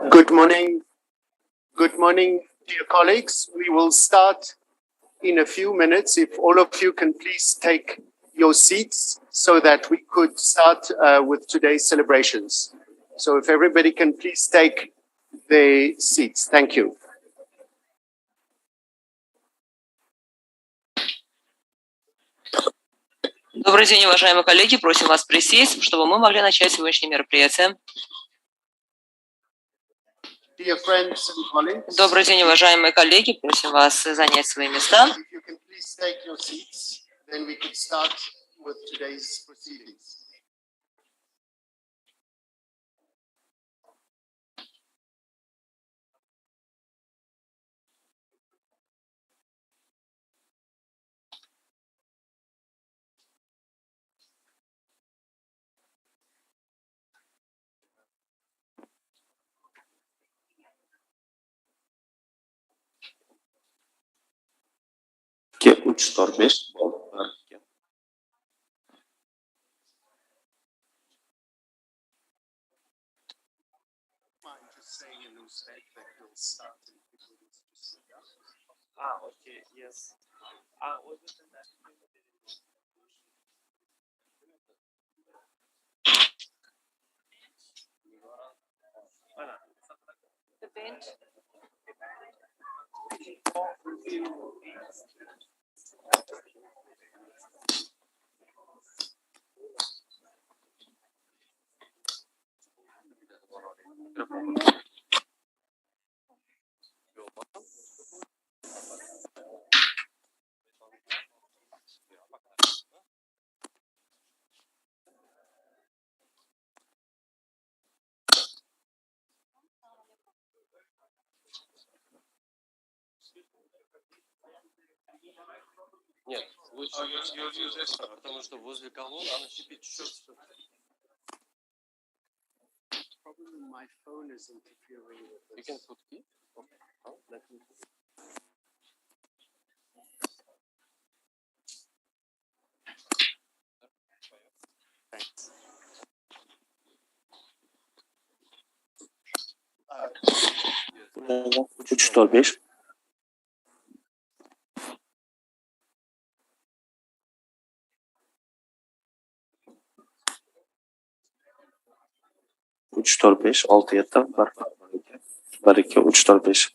Good morning. Good morning, dear colleagues. We will start in a few minutes. If all of you can please take your seats so that we could start with today's celebrations. So if everybody can please take their seats. Thank you. Добрый день, уважаемые коллеги. Просим вас присесть, чтобы мы могли начать сегодняшнее мероприятие. Dear friends and colleagues, Добрый день, уважаемые коллеги. Просим вас занять свои места. if you can please take your seats, then we could start with today's proceedings. Uch to'rt besh Mind just saying in Uzbek that we'll start in 15 minutes. okay, yes. The bench. Нет, лучше use это, потому что возле колонн она шипит чуть-чуть. Probably my phone is interfering with You this. can put key. Okay. Oh, let me. Thanks. Uch to'rt besh. Uch to'rt besh olti yetti bir ikki uch to'rt besh.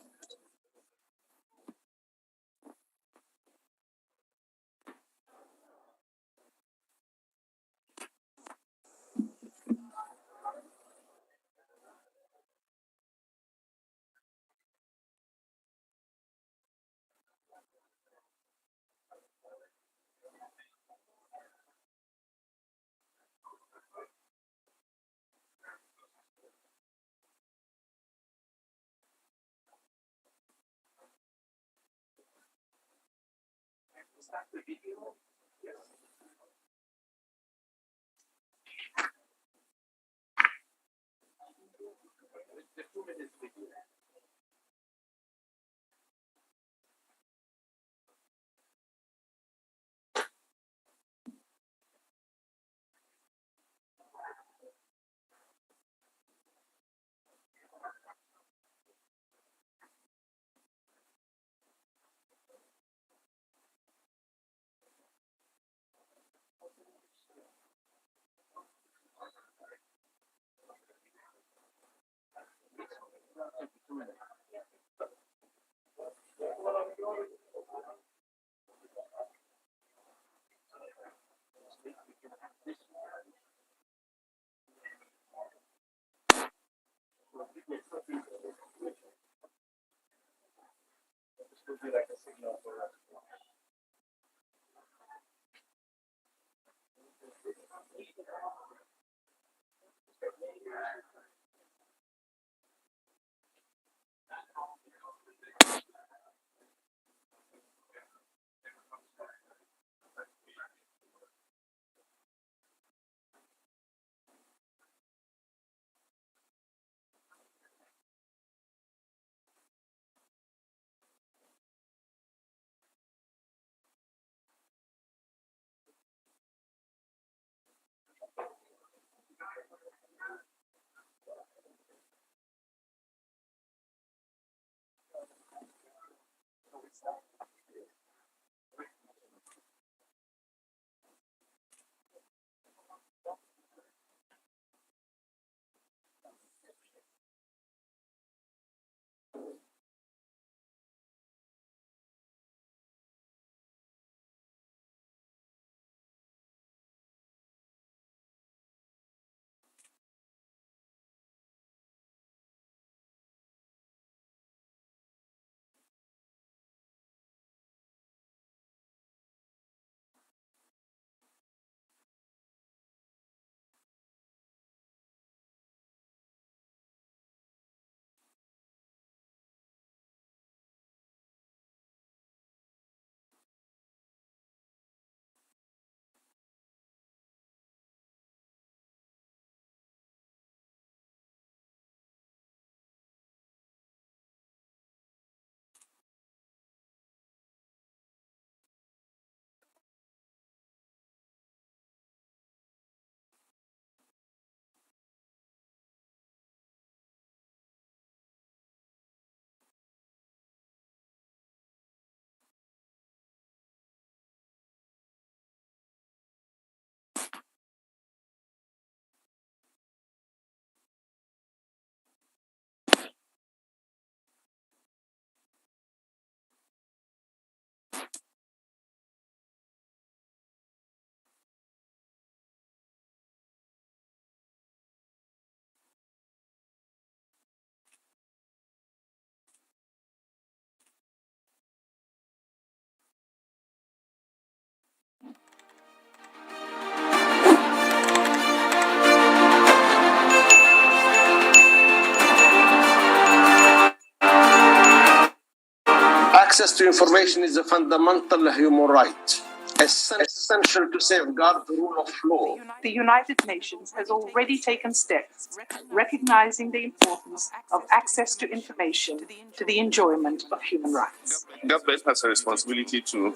Access to information is a fundamental human right, essential to safeguard the rule of law. The United Nations has already taken steps recognizing the importance of access to information to the enjoyment of human rights. Government has a responsibility to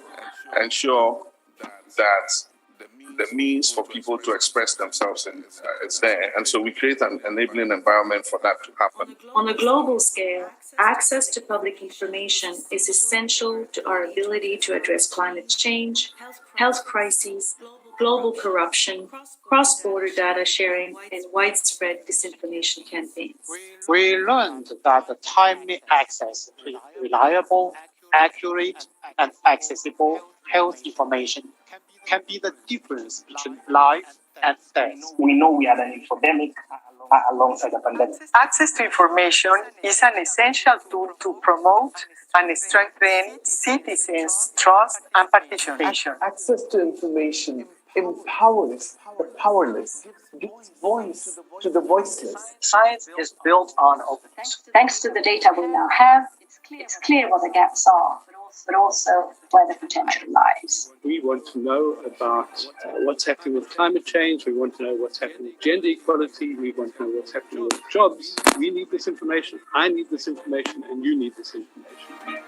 ensure that the means for people to express themselves is there. And so we create an enabling environment for that to happen. On a global scale, access to public information is essential to our ability to address climate change, health crises, global corruption, cross-border data sharing, and widespread disinformation campaigns. We learned that the timely access to reliable, accurate, and accessible health information can be the difference between life and death. We know we are an epidemic alongside the pandemic. Access to information is an essential tool to promote and strengthen citizens' trust and participation. Access to information empowers the powerless, gives voice to the voiceless. Science is built on openness. Thanks to the data we now have, it's clear what the gaps are, but also where the potential lies. We want to know about what's happening with climate change. We want to know what's happening with gender equality. We want to know what's happening with jobs. We need this information. I need this information, and you need this information.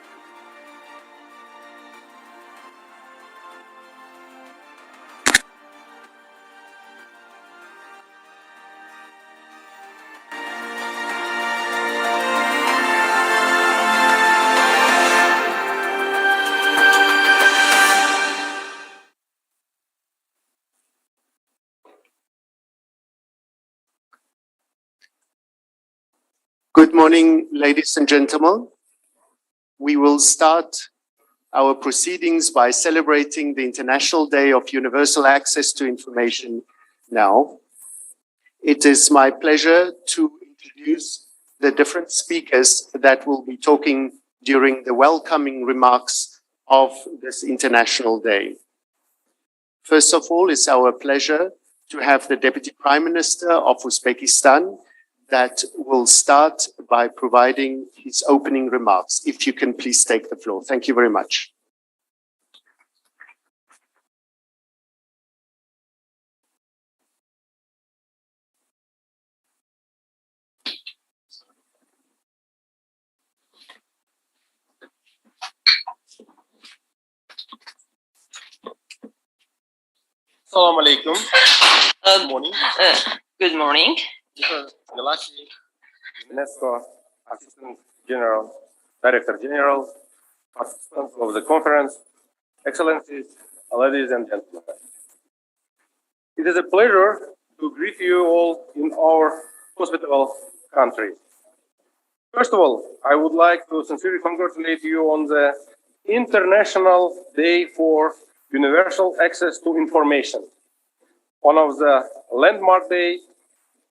Good morning, ladies and gentlemen. We will start our proceedings by celebrating the International Day of Universal Access to Information now. It is my pleasure to introduce the different speakers that will be talking during the welcoming remarks of this International Day. First of all, it's our pleasure to have the Deputy Prime Minister of Uzbekistan that will start by providing his opening remarks. If you can please take the floor. Thank you very much. Assalamu alaikum. Good morning. Good morning. Galashi, UNESCO Assistant General, Director General, participants of the conference, Excellencies, ladies and gentlemen. It is a pleasure to greet you all in our hospitable country. First of all, I would like to sincerely congratulate you on the International Day for Universal Access to Information, one of the landmark days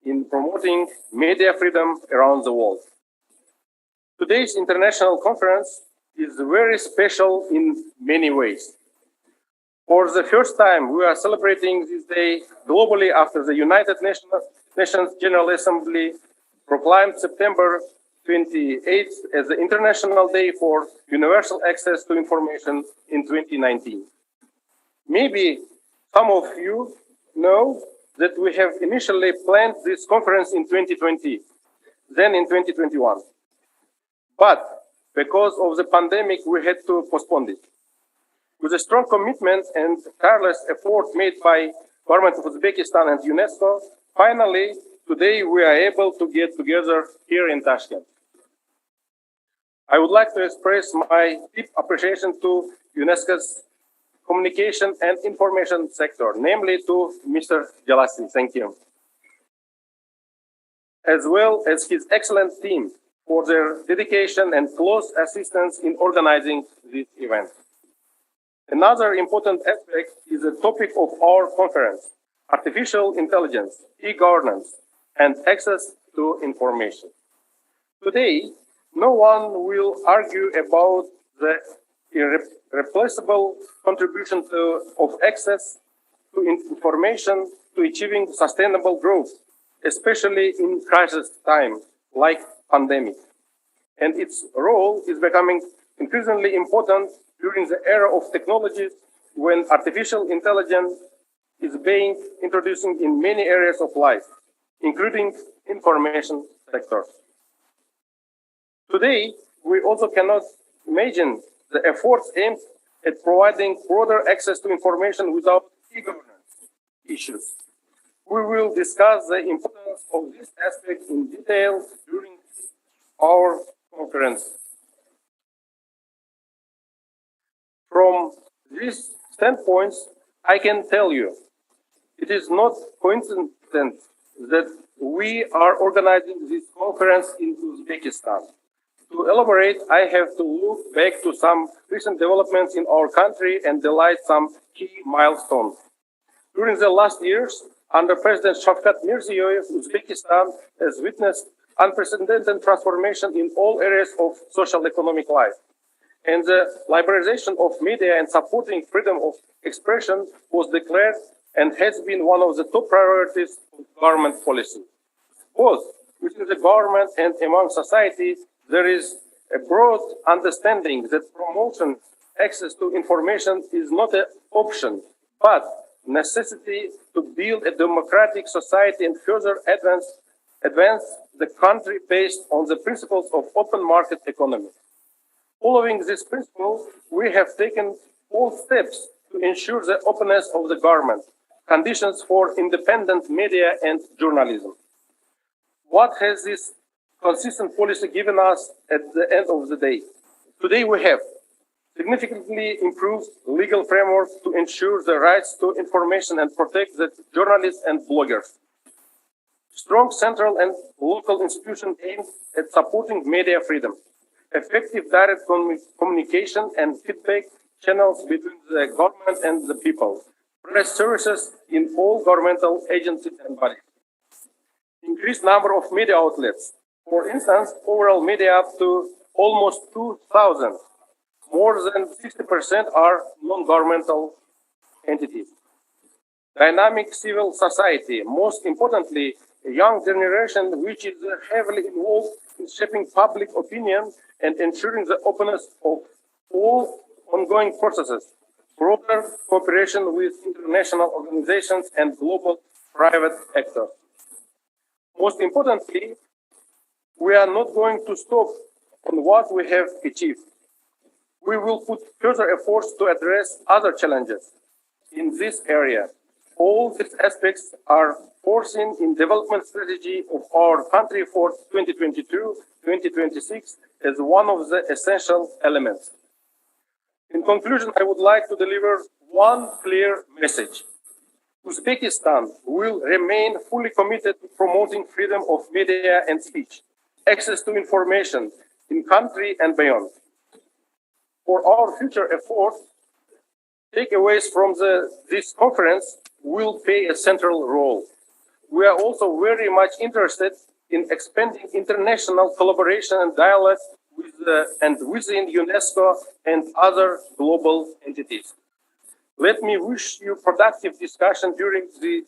in promoting media freedom around the world. Today's international conference is very special in many ways. For the first time, we are celebrating this day globally after the United Nations General Assembly proclaimed September 28th as the International Day for Universal Access to Information in 2019. Maybe some of you know that we have initially planned this conference in 2020, then in 2021. But because of the pandemic, we had to postpone it. With a strong commitment and tireless effort made by government of Uzbekistan and UNESCO, finally, today we are able to get together here in Tashkent. I would like to express my deep appreciation to UNESCO's communication and information sector, namely to Mr. Jalassi. Thank you. As well as his excellent team for their dedication and close assistance in organizing this event. Another important aspect is the topic of our conference: artificial intelligence, e-governance, and access to information. Today, no one will argue about the irreplaceable contribution of access to information to achieving sustainable growth, especially in crisis time like pandemic. And its role is becoming increasingly important during the era of technologies when artificial intelligence is being introduced in many areas of life, including information sectors. Today, we also cannot imagine the efforts aimed at providing broader access to information without e-governance issues. We will discuss the importance of this aspect in detail during our conference. From these standpoints, I can tell you, it is not coincident that we are organizing this conference in Uzbekistan. To elaborate, I have to look back to some recent developments in our country and highlight some key milestones. During the last years, under President Shavkat Mirziyoyev, Uzbekistan has witnessed unprecedented transformation in all areas of social-economic life. And the liberalization of media and supporting freedom of expression was declared and has been one of the top priorities of government policy. Both within the government and among society, there is a broad understanding that promotion access to information is not an option, but necessity to build a democratic society and further advance the country based on the principles of open market economy. Following this principle, we have taken all steps to ensure the openness of the government, conditions for independent media and journalism. What has this consistent policy given us at the end of the day? Today we have significantly improved legal framework to ensure the rights to information and protect the journalists and bloggers. Strong central and local institutions aimed at supporting media freedom. Effective direct communication and feedback channels between the government and the people. Press services in all governmental agencies and bodies. Increased number of media outlets. For instance, overall media up to almost 2,000. More than 60% are non-governmental entities. Dynamic civil society, most importantly, a young generation which is heavily involved in shaping public opinion and ensuring the openness of all ongoing processes, broader cooperation with international organizations and global private actors. Most importantly, we are not going to stop on what we have achieved. We will put further efforts to address other challenges in this area. All these aspects are foreseen in development strategy of our country for 2022-2026 as one of the essential elements. In conclusion, I would like to deliver one clear message. Uzbekistan will remain fully committed to promoting freedom of media and speech, access to information in country and beyond. For our future efforts, takeaways from this conference will play a central role. We are also very much interested in expanding international collaboration and dialogue within UNESCO and other global entities. Let me wish you productive discussion during the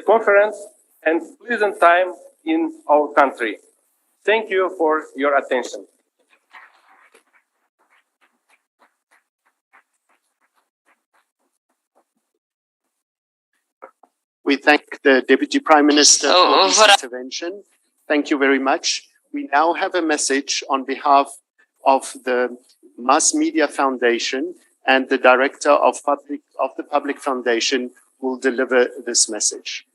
conference and pleasant time in our country. Thank you for your attention. We thank the Deputy Prime Minister for his intervention. Thank you very much. We now have a message on behalf of the Mass Media Foundation, and the Director of the Public Foundation will deliver this message.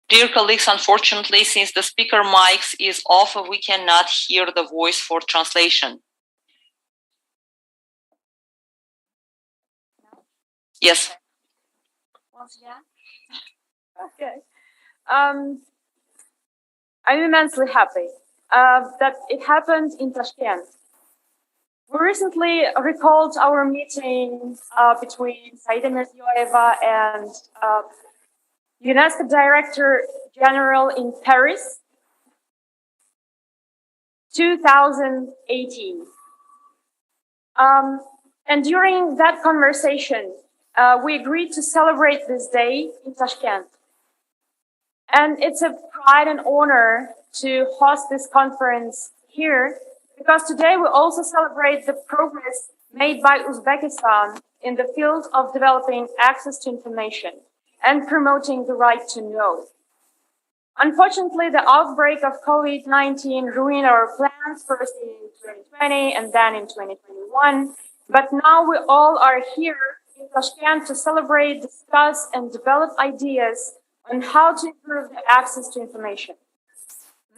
Dear colleagues, unfortunately, since the speaker mic is off, we cannot hear the voice for translation. Yes. Once again? Okay. I'm immensely happy that it happened in Tashkent. We recently recalled our meeting between Saida Mirziyoyeva and UNESCO Director General in Paris, 2018. And during that conversation, we agreed to celebrate this day in Tashkent. And it's a pride and honor to host this conference here, because today we also celebrate the progress made by Uzbekistan in the field of developing access to information and promoting the right to know. Unfortunately, the outbreak of COVID-19 ruined our plans, first in 2020 and then in 2021. But now we all are here in Tashkent to celebrate, discuss, and develop ideas on how to improve the access to information.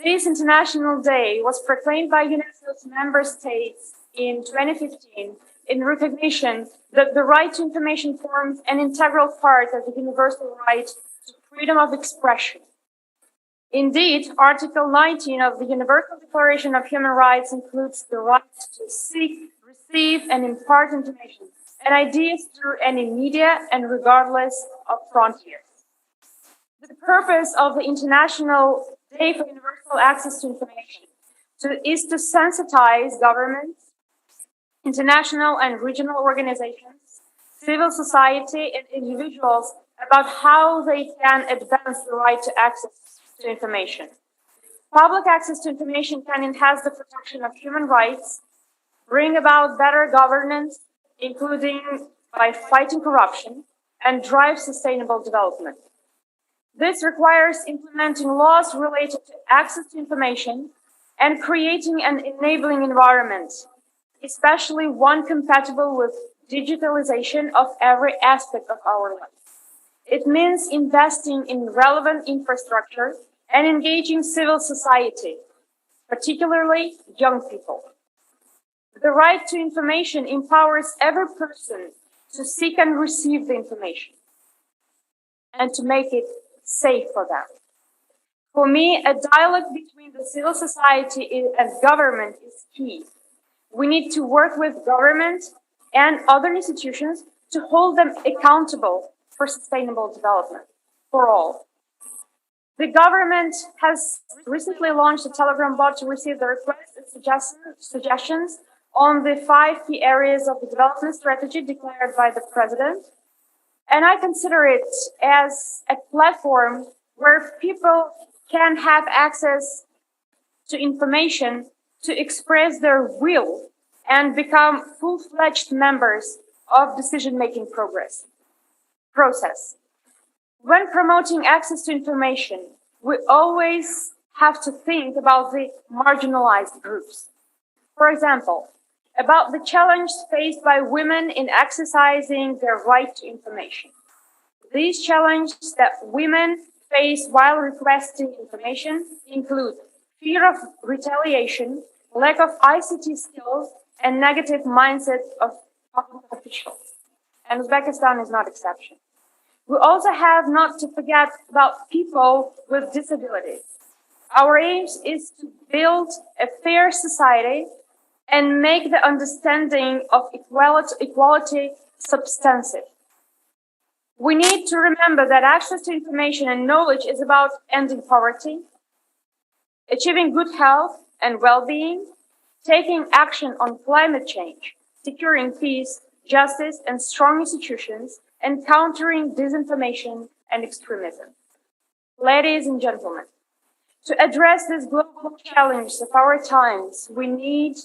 This International Day was proclaimed by UNESCO's member states in 2015 in recognition that the right to information forms an integral part of the universal right to freedom of expression. Indeed, Article 19 of the Universal Declaration of Human Rights includes the right to seek, receive, and impart information and ideas through any media and regardless of frontiers. The purpose of the International Day for Universal Access to Information is to sensitize governments, international and regional organizations, civil society, and individuals about how they can advance the right to access to information. Public access to information can enhance the protection of human rights, bring about better governance, including by fighting corruption, and drive sustainable development. This requires implementing laws related to access to information and creating an enabling environment, especially one compatible with digitalization of every aspect of our life. It means investing in relevant infrastructure and engaging civil society, particularly young people. The right to information empowers every person to seek and receive the information and to make it safe for them. For me, a dialogue between the civil society and government is key. We need to work with government and other institutions to hold them accountable for sustainable development for all. The government has recently launched a Telegram bot to receive the requests and suggestions on the 5 key areas of the development strategy declared by the president. And I consider it as a platform where people can have access to information to express their will and become full-fledged members of decision-making process. When promoting access to information, we always have to think about the marginalized groups. For example, about the challenges faced by women in exercising their right to information. These challenges that women face while requesting information include fear of retaliation, lack of ICT skills, and negative mindset of public officials. And Uzbekistan is not exception. We also have not to forget about people with disabilities. Our aim is to build a fair society and make the understanding of equality substantive. We need to remember that access to information and knowledge is about ending poverty, achieving good health and well-being, taking action on climate change, securing peace, justice, and strong institutions, and countering disinformation and extremism. Ladies and gentlemen, to address this global challenge of our times, we need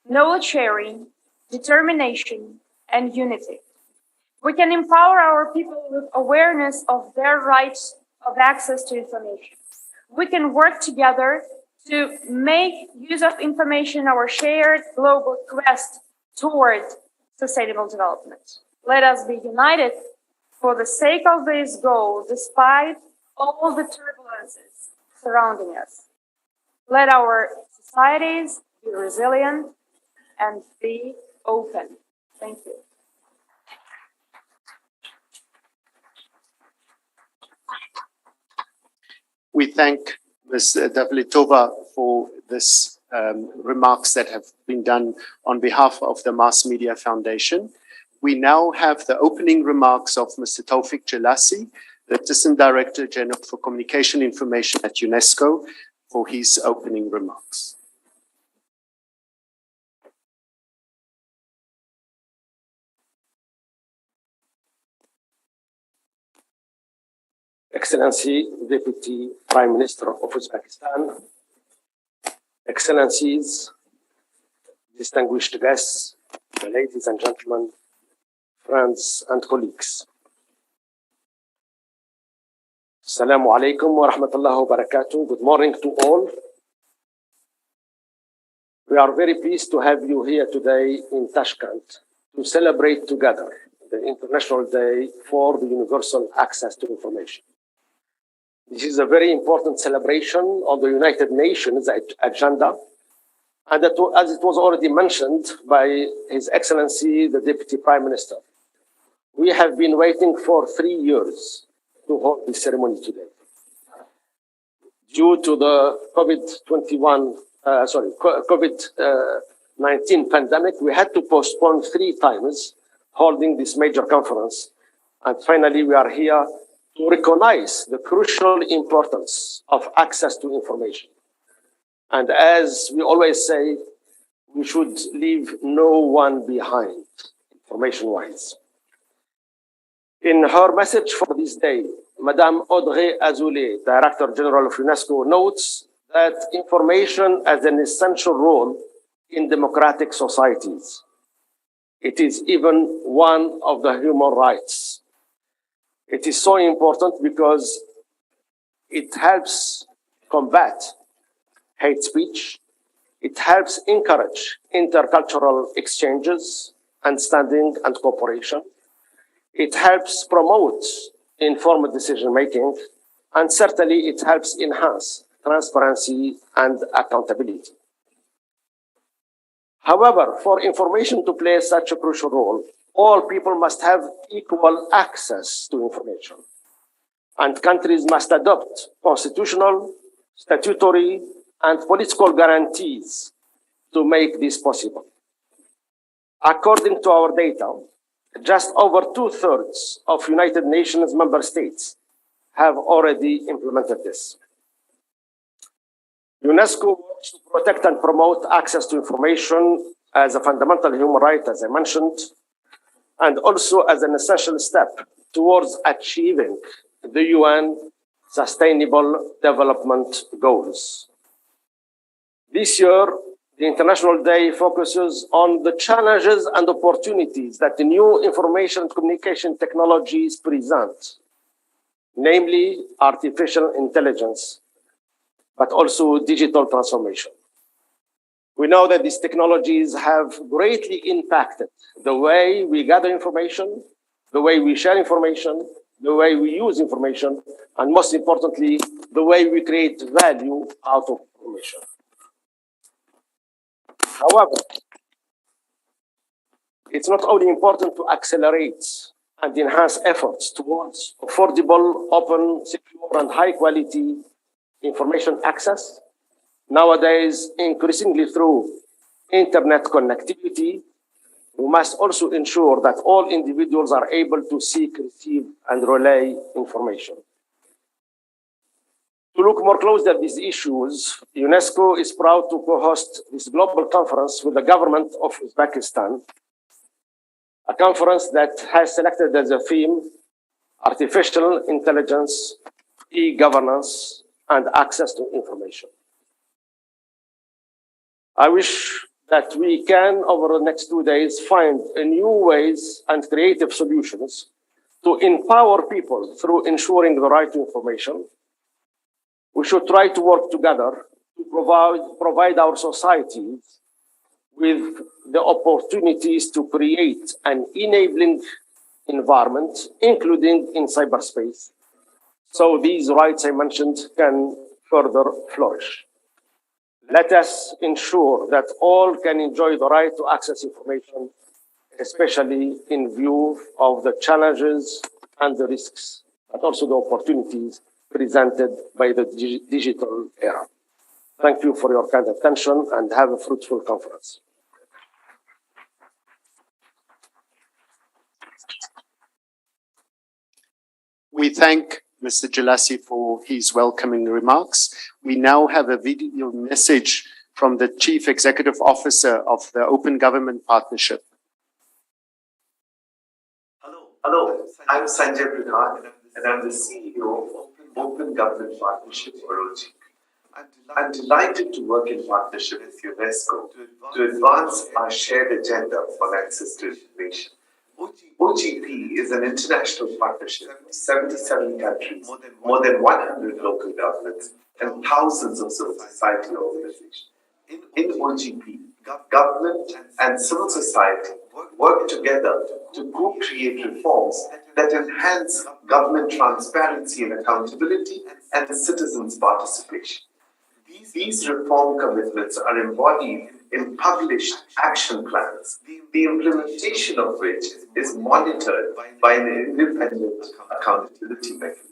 knowledge sharing, determination, and unity. We can empower our people with awareness of their rights of access to information. We can work together to make use of information our shared global quest toward sustainable development. Let us be united for the sake of this goal, despite all the turbulences surrounding us. Let our societies be resilient and be open. Thank you. We thank Ms. Davletova for this remarks that have been done on behalf of the Mass Media Foundation. We now have the opening remarks of Mr. Taufik Jelassi, the Assistant Director General for Communication Information at UNESCO, for his opening remarks. Excellency, Deputy Prime Minister of Uzbekistan, Excellencies, distinguished guests, ladies and gentlemen, friends and colleagues. Assalamu alaikum wa rahmatullahi wa barakatuh. Good morning to all. We are very pleased to have you here today in Tashkent to celebrate together the International Day for the Universal Access to Information. This is a very important celebration on the United Nations agenda, and as it was already mentioned by His Excellency, the Deputy Prime Minister, we have been waiting for 3 years to hold this ceremony today. Due to the COVID-19 pandemic, we had to postpone 3 times holding this major conference, and finally we are here to recognize the crucial importance of access to information. And as we always say, we should leave no one behind, information-wise. In her message for this day, Madame Audrey Azoulay, Director General of UNESCO, notes that information has an essential role in democratic societies. It is even one of the human rights. It is so important because it helps combat hate speech. It helps encourage intercultural exchanges, understanding, and cooperation. It helps promote informed decision-making, and certainly it helps enhance transparency and accountability. However, for information to play such a crucial role, all people must have equal access to information, and countries must adopt constitutional, statutory, and political guarantees to make this possible. According to our data, just over 2/3 of United Nations member states have already implemented this. UNESCO works to protect and promote access to information as a fundamental human right, as I mentioned, and also as an essential step towards achieving the UN Sustainable Development Goals. This year, the International Day focuses on the challenges and opportunities that the new information and communication technologies present, namely artificial intelligence, but also digital transformation. We know that these technologies have greatly impacted the way we gather information, the way we share information, the way we use information, and most importantly, the way we create value out of information. However, it's not only important to accelerate and enhance efforts towards affordable, open, secure, and high-quality information access. Nowadays, increasingly through internet connectivity, we must also ensure that all individuals are able to seek, receive, and relay information. To look more closely at these issues, UNESCO is proud to co-host this global conference with the government of Uzbekistan, a conference that has selected as a theme artificial intelligence, e-governance, and access to information. I wish that we can, over the next 2 days, find new ways and creative solutions to empower people through ensuring the right to information. We should try to work together to provide our societies with the opportunities to create an enabling environment, including in cyberspace, so these rights I mentioned can further flourish. Let us ensure that all can enjoy the right to access information, especially in view of the challenges and the risks, but also the opportunities presented by the digital era. Thank you for your kind attention and have a fruitful conference. We thank Mr. Jelassi for his welcoming remarks. We now have a video message from the Chief Executive Officer of the Open Government Partnership. Hello, I'm Sanjay Pradhan, and I'm the CEO of Open Government Partnership, or OGP. I'm delighted to work in partnership with UNESCO to advance our shared agenda for access to information. OGP is an international partnership of 77 countries, more than 100 local governments, and thousands of civil society organizations. In OGP, government and civil society work together to co-create reforms that enhance government transparency and accountability and citizens' participation. These reform commitments are embodied in published action plans, the implementation of which is monitored by an independent accountability mechanism.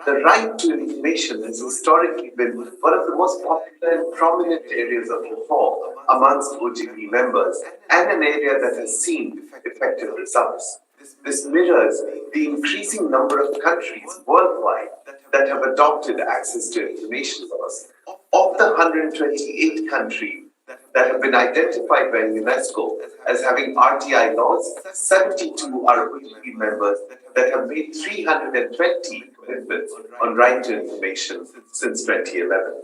The right to information has historically been one of the most popular and prominent areas of reform amongst OGP members, and an area that has seen effective results. This mirrors the increasing number of countries worldwide that have adopted access to information laws. Of the 128 countries that have been identified by UNESCO as having RTI laws, 72 are OGP members that have made 320 commitments on right to information since 2011.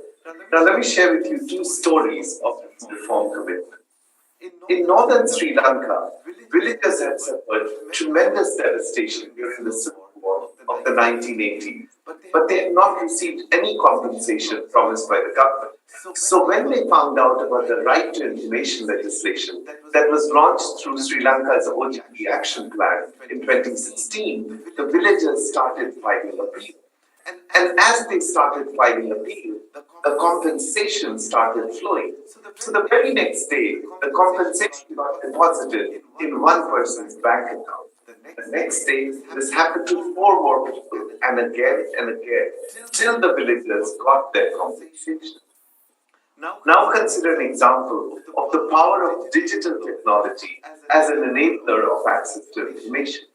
Now let me share with you two stories of reform commitment. In northern Sri Lanka, villagers had suffered tremendous devastation during the Civil War of the 1980s, but they had not received any compensation promised by the government. So when they found out about the right to information legislation that was launched through Sri Lanka's OGP action plan in 2016, the villagers started filing appeal. And as they started filing appeal, the compensation started flowing. So the very next day, the compensation got deposited in one person's bank account. The next day, this happened to 4 more people, and again, till the villagers got their compensation. Now consider an example of the power of digital technology as an enabler of access to information.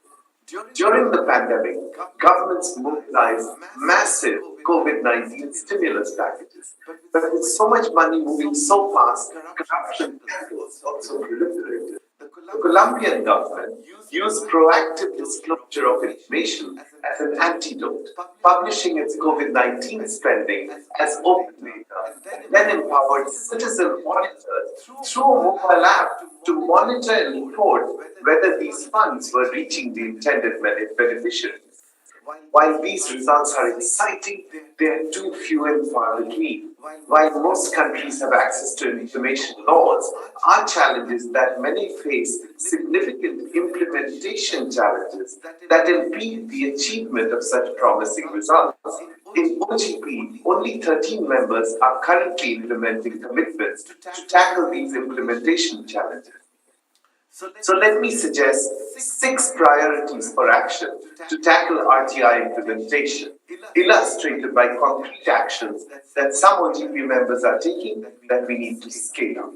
During the pandemic, governments mobilized massive COVID-19 stimulus packages. But with so much money moving so fast, corruption also proliferated. The Colombian government used proactive disclosure of information as an antidote, publishing its COVID-19 spending as open data, and then empowered citizen auditors through a mobile app to monitor and report whether these funds were reaching the intended beneficiaries. While these results are exciting, they are too few and far between. While most countries have access to information laws, our challenge is that many face significant implementation challenges that impede the achievement of such promising results. In OGP, only 13 members are currently implementing commitments to tackle these implementation challenges. So let me suggest 6 priorities for action to tackle RTI implementation, illustrated by concrete actions that some OGP members are taking that we need to scale up.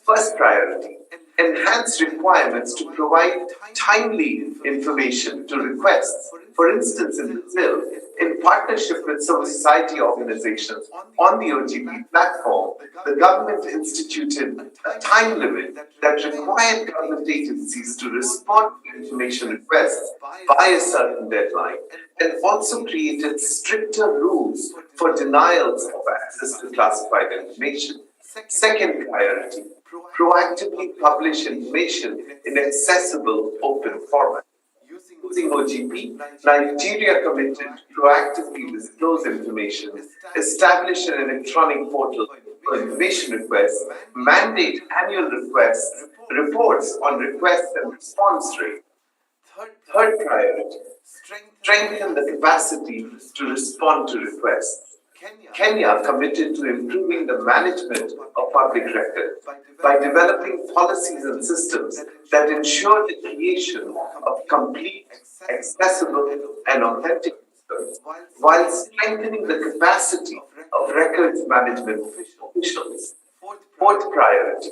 First priority, enhance requirements to provide timely information to requests. For instance, in Brazil, in partnership with civil society organizations on the OGP platform, the government instituted a time limit that required government agencies to respond to information requests by a certain deadline, and also created stricter rules for denials of access to classified information. Second priority, proactively publish information in accessible open format. Using OGP, Nigeria committed to proactively disclose information, establish an electronic portal for information requests, mandate annual reports on request and response rate. Third priority, strengthen the capacity to respond to requests. Kenya committed to improving the management of public records by developing policies and systems that ensure the creation of complete, accessible, and authentic systems, while strengthening the capacity of records management officials. Fourth priority,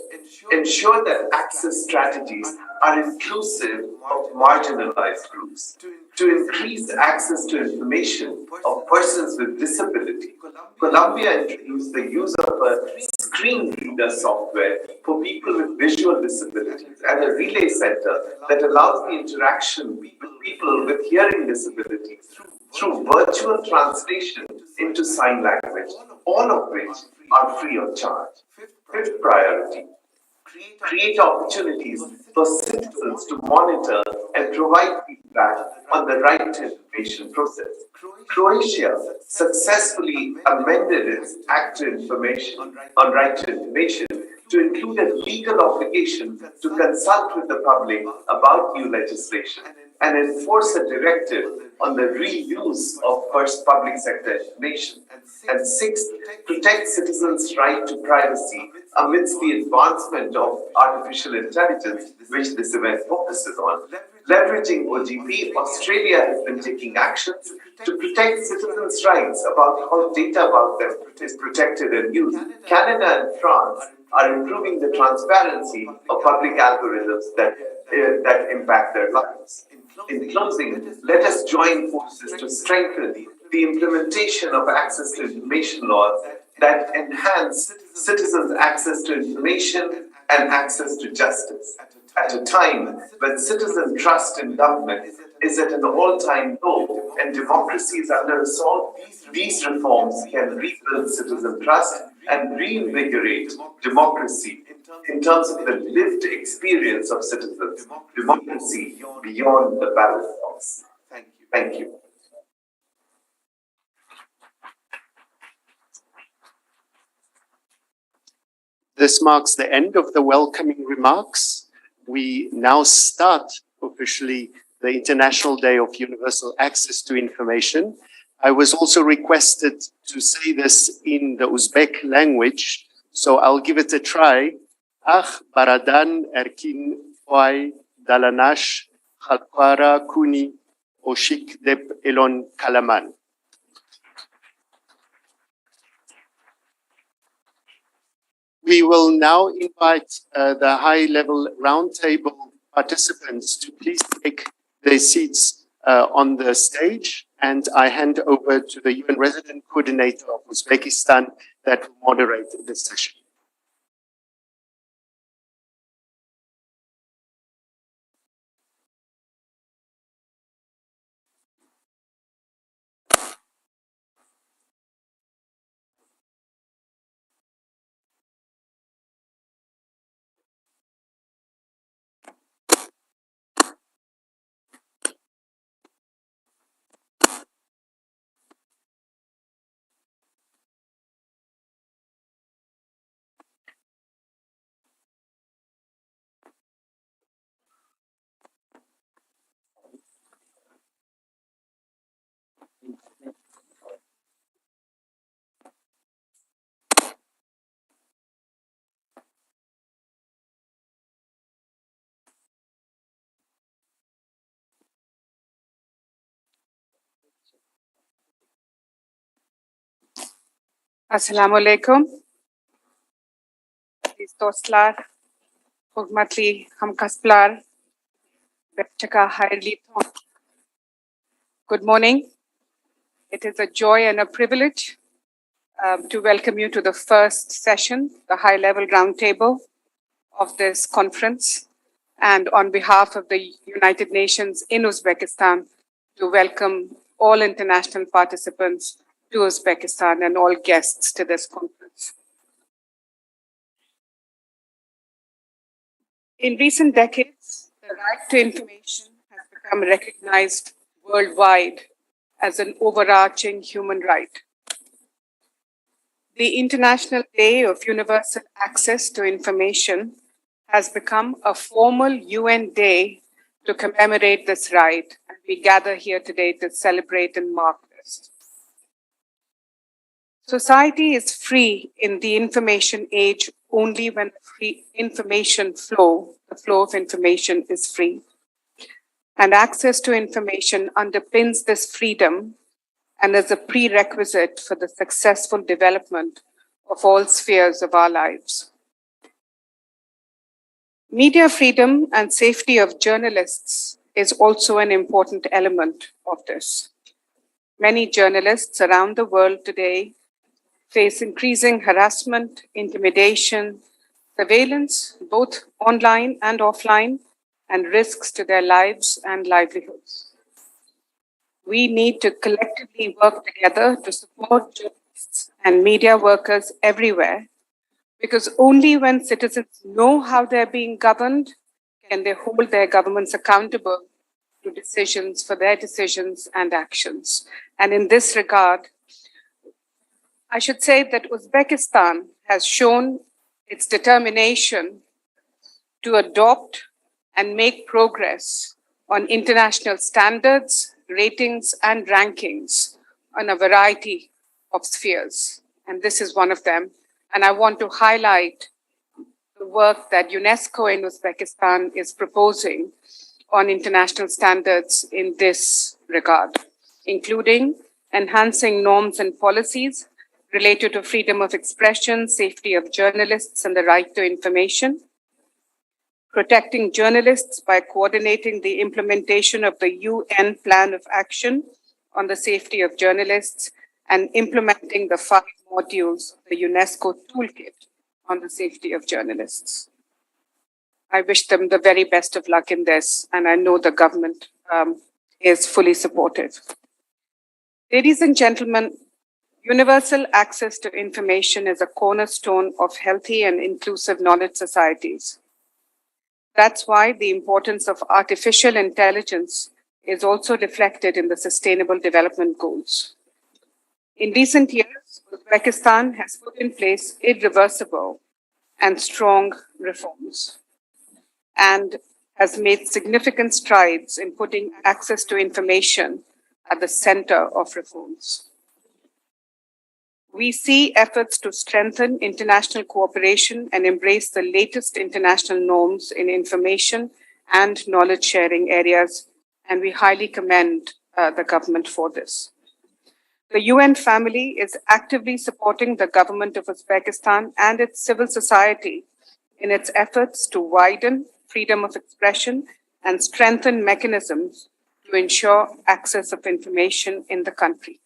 ensure that access strategies are inclusive of marginalized groups. To increase access to information of persons with disability, Colombia introduced the use of a screen reader software for people with visual disabilities and a relay center that allows the interaction with people with hearing disabilities through virtual translation into sign language, all of which are free of charge. Fifth priority, create opportunities for citizens to monitor and provide feedback on the right to information process. Croatia successfully amended its Act on Right to Information to include a legal obligation to consult with the public about new legislation and enforce a directive on the reuse of first public sector information. And sixth, protect citizens' right to privacy amidst the advancement of artificial intelligence, which this event focuses on. Leveraging OGP, Australia has been taking actions to protect citizens' rights about how data about them is protected and used. Canada and France are improving the transparency of public algorithms that impact their lives. In closing, let us join forces to strengthen the implementation of access to information laws that enhance citizens' access to information and access to justice. At a time when citizen trust in government is at an all-time low and democracy is under assault, these reforms can rebuild citizen trust and reinvigorate democracy in terms of the lived experience of citizens, democracy beyond the ballot box. Thank you. This marks the end of the welcoming remarks. We now start officially the International Day of Universal Access to Information. I was also requested to say this in the Uzbek language, so I'll give it a try. Ach baradan erkin fai dalanash khalkwara kuni oshik deb elon kalaman. We will now invite the high-level roundtable participants to please take their seats on the stage, and I hand over to the UN Resident Coordinator of Uzbekistan that will moderate this session. Assalamu alaikum. Dostlar, hurmatli hamkasblar, Berchaka hayırlı. Good morning. It is a joy and a privilege to welcome you to the first session, the high-level roundtable of this conference, and on behalf of the United Nations in Uzbekistan, to welcome all international participants to Uzbekistan and all guests to this conference. In recent decades, the right to information has become recognized worldwide as an overarching human right. The International Day of Universal Access to Information has become a formal UN day to commemorate this right, and we gather here today to celebrate and mark this. Society is free in the information age only when free information flow, the flow of information is free. And access to information underpins this freedom and is a prerequisite for the successful development of all spheres of our lives. Media freedom and safety of journalists is also an important element of this. Many journalists around the world today face increasing harassment, intimidation, surveillance, both online and offline, and risks to their lives and livelihoods. We need to collectively work together to support journalists and media workers everywhere, because only when citizens know how they're being governed can they hold their governments accountable to decisions for their decisions and actions. And in this regard, I should say that Uzbekistan has shown its determination to adopt and make progress on international standards, ratings, and rankings on a variety of spheres. And this is one of them. And I want to highlight the work that UNESCO in Uzbekistan is proposing on international standards in this regard, including enhancing norms and policies related to freedom of expression, safety of journalists, and the right to information, protecting journalists by coordinating the implementation of the UN Plan of Action on the Safety of Journalists, and implementing the 5 modules of the UNESCO Toolkit on the safety of journalists. I wish them the very best of luck in this, and I know the government is fully supportive. Ladies and gentlemen, universal access to information is a cornerstone of healthy and inclusive knowledge societies. That's why the importance of artificial intelligence is also reflected in the Sustainable Development Goals. In recent years, Uzbekistan has put in place irreversible and strong reforms and has made significant strides in putting access to information at the center of reforms. We see efforts to strengthen international cooperation and embrace the latest international norms in information and knowledge sharing areas, and we highly commend the government for this. The UN family is actively supporting the government of Uzbekistan and its civil society in its efforts to widen freedom of expression and strengthen mechanisms to ensure access of information in the country.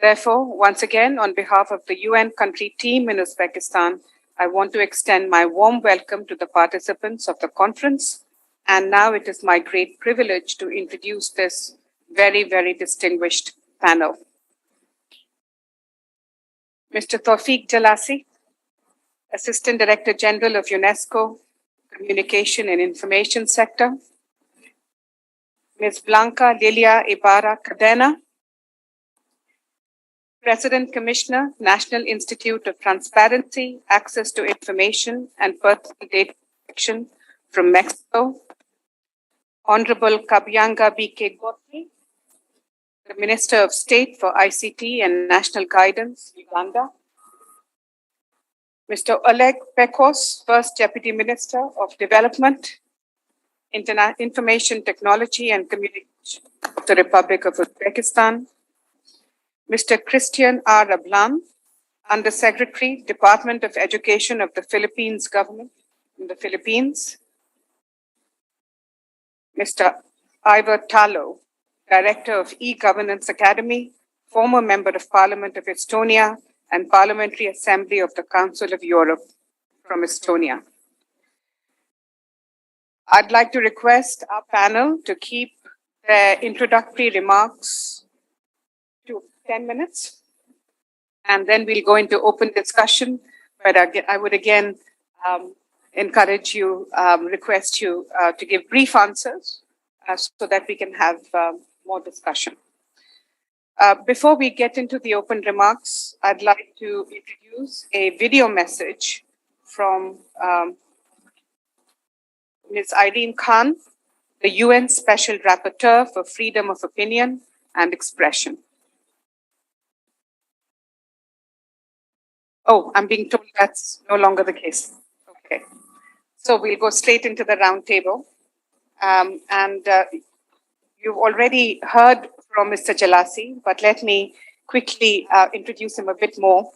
Therefore, once again, on behalf of the UN country team in Uzbekistan, I want to extend my warm welcome to the participants of the conference. And now it is my great privilege to introduce this very, very distinguished panel. Mr. Tawfiq Jalasi, Assistant Director General of UNESCO, Communication and Information Sector. Ms. Blanca Lilia Ibarra Cadena, President Commissioner, National Institute of Transparency, Access to Information and Personal Data Protection from Mexico. Honorable Kabyanga B.K. Godfrey, the Minister of State for ICT and National Guidance, Uganda. Mr. Oleg Pekos, First Deputy Minister of Development, Information Technology and Communication of the Republic of Uzbekistan. Mr. Christian R. Rablan, Undersecretary, Department of Education of the Philippines Government in the Philippines. Mr. Ivor Talo, Director of E-Governance Academy, former Member of Parliament of Estonia and Parliamentary Assembly of the Council of Europe from Estonia. I'd like to request our panel to keep their introductory remarks to 10 minutes, and then we'll go into open discussion. But I would again encourage you, request you to give brief answers so that we can have more discussion. Before we get into the open remarks, I'd like to introduce a video message from Ms. Irene Khan, the UN Special Rapporteur for Freedom of Opinion and Expression. Oh, I'm being told that's no longer the case. Okay. So we'll go straight into the round table. You've already heard from Mr. Jelassi, but let me quickly introduce him a bit more.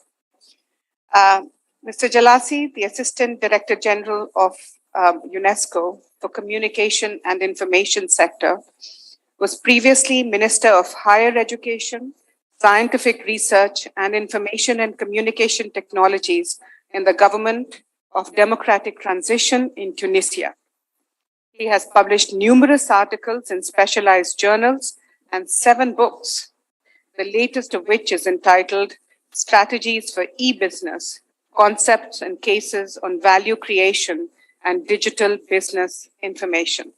Mr. Jelassi, the Assistant Director General of UNESCO for Communication and Information Sector, was previously Minister of Higher Education, Scientific Research, and Information and Communication Technologies in the Government of Democratic Transition in Tunisia. He has published numerous articles in specialized journals and 7 books, the latest of which is entitled Strategies for E-Business, Concepts and Cases on Value Creation and Digital Business Information.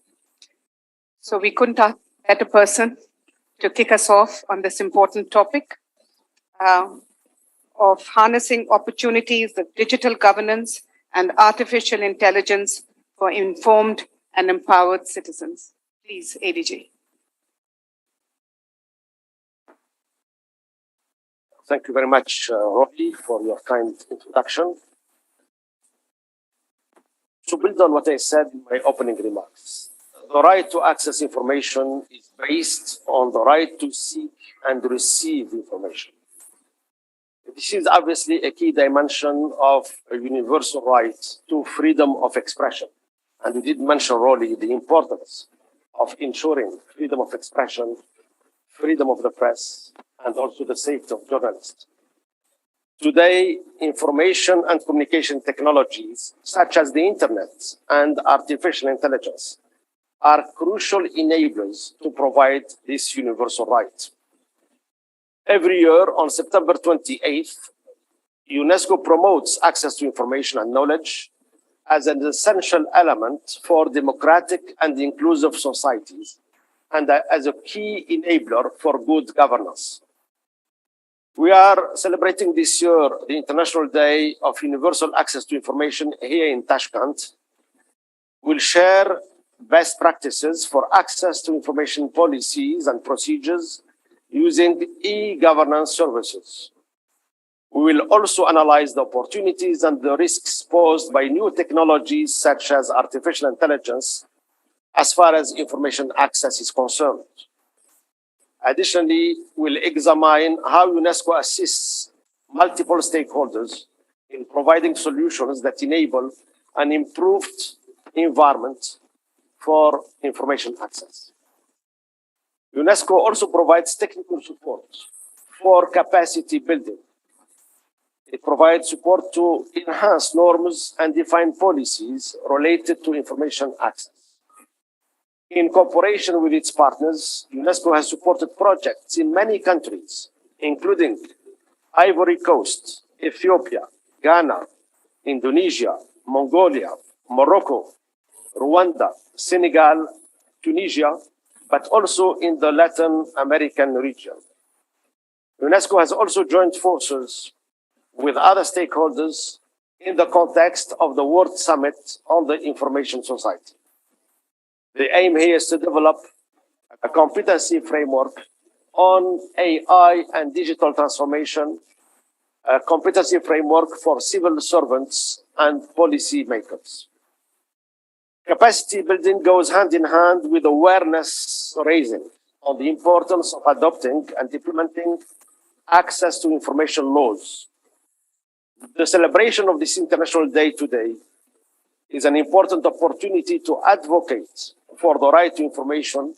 So we couldn't have a better person to kick us off on this important topic of harnessing opportunities of digital governance and artificial intelligence for informed and empowered citizens. Please, ADG. Thank you very much, Robbie, for your kind introduction. To build on what I said in my opening remarks, the right to access information is based on the right to seek and receive information. This is obviously a key dimension of a universal right to freedom of expression. And we did mention, Rolly, the importance of ensuring freedom of expression, freedom of the press, and also the safety of journalists. Today, information and communication technologies, such as the internet and artificial intelligence, are crucial enablers to provide this universal right. Every year on September 28th, UNESCO promotes access to information and knowledge as an essential element for democratic and inclusive societies and as a key enabler for good governance. We are celebrating this year the International Day of Universal Access to Information here in Tashkent. We'll share best practices for access to information policies and procedures using e-governance services. We will also analyze the opportunities and the risks posed by new technologies such as artificial intelligence as far as information access is concerned. Additionally, we'll examine how UNESCO assists multiple stakeholders in providing solutions that enable an improved environment for information access. UNESCO also provides technical support for capacity building. It provides support to enhance norms and define policies related to information access. In cooperation with its partners, UNESCO has supported projects in many countries, including Ivory Coast, Ethiopia, Ghana, Indonesia, Mongolia, Morocco, Rwanda, Senegal, Tunisia, but also in the Latin American region. UNESCO has also joined forces with other stakeholders in the context of the World Summit on the Information Society. The aim here is to develop a competency framework on AI and digital transformation, a competency framework for civil servants and policy makers. Capacity building goes hand in hand with awareness raising on the importance of adopting and implementing access to information laws The celebration of this International Day today is an important opportunity to advocate for the right to information,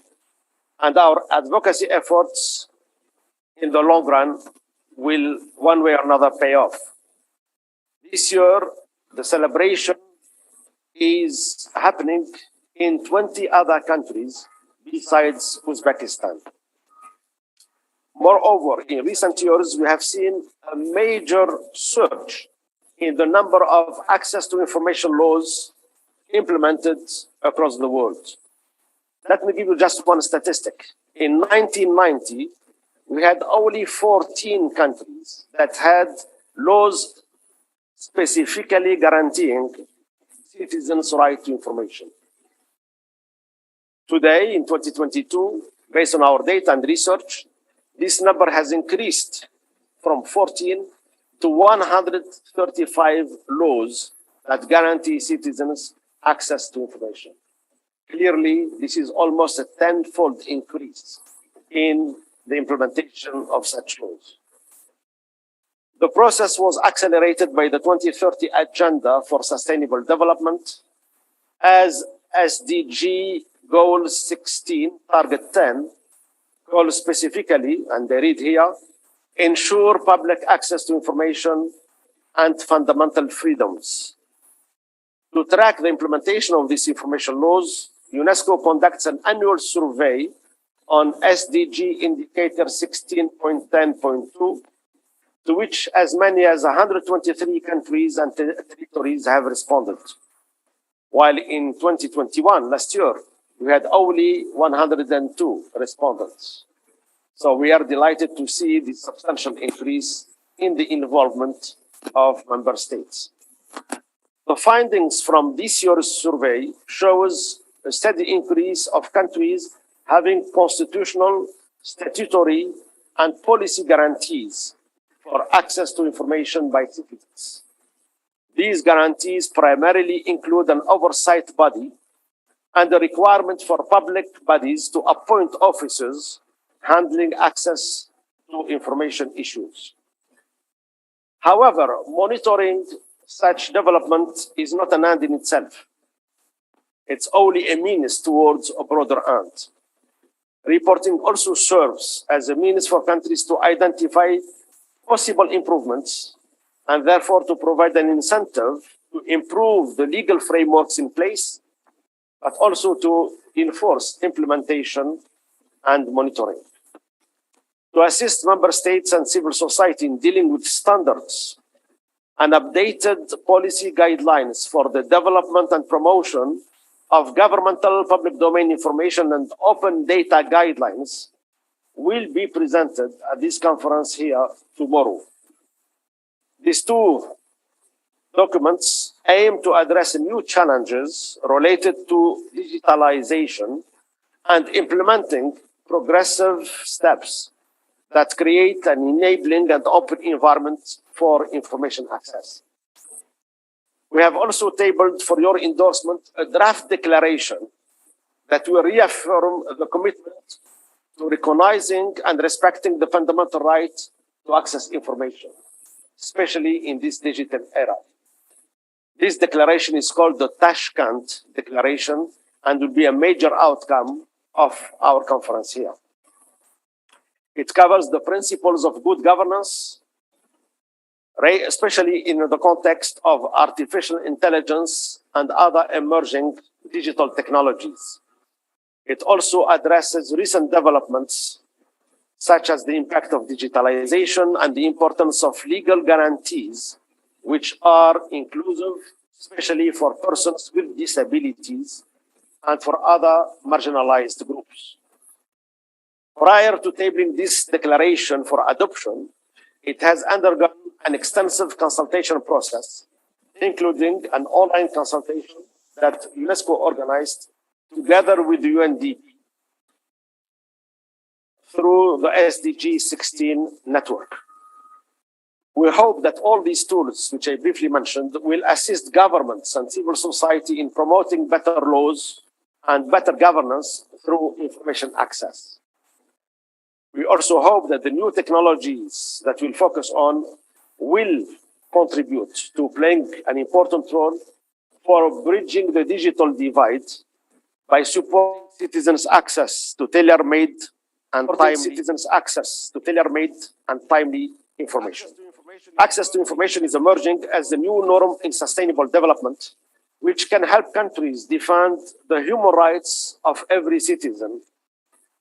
and our advocacy efforts in the long run will one way or another pay off. This year, the celebration is happening in 20 other countries besides Uzbekistan. Moreover, in recent years, we have seen a major surge in the number of access to information laws implemented across the world. Let me give you just one statistic. In 1990, we had only 14 countries that had laws specifically guaranteeing citizens' right to information. Today, in 2022, based on our data and research, this number has increased from 14 to 135 laws that guarantee citizens access to information. Clearly, this is almost a tenfold increase in the implementation of such laws. The process was accelerated by the 2030 Agenda for Sustainable Development as SDG Goal 16, Target 10, calls specifically, and they read here, ensure public access to information and fundamental freedoms. To track the implementation of these information laws, UNESCO conducts an annual survey on SDG Indicator 16.10.2, to which as many as 123 countries and territories have responded. While in 2021, last year, we had only 102 respondents. So we are delighted to see the substantial increase in the involvement of member states. The findings from this year's survey shows a steady increase of countries having constitutional, statutory, and policy guarantees for access to information by citizens. These guarantees primarily include an oversight body and the requirement for public bodies to appoint officers handling access to information issues. However, monitoring such development is not an end in itself. It's only a means towards a broader end. Reporting also serves as a means for countries to identify possible improvements and therefore to provide an incentive to improve the legal frameworks in place, but also to enforce implementation and monitoring. To assist member states and civil society in dealing with standards and updated policy guidelines for the development and promotion of governmental public domain information and open data guidelines will be presented at this conference here tomorrow. These two documents aim to address new challenges related to digitalization and implementing progressive steps that create an enabling and open environment for information access. We have also tabled for your endorsement a draft declaration that will reaffirm the commitment to recognizing and respecting the fundamental right to access information, especially in this digital era. This declaration is called the Tashkent Declaration and will be a major outcome of our conference here. It covers the principles of good governance, especially in the context of artificial intelligence and other emerging digital technologies. It also addresses recent developments, such as the impact of digitalization and the importance of legal guarantees, which are inclusive, especially for persons with disabilities and for other marginalized groups. Prior to tabling this declaration for adoption, it has undergone an extensive consultation process, including an online consultation that UNESCO organized together with the UNDP through the SDG 16 network. We hope that all these tools, which I briefly mentioned, will assist governments and civil society in promoting better laws and better governance through information access. We also hope that the new technologies that we'll focus on will contribute to playing an important role for bridging the digital divide by supporting citizens' access to tailor-made and timely information. Access to information is emerging as the new norm in sustainable development, which can help countries defend the human rights of every citizen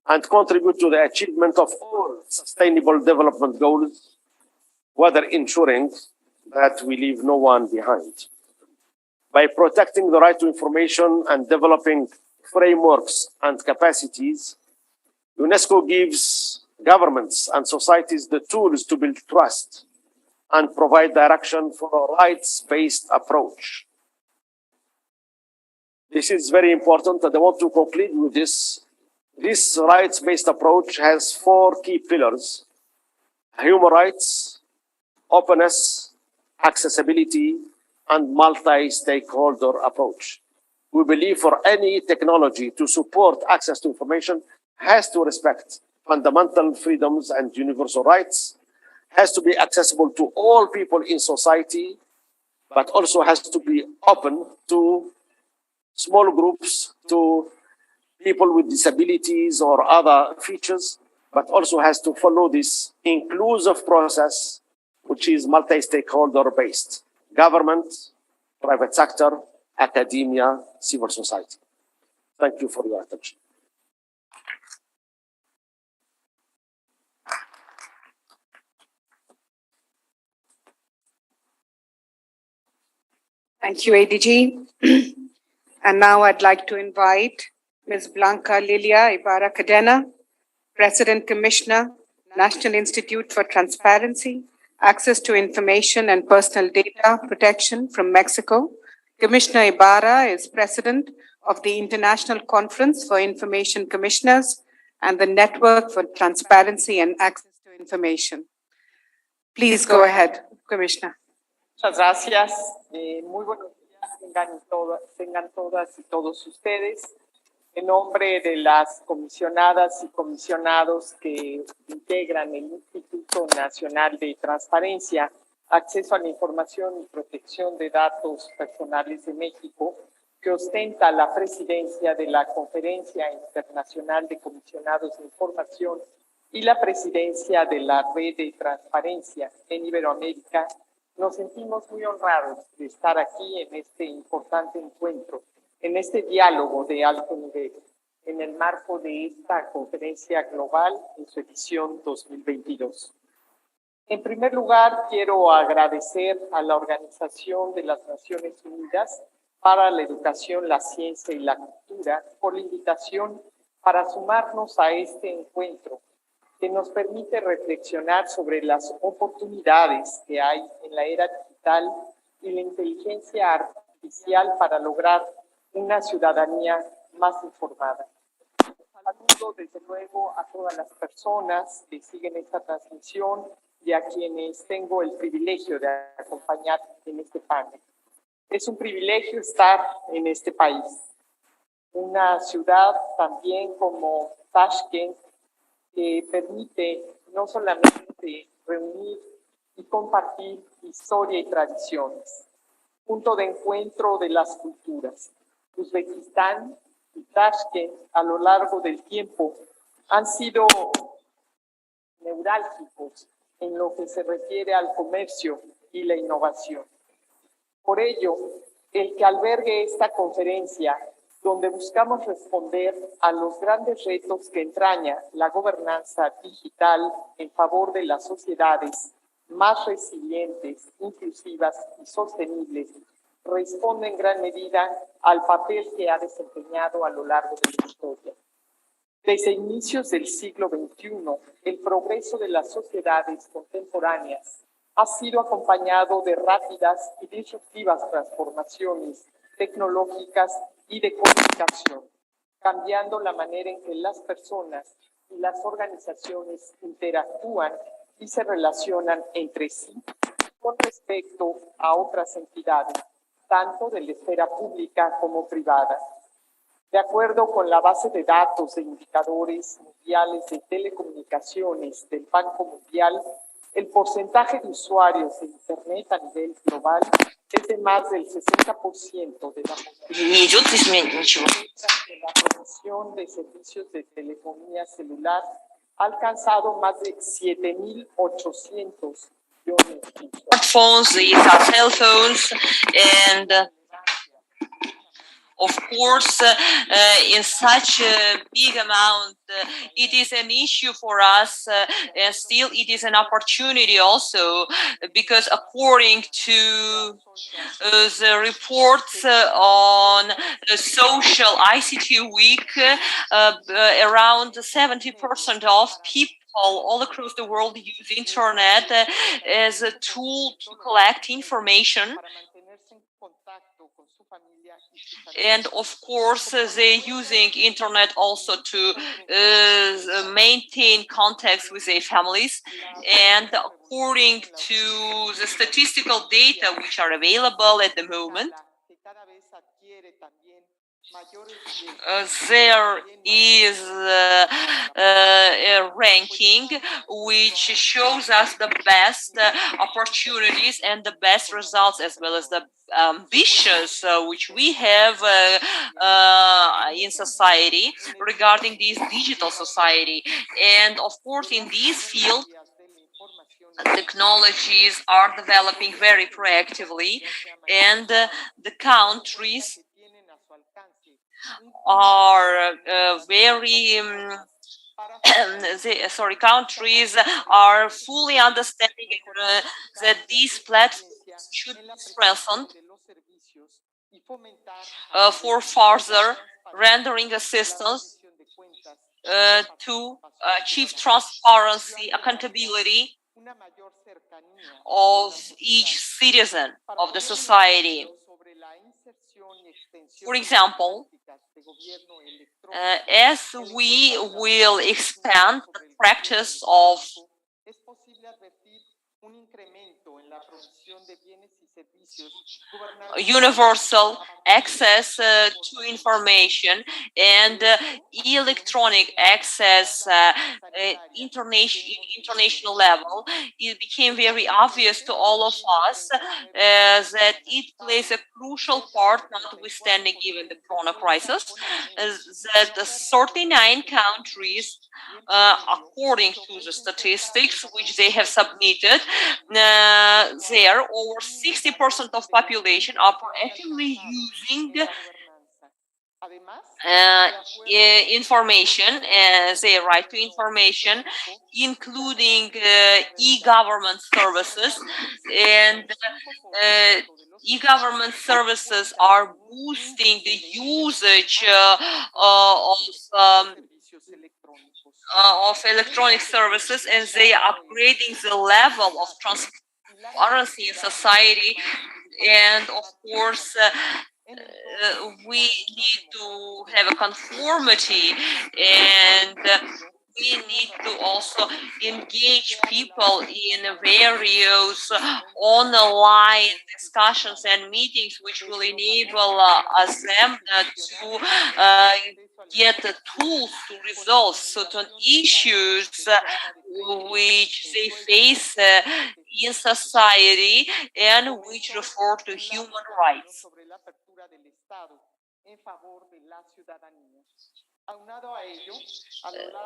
and contribute to the achievement of all sustainable development goals, whether ensuring that we leave no one behind. By protecting the right to information and developing frameworks and capacities, UNESCO gives governments and societies the tools to build trust and provide direction for a rights-based approach. This is very important, and I want to conclude with this. This rights-based approach has 4 key pillars: human rights, openness, accessibility, and multi-stakeholder approach. We believe for any technology to support access to information has to respect fundamental freedoms and universal rights, has to be accessible to all people in society, but also has to be open to small groups, to people with disabilities or other features, but also has to follow this inclusive process, which is multi-stakeholder based: government, private sector, academia, civil society. Thank you for your attention. Thank you, ADG. And now I'd like to invite Ms. Blanca Lilia Ibarra Cadena, President Commissioner, National Institute for Transparency, Access to Information and Personal Data Protection from Mexico. Commissioner Ibarra is President of the International Conference for Information Commissioners and the Network for Transparency and Access to Information. Please go ahead, Commissioner. Muchas gracias. Muy buenos días tengan todas y todos ustedes. En nombre de las comisionadas y comisionados que integran el Instituto Nacional de Transparencia, Acceso a la Información y Protección de Datos Personales de México, que ostenta la presidencia de la Conferencia Internacional de Comisionados de Información y la presidencia de la Red de Transparencia en Iberoamérica, nos sentimos muy honrados de estar aquí en este importante encuentro, en este diálogo de alto nivel, en el marco de esta conferencia global en su edición 2022. En primer lugar, quiero agradecer a la Organización de las Naciones Unidas para la Educación, la Ciencia y la Cultura por la invitación para sumarnos a este encuentro, que nos permite reflexionar sobre las oportunidades que hay en la era digital y la inteligencia artificial para lograr una ciudadanía más informada. Saludo desde luego a todas las personas que siguen esta transmisión y a quienes tengo el privilegio de acompañar en este panel. Es un privilegio estar en este país, una ciudad también como Tashkent, que permite no solamente reunir y compartir historia y tradiciones, punto de encuentro de las culturas. Uzbekistán y Tashkent a lo largo del tiempo han sido neurálgicos en lo que se refiere al comercio y la innovación. Por ello, el que albergue esta conferencia, donde buscamos responder a los grandes retos que entraña la gobernanza digital en favor de las sociedades más resilientes, inclusivas y sostenibles, responde en gran medida al papel que ha desempeñado a lo largo de la historia. Desde inicios del siglo XXI, el progreso de las sociedades contemporáneas ha sido acompañado de rápidas y disruptivas transformaciones tecnológicas y de comunicación, cambiando la manera en que las personas y las organizaciones interactúan y se relacionan entre sí con respecto a otras entidades, tanto de la esfera pública como privada. De acuerdo con la base de datos de indicadores mundiales de telecomunicaciones del Banco Mundial, El porcentaje de usuarios de Internet a nivel global es de más del 60% de la población. Не идет изменить ничего. La provisión de servicios de telefonía celular ha alcanzado más de 7.800 millones de usuarios. Smartphones, these are cell phones, and of course, in such a big amount, it is an issue for us, and still it is an opportunity also, because according to the reports on the social ICT week, around 70% of people all across the world use internet as a tool to collect information. And of course, they're using internet also to maintain contacts with their families. And according to the statistical data which are available at the moment, there is a ranking which shows us the best opportunities and the best results, as well as the ambitions which we have in society regarding this digital society. And of course, in this field, technologies are developing very proactively, and the countries are countries are fully understanding that these platforms should be strengthened for further rendering assistance to achieve transparency, accountability of each citizen of the society. For example, as we will expand the practice of universal access to information and electronic access international level, it became very obvious to all of us that it plays a crucial part, notwithstanding even the corona crisis, that 39 countries, according to the statistics which they have submitted, there over 60% of population are proactively using information, their right to information, including e-government services. And e-government services are boosting the usage of electronic services, and they are upgrading the level of transparency in society. And of course, we need to have a conformity, and we need to also engage people in various online discussions and meetings, which will enable them to get the tools to resolve certain issues which they face in society and which refer to human rights.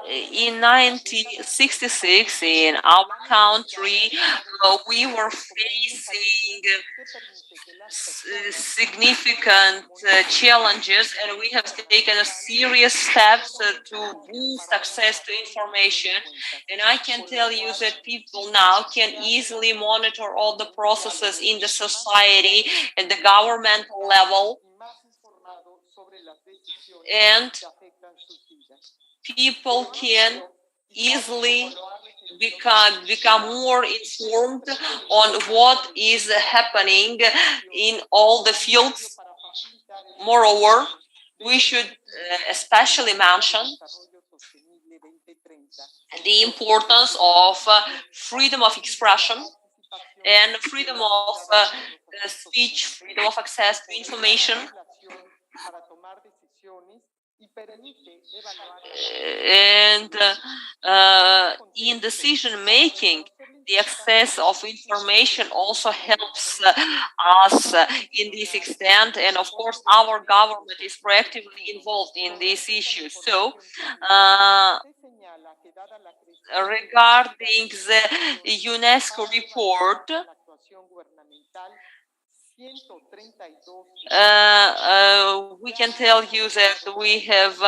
In 1966, in our country, we were facing significant challenges, and we have taken serious steps to boost access to information. And I can tell you that people now can easily monitor all the processes in the society at the governmental level, and people can easily become more informed on what is happening in all the fields. Moreover, we should especially mention the importance of freedom of expression and freedom of speech, freedom of access to information. And in decision making, the access of information also helps us in this extent, and of course our government is proactively involved in this issue. So regarding the UNESCO report, we can tell you that we have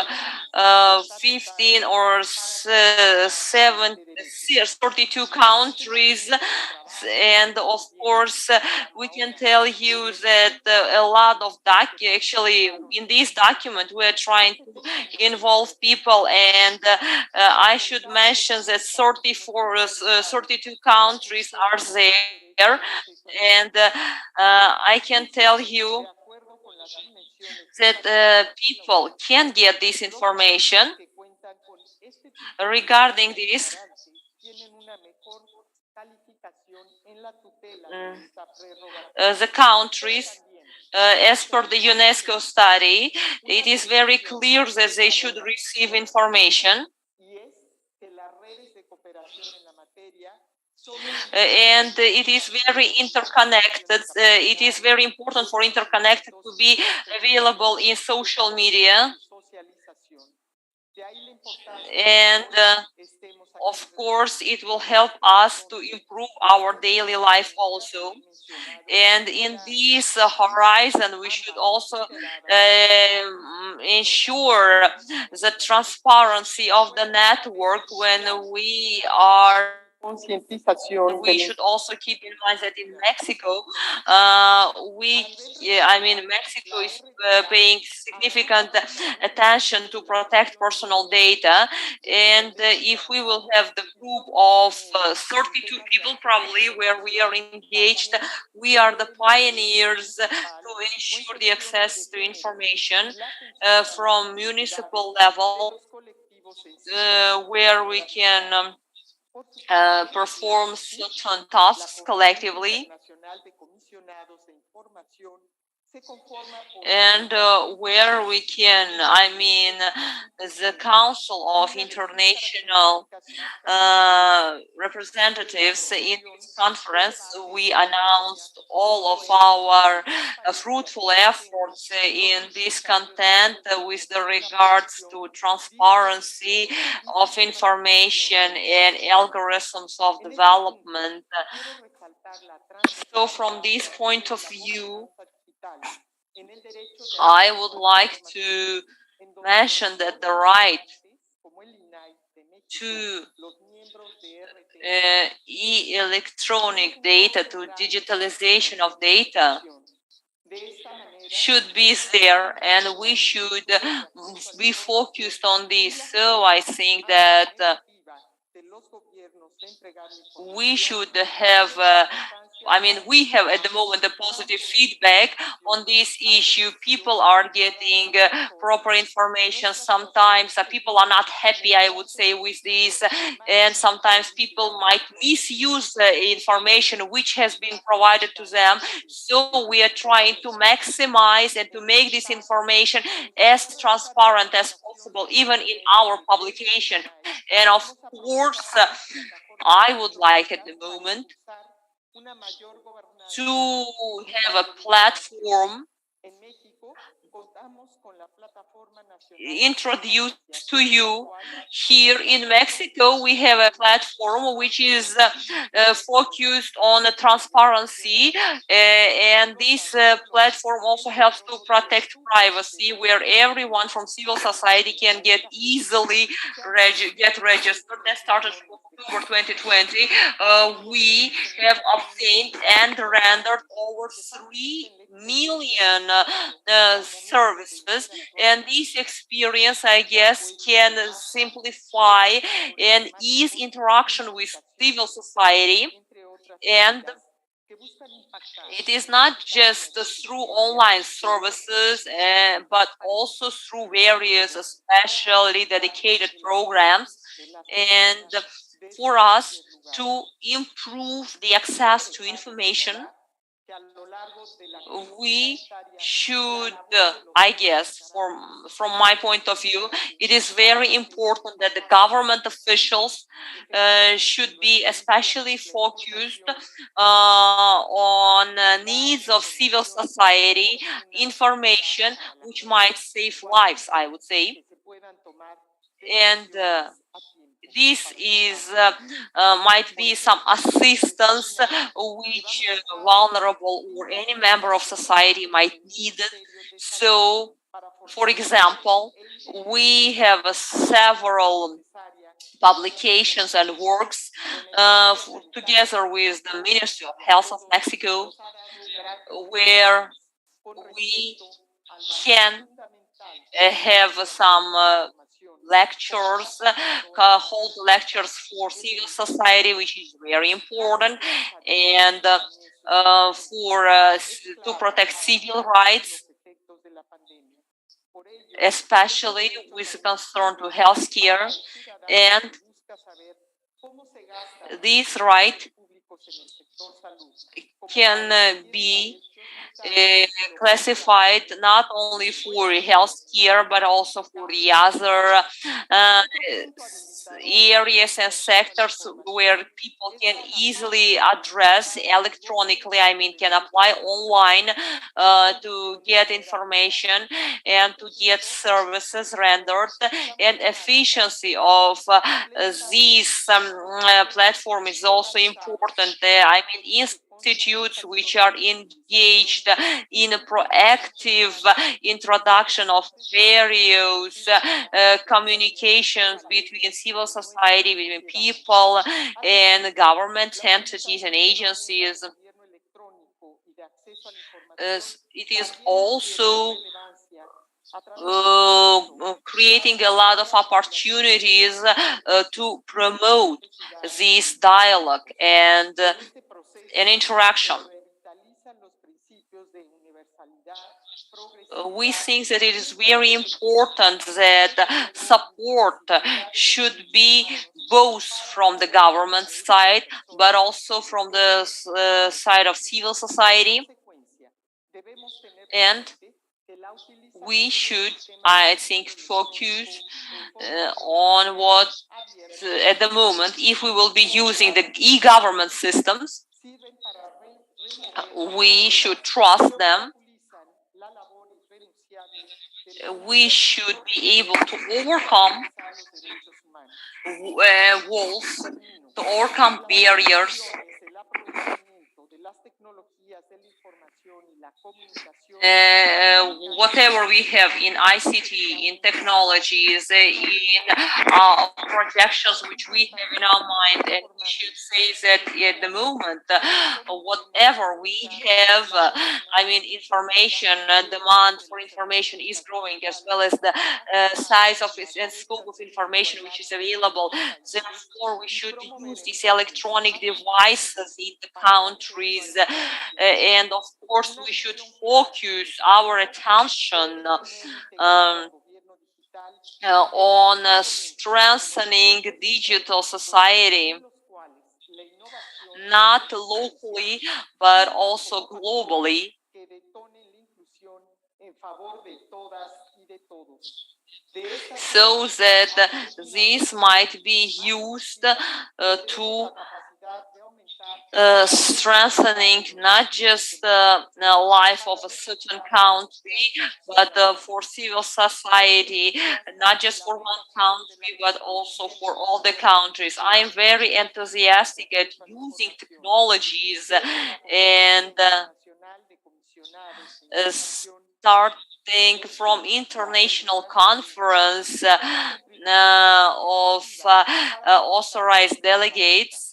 15 or 32 countries, and of course we can tell you that a lot of actually in this document we are trying to involve people, and I should mention that 32 countries are there, and I can tell you that people can get this information. Regarding this, the countries, as per the UNESCO study, it is very clear that they should receive information. And it is very interconnected. It is very important for interconnected to be available in social media. And of course, it will help us to improve our daily life also. And in this horizon, we should also ensure the transparency of the network when we are. We should also keep in mind that in Mexico, Mexico is paying significant attention to protect personal data, and if we will have the group of 32 people probably where we are engaged, we are the pioneers to ensure the access to information from municipal level, where we can perform certain tasks collectively, and where we can, the Council of International Representatives in this conference, we announced all of our fruitful efforts in this content with the regards to transparency of information and algorithms of development. So from this point of view, I would like to mention that the right to electronic data, to digitalization of data, should be there, and we should be focused on this. So I think that we should have we have at the moment a positive feedback on this issue. People are getting proper information. Sometimes people are not happy, I would say, with this, and sometimes people might misuse the information which has been provided to them. So we are trying to maximize and to make this information as transparent as possible, even in our publication. And of course, I would like at the moment to have a platform introduced to you. Here in Mexico, we have a platform which is focused on transparency, and this platform also helps to protect privacy, where everyone from civil society can get easily registered. That started from October 2020. We have obtained and rendered over 3 million services, and this experience, I guess, can simplify and ease interaction with civil society. And it is not just through online services, but also through various specially dedicated programs, and for us to improve the access to information we should, I guess, from my point of view, it is very important that the government officials should be especially focused on needs of civil society, information which might save lives, I would say. And this is might be some assistance which vulnerable or any member of society might need. So, for example, we have several publications and works together with the Ministry of Health of Mexico, where we can have some lectures, hold lectures for civil society, which is very important, and to protect civil rights, especially with concern to healthcare, and this right can be classified not only for healthcare but also for the other areas and sectors where people can easily address electronically, I mean, can apply online to get information and to get services rendered, and efficiency of this platform is also important. I mean, institutes which are engaged in a proactive introduction of various communications between civil society, between people and government entities and agencies. It is also creating a lot of opportunities to promote this dialogue and an interaction. We think that it is very important that support should be both from the government side but also from the side of civil society, and we should, I think, focus on what at the moment, if we will be using the e-government systems, we should trust them. We should be able to overcome walls, to overcome barriers. Whatever we have in ICT, in technologies, in projections which we have in our mind, and we should say that at the moment, whatever we have, I mean, information, demand for information is growing, as well as the size of it and scope of information which is available. Therefore, we should use these electronic devices in the countries, and of course, we should focus our attention on strengthening digital society, not locally, but also globally, so that this might be used to strengthening not just the life of a certain country, but for civil society, not just for one country, but also for all the countries. I am very enthusiastic at using technologies and starting from international conference of authorized delegates.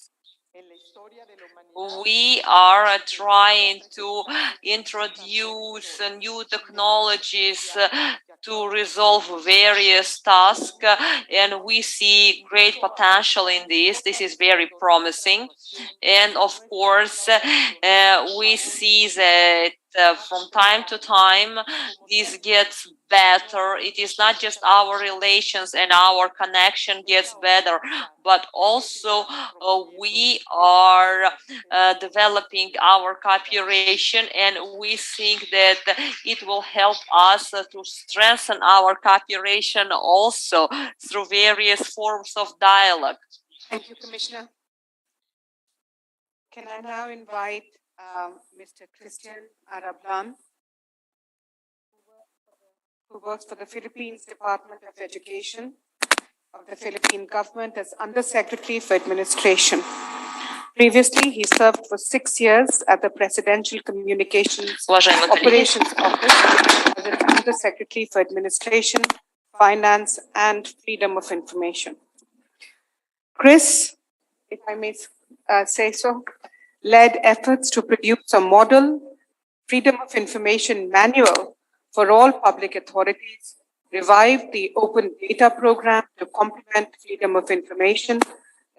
We are trying to introduce new technologies to resolve various tasks, and we see great potential in this. This is very promising. And of course, we see that from time to time this gets better. It is not just our relations and our connection gets better, but also we are developing our cooperation, and we think that it will help us to strengthen our cooperation also through various forms of dialogue. Thank you, Commissioner. Can I now invite Mr. Christian Arablan, who works for the Philippines Department of Education of the Philippine government as Undersecretary for Administration. Previously, he served for 6 years at the Presidential Communications Operations Office as an Undersecretary for Administration, Finance, and Freedom of Information. Chris, if I may say so, led efforts to produce a model Freedom of Information manual for all public authorities, revived the Open Data Program to complement Freedom of Information,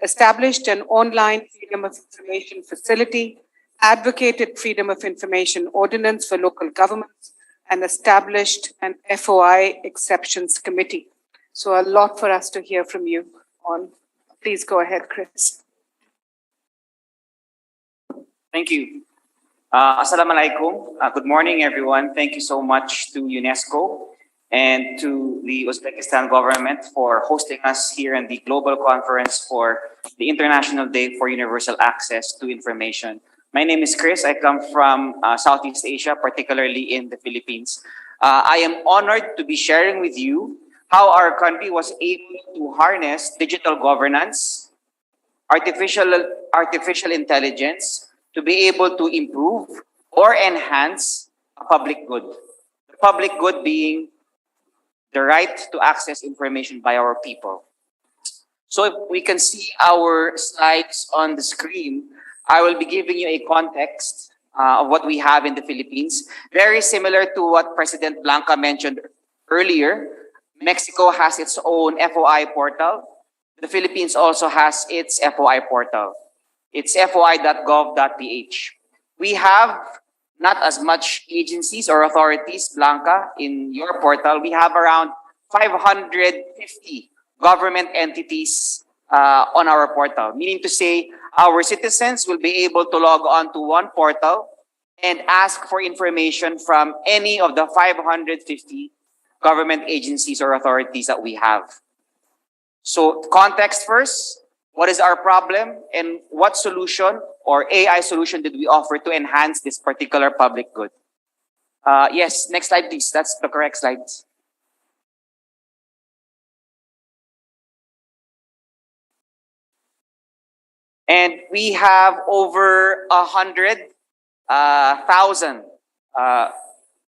established an online Freedom of Information facility, advocated Freedom of Information ordinance for local governments, and established an FOI exceptions committee. So a lot for us to hear from you on. Please go ahead, Chris. Thank you. Assalamualaikum. Good morning, everyone. Thank you so much to UNESCO and to the Uzbekistan government for hosting us here in the global conference for the International Day for Universal Access to Information. My name is Chris. I come from Southeast Asia, particularly in the Philippines. I am honored to be sharing with you how our country was able to harness digital governance, artificial intelligence, to be able to improve or enhance a public good. The public good being the right to access information by our people. So if we can see our slides on the screen, I will be giving you a context of what we have in the Philippines. Very similar to what President Blanca mentioned earlier. Mexico has its own FOI portal. The Philippines also has its FOI portal. It's foi.gov.ph. We have not as much agencies or authorities, Blanca, in your portal. We have around 550 government entities on our portal, meaning to say our citizens will be able to log on to one portal and ask for information from any of the 550 government agencies or authorities that we have. So context first. What is our problem and what solution or AI solution did we offer to enhance this particular public good? Yes, next slide, please. That's the correct slides. And we have over 100,000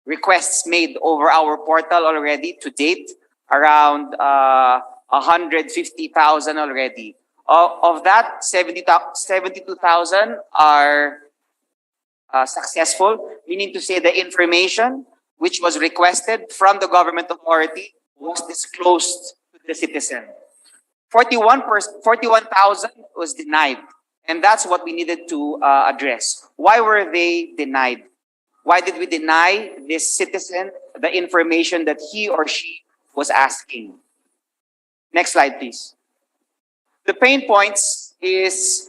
requests made over our portal already to date, around 150,000 already. Of that, 72,000 are successful, meaning to say the information which was requested from the government authority was disclosed to the citizen. 41,000 was denied, and that's what we needed to address. Why were they denied? Why did we deny this citizen the information that he or she was asking? Next slide, please. The pain points is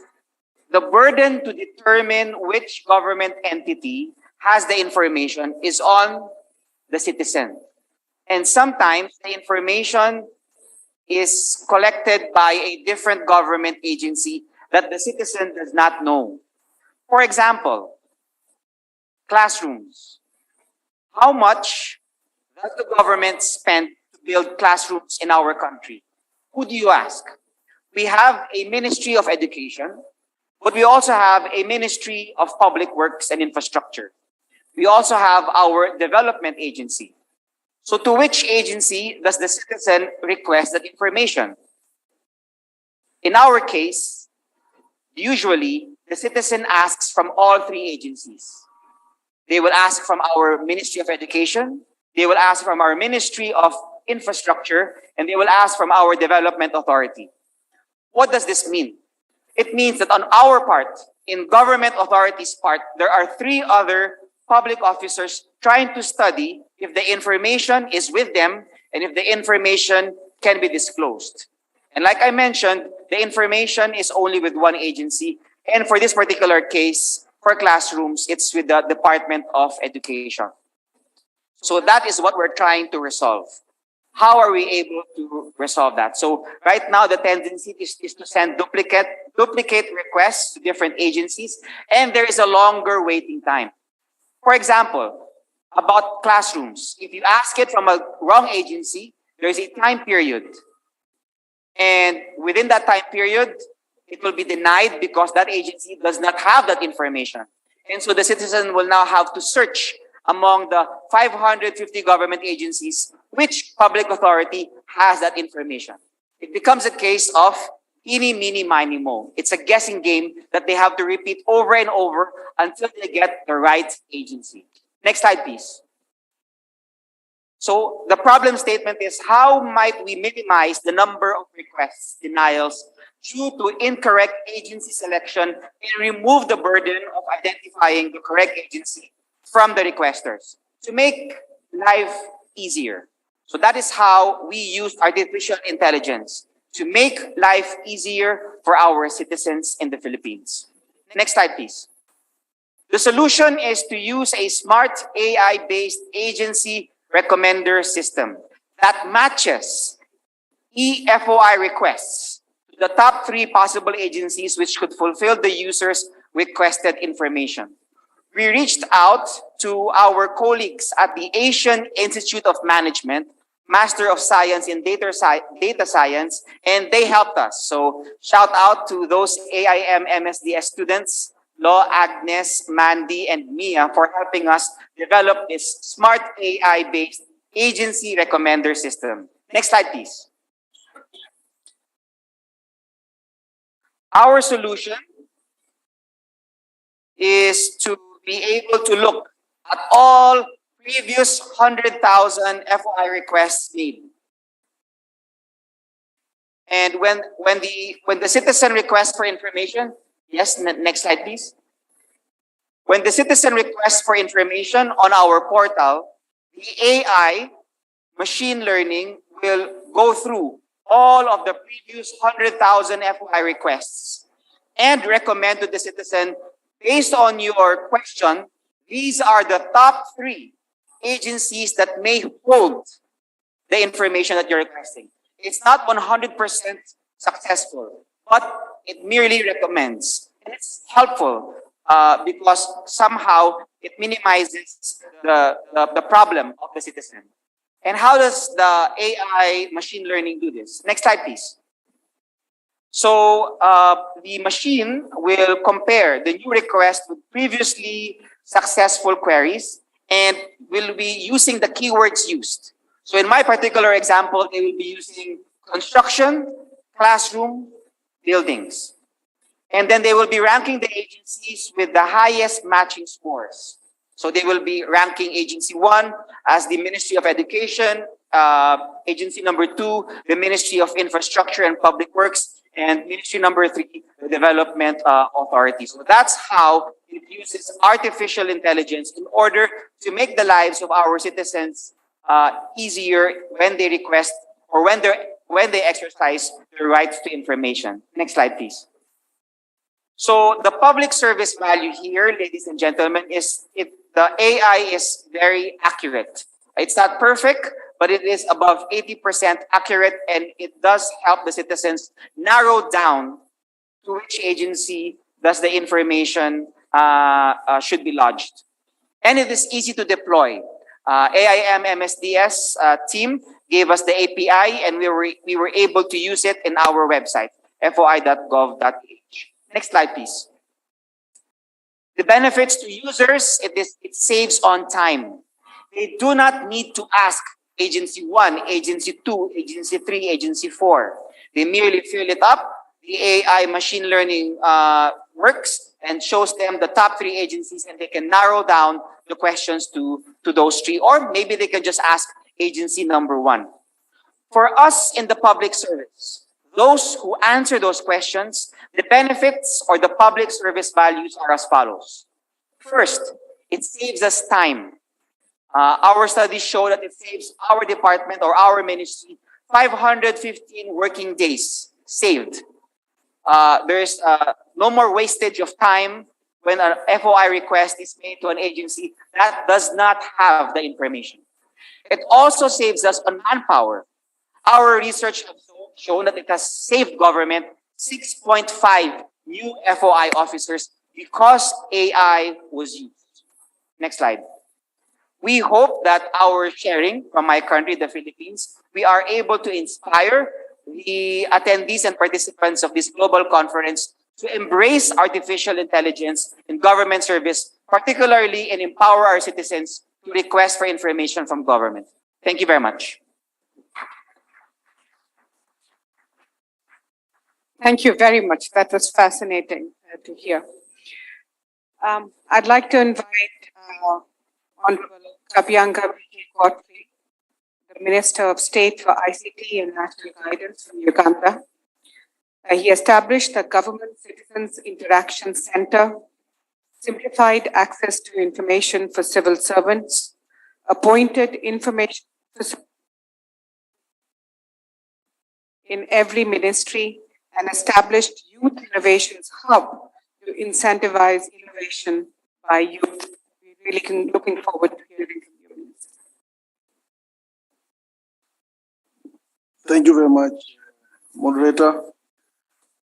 the burden to determine which government entity has the information is on the citizen. And sometimes the information is collected by a different government agency that the citizen does not know. For example, classrooms. How much does the government spend to build classrooms in our country? Who do you ask? We have a Ministry of Education, but we also have a Ministry of Public Works and Infrastructure. We also have our development agency. So to which agency does the citizen request that information? In our case, usually the citizen asks from all three agencies. They will ask from our Ministry of Education, they will ask from our Ministry of Infrastructure, and they will ask from our Development Authority. What does this mean? It means that on our part, in government authorities' part, there are three other public officers trying to study if the information is with them and if the information can be disclosed. And like I mentioned, the information is only with one agency. And for this particular case, for classrooms, it's with the Department of Education. So that is what we're trying to resolve. How are we able to resolve that? So right now, the tendency is to send duplicate requests to different agencies, and there is a longer waiting time. For example, about classrooms, if you ask it from a wrong agency, there is a time period. And within that time period, it will be denied because that agency does not have that information. And so the citizen will now have to search among the 550 government agencies which public authority has that information. It becomes a case of eeny, meeny, miny, mo. It's a guessing game that they have to repeat over and over until they get the right agency. Next slide, please. So the problem statement is, how might we minimize the number of requests, denials, due to incorrect agency selection and remove the burden of identifying the correct agency from the requesters to make life easier. So that is how we use artificial intelligence to make life easier for our citizens in the Philippines. Next slide, please. The solution is to use a smart AI-based agency recommender system that matches eFOI requests to the top 3 possible agencies which could fulfill the user's requested information. We reached out to our colleagues at the Asian Institute of Management, Master of Science in Data Science, and they helped us. So shout out to those AIM MSDS students, Law, Agnes, Mandy, and Mia, for helping us develop this smart AI-based agency recommender system. Next slide, please. Our solution is to be able to look at all previous 100,000 FOI requests made. And when the citizen requests for information, yes, next slide, please. When the citizen requests for information on our portal, the AI, machine learning, will go through all of the previous 100,000 FOI requests and recommend to the citizen, based on your question, these are the top 3 agencies that may hold the information that you're requesting. It's not 100% successful, but it merely recommends. And it's helpful because somehow it minimizes the problem of the citizen. And how does the AI machine learning do this? Next slide, please. So the machine will compare the new request with previously successful queries and will be using the keywords used. So in my particular example, they will be using construction, classroom, buildings. And then they will be ranking the agencies with the highest matching scores. So they will be ranking agency 1 as the Ministry of Education, agency number 2, the Ministry of Infrastructure and Public Works, and Ministry number 3, the Development Authority. So that's how it uses artificial intelligence in order to make the lives of our citizens easier when they request or when they exercise their rights to information. Next slide, please. So the public service value here, ladies and gentlemen, is the AI is very accurate. It's not perfect, but it is above 80% accurate, and it does help the citizens narrow down to which agency does the information should be lodged. And it is easy to deploy. AIM MSDS team gave us the API, and we were able to use it in our website, foi.gov.ph. Next slide, please. The benefits to users, it saves on time. They do not need to ask agency 1, agency 2, agency 3, agency 4. They merely fill it up. The AI machine learning works and shows them the top 3 agencies, and they can narrow down the questions to those 3. Or maybe they can just ask agency number 1. For us in the public service, those who answer those questions, the benefits or the public service values are as follows. First, It saves us time. Our studies show that it saves our department or our ministry 515 working days saved. There's no more wastage of time when an FOI request is made to an agency that does not have the information. It also saves us on manpower. Our research has shown that it has saved government 6.5 new FOI officers because AI was used. Next slide. We hope that our sharing from my country, the Philippines, we are able to inspire the attendees and participants of this global conference to embrace artificial intelligence in government service, particularly and empower our citizens to request for information from government. Thank you very much. Thank you very much. That was fascinating to hear. I'd like to invite Honorable Kabianga Godfrey, the Minister of State for ICT and National Guidance from Uganda. He established the Government Citizens Interaction Center, simplified access to information for civil servants, appointed information in every ministry, and established Youth Innovations Hub to incentivize innovation by youth. We're really looking forward to hearing from you. Thank you very much, moderator.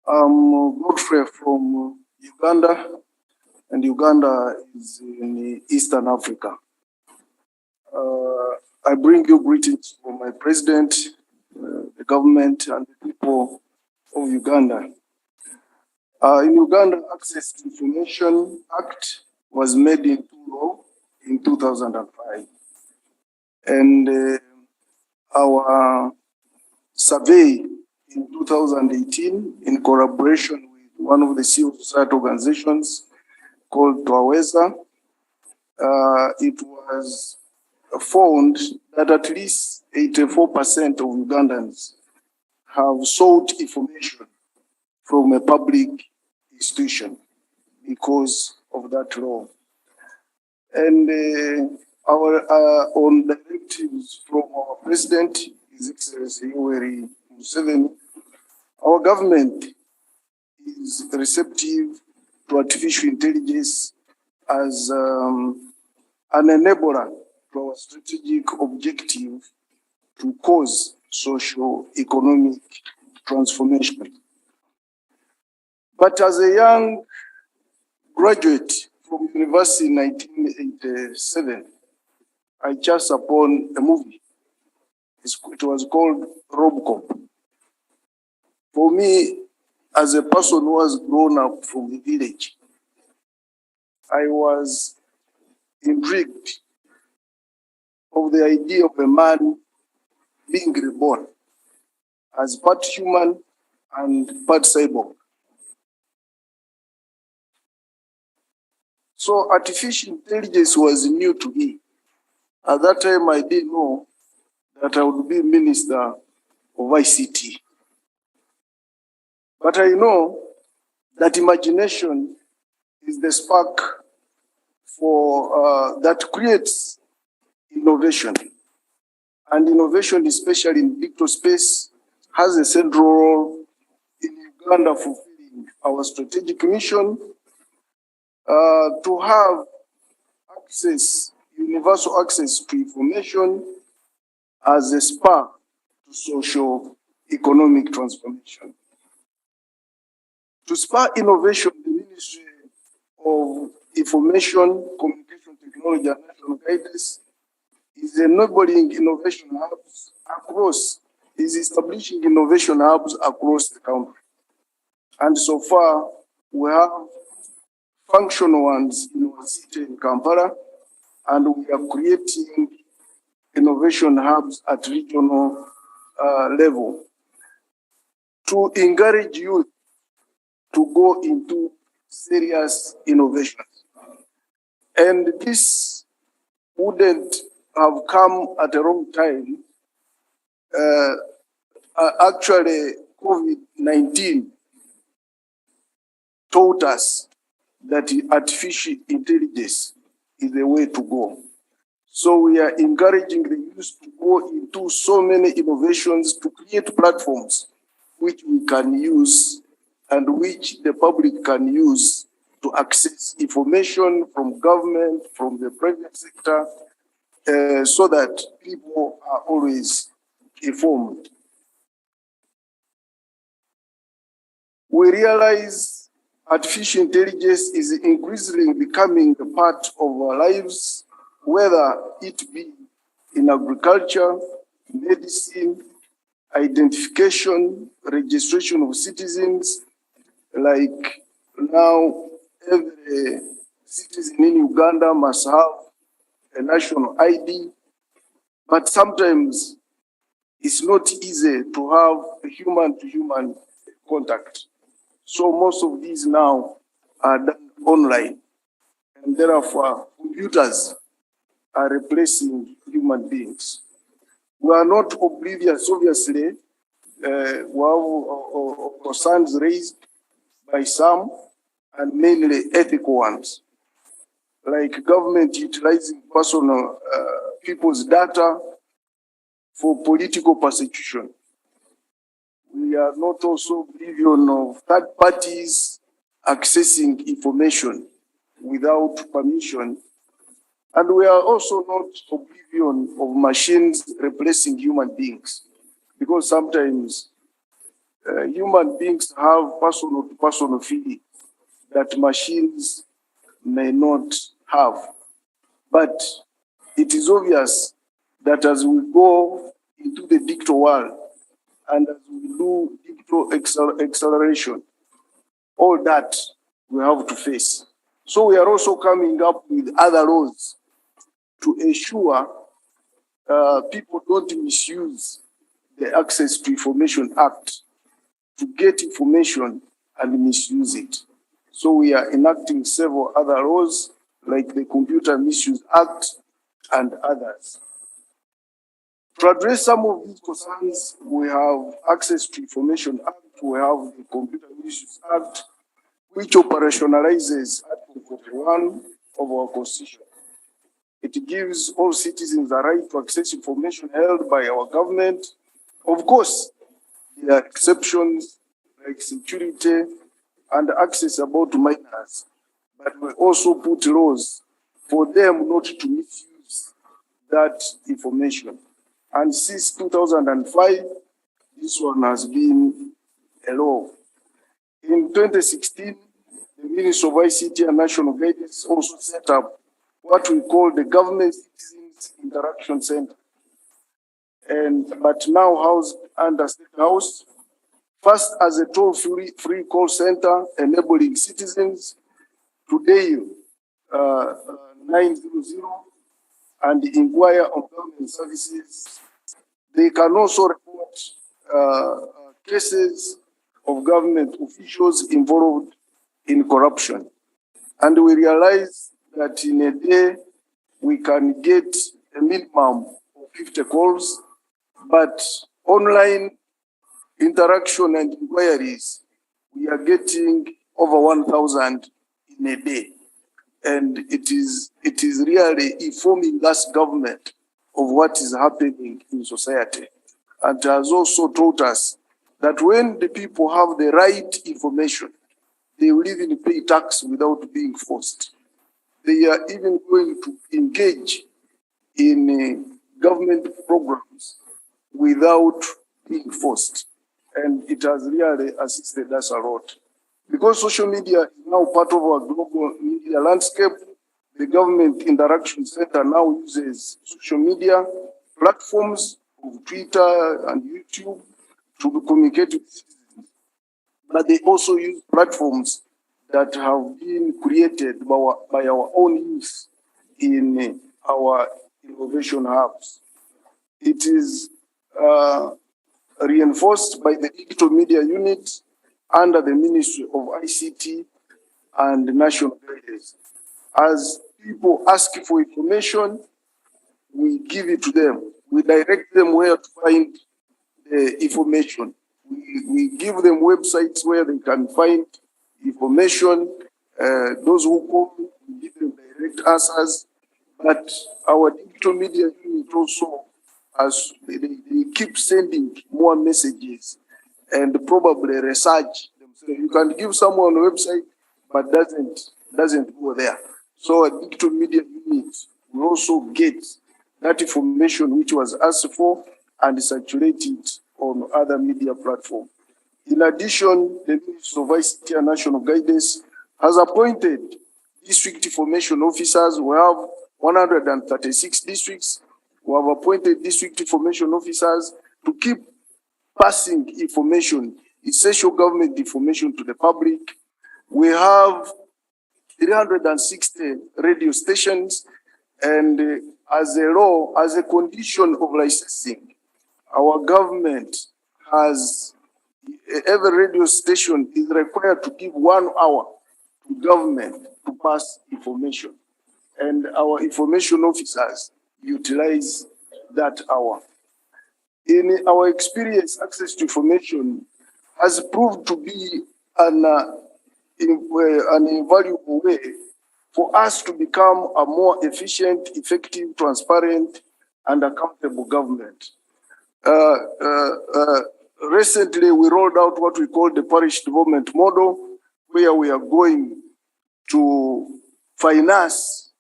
I'm Godfrey from Uganda, and Uganda is in Eastern Africa. I bring you greetings from my president, the government, and the people of Uganda. In Uganda, Access to Information Act was made into law in 2005. And our survey in 2018, in collaboration with one of the civil society organizations called Twaweza, it was found that at least 84% of Ugandans have sought information from a public institution because of that law. And our own directives from our president, His Excellency Yoweri Museveni, our government is receptive to artificial intelligence as an enabler to our strategic objective to cause socio-economic transformation. But as a young graduate from university in 1987, I chanced upon a movie. It was called Robocop. For me, as a person who has grown up from the village, I was intrigued of the idea of a man being reborn as part human and part cyborg. So artificial intelligence was new to me. At that time, I didn't know that I would be Minister of ICT. But I know that imagination is the spark for that creates innovation. And innovation, especially in digital space, has a central role in Uganda fulfilling our strategic mission to have access, universal access to information as a spur to socio-economic transformation. To spur innovation, the Ministry of Information, Communication Technology and National Guidance is enabling innovation hubs across, is establishing innovation hubs across the country. And so far, we have functional ones in our city in Kampala, and we are creating innovation hubs at regional level to encourage youth to go into serious innovations. And this wouldn't have come at a wrong time. Actually, COVID-19 taught us that artificial intelligence is the way to go. So we are encouraging the youth to go into so many innovations to create platforms which we can use and which the public can use to access information from government, from the private sector, so that people are always informed. We realize artificial intelligence is increasingly becoming a part of our lives, whether it be in agriculture, medicine, identification, registration of citizens. Like now, every citizen in Uganda must have a national ID, but sometimes it's not easy to have human-to-human contact. So most of these now are done online, and therefore computers are replacing human beings. We are not oblivious, obviously, of concerns raised by some, and mainly ethical ones, like government utilizing personal people's data for political persecution. We are not also oblivious of third parties accessing information without permission. And we are also not oblivious of machines replacing human beings, because sometimes human beings have personal feeling that machines may not have. But it is obvious that as we go into the digital world and as we do digital acceleration, all that we have to face. So we are also coming up with other laws to ensure people don't misuse the Access to Information Act to get information and misuse it. So we are enacting several other laws like the Computer Misuse Act and others. To address some of these concerns, we have Access to Information Act, we have the Computer Misuse Act, which operationalizes Article 41 of our Constitution. It gives all citizens a right to access information held by our government. Of course, there are exceptions like security and access about minors, but we also put laws for them not to misuse that information. And since 2005, this one has been a law. In 2016, the Ministry of ICT and National Guidance also set up what we call the Government Citizens Interaction Center, but now housed under State House, first as a toll-free call center enabling citizens to dial 900 and inquire on government services. They can also report cases of government officials involved in corruption. And we realize that in a day, we can get a minimum of 50 calls, but online interaction and inquiries, we are getting over 1,000 in a day. And it is really informing us, government, of what is happening in society. And has also taught us that when the people have the right information, they will even pay tax without being forced. They are even going to engage in government programs without being forced. And it has really assisted us a lot. Because social media is now part of our global media landscape, the Government Interaction Center now uses social media platforms of Twitter and YouTube to communicate with citizens. But they also use platforms that have been created by our own youth in our innovation hubs. It is reinforced by the Digital Media Unit under the Ministry of ICT and National Guidance. As people ask for information, we give it to them. We direct them where to find the information. We give them websites where they can find information. Those who call, we give them direct answers. But our digital media unit also, as they keep sending more messages and probably research themselves. You can give someone a website, but doesn't go there. So a digital media unit will also get that information which was asked for and circulate it on other media platforms. In addition, the Ministry of ICT and National Guidance has appointed district information officers. We have 136 districts. We have appointed district information officers to keep passing information, essential government information to the public. We have 360 radio stations, and as a law, as a condition of licensing, our government has, every radio station is required to give 1 hour to government to pass information. And our information officers utilize that hour. In our experience, access to information has proved to be an invaluable way for us to become a more efficient, effective, transparent, and accountable government. Recently, we rolled out what we call the parish development model, where we are going to finance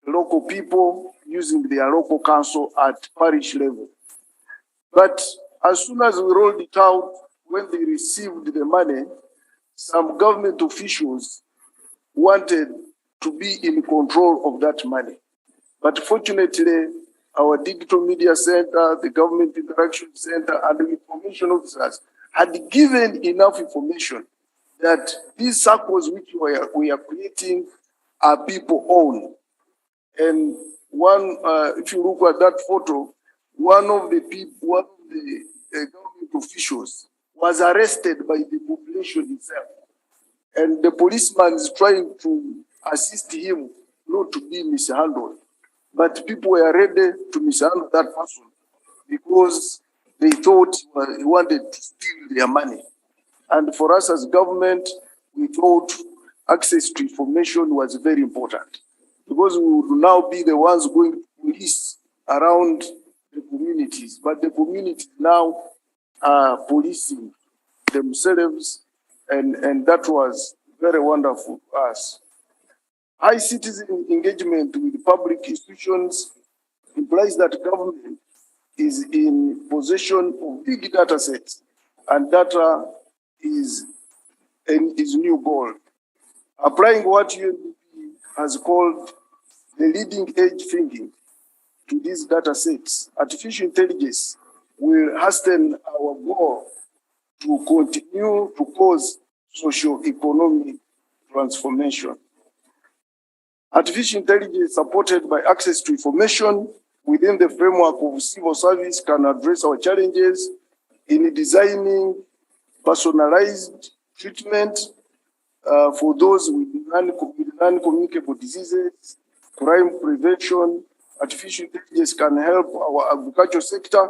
local people using their local council at parish level. But as soon as we rolled it out, when they received the money, some government officials wanted to be in control of that money. But fortunately, our digital media center, the government interaction center, and the information officers had given enough information that these circles which we are creating are people own. And one, if you look at that photo, one of the government officials was arrested by the population itself. And the policeman is trying to assist him not to be mishandled. But people were ready to mishandle that person because they thought he wanted to steal their money. And for us as government, we thought access to information was very important because we would now be the ones going to police around the communities. But the communities now are policing themselves, and that was very wonderful for us. High citizen engagement with public institutions implies that government is in possession of big data sets, and data is new gold. Applying what UNDP has called the leading edge thinking to these data sets, artificial intelligence will hasten our goal to continue to cause socio-economic transformation. Artificial intelligence supported by access to information within the framework of civil service can address our challenges in designing personalized treatment for those with non-communicable diseases, crime prevention. Artificial intelligence can help our agricultural sector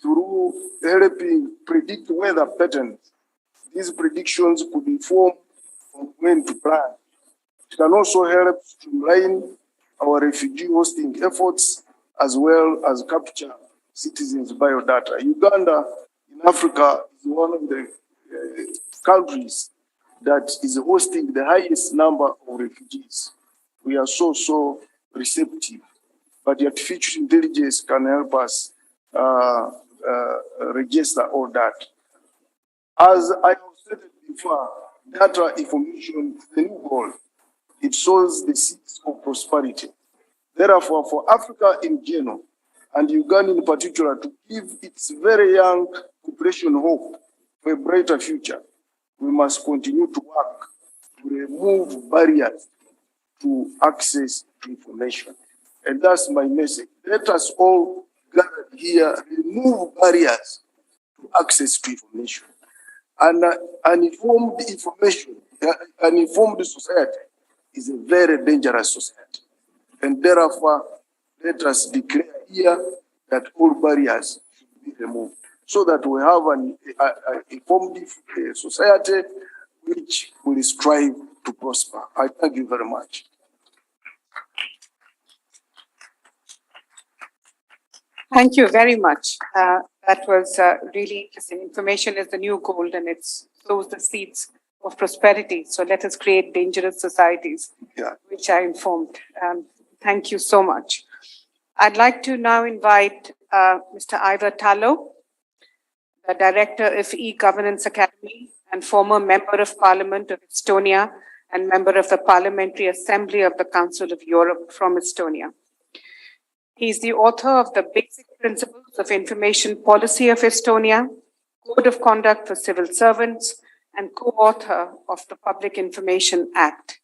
through helping predict weather patterns. These predictions could inform on when to plant. It can also help streamline our refugee hosting efforts as well as capture citizens' biodata. Uganda in Africa is one of the countries that is hosting the highest number of refugees. We are so receptive, but the artificial intelligence can help us register all that. As I have said before, data information is the new goal. It sows the seeds of prosperity. Therefore, for Africa in general, and Uganda in particular, to give its very young population hope for a brighter future, we must continue to work to remove barriers to access to information. And that's my message. Let us all gather here, remove barriers to access to information. And uninformed information, an informed society is a very dangerous society. And therefore, let us declare here that all barriers should be removed so that we have an informed society which will strive to prosper. I thank you very much. Thank you very much. That was really interesting. Information is the new gold and it sows the seeds of prosperity. So let us create dangerous societies, which are informed. Thank you so much. I'd like to now invite Mr. Ivor Tallo, the Director of E-Governance Academy and former Member of Parliament of Estonia and Member of the Parliamentary Assembly of the Council of Europe from Estonia. He is the author of the Basic Principles of Information Policy of Estonia, Code of Conduct for Civil Servants, and co-author of the Public Information Act.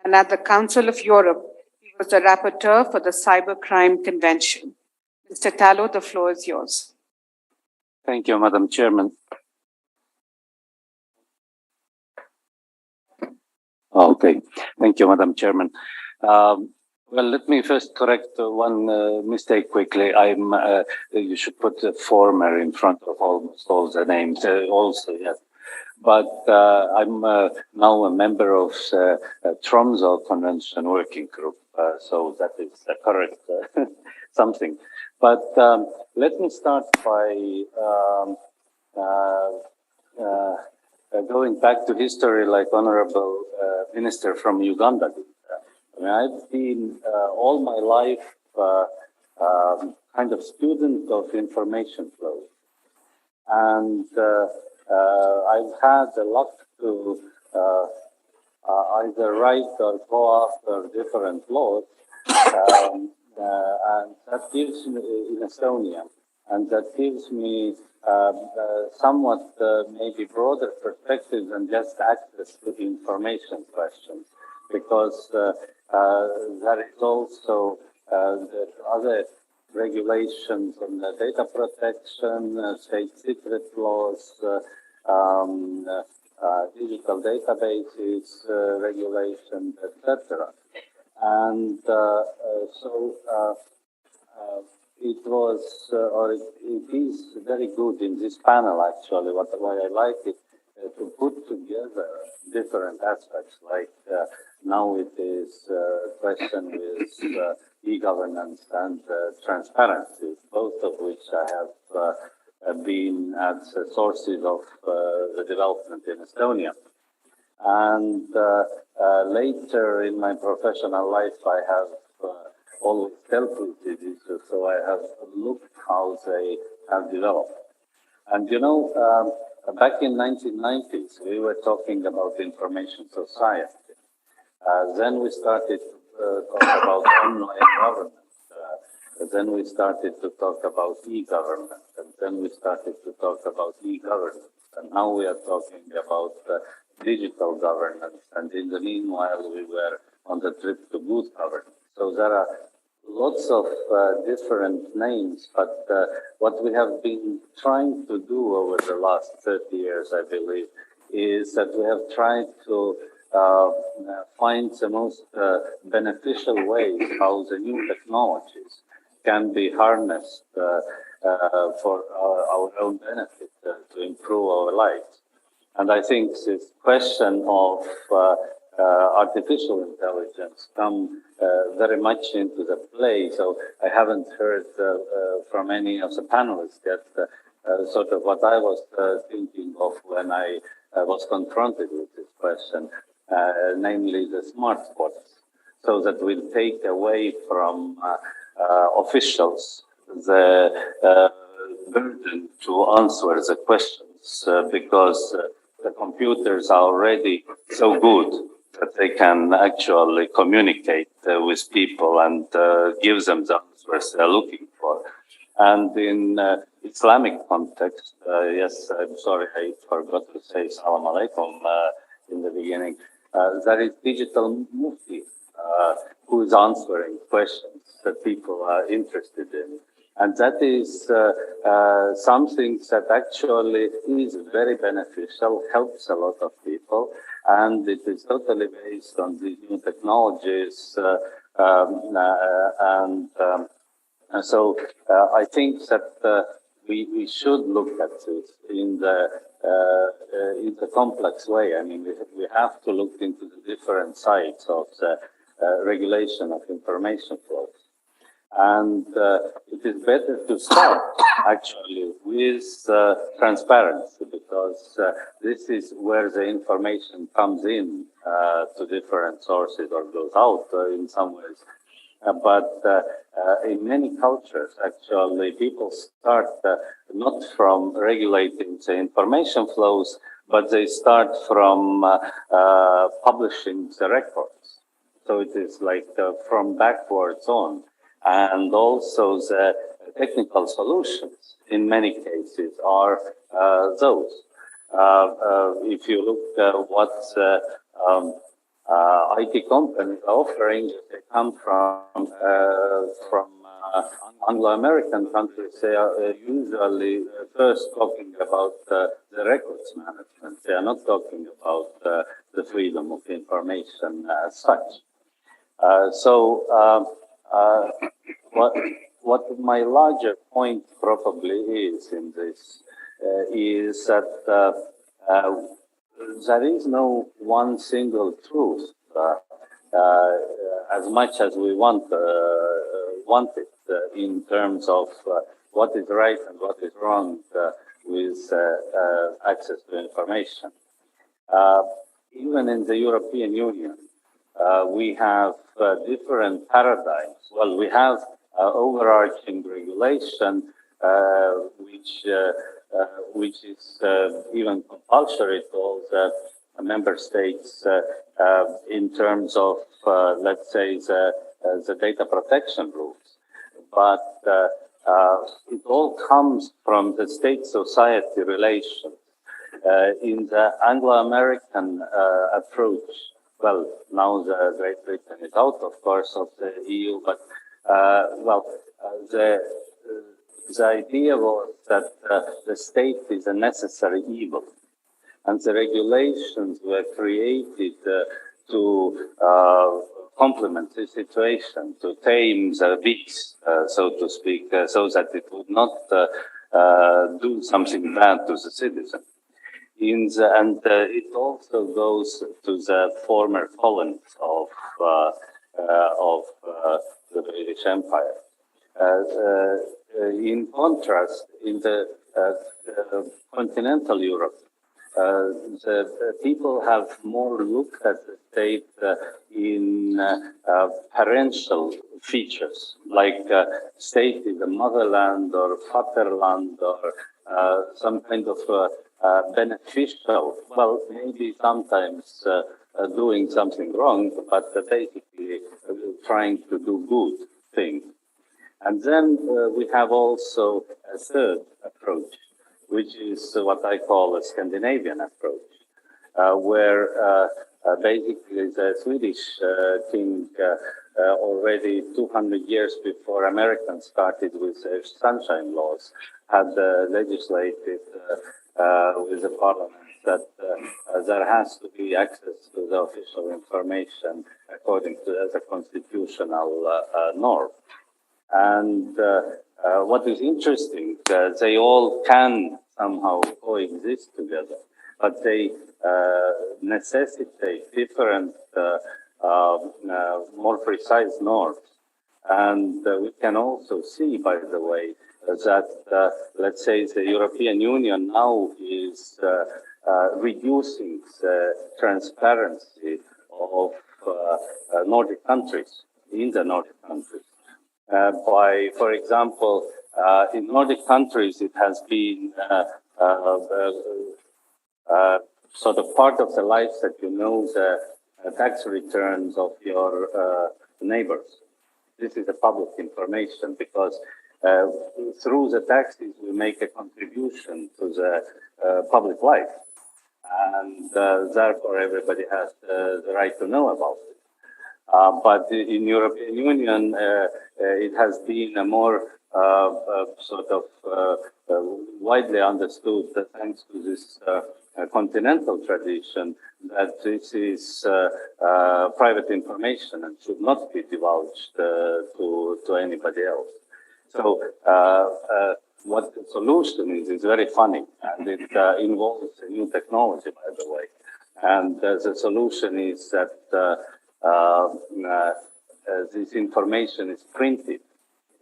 And at the Council of Europe, he was the rapporteur for the Cybercrime Convention. Mr. Tallo, the floor is yours. Thank you, Madam Chairman. Okay, thank you, Madam Chairman. Well, let me first correct one mistake quickly. You should put the former in front of almost all the names also, yes. But I'm now a member of Tromsø Convention Working Group, so that is correct something. But let me start by going back to history like Honorable Minister from Uganda did. I mean, I've been all my life kind of student of information flow. And I've had the luck to either write or go after different laws. And that gives me, in Estonia, and that gives me somewhat maybe broader perspective than just access to information questions. Because there is also the other regulations on the data protection, state secret laws, digital databases, regulations, etc. And so it was, or it is very good in this panel actually, why I like it, to put together different aspects, like now it is a question with e-governance and transparency, both of which I have been as sources of the development in Estonia. And later in my professional life, I have always dealt with these issues, so I have looked how they have developed. And you know, back in 1990s, we were talking about information society. Then we started to talk about online government. Then we started to talk about e-government. And then we started to talk about e-governance. And now we are talking about digital governance. And in the meanwhile, we were on the trip to good governance. So there are lots of different names, but what we have been trying to do over the last 30 years, I believe, is that we have tried to find the most beneficial ways how the new technologies can be harnessed for our own benefit to improve our lives. And I think this question of artificial intelligence come very much into the play. So I haven't heard from any of the panelists yet sort of what I was thinking of when I was confronted with this question, namely the smart spots, so that we'll take away from officials the burden to answer the questions because the computers are already so good that they can actually communicate with people and give them the answers they're looking for. And in Islamic context, yes, I'm sorry, I forgot to say Salam Alaikum in the beginning. There is digital mufti who is answering questions that people are interested in. And that is something that actually is very beneficial, helps a lot of people, and it is totally based on these new technologies. And so I think that we should look at this in the complex way. I mean, we have to look into the different sides of the regulation of information flows. And it is better to start actually with transparency, because this is where the information comes in to different sources or goes out in some ways. But in many cultures, actually, people start not from regulating the information flows, but they start from publishing the records. So it is like from backwards on. And also the technical solutions in many cases are those. If you look what IT companies are offering, they come from Anglo-American countries. They are usually first talking about the records management. They are not talking about the freedom of information as such. What my larger point probably is in this is that there is no one single truth as much as we want it in terms of what is right and what is wrong with access to information. Even in the European Union, we have different paradigms. Well, we have overarching regulation, which is even compulsory to all the member states in terms of, let's say, the data protection rules. But it all comes from the state-society relations. In the Anglo-American approach, well, now the Great Britain is out, of course, of the EU, but the idea was that the state is a necessary evil, and the regulations were created to complement the situation, to tame the beast, so to speak, so that it would not do something bad to the citizen. And it also goes to the former colonies of the British Empire. In contrast, in the continental Europe, the people have more looked at the state in parental features, like state is a motherland or fatherland or some kind of beneficial, well, maybe sometimes doing something wrong, but basically trying to do good things. And then we have also a third approach, which is what I call a Scandinavian approach, where basically the Swedish king already 200 years before Americans started with their sunshine laws had legislated with the parliament that there has to be access to the official information according to the constitutional norm. And what is interesting, they all can somehow coexist together, but they necessitate different, more precise norms. And we can also see, by the way, that, let's say, the European Union now is reducing the transparency of Nordic countries, in the Nordic countries. By, for example, in Nordic countries, it has been sort of part of the life that you know the tax returns of your neighbors. This is a public information because through the taxes we make a contribution to the public life, and therefore everybody has the right to know about it. But in European Union, it has been a more sort of widely understood, thanks to this continental tradition, that this is private information and should not be divulged to anybody else. So what the solution is very funny, and it involves a new technology, by the way. And the solution is that this information is printed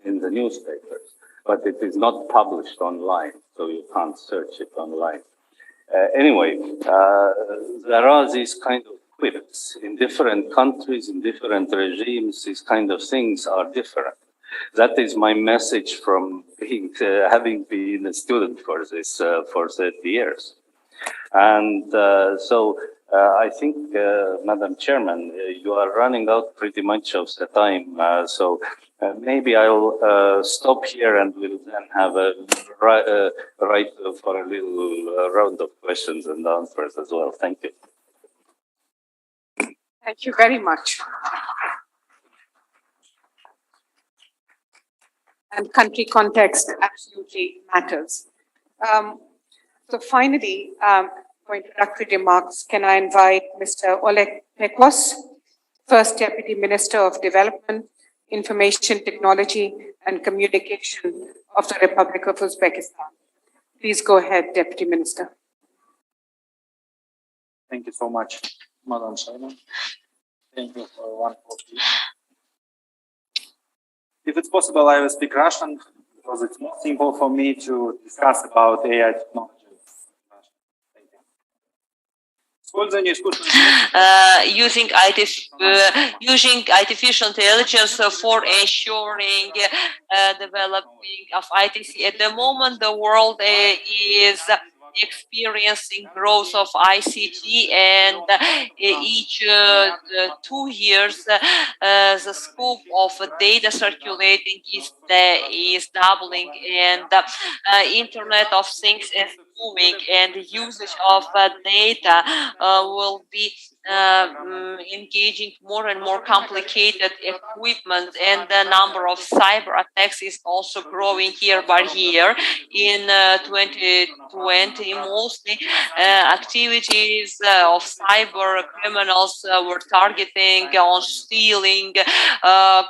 in the newspapers, but it is not published online, so you can't search it online. Anyway, there are these kind of quips in different countries, in different regimes. These kind of things are different. That is my message from being, having been a student for this for 30 years. And so I think, Madam Chairman, you are running out pretty much of the time. So maybe I'll stop here and we'll then have a right for a little round of questions and answers as well. Thank you. Thank you very much. And country context absolutely matters. So finally, for introductory remarks, can I invite Mr. Oleg Pekos, First Deputy Minister of Development, Information Technology and Communication of the Republic of Uzbekistan. Please go ahead, Deputy Minister. Thank you so much, Madam Chairman. Thank you for one copy. If it's possible, I will speak Russian because it's more simple for me to discuss about AI technology. Using artificial intelligence for ensuring developing of ITC. At the moment, the world is experiencing growth of ICT, and each 2 years the scope of data circulating is doubling, and Internet of Things is moving, and the usage of data will be engaging more and more complicated equipment, and the number of cyber attacks is also growing year by year. In 2020, mostly activities of cyber criminals were targeting on stealing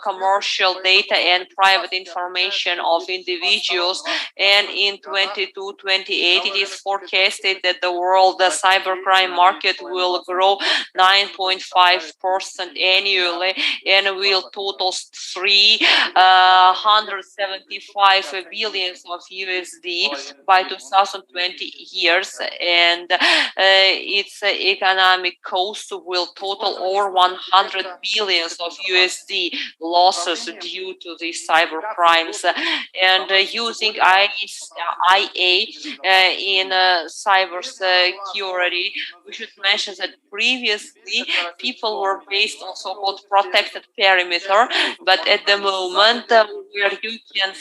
commercial data and private information of individuals, and in 2022-28 it is forecasted that the world cybercrime market will grow 9.5% annually and will total 375 billions of USD by 2020 years, and its economic cost will total over 100 billions of USD losses due to these cyber crimes. And using IA in cyber security, we should mention that previously people were based on so-called protected perimeter, but at the moment where you can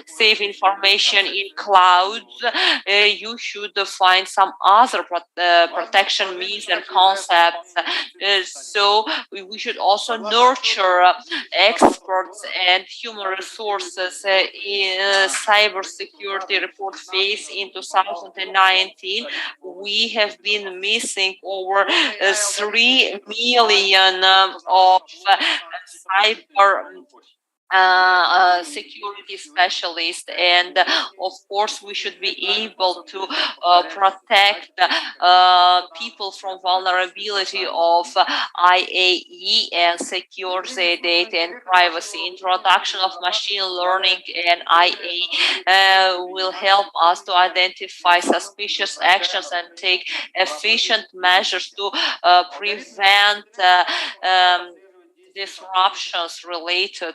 save information in clouds, you should find some other protection means and concepts. So we should also nurture experts and human resources in cybersecurity report phase in 2019. We have been missing over 3 million of cyber security specialists, and of course we should be able to protect people from vulnerability of IAE and secure their data and privacy. Introduction of machine learning and IA will help us to identify suspicious actions and take efficient measures to prevent disruptions related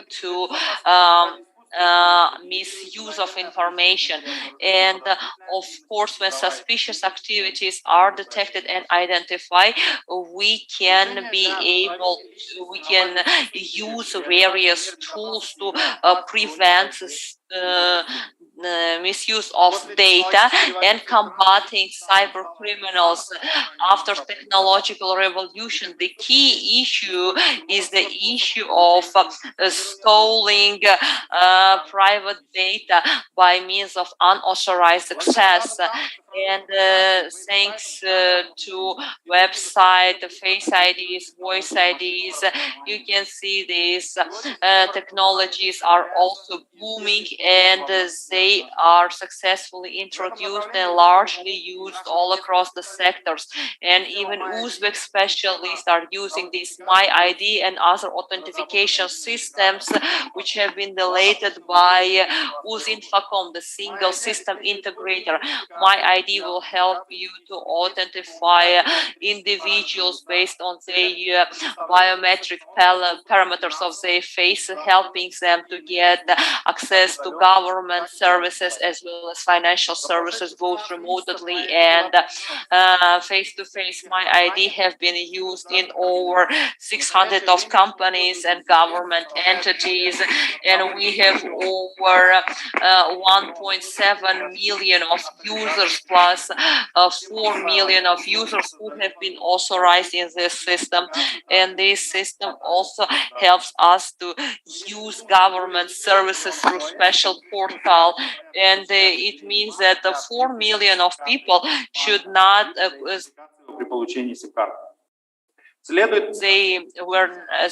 to misuse of information. And of course, when suspicious activities are detected and identified, we can use various tools to prevent misuse of data and combating cyber criminals. After technological revolution, the key issue is the issue of stealing private data by means of unauthorized access. And thanks to website, face IDs, voice IDs, you can see these technologies are also booming, and they they are successfully introduced and largely used all across the sectors. And even Uzbek specialists are using this MyID and other authentication systems, which have been deleted by Uzinfacom, the single system integrator. MyID will help you to authentify individuals based on the biometric parameters of their face, helping them to get access to government services as well as financial services, both remotely and face-to-face. MyID have been used in over 600 of companies and government entities, and we have over 1.7 million of users plus 4 million of users who have been authorized in this system. And this system also helps us to use government services through special portal, and it means that 4 million of people should not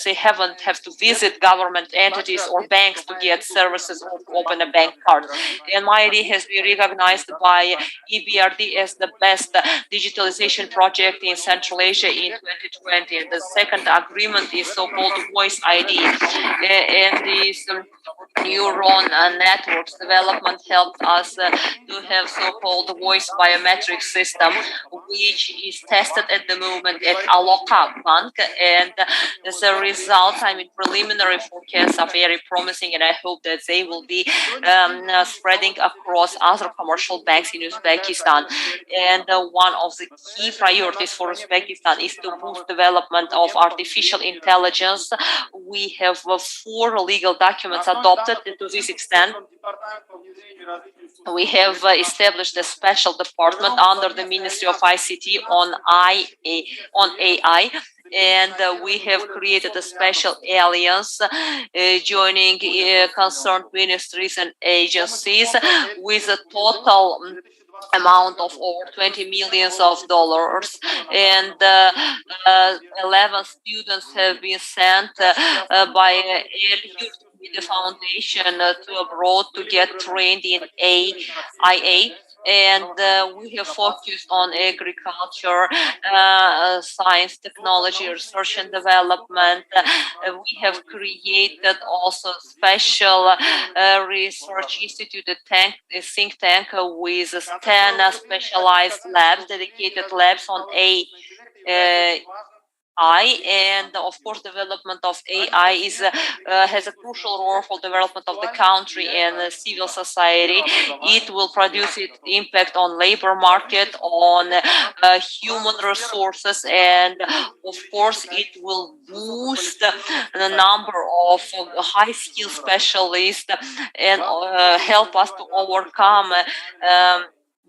they haven't have to visit government entities or banks to get services or to open a bank card. And MyID has been recognized by EBRD as the best digitalization project in Central Asia in 2020. And the second agreement is so-called Voice ID, and this neuron networks development helped us to have so-called voice biometric system, which is tested at the moment at Aloka Bank, and as a result, preliminary forecasts are very promising, and I hope that they will be spreading across other commercial banks in Uzbekistan. And one of the key priorities for Uzbekistan is to boost development of artificial intelligence. We have 4 legal documents adopted to this extent. We have established a special department under the Ministry of ICT on AI, and we have created a special alliance joining concerned ministries and agencies with a total amount of over $20 million, and 11 students have been sent by the foundation to abroad to get trained in AI. And we have focused on agriculture, science, technology, research and development. We have created also special research institute, a think tank with 10 specialized labs, dedicated labs on AI. And of course, development of AI is has a crucial role for development of the country and civil society. It will produce its impact on labor market, on human resources, and of course, it will boost the number of high skill specialists and help us to overcome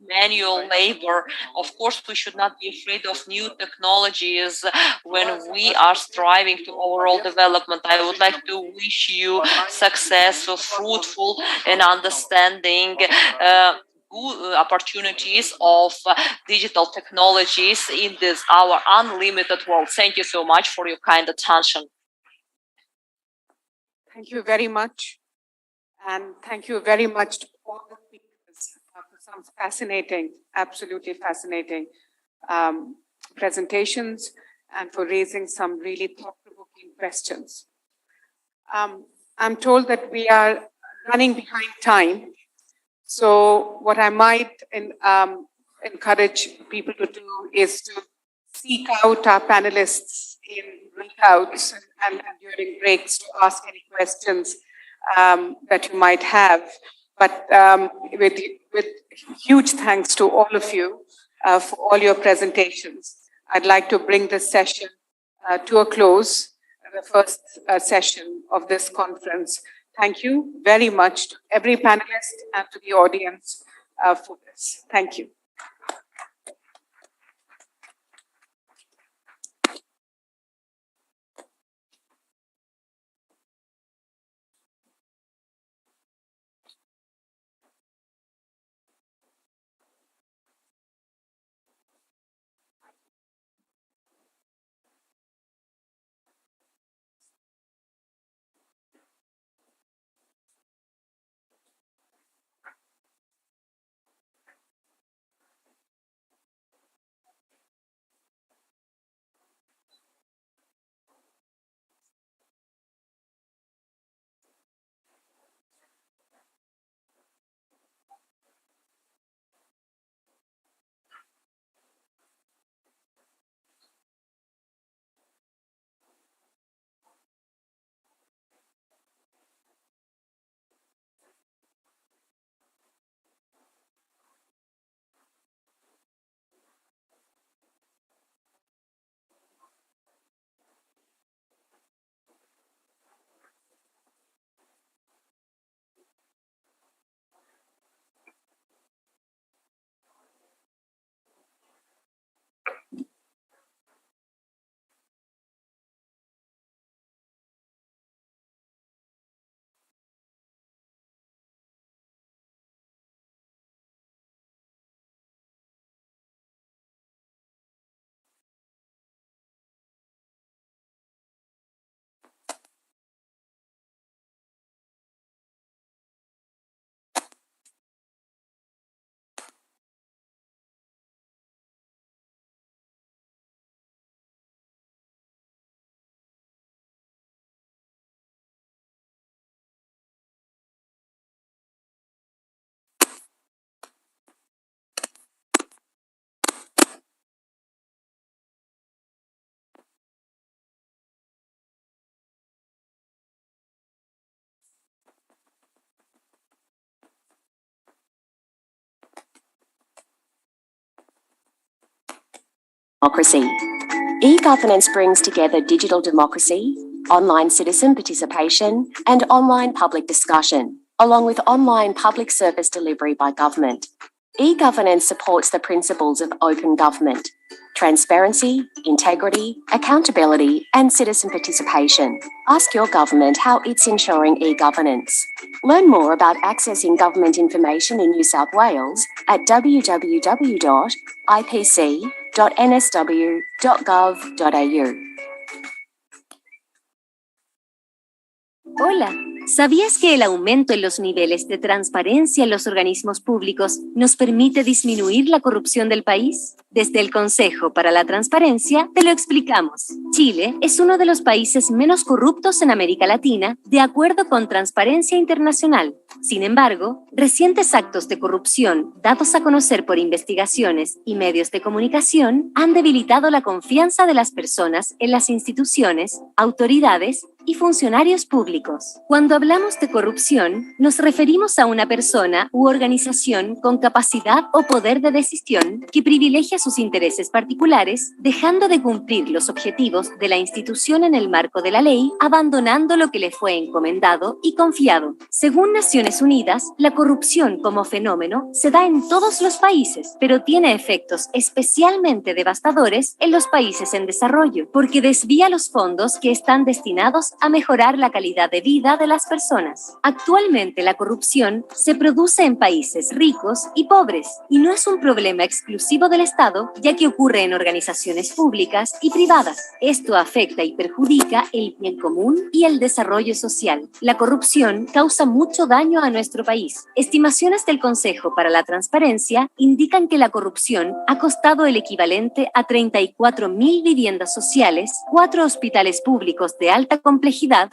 manual labor. Of course, we should not be afraid of new technologies when we are striving to overall development. I would like to wish you success, fruitful and understanding good opportunities of digital technologies in this our unlimited world. Thank you so much for your kind attention. Thank you very much. And thank you very much to all the speakers for some fascinating, absolutely fascinating presentations and for raising some really thought-provoking questions. I'm told that we are running behind time. So what I might encourage people to do is to seek out our panelists in breakouts and during breaks to ask any questions that you might have. But with huge thanks to all of you for all your presentations, I'd like to bring this session to a close, the first session of this conference. Thank you very much to every panelist and to the audience for this. Thank you. democracy. E-governance brings together digital democracy, online citizen participation, and online public discussion, along with online public service delivery by government. E-governance supports the principles of open government, transparency, integrity, accountability, and citizen participation. Ask your government how it's ensuring e-governance. Learn more about accessing government information in New South Wales at www.ipc.nsw.gov.au. Hola, ¿sabías que el aumento en los niveles de transparencia en los organismos públicos nos permite disminuir la corrupción del país? Desde el Consejo para la Transparencia te lo explicamos. Chile es uno de los países menos corruptos en América Latina, de acuerdo con Transparencia Internacional. Sin embargo, recientes actos de corrupción dados a conocer por investigaciones y medios de comunicación han debilitado la confianza de las personas en las instituciones, autoridades y funcionarios públicos. Cuando hablamos de corrupción, nos referimos a una persona u organización con capacidad o poder de decisión que privilegia sus intereses particulares, dejando de cumplir los objetivos de la institución en el marco de la ley, abandonando lo que le fue encomendado y confiado. Según Naciones Unidas, la corrupción como fenómeno se da en todos los países, pero tiene efectos especialmente devastadores en los países en desarrollo, porque desvía los fondos que están destinados a mejorar la calidad de vida de las personas. Actualmente la corrupción se produce en países ricos y pobres, y no es un problema exclusivo del Estado, ya que ocurre en organizaciones públicas y privadas. Esto afecta y perjudica el bien común y el desarrollo social. La corrupción causa mucho daño a nuestro país. Estimaciones del Consejo para la Transparencia indican que la corrupción ha costado el equivalente a 34.000 viviendas sociales, 4 hospitales públicos de alta complejidad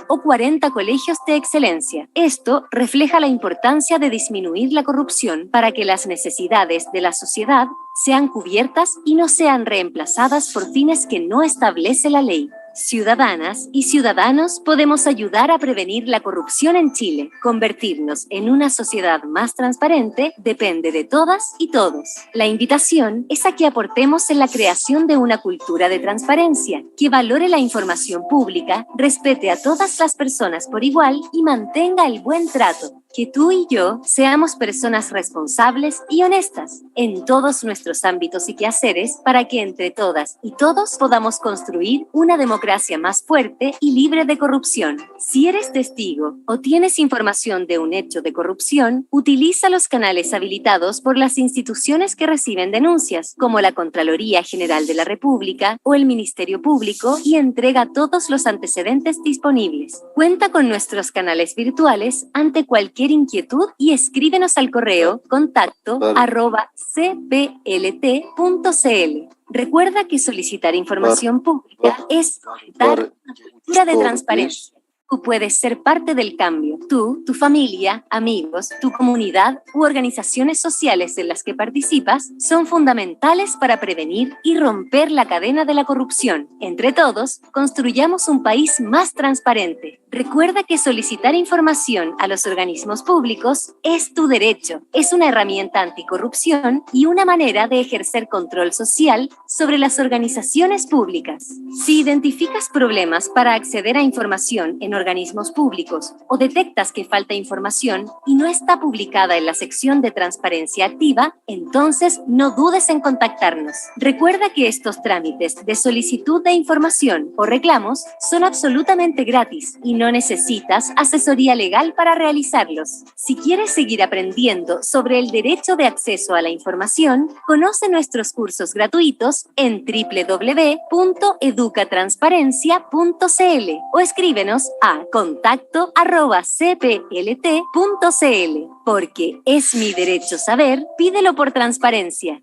o 40 colegios de excelencia. Esto refleja la importancia de disminuir la corrupción para que las necesidades de la sociedad sean cubiertas y no sean reemplazadas por fines que no establece la ley. Ciudadanas y ciudadanos podemos ayudar a prevenir la corrupción en Chile. Convertirnos en una sociedad más transparente depende de todas y todos. La invitación es a que aportemos en la creación de una cultura de transparencia, que valore la información pública, respete a todas las personas por igual y mantenga el buen trato. Que tú y yo seamos personas responsables y honestas en todos nuestros ámbitos y quehaceres para que entre todas y todos podamos construir una democracia más fuerte y libre de corrupción. Si eres testigo o tienes información de un hecho de corrupción, utiliza los canales habilitados por las instituciones que reciben denuncias, como la Contraloría General de la República o el Ministerio Público, y entrega todos los antecedentes disponibles. Cuenta con nuestros canales virtuales ante cualquier inquietud y escríbenos al correo contacto@cplt.cl. Recuerda que solicitar información pública es dar una cultura de transparencia. Tú puedes ser parte del cambio. Tú, tu familia, amigos, tu comunidad u organizaciones sociales en las que participas son fundamentales para prevenir y romper la cadena de la corrupción. Entre todos, construyamos un país más transparente. Recuerda que solicitar información a los organismos públicos es tu derecho. Es una herramienta anticorrupción y una manera de ejercer control social sobre las organizaciones públicas. Si identificas problemas para acceder a información en organismos públicos o detectas que falta información y no está publicada en la sección de transparencia activa, entonces no dudes en contactarnos. Recuerda que estos trámites de solicitud de información o reclamos son absolutamente gratis y no necesitas asesoría legal para realizarlos. Si quieres seguir aprendiendo sobre el derecho de acceso a la información, conoce nuestros cursos gratuitos en www.educatransparencia.cl o escríbenos a contacto@cplt.cl. Porque es mi derecho saber, pídelo por transparencia.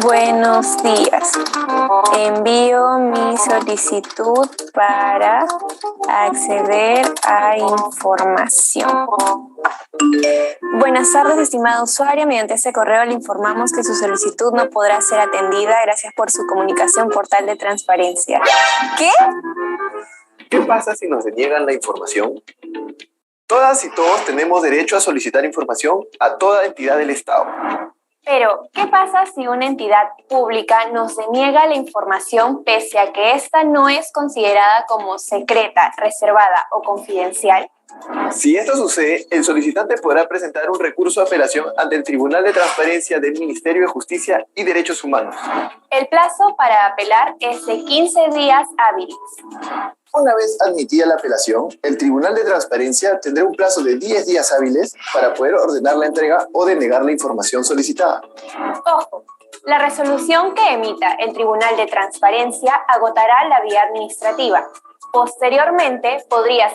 Buenos días. Envío mi solicitud para acceder a información. Buenas tardes, estimada usuaria. Mediante este correo le informamos que su solicitud no podrá ser atendida. Gracias por su comunicación, portal de transparencia. ¿Qué? ¿Qué pasa si nos deniegan la información? Todas y todos tenemos derecho a solicitar información a toda entidad del Estado. Pero, ¿qué pasa si una entidad pública nos deniega la información pese a que ésta no es considerada como secreta, reservada o confidencial? Si esto sucede, el solicitante podrá presentar un recurso de apelación ante el Tribunal de Transparencia del Ministerio de Justicia y Derechos Humanos. El plazo para apelar es de 15 días hábiles. Una vez admitida la apelación, el Tribunal de Transparencia tendrá un plazo de 10 días hábiles para poder ordenar la entrega o denegar la información solicitada. Ojo, la resolución que emita el Tribunal de Transparencia agotará la vía administrativa. Posteriormente, podría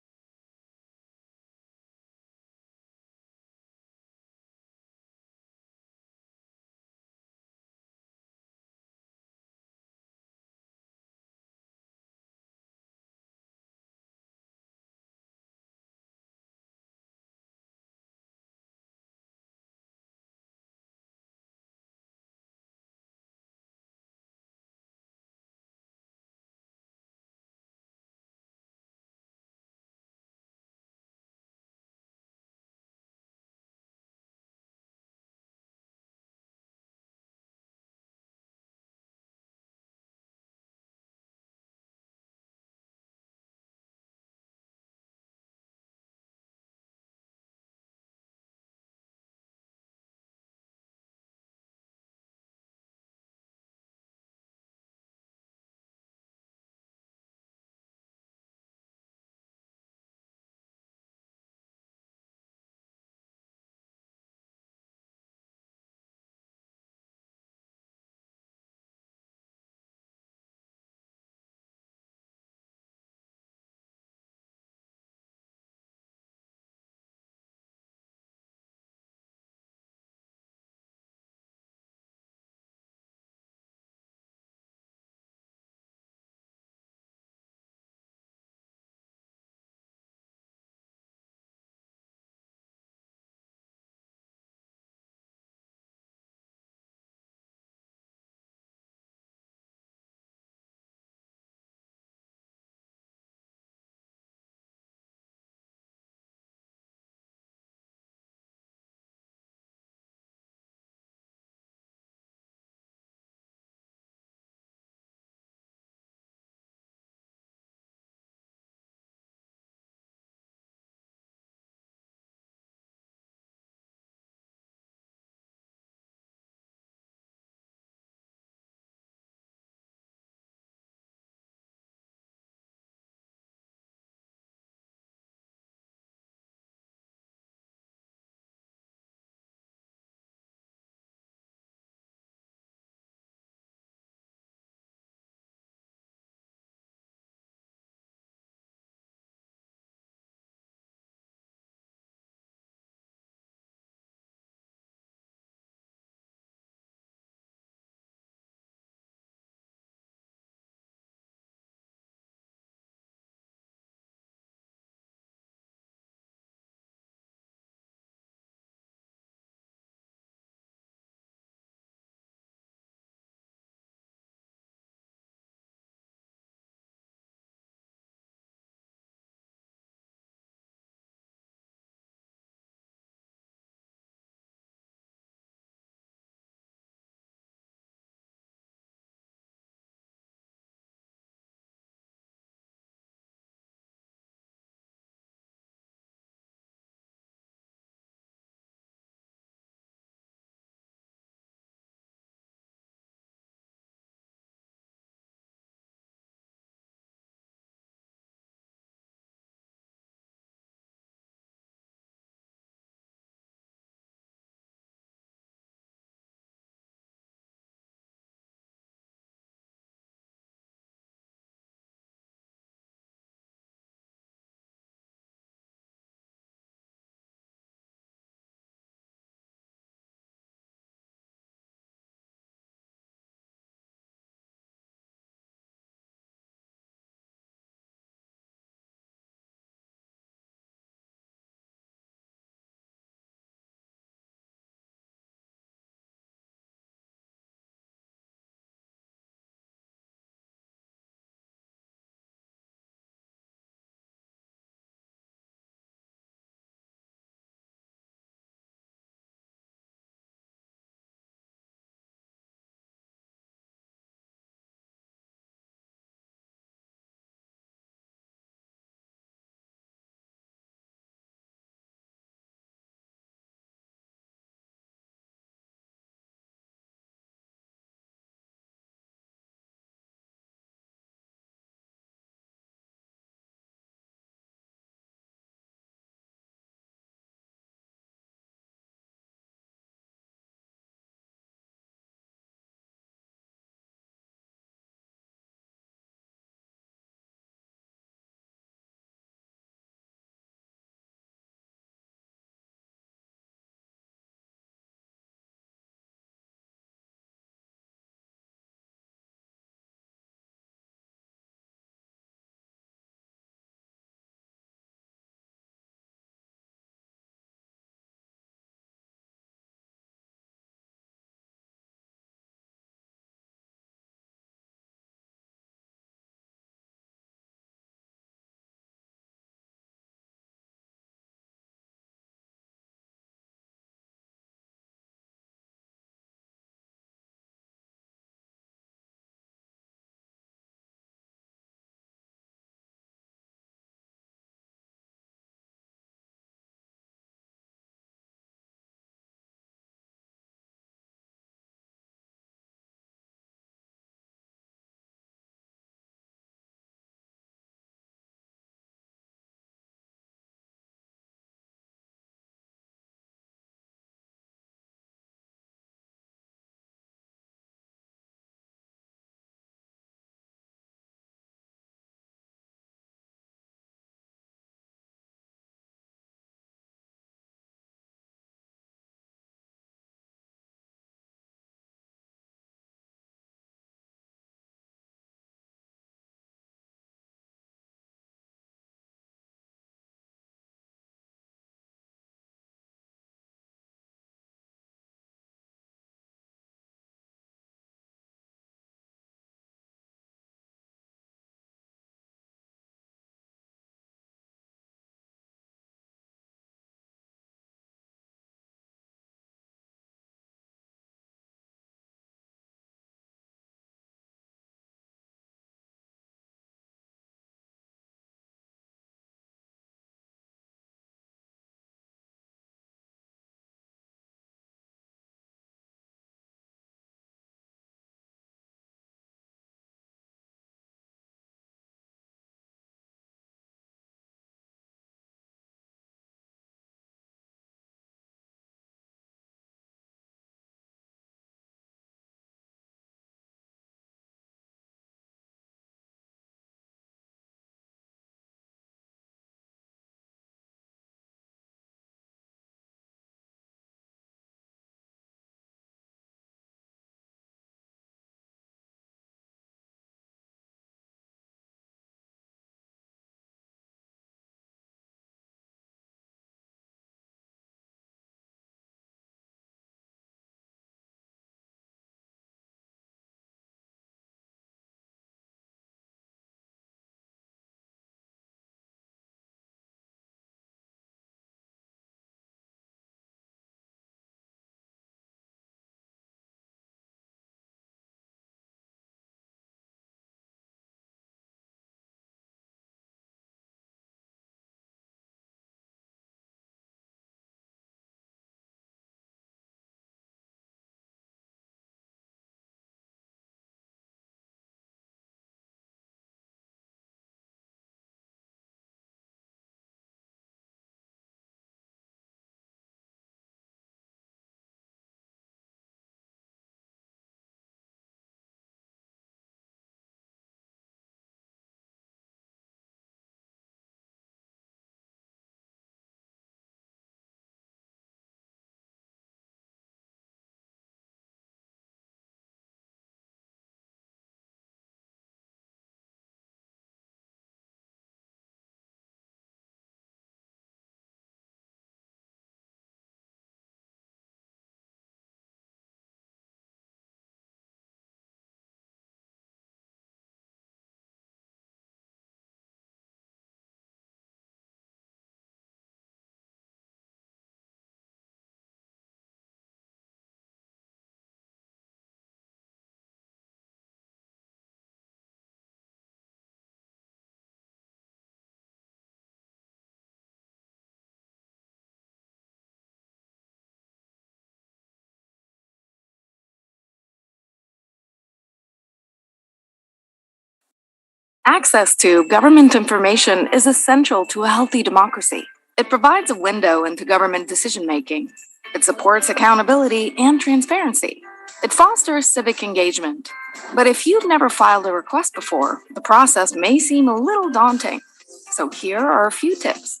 Access to government information is essential to a healthy democracy. It provides a window into government decision-making. It supports accountability and transparency. It fosters civic engagement. But if you've never filed a request before, the process may seem a little daunting. So here are a few tips.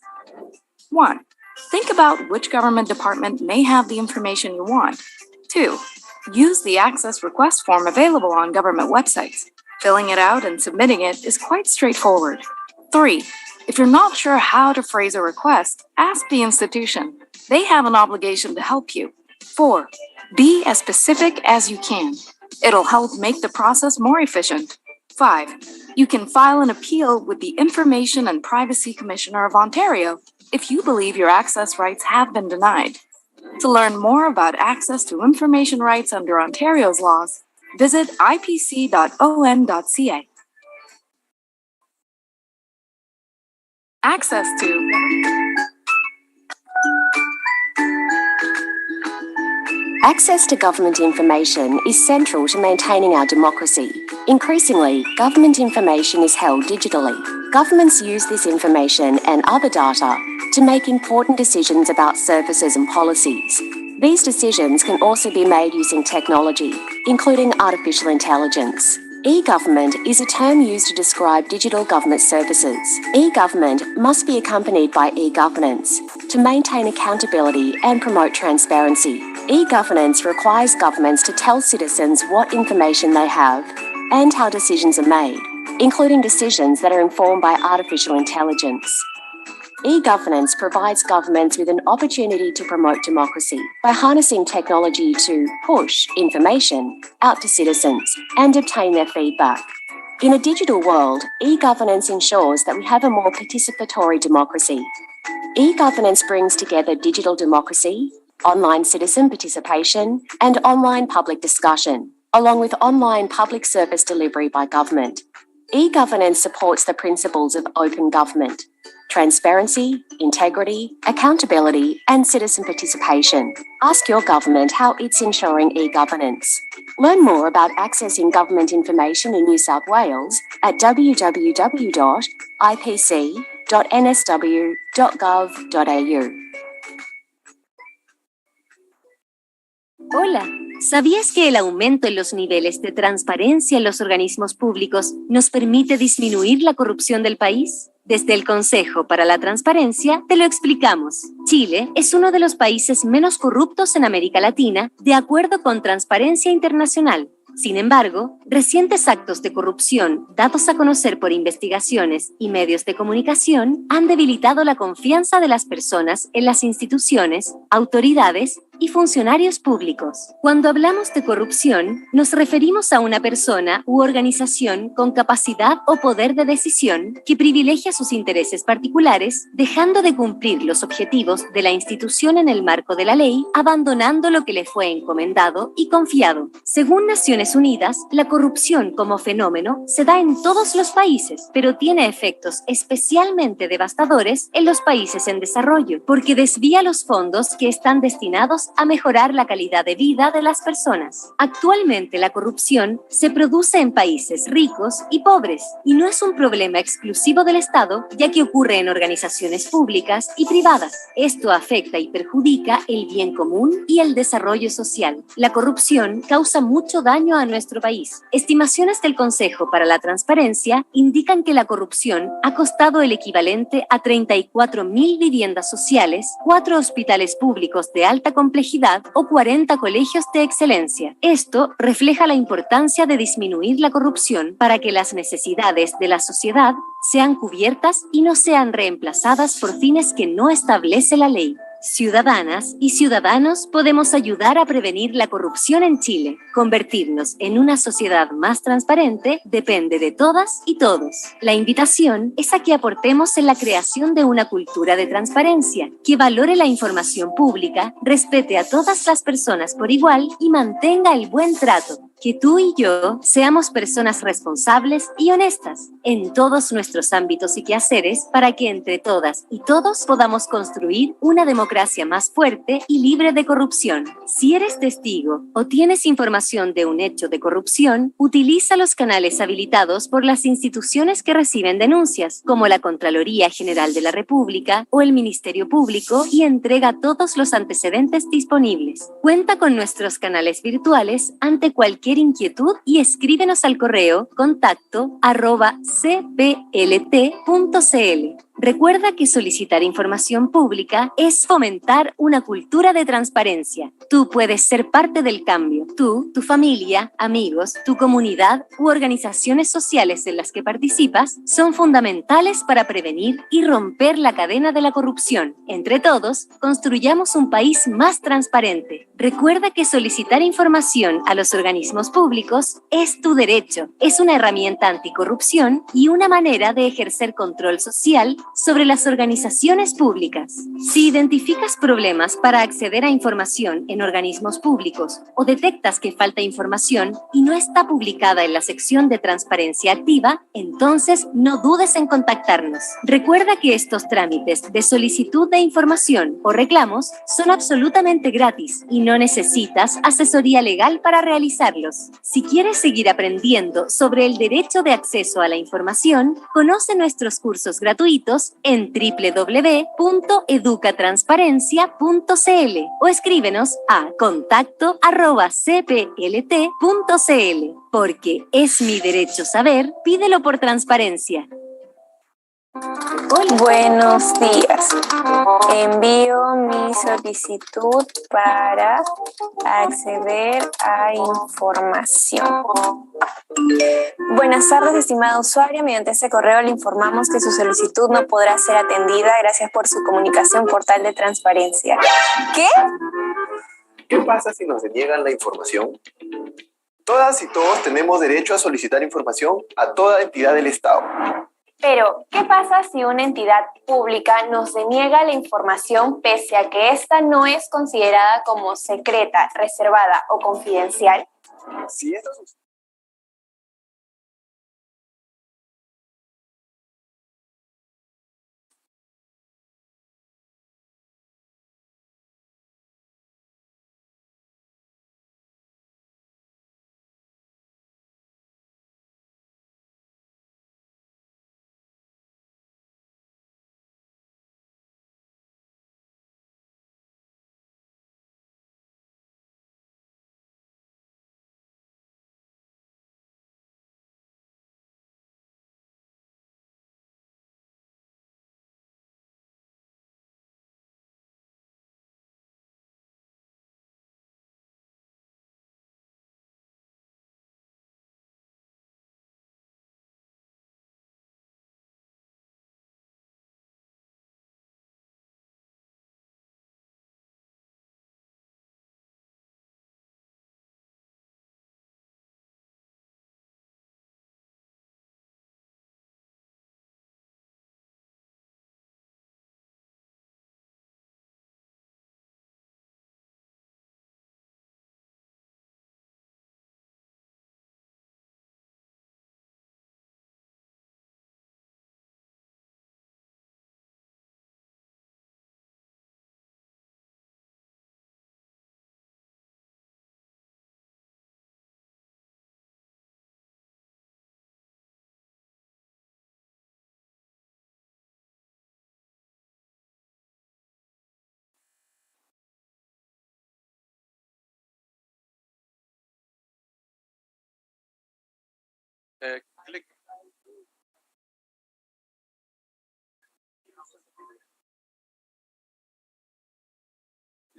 1. Think about which government department may have the information you want. 2. Use the access request form available on government websites. Filling it out and submitting it is quite straightforward. 3. If you're not sure how to phrase a request, ask the institution. They have an obligation to help you. 4. Be as specific as you can. It'll help make the process more efficient. 5. You can file an appeal with the Information and Privacy Commissioner of Ontario if you believe your access rights have been denied. To learn more about access to information rights under Ontario's laws, visit ipc.on.ca. Access to Access to government information is central to maintaining our democracy. Increasingly, government information is held digitally. Governments use this information and other data to make important decisions about services and policies. These decisions can also be made using technology, including artificial intelligence. E-government is a term used to describe digital government services. E-government must be accompanied by e-governance to maintain accountability and promote transparency. E-governance requires governments to tell citizens what information they have and how decisions are made, including decisions that are informed by artificial intelligence. E-governance provides governments with an opportunity to promote democracy by harnessing technology to push information out to citizens and obtain their feedback. In a digital world, e-governance ensures that we have a more participatory democracy. E-governance brings together digital democracy, online citizen participation, and online public discussion, along with online public service delivery by government. E-governance supports the principles of open government, transparency, integrity, accountability, and citizen participation. Ask your government how it's ensuring e-governance. Learn more about accessing government information in New South Wales at www.ipc.nsw.gov.au. Hola, ¿sabías que el aumento en los niveles de transparencia en los organismos públicos nos permite disminuir la corrupción del país? Desde el Consejo para la Transparencia te lo explicamos. Chile es uno de los países menos corruptos en América Latina, de acuerdo con Transparencia Internacional. Sin embargo, recientes actos de corrupción dados a conocer por investigaciones y medios de comunicación han debilitado la confianza de las personas en las instituciones, autoridades y funcionarios públicos. Cuando hablamos de corrupción, nos referimos a una persona u organización con capacidad o poder de decisión que privilegia sus intereses particulares, dejando de cumplir los objetivos de la institución en el marco de la ley, abandonando lo que le fue encomendado y confiado. Según Naciones Unidas, la corrupción como fenómeno se da en todos los países, pero tiene efectos especialmente devastadores en los países en desarrollo, porque desvía los fondos que están destinados a mejorar la calidad de vida de las personas. Actualmente la corrupción se produce en países ricos y pobres, y no es un problema exclusivo del Estado, ya que ocurre en organizaciones públicas y privadas. Esto afecta y perjudica el bien común y el desarrollo social. La corrupción causa mucho daño a nuestro país. Estimaciones del Consejo para la Transparencia indican que la corrupción ha costado el equivalente a 34.000 viviendas sociales, 4 hospitales públicos de alta complejidad o 40 colegios de excelencia. Esto refleja la importancia de disminuir la corrupción para que las necesidades de la sociedad sean cubiertas y no sean reemplazadas por fines que no establece la ley. Ciudadanas y ciudadanos podemos ayudar a prevenir la corrupción en Chile. Convertirnos en una sociedad más transparente depende de todas y todos. La invitación es a que aportemos en la creación de una cultura de transparencia que valore la información pública, respete a todas las personas por igual y mantenga el buen trato. que tú y yo seamos personas responsables y honestas en todos nuestros ámbitos y quehaceres para que entre todas y todos podamos construir una democracia más fuerte y libre de corrupción. Si eres testigo o tienes información de un hecho de corrupción, utiliza los canales habilitados por las instituciones que reciben denuncias, como la Contraloría General de la República o el Ministerio Público, y entrega todos los antecedentes disponibles. Cuenta con nuestros canales virtuales ante cualquier inquietud y escríbenos al correo contacto@cplt.cl. Recuerda que solicitar información pública es fomentar una cultura de transparencia. Tú puedes ser parte del cambio. Tú, tu familia, amigos, tu comunidad u organizaciones sociales en las que participas son fundamentales para prevenir y romper la cadena de la corrupción. Entre todos, construyamos un país más transparente. Recuerda que solicitar información a los organismos públicos es tu derecho. Es una herramienta anticorrupción y una manera de ejercer control social sobre las organizaciones públicas. Si identificas problemas para acceder a información en organismos públicos o detectas que falta información y no está publicada en la sección de transparencia activa, entonces no dudes en contactarnos. Recuerda que estos trámites de solicitud de información o reclamos son absolutamente gratis y no necesitas asesoría legal para realizarlos. Si quieres seguir aprendiendo sobre el derecho de acceso a la información, conoce nuestros cursos gratuitos en www.educatransparencia.cl o escríbenos a contacto@cplt.cl. Porque es mi derecho saber, pídelo por transparencia. Buenos días. Envío mi solicitud para acceder a información. Buenas tardes, estimada usuaria. Mediante este correo le informamos que su solicitud no podrá ser atendida. Gracias por su comunicación, portal de transparencia. ¿Qué? ¿Qué pasa si nos deniegan la información? Todas y todos tenemos derecho a solicitar información a toda entidad del Estado. Pero, ¿qué pasa si una entidad pública nos deniega la información pese a que ésta no es considerada como secreta, reservada o confidencial? Si esto sucede,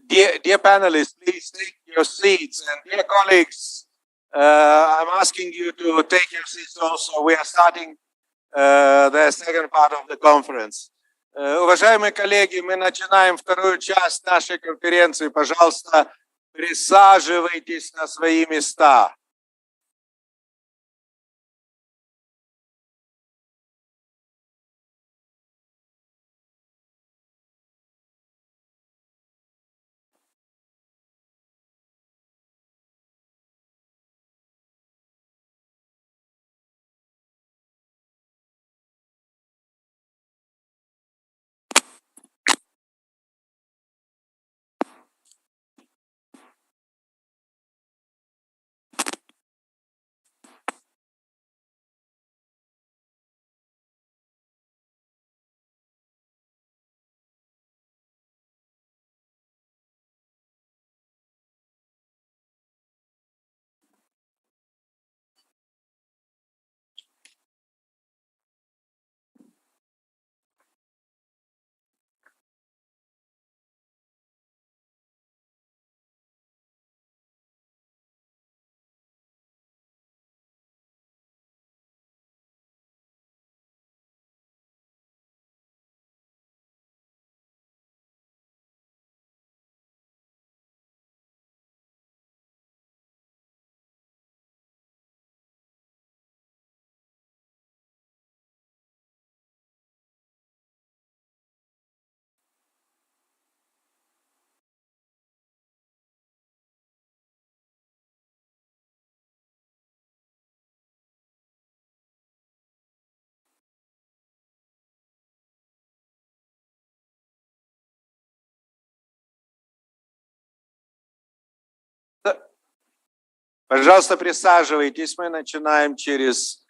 Dear panelists, please take your seats. And dear colleagues, I'm asking you to take your seats also. We are starting the second part of the conference. Уважаемые коллеги, мы начинаем вторую часть нашей конференции. Пожалуйста, присаживайтесь на свои места. Пожалуйста, присаживайтесь, мы начинаем через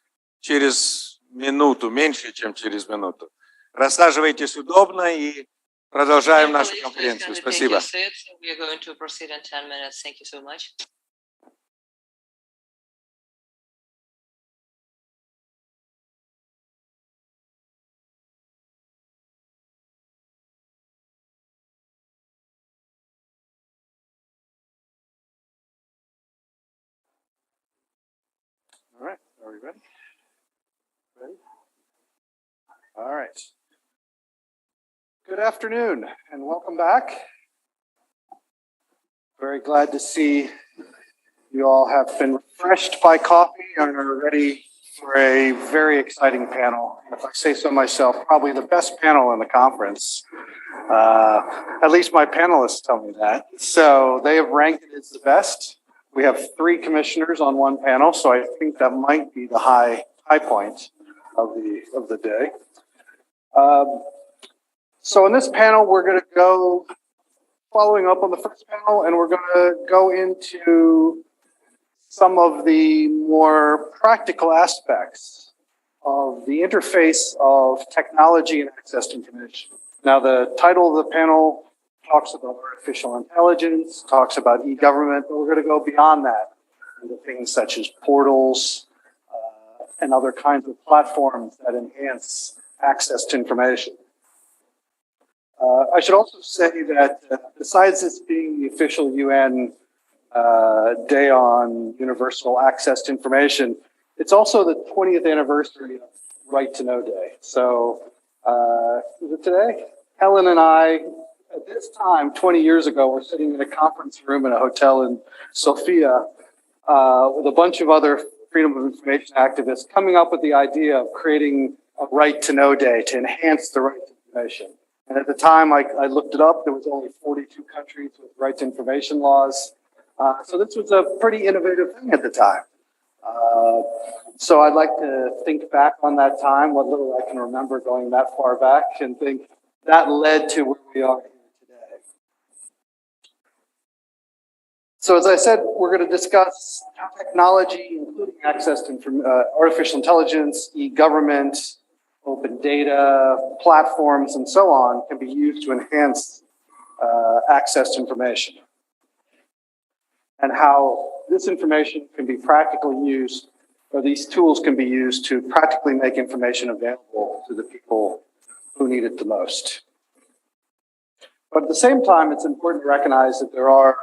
минуту, меньше, чем через минуту. Рассаживайтесь удобно и продолжаем нашу конференцию. Спасибо. We are going to proceed in 10 minutes. Thank you so much. All right, are we ready? Ready? All right. Good afternoon and welcome back. Very glad to see you all have been refreshed by coffee and are ready for a very exciting panel. If I say so myself, probably the best panel in the conference. At least my panelists tell me that. So they have ranked it as the best. We have 3 commissioners on one panel, so I think that might be the high point of the day. So in this panel, we're going to go following up on the first panel, and we're going to go into some of the more practical aspects of the interface of technology and access to information. Now, the title of the panel talks about artificial intelligence, talks about e-government, but we're going to go beyond that into things such as portals and other kinds of platforms that enhance access to information. I should also say that besides this being the official UN Day on Universal Access to Information, it's also the 20th anniversary of Right to Know Day. So, is it today? Helen and I, at this time, 20 years ago, were sitting in a conference room in a hotel in Sofia with a bunch of other freedom of information activists coming up with the idea of creating a Right to Know Day to enhance the right to information. And at the time, I looked it up. There was only 42 countries with right to information laws. So this was a pretty innovative thing at the time. So I'd like to think back on that time, what little I can remember going that far back, and think that led to where we are here today. So as I said, we're going to discuss how technology, including access to artificial intelligence, e-government, open data, platforms, and so on, can be used to enhance access to information. And how this information can be practically used, or these tools can be used to practically make information available to the people who need it the most. But at the same time, it's important to recognize that there are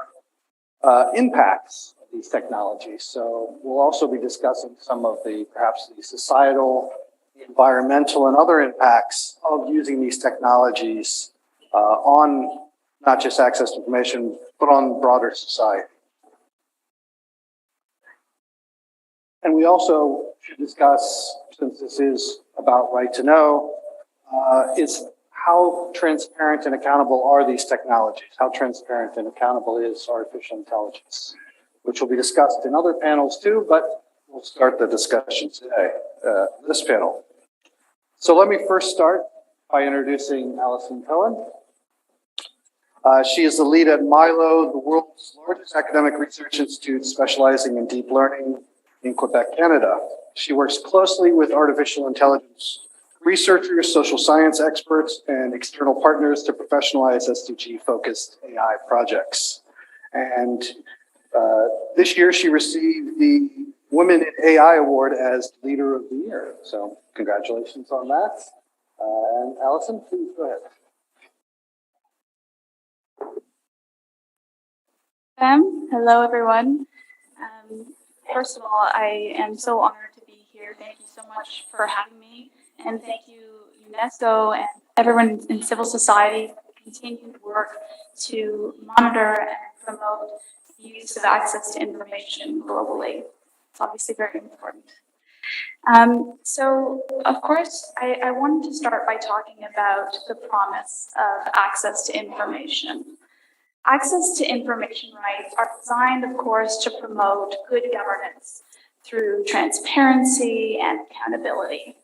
impacts of these technologies. So we'll also be discussing some of perhaps the societal, environmental, and other impacts of using these technologies on not just access to information, but on broader society. And we also should discuss, since this is about right to know, is how transparent and accountable are these technologies? How transparent and accountable is artificial intelligence? Which will be discussed in other panels too, but we'll start the discussion today, this panel. So let me first start by introducing Alison Cohen. She is the lead at Milo, the world's largest academic research institute specializing in deep learning in Quebec, Canada. She works closely with artificial intelligence researchers, social science experts, and external partners to professionalize SDG-focused AI projects. And this year, she received the Women in AI Award as Leader of the Year. So congratulations on that. And Alison, please go ahead. Hello, everyone. First of all, I am so honored to be here. Thank you so much for having me. And thank you, UNESCO and everyone in civil society for continued work to monitor and promote the use of access to information globally. It's obviously very important. So, of course, I wanted to start by talking about the promise of access to information. Access to information rights are designed, of course, to promote good governance through transparency and accountability.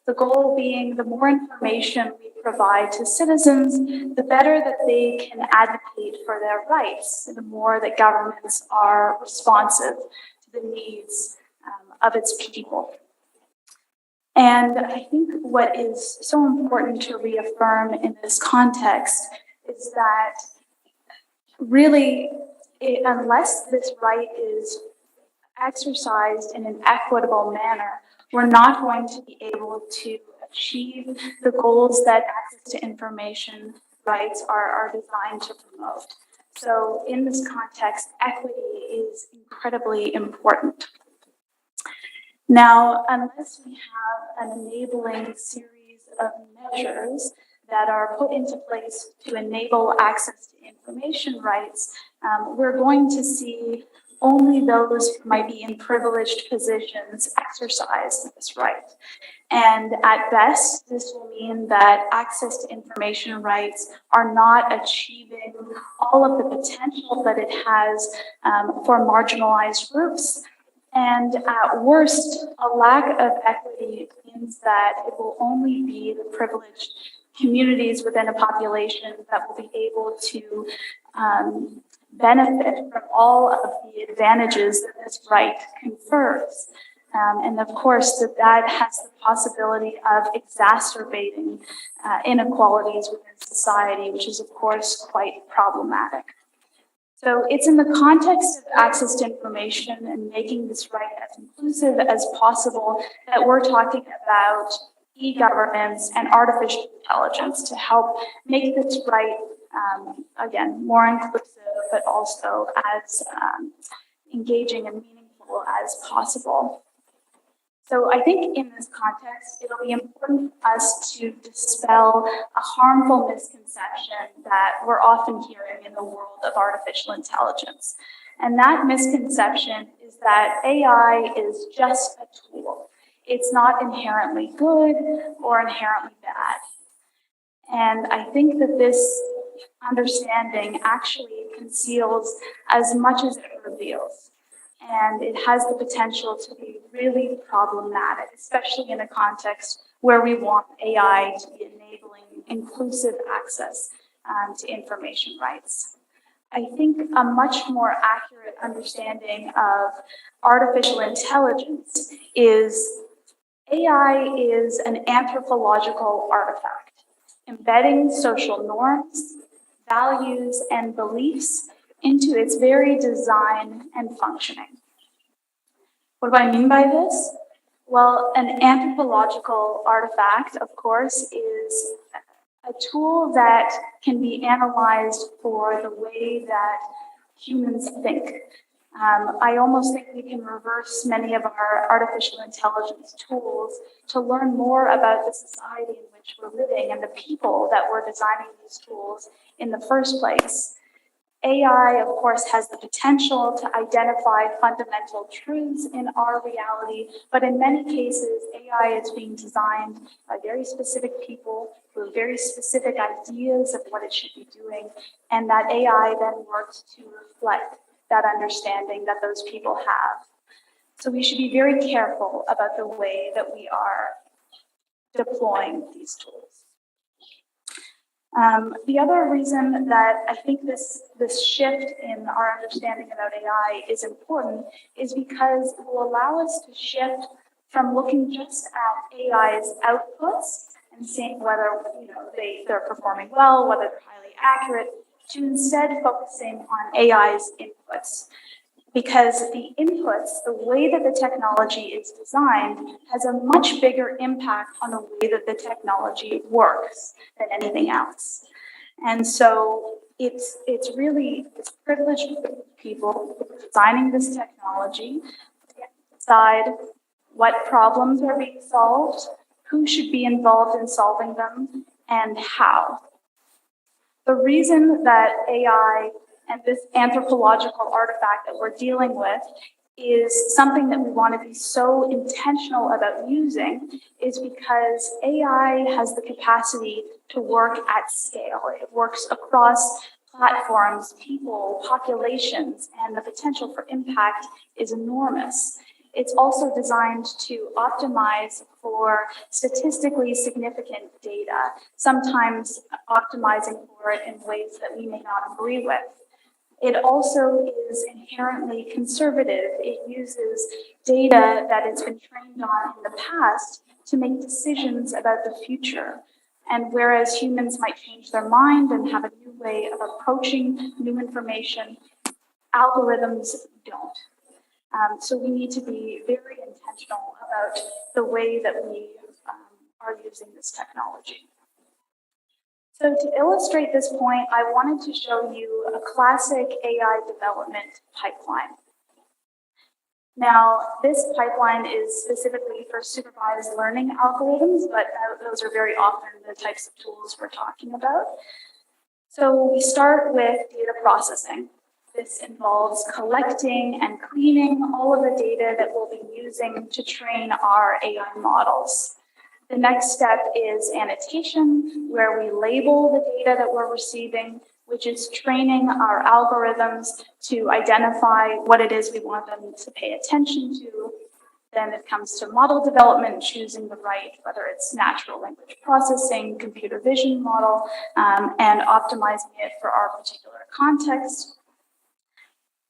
The goal being the more information we provide to citizens, the better that they can advocate for their rights, the more that governments are responsive the needs of its people. And I think what is so important to reaffirm in this context is that really, unless this right is exercised in an equitable manner, we're not going to be able to achieve the goals that access to information rights are designed to promote. So in this context, equity is incredibly important. Now, unless we have an enabling series of measures that are put into place to enable access to information rights, we're going to see only those who might be in privileged positions exercise this right. And at best, this will mean that access to information rights are not achieving all of the potential that it has for marginalized groups. And at worst, a lack of equity means that it will only be the privileged communities within a population that will be able to benefit from all of the advantages that this right confers. And of course, that has the possibility of exacerbating inequalities within society, which is of course quite problematic. So it's in the context of access to information and making this right as inclusive as possible that we're talking about e-governance and artificial intelligence to help make this right, again, more inclusive, but also as engaging and meaningful as possible. So I think in this context, it'll be important for us to dispel a harmful misconception that we're often hearing in the world of artificial intelligence. And that misconception is that AI is just a tool. It's not inherently good or inherently bad. And I think that this understanding actually conceals as much as it reveals. And it has the potential to be really problematic, especially in a context where we want AI to be enabling inclusive access to information rights. I think a much more accurate understanding of artificial intelligence is AI is an anthropological artifact, embedding social norms, values, and beliefs into its very design and functioning. What do I mean by this? Well, an anthropological artifact, of course, is a tool that can be analyzed for the way that humans think. I almost think we can reverse many of our artificial intelligence tools to learn more about the society in which we're living and the people that were designing these tools in the first place. AI, of course, has the potential to identify fundamental truths in our reality, but in many cases, AI is being designed by very specific people with very specific ideas of what it should be doing, and that AI then works to reflect that understanding that those people have. So we should be very careful about the way that we are deploying these tools. The other reason that I think this shift in our understanding about AI is important is because it will allow us to shift from looking just at AI's outputs and seeing whether they're performing well, whether they're highly accurate, to instead focusing on AI's inputs. Because the inputs, the way that the technology is designed, has a much bigger impact on the way that the technology works than anything else. And so it's privileged people designing this technology to decide what problems are being solved, who should be involved in solving them, and how. The reason that AI and this anthropological artifact that we're dealing with is something that we want to be so intentional about using is because AI has the capacity to work at scale. It works across platforms, people, populations, and the potential for impact is enormous. It's also designed to optimize for statistically significant data, sometimes optimizing for it in ways that we may not agree with. It also is inherently conservative. It uses data that it's been trained on in the past to make decisions about the future. And whereas humans might change their mind and have a new way of approaching new information, algorithms don't. So we need to be very intentional about the way that we are using this technology. So to illustrate this point, I wanted to show you a classic AI development pipeline. Now, this pipeline is specifically for supervised learning algorithms, but those are very often the types of tools we're talking about. So we start with data processing. This involves collecting and cleaning all of the data that we'll be using to train our AI models. The next step is annotation, where we label the data that we're receiving, which is training our algorithms to identify what it is we want them to pay attention to. Then it comes to model development, choosing the right, whether it's natural language processing, computer vision model, and optimizing it for our particular context.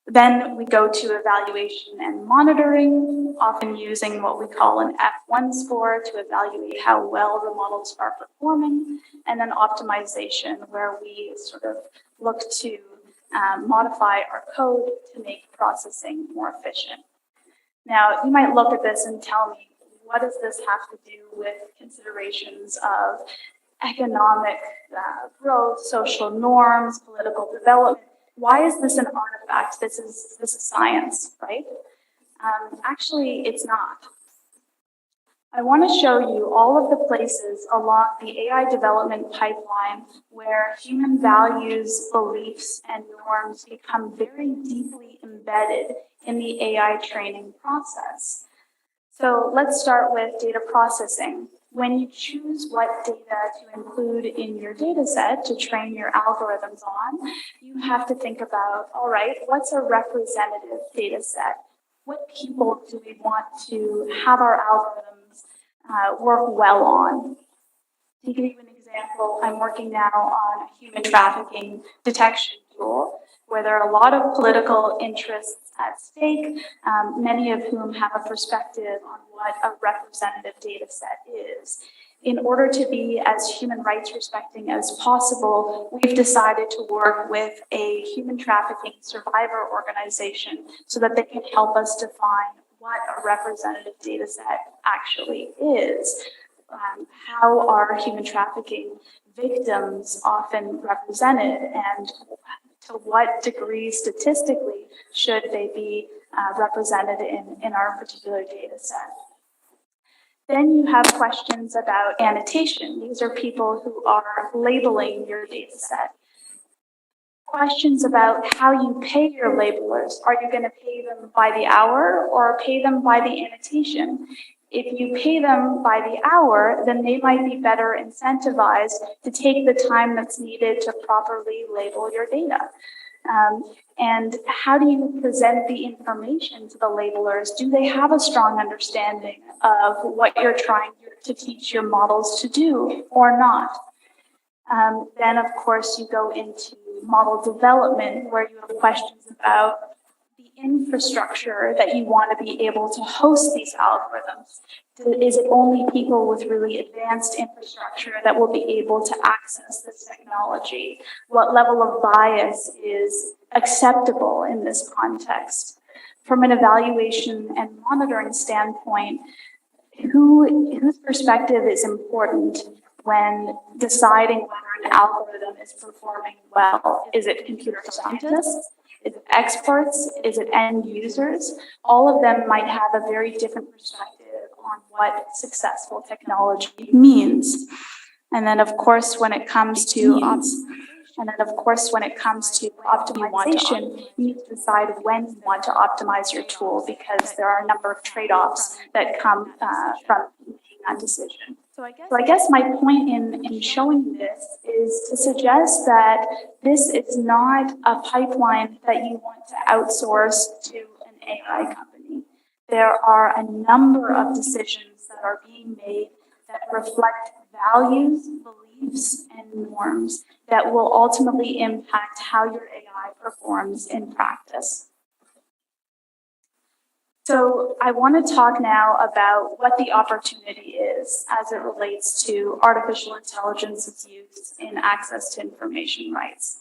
Then we go to evaluation and monitoring, often using what we call an F1 score to evaluate how well the models are performing, and then optimization, where we sort of look to modify our code to make processing more efficient. Now, you might look at this and tell me, what does this have to do with considerations of economic growth, social norms, political development? Why is this an artifact? This is science, right? Actually, it's not. I want to show you all of the places along the AI development pipeline where human values, beliefs, and norms become very deeply embedded in the AI training process. So let's start with data processing. When you choose what data to include in your data set to train your algorithms on, you have to think about, all right, what's a representative data set? What people do we want to have our algorithms work well on? To give you an example, I'm working now on a human trafficking detection tool where there are a lot of political interests at stake, many of whom have a perspective on what a representative data set is. In order to be as human rights respecting as possible, we've decided to work with a human trafficking survivor organization so that they can help us define what a representative data set actually is. How are human trafficking victims often represented, and to what degree statistically should they be represented in our particular data set? Then you have questions about annotation. These are people who are labeling your data set. Questions about how you pay your labelers. Are you going to pay them by the hour or pay them by the annotation? If you pay them by the hour, then they might be better incentivized to take the time that's needed to properly label your data. And how do you present the information to the labelers? Do they have a strong understanding of what you're trying to teach your models to do or not? Then, of course, you go into model development, where you have questions about the infrastructure that you want to be able to host these algorithms. Is it only people with really advanced infrastructure that will be able to access this technology? What level of bias is acceptable in this context? From an evaluation and monitoring standpoint, whose perspective is important when deciding whether an algorithm is performing well? Is it computer scientists? Is it experts? Is it end users? All of them might have a very different perspective on what successful technology means. And then, of course, when it comes to optimization, you need to decide when you want to optimize your tool, because there are a number of trade-offs that come from making that decision. So I guess my point in showing this is to suggest that this is not a pipeline that you want to outsource to an AI company. There are a number of decisions that are being made that reflect values, beliefs, and norms that will ultimately impact how your AI performs in practice. So I want to talk now about what the opportunity is as it relates to artificial intelligence's use in access to information rights.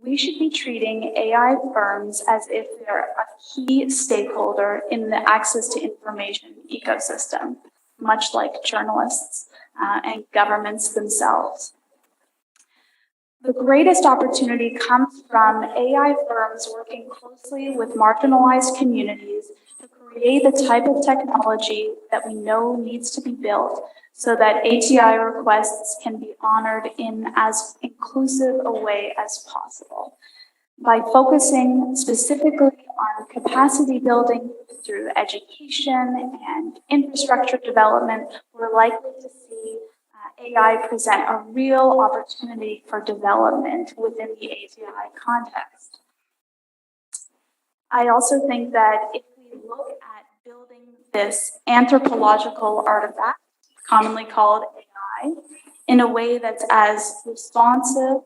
We should be treating AI firms as if they're a key stakeholder in the access to information ecosystem, much like journalists and governments themselves. The greatest opportunity comes from AI firms working closely with marginalized communities to create the type of technology that we know needs to be built so that ATI requests can be honored in as inclusive a way as possible. By focusing specifically on capacity building through education and infrastructure development, we're likely to see AI present a real opportunity for development within the ATI context. I also think that if we look at building this anthropological artifact, commonly called AI, in a way that's as responsive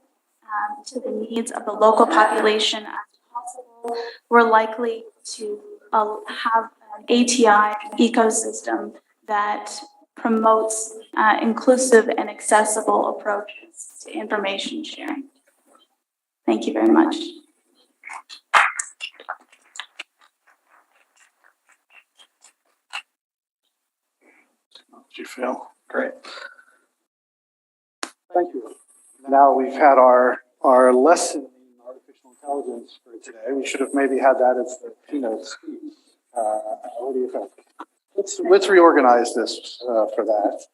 to the needs of the local population as possible, we're likely to have an ATI ecosystem that promotes inclusive and accessible approaches to information sharing. Thank you very much. Did you feel? Great. Thank you. Now we've had our lesson in artificial intelligence for today. We should have maybe had that as the keynote speech. What do you think? Let's reorganize this for that.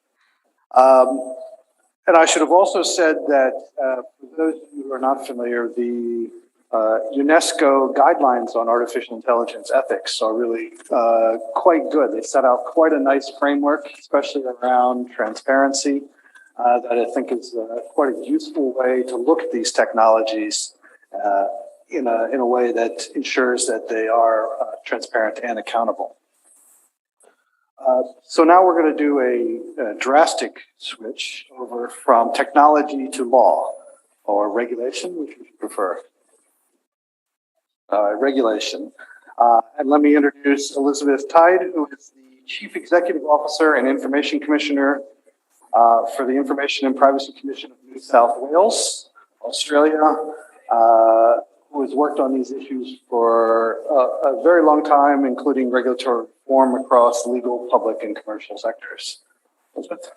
And I should have also said that for those of you who are not familiar, the UNESCO guidelines on artificial intelligence ethics are really quite good. They set out quite a nice framework, especially around transparency, that I think is quite a useful way to look at these technologies in a way that ensures that they are transparent and accountable. So now we're going to do a drastic switch over from technology to law, or regulation, which would you prefer? Regulation. And let me introduce Elizabeth Tide, who is the Chief Executive Officer and Information Commissioner for the Information and Privacy Commission of New South Wales, Australia, who has worked on these issues for a very long time, including regulatory reform across legal, public, and commercial sectors. Elizabeth?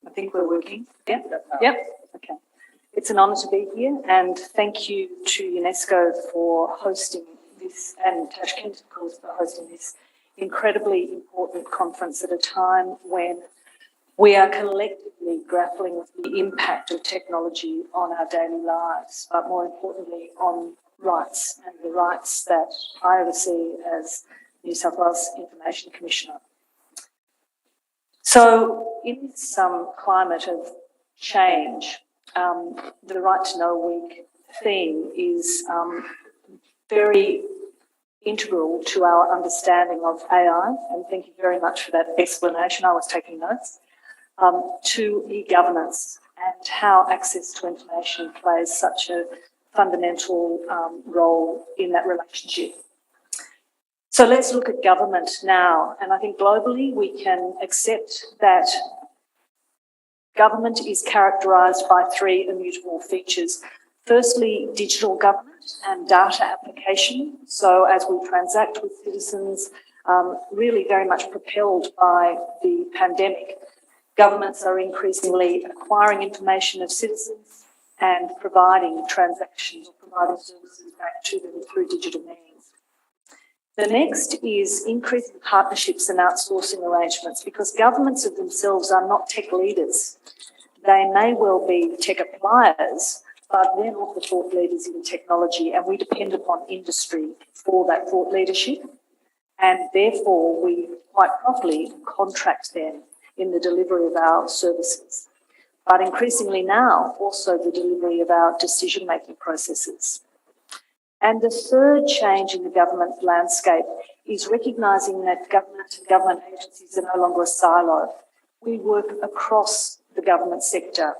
I think we're working. Yeah. Yep. Okay. It's an honour to be here, and thank you to UNESCO for hosting this, and Tashkent, of course, for hosting this incredibly important conference at a time when we are collectively grappling with the impact of technology on our daily lives, but more importantly on rights, and the rights that I oversee as New South Wales Information Commissioner. So in this climate of change, the Right to Know Week theme is very integral to our understanding of AI, and thank you very much for that explanation. I was taking notes. To e-governance and how access to information plays such a fundamental role in that relationship. So let's look at government now, and I think globally we can accept that government is characterised by three immutable features. Firstly, digital government and data application. So as we transact with citizens, really very much propelled by the pandemic, governments are increasingly acquiring information of citizens and providing transactions or providing services back to them through digital means. The next is increasing partnerships and outsourcing arrangements, because governments of themselves are not tech leaders. They may well be tech appliers, but they're not the thought leaders in technology, and we depend upon industry for that thought leadership. and therefore we quite properly contract them in the delivery of our services. But increasingly now, also the delivery of our decision-making processes. And the third change in the government landscape is recognising that government and government agencies are no longer a silo. We work across the government sector.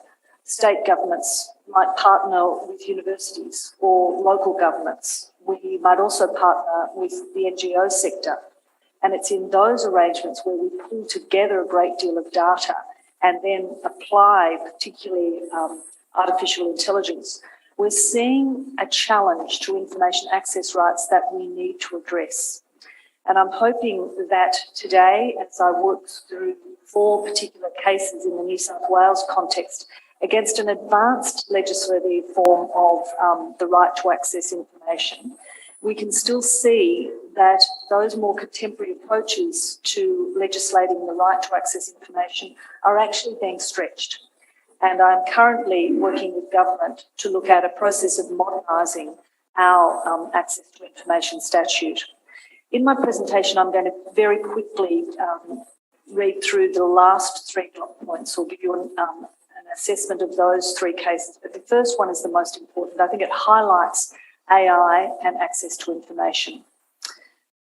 State governments might partner with universities or local governments. We might also partner with the NGO sector. And it's in those arrangements where we pull together a great deal of data and then apply particularly artificial intelligence. We're seeing a challenge to information access rights that we need to address. And I'm hoping that today, as I work through 4 particular cases in the New South Wales context against an advanced legislative form of the right to access information, we can still see that those more contemporary approaches to legislating the right to access information are actually being stretched. And I'm currently working with government to look at a process of modernising our access to information statute. In my presentation, I'm going to very quickly read through the last 3 block points or give you an assessment of those 3 cases. But the first one is the most important. I think it highlights AI and access to information.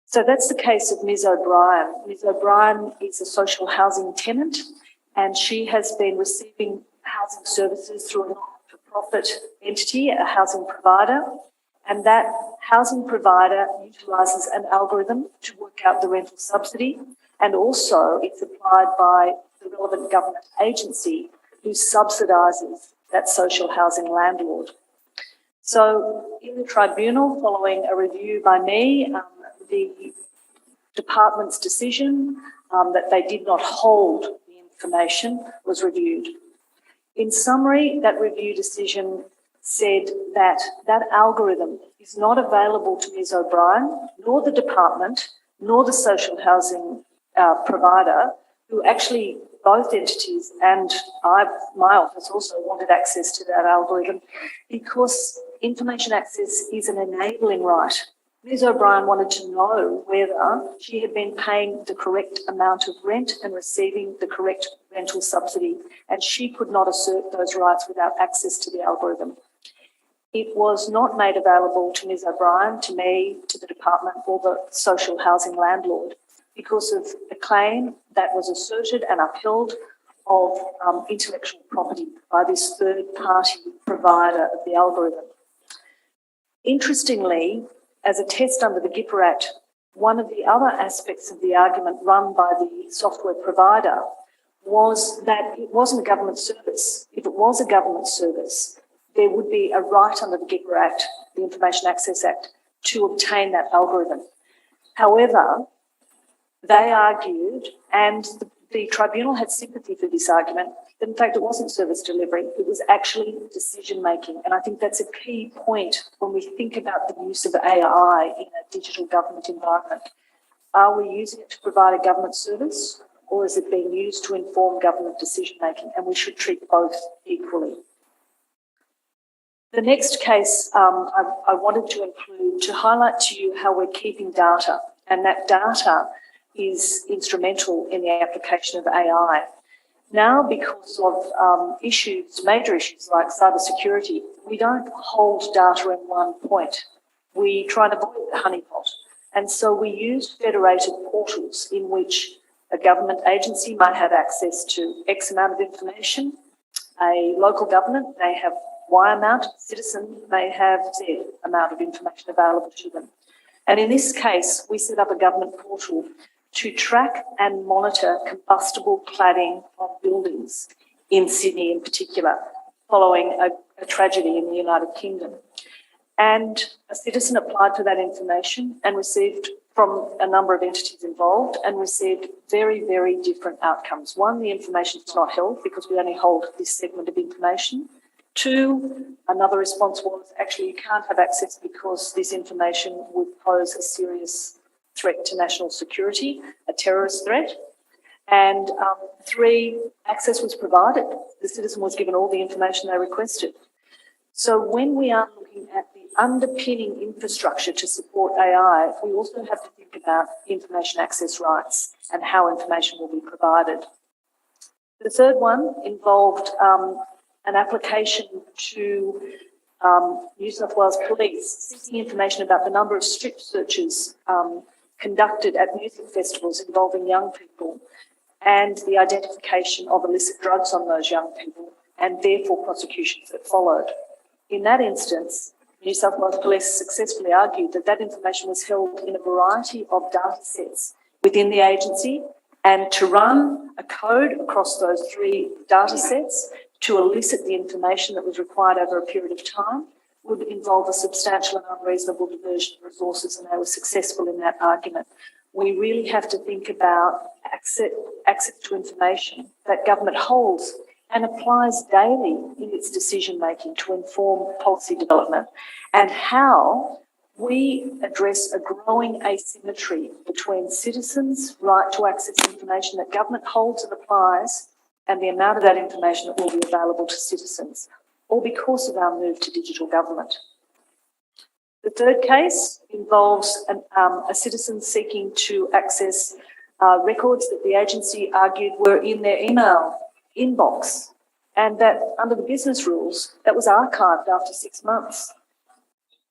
So that's the case of Ms. O'Brien. Ms. O'Brien is a social housing tenant, and she has been receiving housing services through a not-for-profit entity, a housing provider, and that housing provider utilises an algorithm to work out the rental subsidy, and also it's applied by the relevant government agency who subsidises that social housing landlord. So in the tribunal, following a review by me, the department's decision that they did not hold the information was reviewed. In summary, that review decision said that that algorithm is not available to Ms. O'Brien, nor the department, nor the social housing provider, who actually both entities and my office also wanted access to that algorithm, because information access is an enabling right. Ms. O'Brien wanted to know whether she had been paying the correct amount of rent and receiving the correct rental subsidy, and she could not assert those rights without access to the algorithm. It was not made available to Ms. O'Brien, to me, to the department, or the social housing landlord because of a claim that was asserted and upheld of intellectual property by this third-party provider of the algorithm. Interestingly, as a test under the GIPA Act, one of the other aspects of the argument run by the software provider was that it wasn't a government service. If it was a government service, there would be a right under the GIPA Act, the Information Access Act, to obtain that algorithm. However, they argued, and the tribunal had sympathy for this argument, that in fact it wasn't service delivery, it was actually decision-making. And I think that's a key point when we think about the use of AI in a digital government environment. Are we using it to provide a government service, or is it being used to inform government decision-making? And we should treat both equally. The next case I wanted to include to highlight to you how we're keeping data, and that data is instrumental in the application of AI. Now, because of major issues like cybersecurity, we don't hold data in one point. We try to avoid the honeypot. And so we use federated portals in which a government agency might have access to X amount of information, a local government may have Y amount, a citizen may have Z amount of information available to them. And in this case, we set up a government portal to track and monitor combustible cladding on buildings in Sydney in particular, following a tragedy in the United Kingdom. And a citizen applied for that information and received from a number of entities involved and received very, very different outcomes. One, the information is not held because we only hold this segment of information. Two, another response was actually you can't have access because this information would pose a serious threat to national security, a terrorist threat. And three, access was provided. The citizen was given all the information they requested. So when we are looking at the underpinning infrastructure to support AI, we also have to think about information access rights and how information will be provided. The third one involved an application to New South Wales Police seeking information about the number of strip searches conducted at music festivals involving young people and the identification of illicit drugs on those young people and therefore prosecutions that followed. In that instance, New South Wales Police successfully argued that that information was held in a variety of data sets within the agency, and to run a code across those 3 data sets to elicit the information that was required over a period of time would involve a substantial and unreasonable diversion of resources, and they were successful in that argument. We really have to think about access to information that government holds and applies daily in its decision-making to inform policy development, and how we address a growing asymmetry between citizens' right to access information that government holds and applies and the amount of that information that will be available to citizens, all because of our move to digital government. The third case involves a citizen seeking to access records that the agency argued were in their email inbox, and that under the business rules, that was archived after 6 months.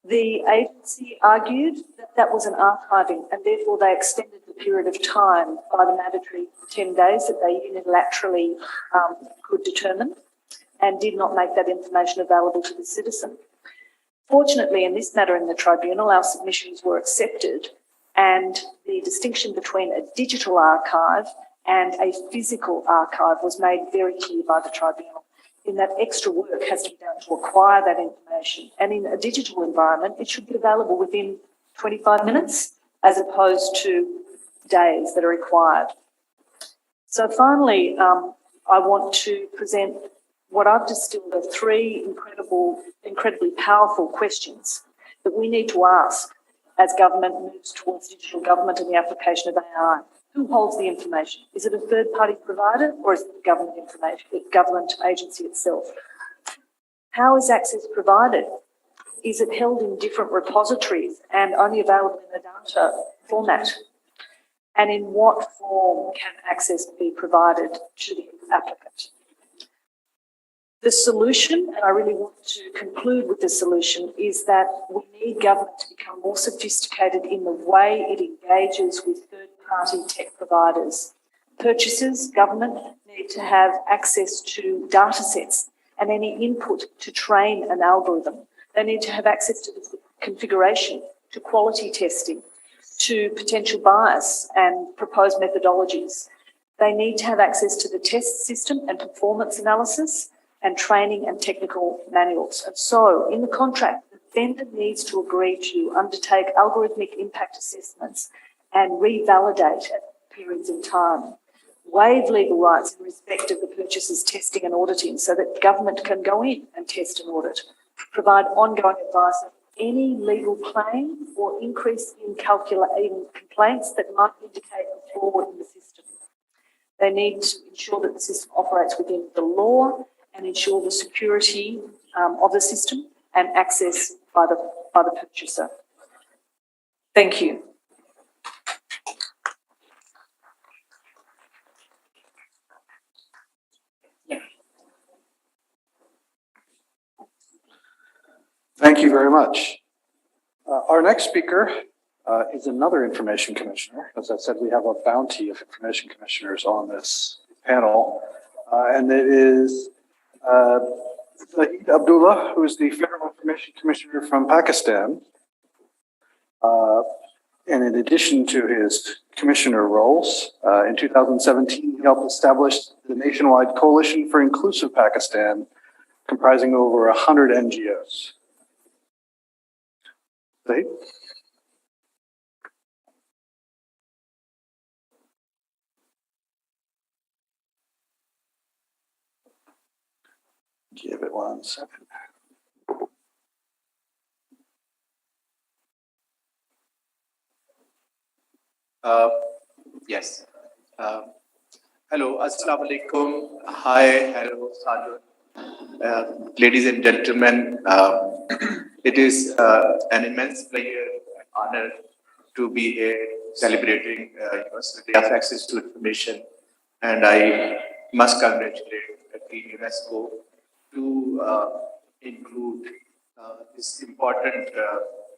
The agency argued that that was an archiving, and therefore they extended the period of time by the mandatory 10 days that they unilaterally could determine, and did not make that information available to the citizen. Fortunately, in this matter in the tribunal, our submissions were accepted, and the distinction between a digital archive and a physical archive was made very clear by the tribunal, in that extra work has to be done to acquire that information. And in a digital environment, it should be available within 25 minutes as opposed to days that are required. So finally, I want to present what I've distilled are 3 incredibly powerful questions that we need to ask as government moves towards digital government and the application of AI. Who holds the information? Is it a third-party provider, or is it the government information, the government agency itself? How is access provided? Is it held in different repositories and only available in a data format? And in what form can access be provided to the applicant? The solution, and I really want to conclude with the solution, is that we need government to become more sophisticated in the way it engages with third-party tech providers. Purchasers, government need to have access to data sets and any input to train an algorithm. They need to have access to the configuration, to quality testing, to potential bias and proposed methodologies. They need to have access to the test system and performance analysis and training and technical manuals. And so in the contract, the vendor needs to agree to undertake algorithmic impact assessments and revalidate at periods in time, waive legal rights in respect of the purchaser's testing and auditing so that government can go in and test and audit, provide ongoing advice on any legal claim or increase in complaints that might indicate a flaw in the system. They need to ensure that the system operates within the law and ensure the security of the system and access by the purchaser. Thank you. Thank you very much. Our next speaker is another information commissioner. As I said, we have a bounty of information commissioners on this panel, and it is Zahid Abdullah, who is the Federal Information Commissioner from Pakistan. And in addition to his commissioner roles, in 2017, he helped establish the nationwide Coalition for Inclusive Pakistan, comprising over 100 NGOs. Zahid? Give it 1 second. Yes. Hello, Assalamu alaikum. Hi, hello, Sajid. Ladies and gentlemen, It is an immense pleasure and honor to be here celebrating the Day of Access to Information, and I must congratulate the UNESCO to include this important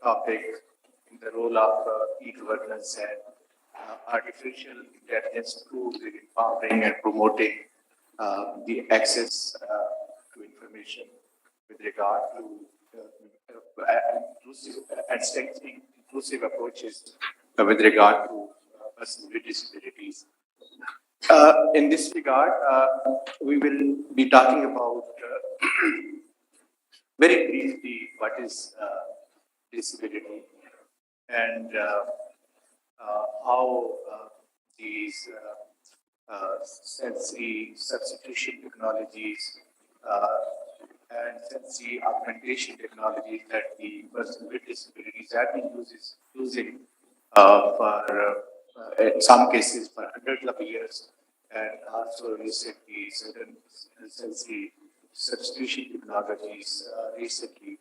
topic in the role of e-governance and artificial intelligence tools in empowering and promoting the access to information with regard to inclusive and strengthening inclusive approaches with regard to persons with disabilities. In this regard, we will be talking about very briefly what is disability and how these sensory substitution technologies and sensory augmentation technologies that the person with disabilities have been using for in some cases for hundreds of years, and also recently certain sensory substitution technologies recently.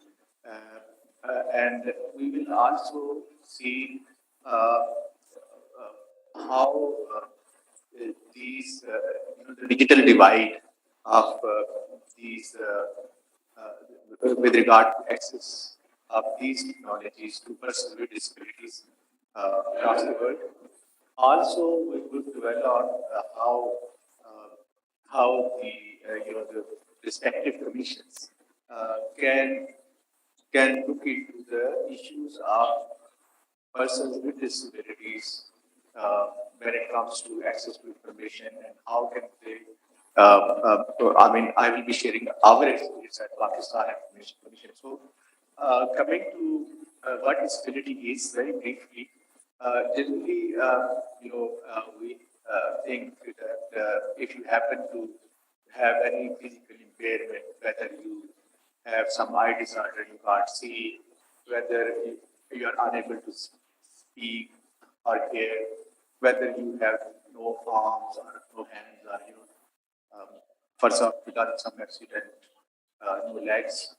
And we will also see how these the digital divide of these with regard to access of these technologies to persons with disabilities across the world. Also, we will dwell on how the the respective commissions can look into the issues of persons with disabilities when it comes to access to information, and how can they I mean, I will be sharing our experience at Pakistan Information Commission. So, coming to what disability is, very briefly, generally, we think that if you happen to have any physical impairment, whether you have some eye disorder, you can't see, whether you are unable to speak or hear, whether you have no arms or no hands, or for some because of some accident, no legs.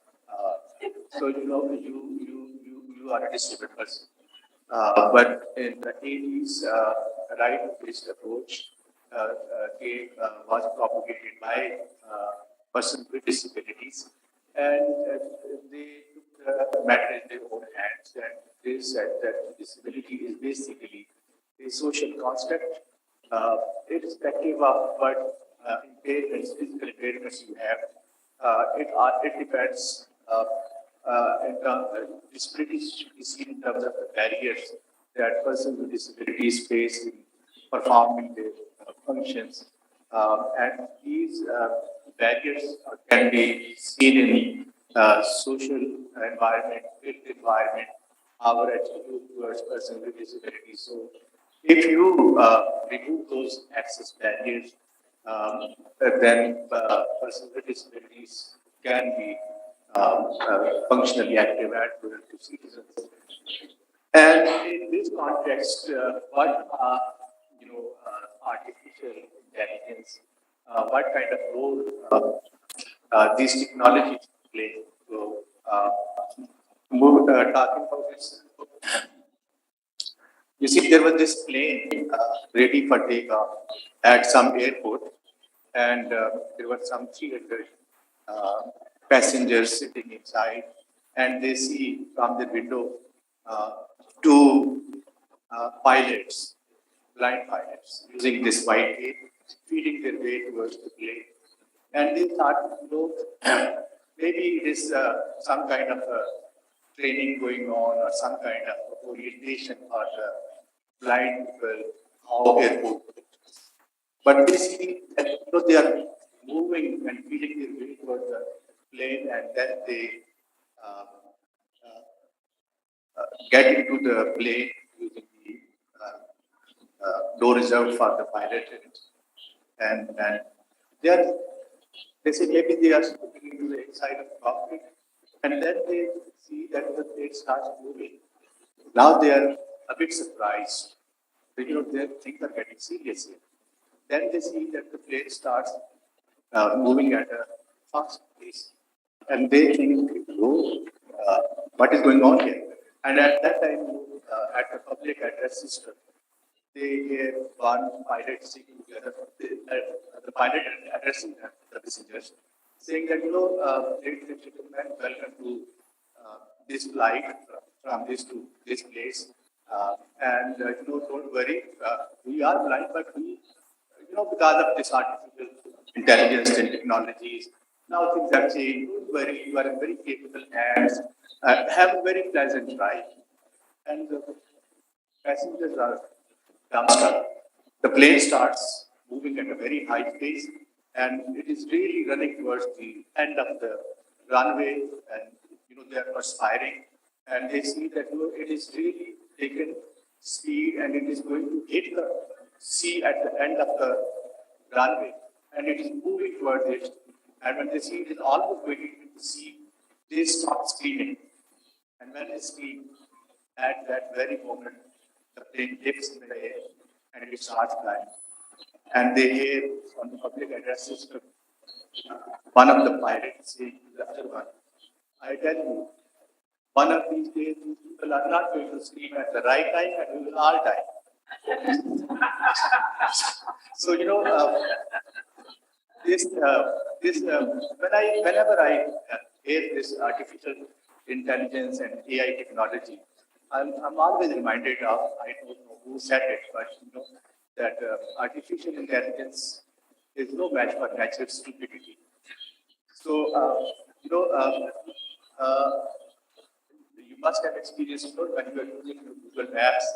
So you are a disabled person. But in the 80s, right-based approach was propagated by persons with disabilities, and they took the matter in their own hands, and they said that disability is basically a social construct, irrespective of what impairments, physical impairments you have. It depends. Disabilities should be seen in terms of the barriers that persons with disabilities face in performing their functions, and these barriers can be seen in social environment, built environment, our attitude towards persons with disabilities. So, if you remove those access barriers, then persons with disabilities can be functionally active and productive citizens. And in this context, what artificial intelligence, what kind of role these technologies play? So, talking about this, you see, there was this plane ready for takeoff at some airport, and there were some 300 passengers sitting inside, and they see from the window two pilots, blind pilots, using this white tape, feeding their way towards the plane. And they thought, maybe it is some kind of training going on, or some kind of orientation for the blind people, how airport. But they see that they are moving and feeding their way towards the plane, and then they get into the plane using the door reserved for the pilot, and they say maybe they are looking into the inside of the cockpit, and then they see that the plane starts moving. Now they are a bit surprised. They things are getting serious here. Then they see that the plane starts moving at a fast pace, and they think, what is going on here. And at that time, at the public address system, they gave one pilot sitting together, the pilot addressing the passengers, saying that, ladies and gentlemen, welcome to this flight from this to this place. And don't worry, we are blind, but we, because of this artificial intelligence and technologies, now things have changed. Don't worry, you are in very capable hands. Have a very pleasant ride. And the passengers are dumbstruck. The plane starts moving at a very high pace, and it is really running towards the end of the runway, and they are perspiring, and they see that it is really taken speed, and it is going to hit the sea at the end of the runway, and it is moving towards it. And when they see it is almost going to hit the sea, they start screaming. And when they scream, at that very moment, the plane lifts in the air and it starts flying. And they hear on the public address system one of the pilots saying to the other one, I tell you, one of these days, these people are not going to scream at the right time and we will all die. So, whenever I hear this artificial intelligence and AI technology, I'm always reminded of, I don't know who said it, but that artificial intelligence is no match for natural stupidity. So, you must have experienced when you are using Google Maps.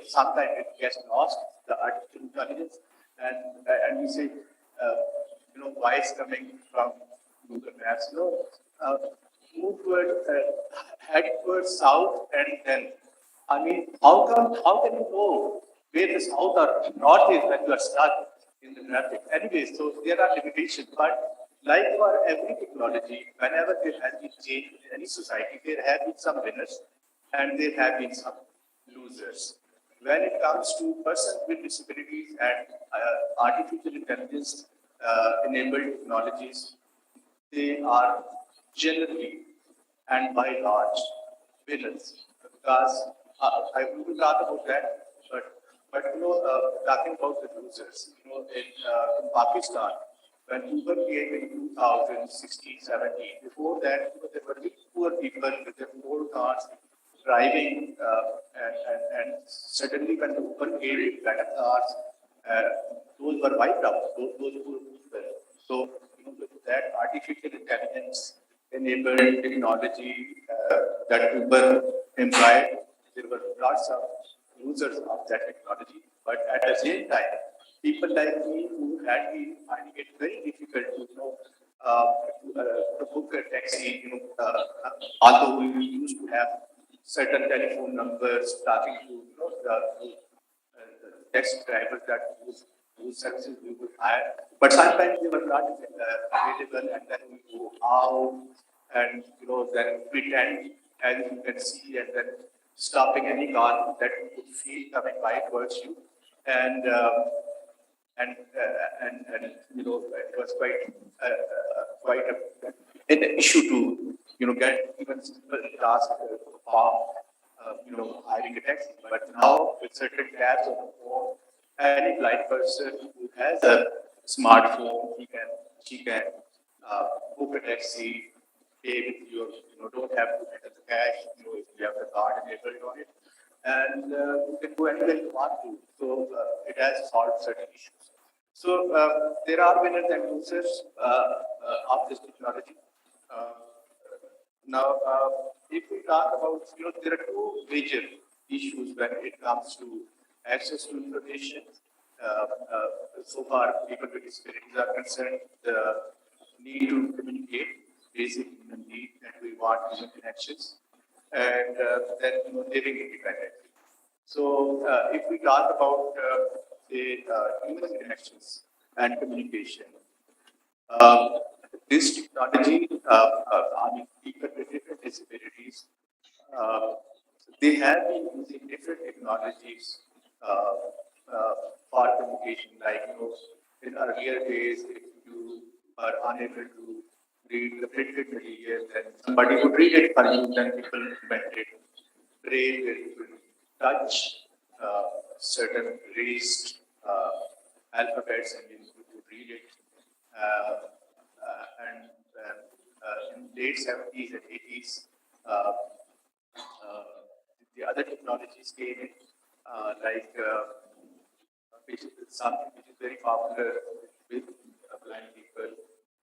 Sometimes it gets lost, the artificial intelligence, and you say, why is coming from Google Maps? Move head towards south, and then, how can you know where the south or north is when you are stuck in the traffic? Anyway, so there are limitations, but like for every technology, whenever there has been change in any society, there have been some winners and there have been some losers. When it comes to persons with disabilities and artificial intelligence enabled technologies, they are generally and by large winners, because I will talk about that, but talking about the losers, in Pakistan, when Uber came in 2016-17, before that there were poor people with their old cars driving, and suddenly when the Uber came with better cars, those were wiped out, those poor people. So that artificial intelligence enabled technology that Uber employed, there were lots of users of that technology. But at the same time, people like me who had been finding it very difficult to book a taxi, although we used to have certain telephone numbers talking to the taxi drivers that whose services we would hire, but sometimes they were not available, and then we go out and then pretend as you can see, and then stopping any car that you could feel coming by towards you, and it was quite an issue to get even simple task hiring a taxi. But now with certain tabs on the phone, any blind person who has a smartphone, she can book a taxi, pay with your, don't have to enter the cash, if you have the card enabled on it, and you can go anywhere you want to. So it has solved certain issues. So there are winners and losers of this technology. Now, if we talk about, there are two major issues when it comes to access to information. So far, people with disabilities are concerned, the need to communicate, basic human need that we want human connections, and then living independently. So if we talk about human connections and communication, this technology, people with different disabilities, they have been using different technologies for communication. Like in earlier days, if you are unable to read the printed material, then somebody would read it for you, then people invented braille where you could touch certain raised alphabets and you could read it. In late 70s and 80s, the other technologies came in, like which is something which is very popular with blind people,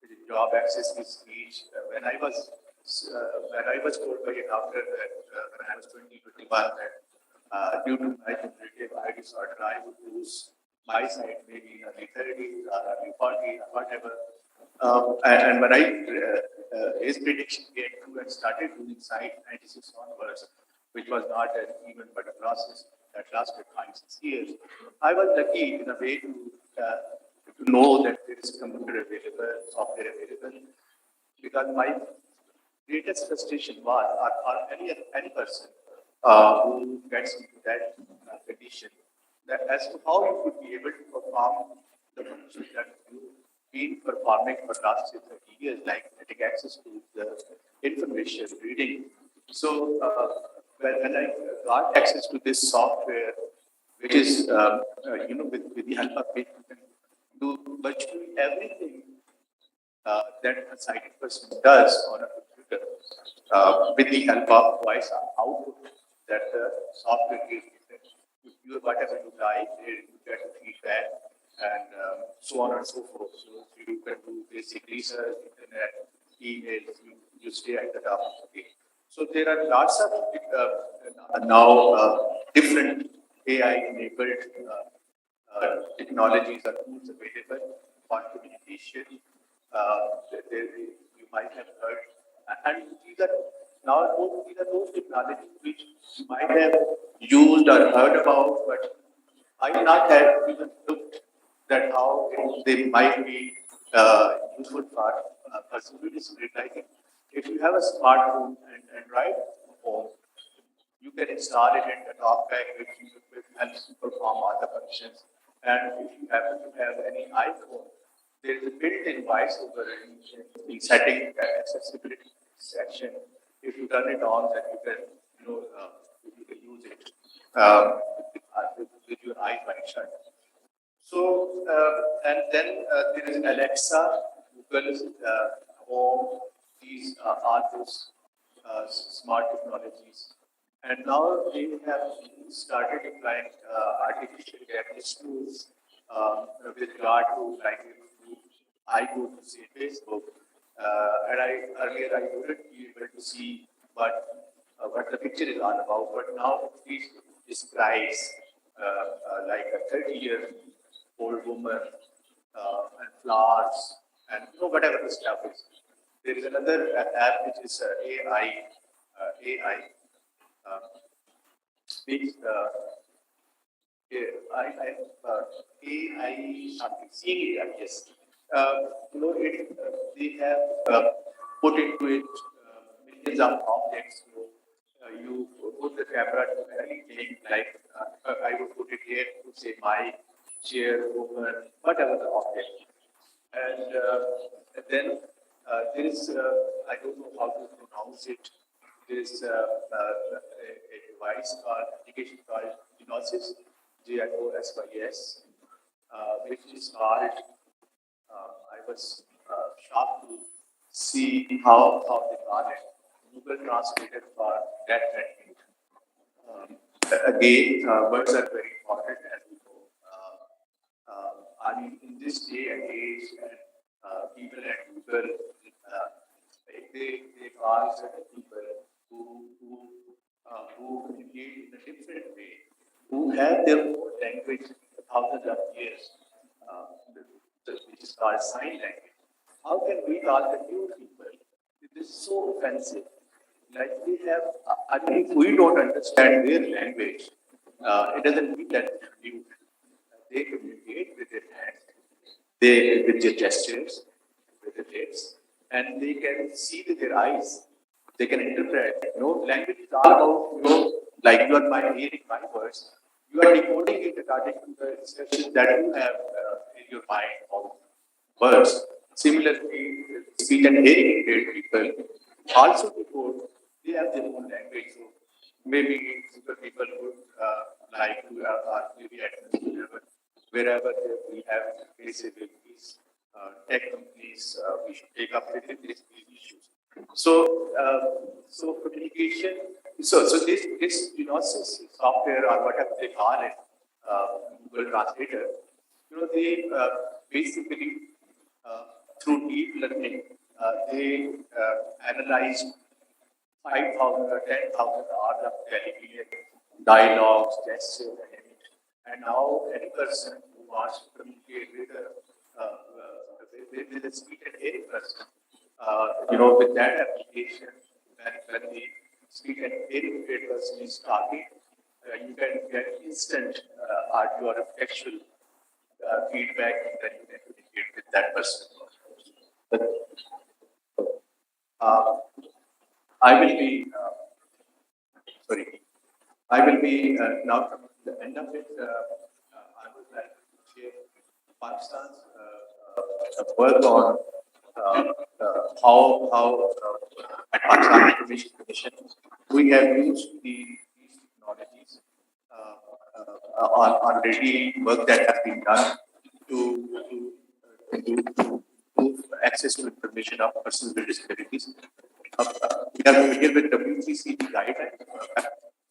which is job access to speech. When I was told by a doctor that when I was 21 that due to my cognitive eye disorder, I would lose my sight maybe in early 30s or early 40s or whatever. And when his prediction came true and started losing sight 96 onwards, which was not an even but a process that lasted 5-6 years. I was lucky in a way to know that there is computer available, software available, because my greatest frustration was, or any person who gets into that condition, that as to how you could be able to perform the function that you've been performing for the last 30 years, like getting access to the information, reading. So when I got access to this software, which is, with the help of it, you can do virtually everything that a sighted person does on a computer with the help of voice output that the software gives. You whatever you type, you get feedback, and so on and so forth. So you can do basic research, internet, emails, you stay at the top of the game. So there are lots of now different AI-enabled technologies or tools available for communication. You might have heard, and these are those technologies which you might have used or heard about, but I do not have even looked at how they might be useful for a person with disability. I think if you have a smartphone and right home, you can install it in the talkback, which helps you perform all the functions. And if you happen to have any iPhone, there is a built-in voiceover in setting accessibility section. If you turn it on, then you can use it with your eyes wide shut. So and then there is Alexa, Google Home. These are all those smart technologies. And now they have started applying artificial intelligence tools with regard to, like, I go to say Facebook, and earlier I wouldn't be able to see what the picture is all about, but now it describes like a 30-year-old woman and flowers and whatever the stuff is. There is another app which is AI, which AI something, seeing it, yes. They have put into it millions of objects. You put the camera to anything, like I would put it here to say my chair, woman, whatever the object. And then there is, I don't know how to pronounce it, there is a device called, application called Gnosis, Gnosis, which is called, I was shocked to see how they call it, Google Translator for that technique. Again, words are very important as we know. I mean, in this day and age, people at Google, they call certain people who communicate in a different way, who have their own language for thousands of years, which is called sign language. How can we call the new people? It is so offensive. Like we have, I mean, if we don't understand their language, it doesn't mean that they communicate with their hands, with their gestures, with their lips, and they can see with their eyes. They can interpret. Language is all about, like you are hearing my words. You are decoding it according to the instructions that you have in your mind of words. Similarly, speech and hearing impaired people also report they have their own language. So maybe people would like to are maybe at wherever we have disabilities, tech companies, we should take up with these issues. So, so communication. So this software or whatever they call it, Google Translator. They basically through deep learning, they analyzed 5,000 or 10,000 hours of television, dialogues, gestures, and now any person who wants to communicate with a speech and hearing person, with that application, when the speech and hearing person is talking, you can get instant audio or textual feedback that you can communicate with that person. I will be now from the end of it. I would like to share Pakistan's work on how at Pakistan Information Commission we have used these technologies on already work that has been done to access to information of persons with disabilities. We have to begin with WCCD guidelines,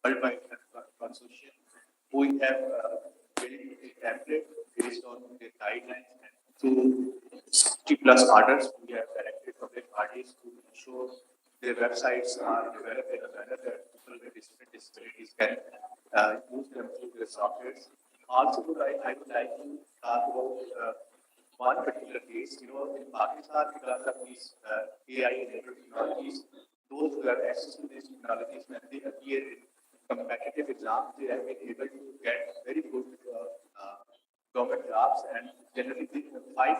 Worldwide Consortium. We have built a template based on the guidelines and through 60+ orders, we have directed public bodies to ensure their websites are developed in a manner that people with different disabilities can use them through their softwares. Also, I would like to talk about one particular case. In Pakistan, because of these AI-enabled technologies, those who have access to these technologies, when they appear in competitive exams, they have been able to get very good government jobs, and generally, the 5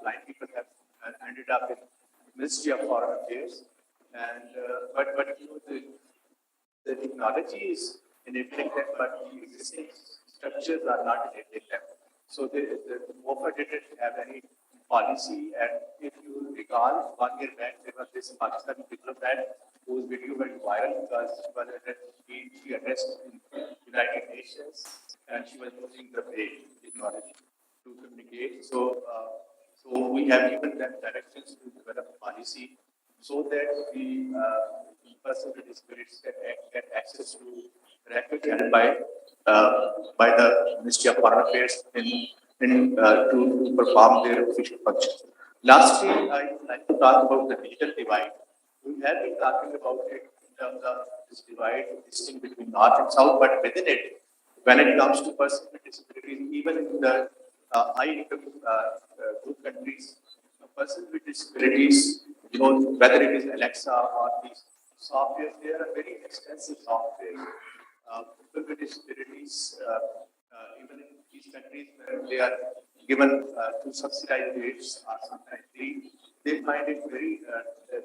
blind people have ended up in Ministry of Foreign Affairs. And but the technology is enabling them, but the existing structures are not enabling them. So the MOFA didn't have any policy, and if you recall, 1 year back there was this Pakistani diplomat whose video went viral because she addressed in United Nations, and she was using the braille technology to communicate. So we have given them directions to develop a policy so that the person with disabilities can get access to records held by the Ministry of Foreign Affairs to perform their official functions. Lastly, I would like to talk about the digital divide. We have been talking about it in terms of this divide existing between North and South, but within it, when it comes to persons with disabilities, even in the high-income group countries, persons with disabilities, whether it is Alexa or these softwares, they are very expensive software. People with disabilities, even in these countries where they are given to subsidized rates or sometimes free, they find it very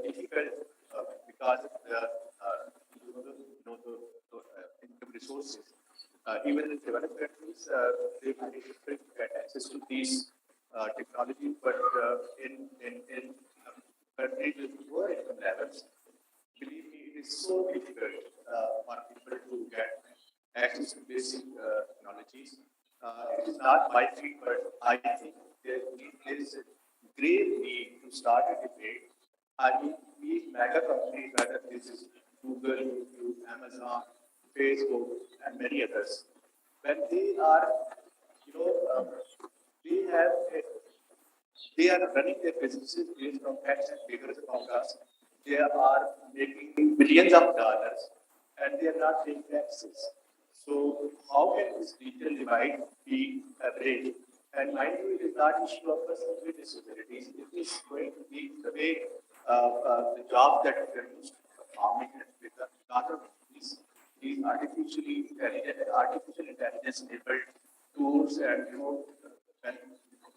difficult because of the income resources. Even in developed countries, they find it difficult to get access to these technologies, but in countries with lower income levels, believe me, it is so difficult for people to get access to basic technologies. It is not my feet, but I think there is a grave need to start a debate. These mega companies, whether this is Google, YouTube, Amazon, Facebook, and many others, when they are, they are running their businesses based on facts and figures about us. They are making billions of dollars, and they are not paying taxes. So how can this digital divide be bridged? And mind you, it is not an issue of persons with disabilities. It is going to be the way the job that we are used to performing with a lot of these artificial intelligence enabled tools, and when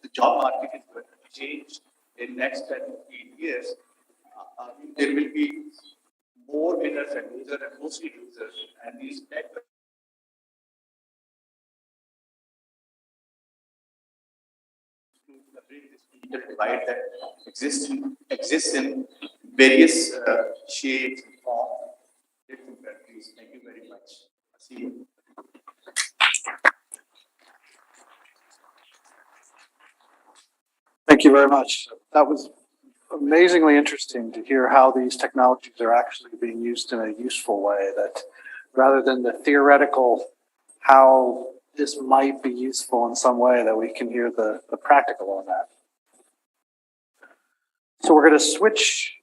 the job market is going to change in next 10 to 15 years, there will be more winners and losers, and mostly losers, and these tech bridge this digital divide that exists in various shades and forms in different countries. Thank you very much. See you. Thank you very much. That was amazingly interesting to hear how these technologies are actually being used in a useful way, that rather than the theoretical how this might be useful in some way, that we can hear the practical on that. So we're going to switch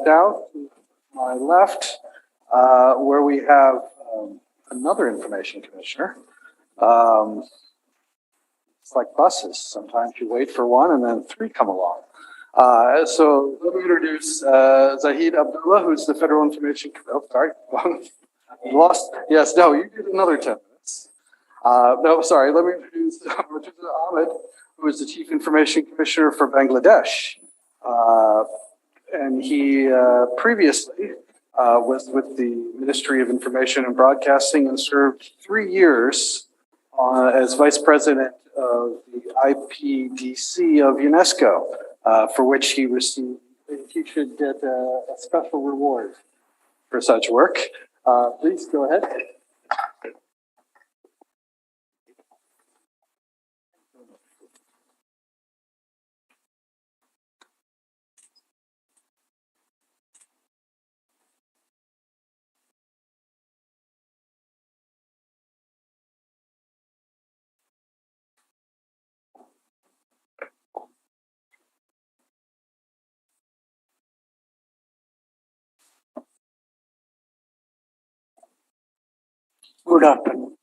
down to my left, where we have another information commissioner. It's like buses. Sometimes you wait for one and then three come along. So let me introduce Zahid Abdullah, who's the Federal Information, oh, sorry, lost, yes, no, you did another 10 minutes. No, sorry, let me introduce Rajiza Ahmed, who is the Chief Information Commissioner for Bangladesh. And he previously was with the Ministry of Information and Broadcasting and served 3 years as Vice President of the IPDC of UNESCO, for which he received, he should get a special reward for such work. Please go ahead. Good afternoon.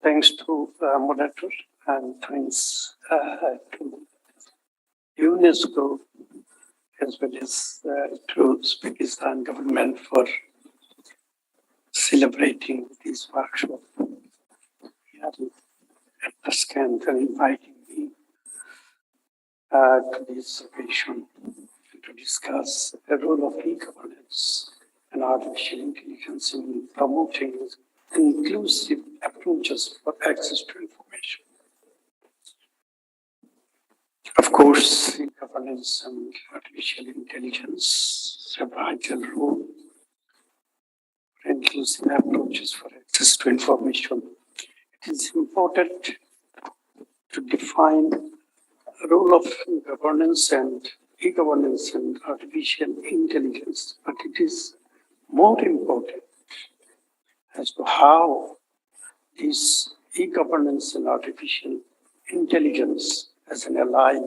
Thanks to the moderator and thanks to UNESCO as well as to Uzbekistan government for celebrating this workshop here at Tashkent and inviting me to this occasion to discuss the role of e-governance and artificial intelligence in promoting inclusive approaches for access to information. Of course, governance and artificial intelligence have a vital role for inclusive approaches for access to information. It is important to define the role of governance and e-governance and artificial intelligence, but it is more important as to how this e-governance and artificial intelligence as an ally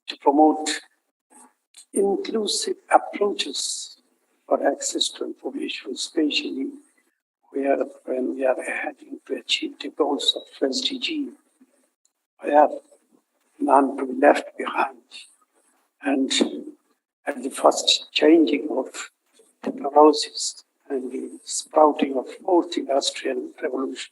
to promote inclusive approaches for access to information, especially when we are heading to achieve the goals of SDG, where none to be left behind. And at the first changing of technologies and the sprouting of fourth industrial revolution.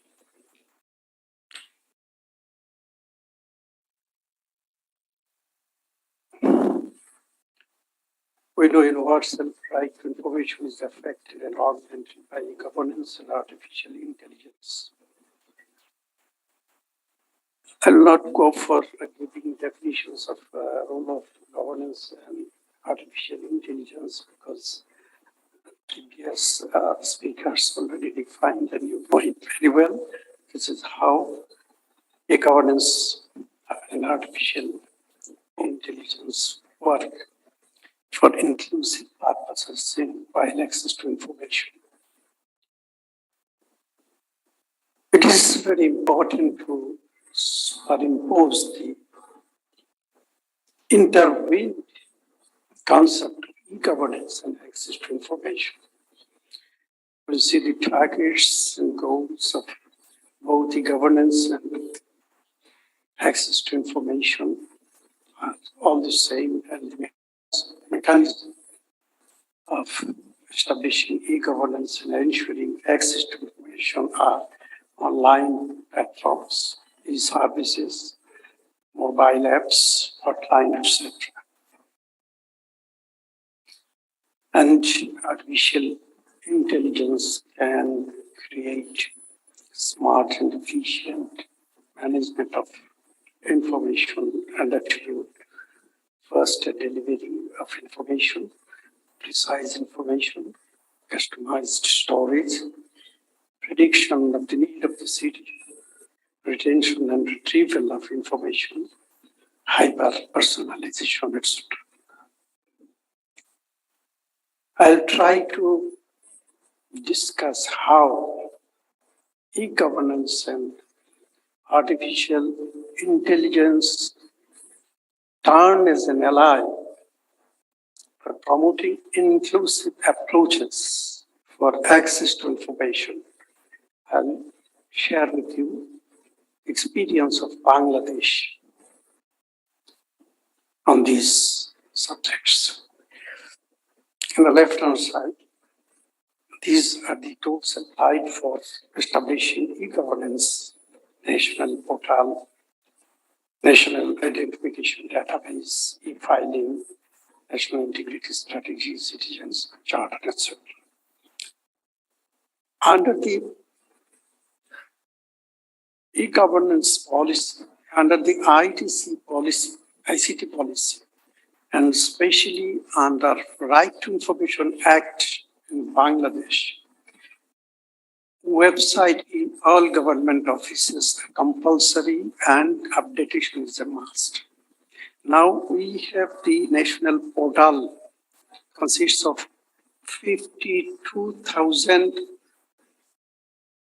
We know universal right to information is affected and augmented by governance and artificial intelligence. I will not go for giving definitions of role of governance and artificial intelligence because previous speakers already defined and you know it very well. This is how a governance and artificial intelligence work for inclusive purposes in while access to information. It is very important to superimpose the intervened concept of e-governance and access to information. We see the targets and goals of both e-governance and access to information are all the same, and the mechanism of establishing e-governance and ensuring access to information are online platforms, e-services, mobile apps, hotline, etc. And artificial intelligence can create smart and efficient management of information and attribute. First, delivery of information, precise information, customized storage, prediction of the need of the city, retention and retrieval of information, hyper-personalization, etc. I'll try to discuss how e-governance and artificial intelligence turn as an ally for promoting inclusive approaches for access to information. I'll share with you experience of Bangladesh on these subjects. On the left-hand side, these are the tools applied for establishing e-governance, national portal, national identification database, e-filing, national integrity strategy, citizens charter, etc. Under the e-governance policy, under the ICT policy, and especially under Right to Information Act in Bangladesh, website in all government offices are compulsory and updatation is a must. Now we have the national portal, consists of 52,000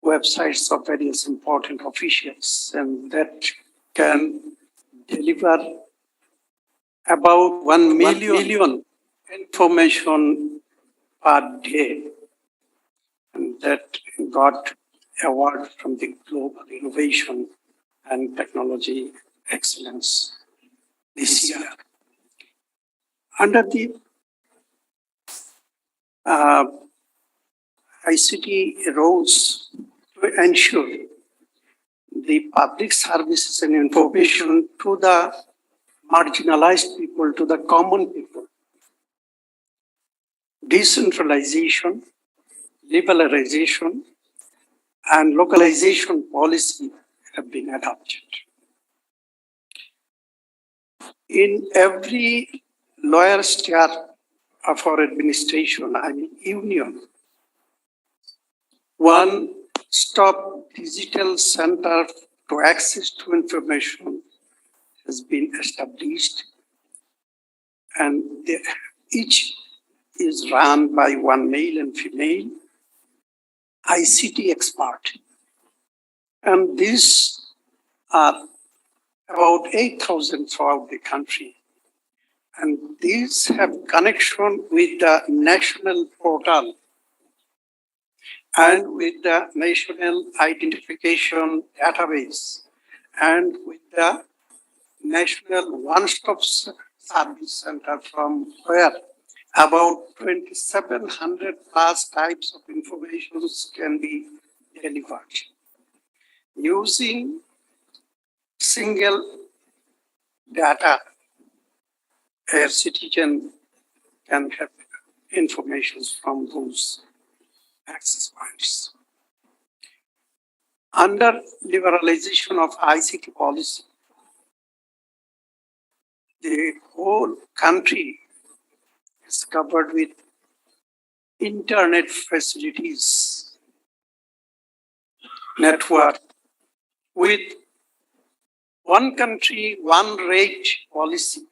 websites of various important officials, and that can deliver about 1 million information per day. And that got award from the Global Innovation and Technology Excellence this year. Under the ICT roles to ensure the public services and information to the marginalized people, to the common people. Decentralization, liberalization, and localization policy have been adopted. In every lower tier of our administration, I mean union, one-stop digital center to access to information has been established, and each is run by one male and female ICT expert. And these are about 8,000 throughout the country. And these have connection with the national portal and with the national identification database and with the national one-stop service center, from where about 2,700 plus types of information can be delivered. Using single data, a citizen can have information from those access points. Under liberalization of ICT policy, the whole country is covered with internet facilities, network, with one country, one rate policy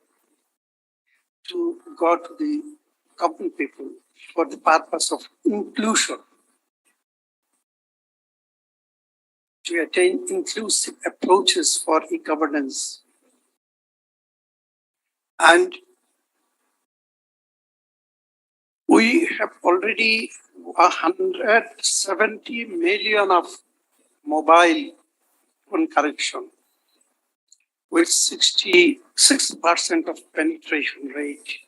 to go to the common people for the purpose of inclusion, to attain inclusive approaches for e-governance. And we have already 170 million of mobile phone correction with 66% of penetration rate.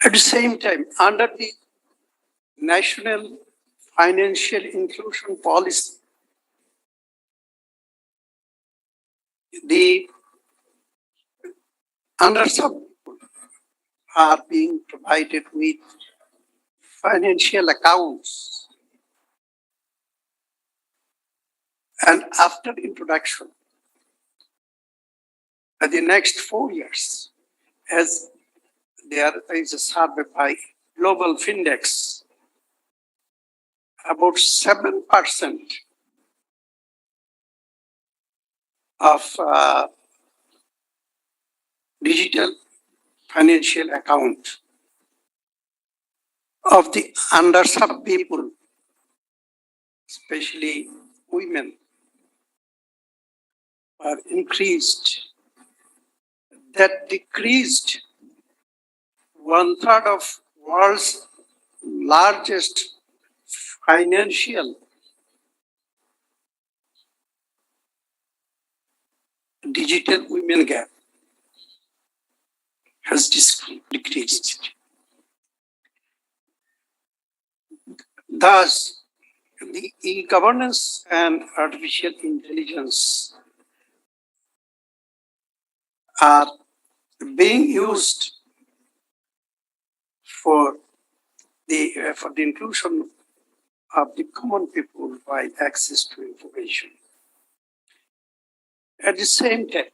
At the same time, under the national financial inclusion policy, the underserved people are being provided with financial accounts And after introduction, the next 4 years, as there is a survey by Global Findex, about 7% of digital financial account of the underserved people, especially women, are increased. That decreased 1/3 of world's largest financial digital women gap has decreased. Thus, the e-governance and artificial intelligence are being used for the inclusion of the common people by access to information. At the same time,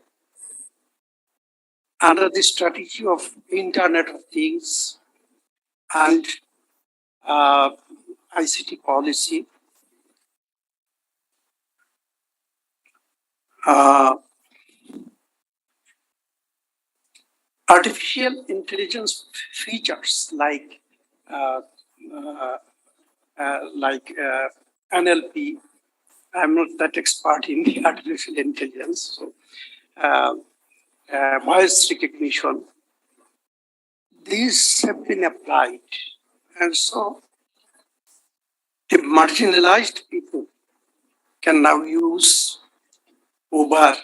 under the strategy of Internet of Things and ICT policy, artificial intelligence features like NLP. I'm not that expert in the artificial intelligence, so voice recognition. These have been applied, and so the marginalized people can now use Uber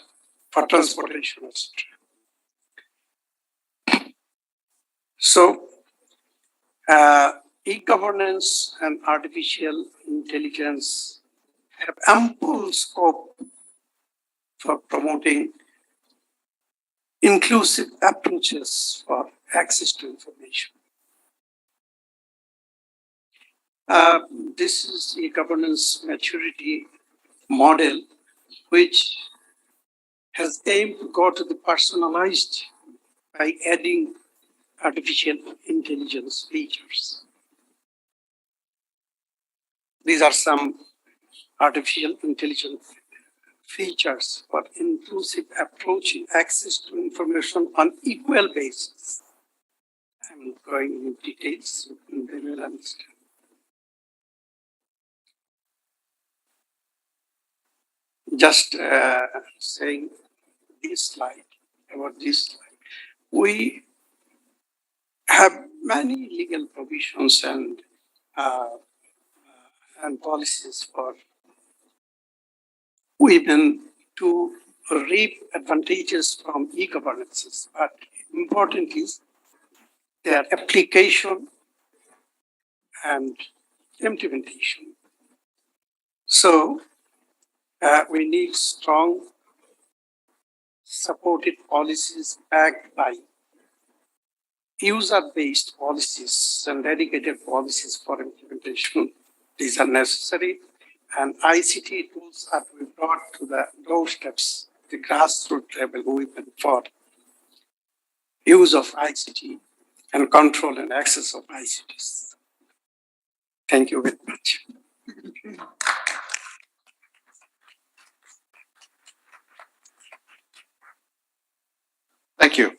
for transportation, etc. So, e-governance and artificial intelligence have ample scope for promoting inclusive approaches for access to information. This is a governance maturity model which has aimed to go to the personalized by adding artificial intelligence features. These are some artificial intelligence features for inclusive approach in access to information on equal basis. I'm going into details, and they will understand. Just saying this slide, about this slide. We have many legal provisions and policies for women to reap advantages from e-governances, but important is their application and implementation. So we need strong supported policies backed by user-based policies and dedicated policies for implementation. These are necessary, and ICT tools are to be brought to the doorsteps, the grassroots level women for use of ICT and control and access of ICTs. Thank you very much. Thank you.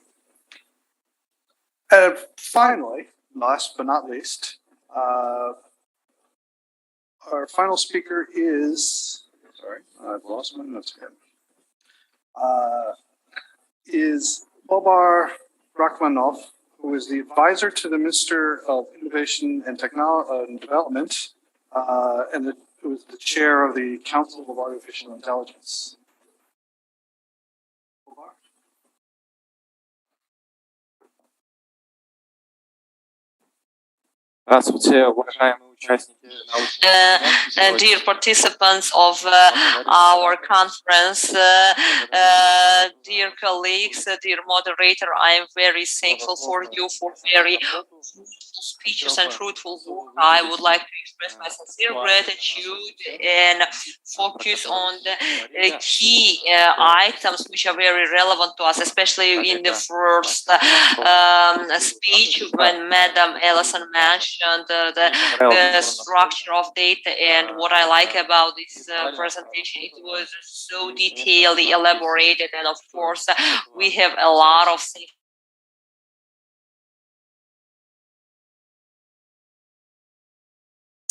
Finally, last but not least, our final speaker is, sorry, I've lost my notes again, is Bobar Rachmanov, who is the advisor to the Minister of Innovation and Technology and Development, and who is the chair of the Council of Artificial Intelligence. Здравствуйте, уважаемые участники Dear participants of our conference, dear colleagues, dear moderator, I am very thankful for you for very speeches and fruitful work. I would like to express my sincere gratitude and focus on the key items which are very relevant to us, especially in the first speech when Madam Ellison mentioned the structure of data. And what I like about this presentation, it was so detailed, elaborated, and of course we have a lot of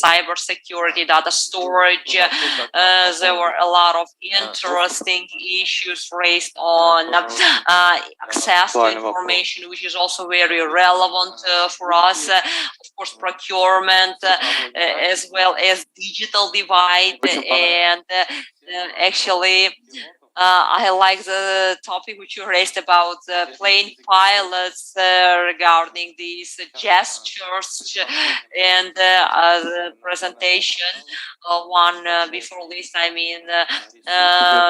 cybersecurity, data storage. There were a lot of interesting issues raised on access to information, which is also very relevant for us. Of course, procurement, as well as digital divide, and actually I like the topic which you raised about plane pilots regarding these gestures and the presentation. One before this, I mean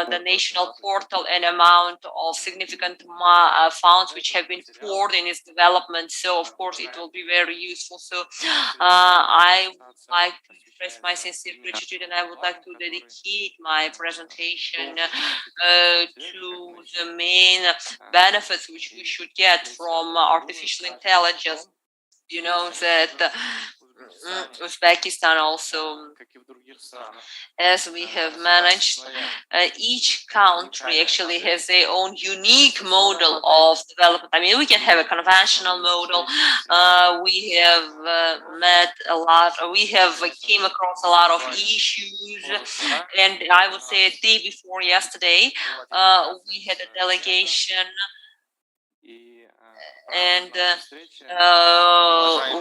the national portal and amount of significant funds which have been poured in its development. So of course it will be very useful. So I would like to express my sincere gratitude, and I would like to dedicate my presentation to the main benefits which we should get from artificial intelligence. You know that Uzbekistan also, as we have managed, each country actually has their own unique model of development. I mean, we can have a conventional model. We have met a lot, we have came across a lot of issues, and I would say a day before yesterday, we had a delegation and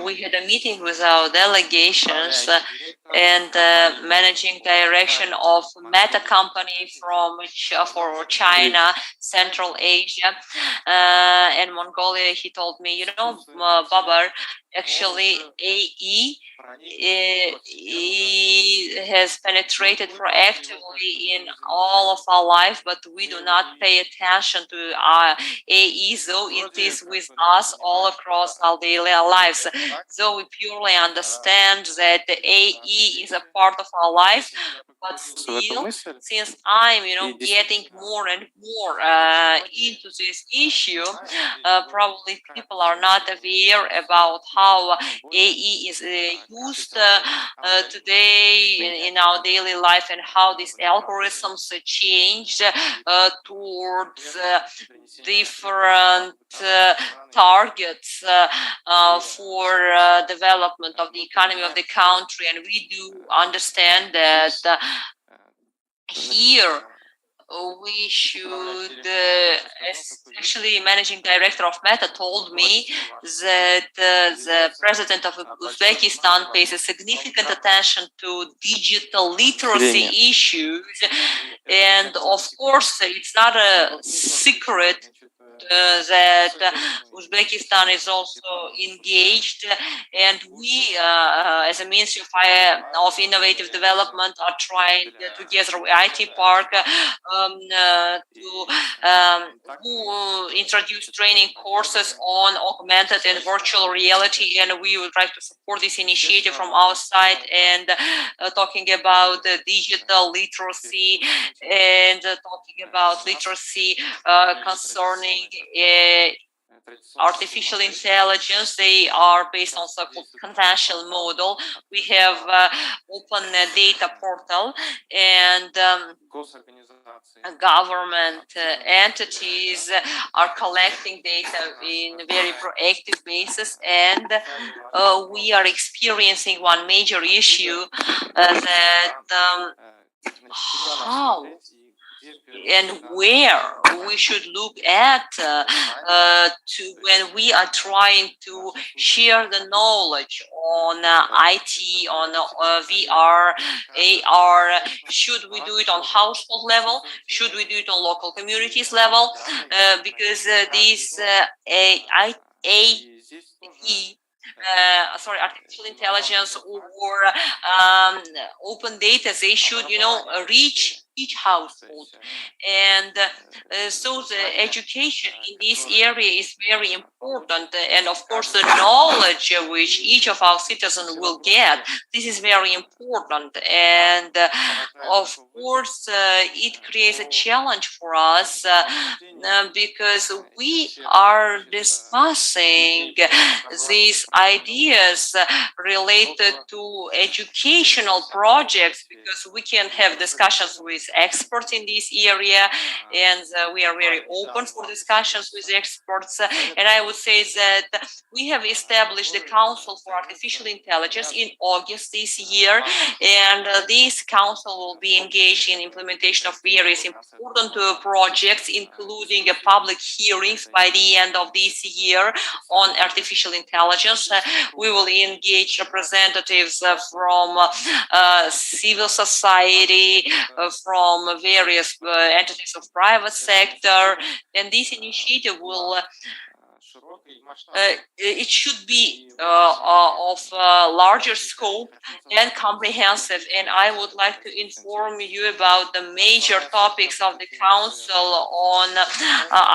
we had a meeting with our delegations and managing direction of Meta company from for China, Central Asia, and Mongolia. He told me, you know, Babar, actually AI has penetrated proactively in all of our life, but we do not pay attention to our AI, though it is with us all across our daily lives. So we purely understand that the AI is a part of our life, but still, since I'm, you know, getting more and more into this issue, probably people are not aware about how AI is used today in our daily life, and how these algorithms changed towards different targets for development of the economy of the country. And we do understand that here we should, actually managing director of Meta told me that the president of Uzbekistan pays a significant attention to digital literacy issues. And of course, it's not a secret that Uzbekistan is also engaged, and we, as a Ministry of Innovative Development, are trying together with IT Park to introduce training courses on augmented and virtual reality, and we would like to support this initiative from our side. And talking about digital literacy and talking about literacy concerning artificial intelligence, they are based on so-called conventional model. We have open data portal, and government entities are collecting data in a very proactive basis, and we are experiencing one major issue that how and where we should look at to when we are trying to share the knowledge on IT, on VR, AR. Should we do it on household level? Should we do it on local communities level? Because these AI artificial intelligence or open data, they should, reach each household. And so the education in this area is very important. And of course, the knowledge which each of our citizens will get, this is very important. And of course, it creates a challenge for us because we are discussing these ideas related to educational projects, because we can have discussions with experts in this area, and we are very open for discussions with experts. And I would say that we have established the Council for Artificial Intelligence in August this year, and this council will be engaged in implementation of various important projects, including public hearings by the end of this year on artificial intelligence. We will engage representatives from civil society, from various entities of private sector, and this initiative will it should be of larger scope and comprehensive. And I would like to inform you about the major topics of the Council on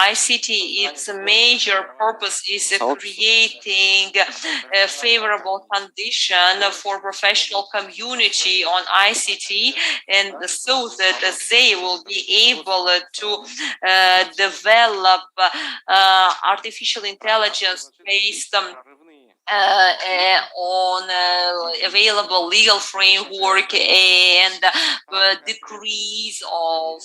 ICT. Its major purpose is creating a favorable condition for professional community on ICT, and so that they will be able to develop artificial intelligence based on available legal framework and decrees of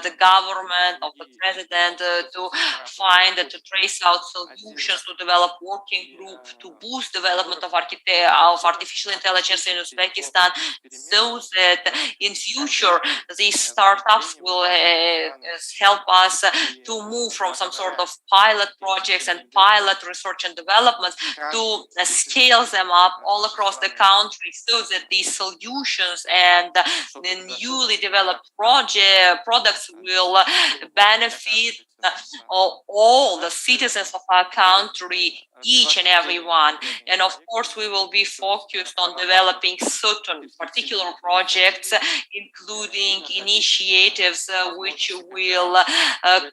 the government, of the president, to find, to trace out solutions, to develop working group, to boost development of artificial intelligence in Uzbekistan, so that in future these startups will help us to move from some sort of pilot projects and pilot research and development to scale them up all across the country, so that these solutions and the newly developed products will benefit all the citizens of our country, each and every one. And of course, we will be focused on developing certain particular projects, including initiatives which will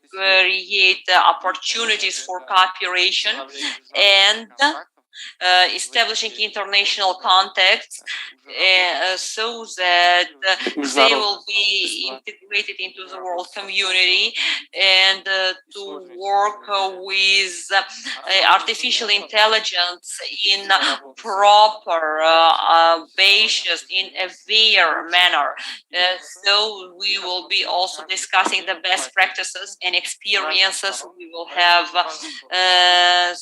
create opportunities for cooperation and establishing international contacts so that they will be integrated into the world community, and to work with artificial intelligence in proper basis, in a fair manner. So we will be also discussing the best practices and experiences. We will have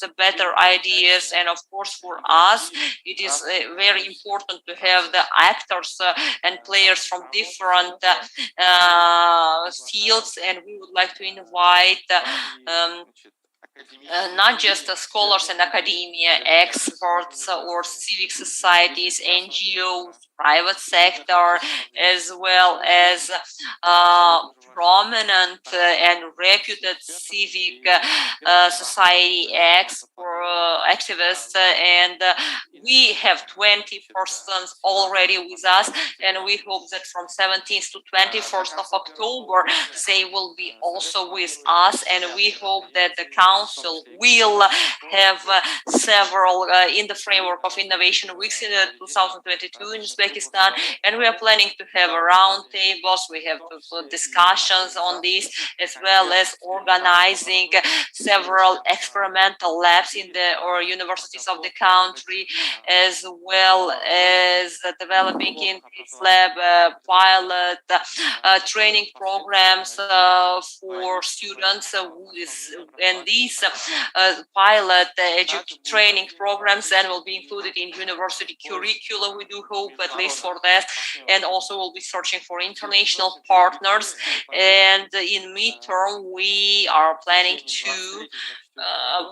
the better ideas, and of course for us it is very important to have the actors and players from different fields, and we would like to invite not just scholars and academia, experts or civic societies, NGOs, private sector, as well as prominent and reputed civic society activists, and we have 20 persons already with us, and we hope that from 17th to 21st of October they will be also with us, and we hope that the Council will have several in the framework of Innovation Weeks in 2022 in Uzbekistan, and we are planning to have round tables. We have discussions on this, as well as organizing several experimental labs in the universities of the country, as well as developing in this lab pilot training programs for students and these pilot training programs then will be included in university curricula, we do hope, at least for that, and also we'll be searching for international partners. And in midterm, we are planning to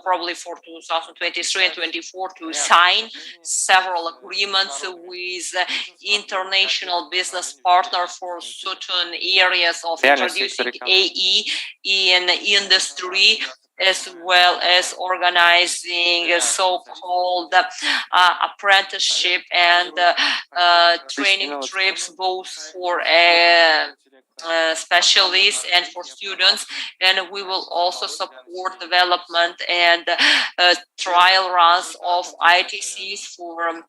probably for 2023 and 24 to sign several agreements with international business partners for certain areas of introducing AE in industry, as well as organizing so-called apprenticeship and training trips, both for specialists and for students. And we will also support development and trial runs of ITCs for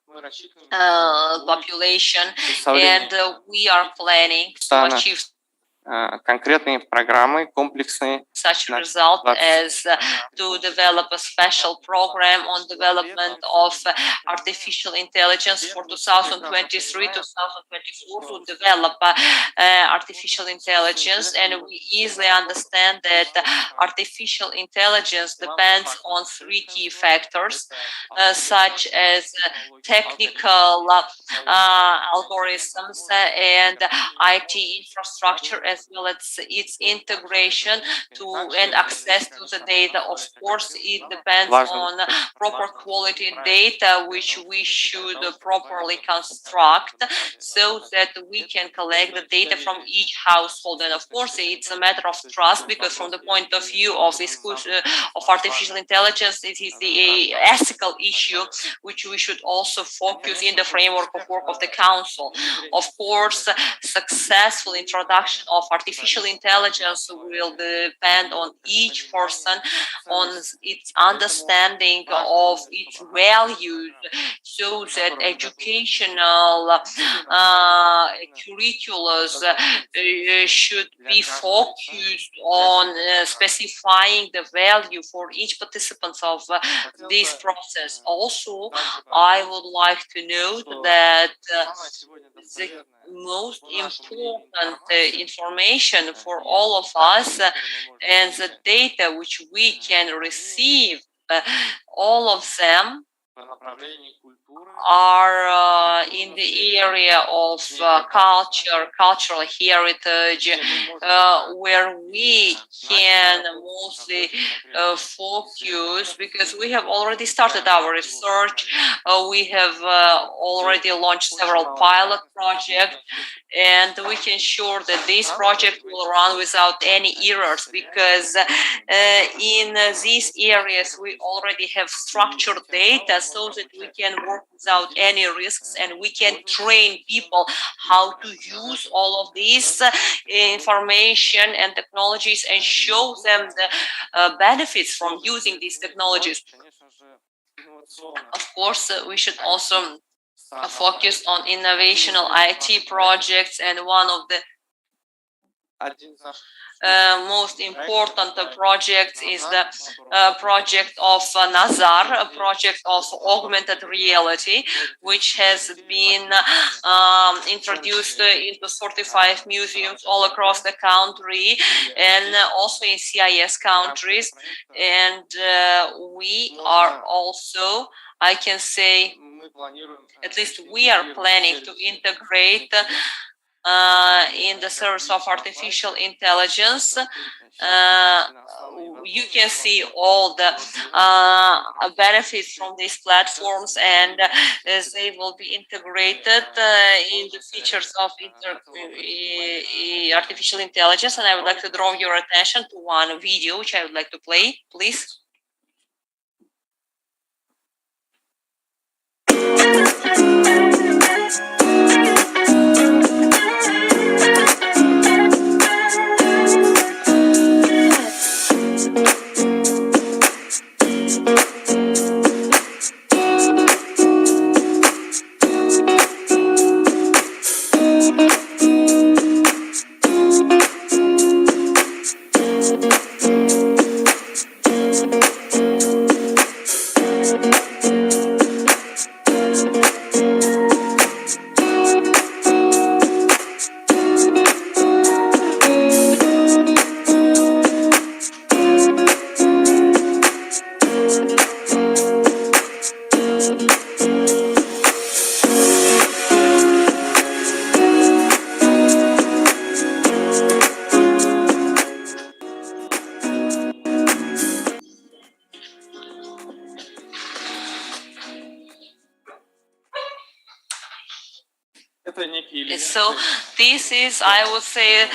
population. And we are planning to achieve конкретные программы, комплексные. Such result as to develop a special program on development of artificial intelligence for 2023-2024 to develop artificial intelligence. And we easily understand that artificial intelligence depends on three key factors, such as technical algorithms and IT infrastructure, as well as its integration to and access to the data. Of course, it depends on proper quality data, which we should properly construct so that we can collect the data from each household. And of course, it's a matter of trust, because from the point of view of this of artificial intelligence, it is the ethical issue which we should also focus in the framework of work of the Council. Of course, successful introduction of artificial intelligence will depend on each person, on its understanding of its values, so that educational curriculums should be focused on specifying the value for each participant of this process. Also, I would like to note that the most important information for all of us and the data which we can receive, all of them are in the area of cultural heritage, where we can mostly focus, because we have already started our research. We have already launched several pilot projects, and we can ensure that this project will run without any errors, because in these areas we already have structured data, so that we can work without any risks, and we can train people how to use all of these information and technologies and show them the benefits from using these technologies. Of course, we should also focus on innovational IT projects, and one of the most important project is the project of Nazar, a project of augmented reality, which has been introduced into 35 museums all across the country, and also in CIS countries. And we are also, I can say, at least we are planning to integrate in the service of artificial intelligence. You can see all the benefits from these platforms, and they will be integrated in the features of artificial intelligence. And I would like to draw your attention to one video which I would like to play, please. So this is, I would say,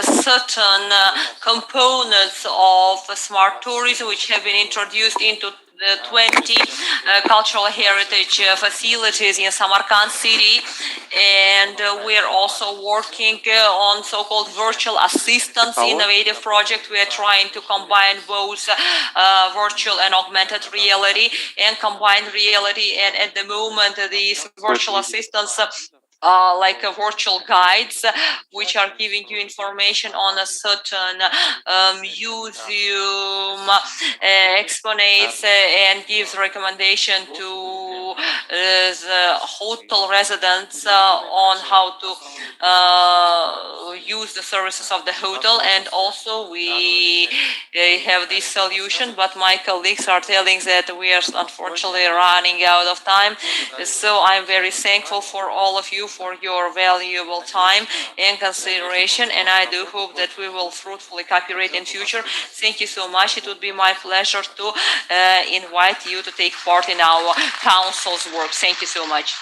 certain components of smart tourism which have been introduced into the 20 cultural heritage facilities in Samarkand city, and we're also working on so-called virtual assistants innovative project. We are trying to combine both virtual and augmented reality and combined reality, and at the moment these virtual assistants like virtual guides, which are giving you information on a certain museum, exponates, and gives recommendation to the hotel residents on how to use the services of the hotel. And also we have this solution, but my colleagues are telling that we are unfortunately running out of time. So I'm very thankful for all of you for your valuable time and consideration, and I do hope that we will fruitfully cooperate in future. Thank you so much. It would be my pleasure to invite you to take part in our council's work. Thank you so much.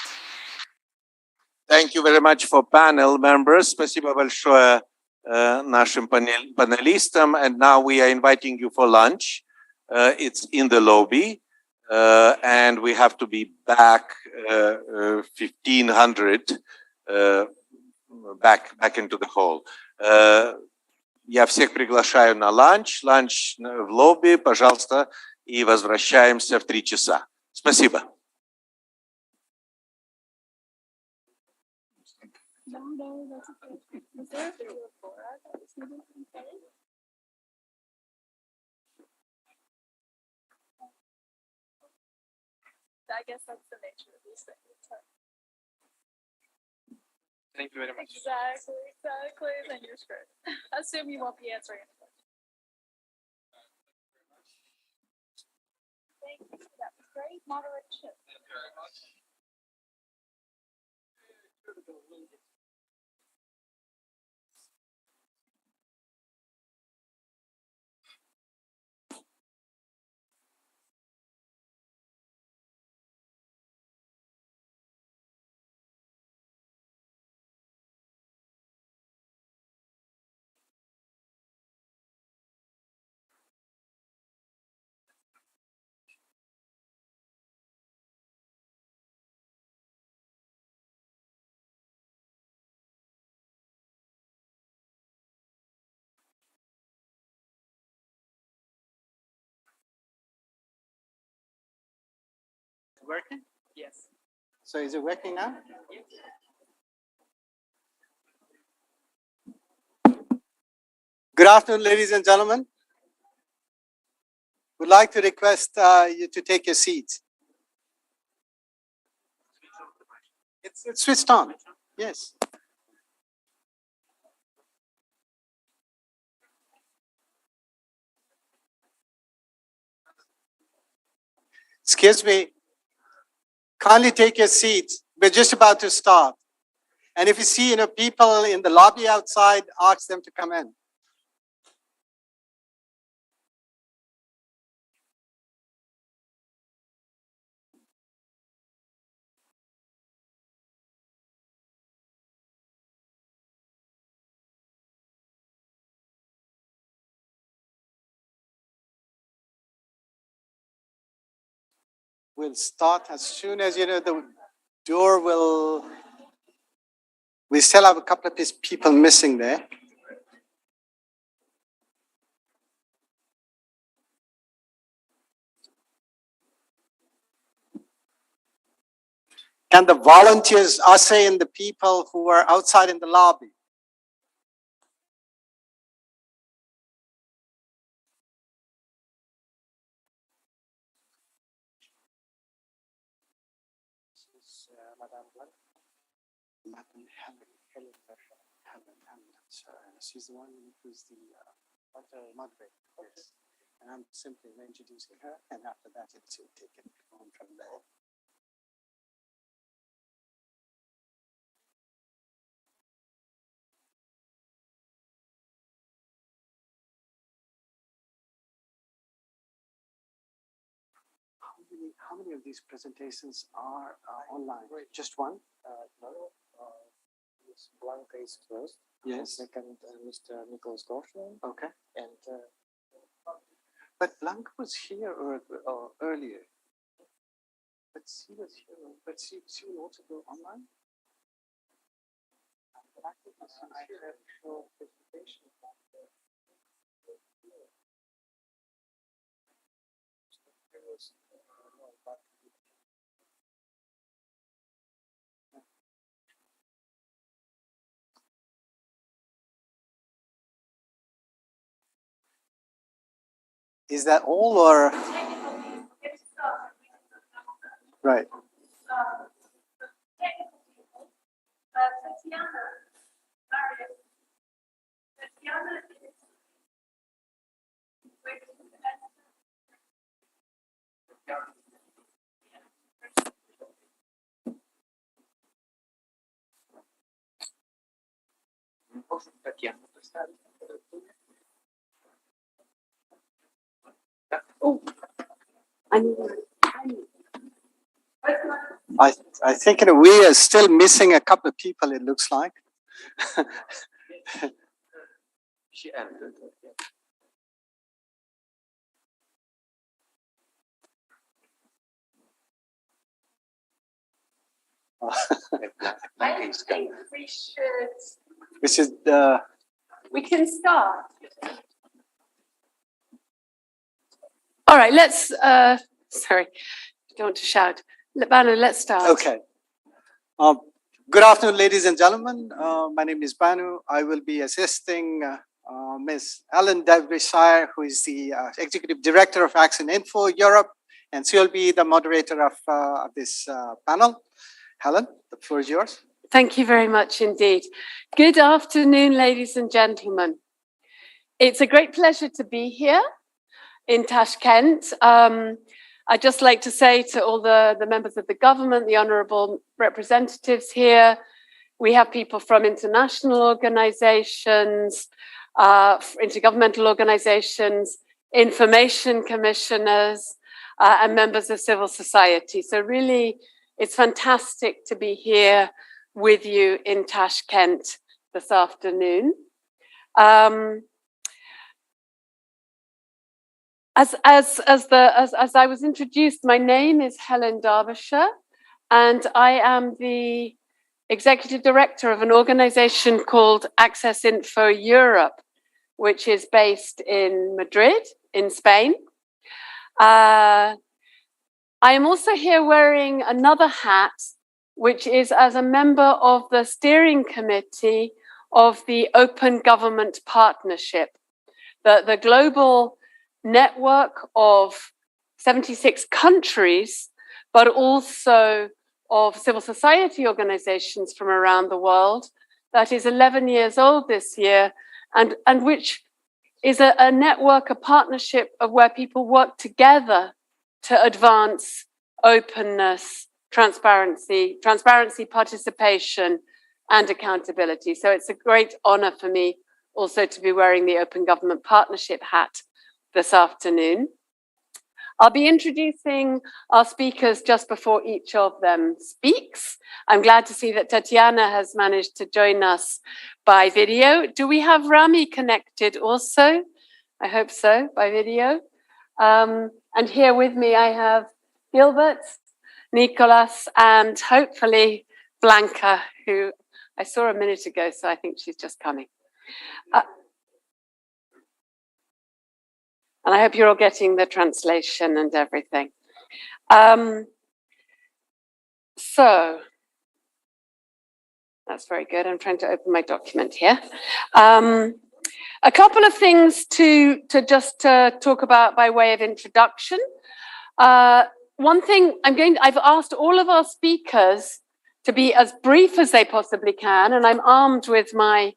Thank you very much for panel members. Спасибо большое нашим панелистам. And now we are inviting you for lunch. It's in the lobby. And we have to be back 1500 back into the hall. Я всех приглашаю на ланч. Ланч в лобби, пожалуйста, и возвращаемся в 3 часа. Спасибо. I guess that's the nature of these things. Thank you very much. Exactly. Then you're screwed. Assume you won't be answering any questions. Thank you. That was great moderation. Thank you very much. Working? Yes. So is it working now? Yes. Good afternoon, ladies and gentlemen. Would like to request you to take your seats. It's switched on. Yes. Excuse me. Kindly take your seats. We're just about to start. And if you see, people in the lobby outside, ask them to come in. We'll start as soon as, the door will, we still have a couple of people missing there. And the volunteers are saying the people who are outside in the lobby. She's the one who's the moderator. Yes. And I'm simply introducing her, and after that, it's you take it on from there. How many of these presentations are online? Just one? Blanca is first. Yes. Second, Mr. Nicholas Goffman. Okay. And But Blanca was here earlier. But she was here. But she will also go online. I have no presentation. Is that all or? Right. Oh, I think in a way we are still missing a couple of people, it looks like. She entered. I think we should. Which is We can start. All right, let's, sorry, don't want to shout. Banu, let's start. Okay. Good afternoon, ladies and gentlemen. My name is Banu. I will be assisting Ms. Ellen Derbyshire, who is the Executive Director of Access Info Europe, and she will be the moderator of this panel. Helen, the floor is yours. Thank you very much indeed. Good afternoon, ladies and gentlemen. It's a great pleasure to be here in Tashkent. I'd just like to say to all the members of the government, the honourable representatives here, we have people from international organisations, intergovernmental organisations, information commissioners, and members of civil society. So really, it's fantastic to be here with you in Tashkent this afternoon. As I was introduced, my name is Helen Derbyshire, and I am the Executive Director of an organization called Access Info Europe, which is based in Madrid, in Spain. I am also here wearing another hat, which is as a member of the steering committee of the Open Government Partnership, the global network of 76 countries, but also of civil society organizations from around the world, that is 11 years old this year, and which is a network, a partnership of where people work together to advance openness, transparency, participation, and accountability. So it's a great honor for me also to be wearing the Open Government Partnership hat this afternoon. I'll be introducing our speakers just before each of them speaks. I'm glad to see that Tatiana has managed to join us by video. Do we have Rami connected also? I hope so, by video. And here with me I have Gilbert, Nicholas, and hopefully Blanca, who I saw a minute ago, so I think she's just coming. And I hope you're all getting the translation and everything. So that's very good. I'm trying to open my document here. A couple of things to just talk about by way of introduction. One thing I've asked all of our speakers to be as brief as they possibly can, and I'm armed with my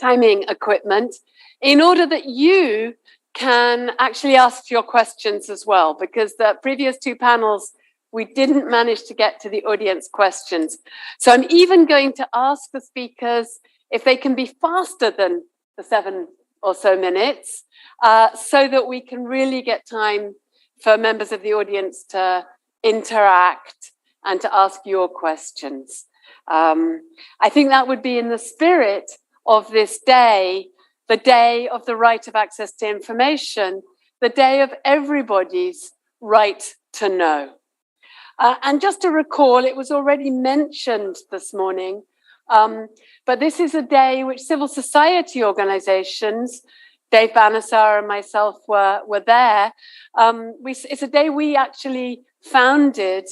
timing equipment in order that you can actually ask your questions as well, because the previous two panels, we didn't manage to get to the audience questions. So I'm even going to ask the speakers if they can be faster than the 7 or so minutes, so that we can really get time for members of the audience to interact and to ask your questions. I think that would be in the spirit of this day, the day of the right of access to information, the day of everybody's right to know. And just to recall, it was already mentioned this morning, but this is a day which civil society organizations, Dave Bannister and myself were there. It's a day we actually founded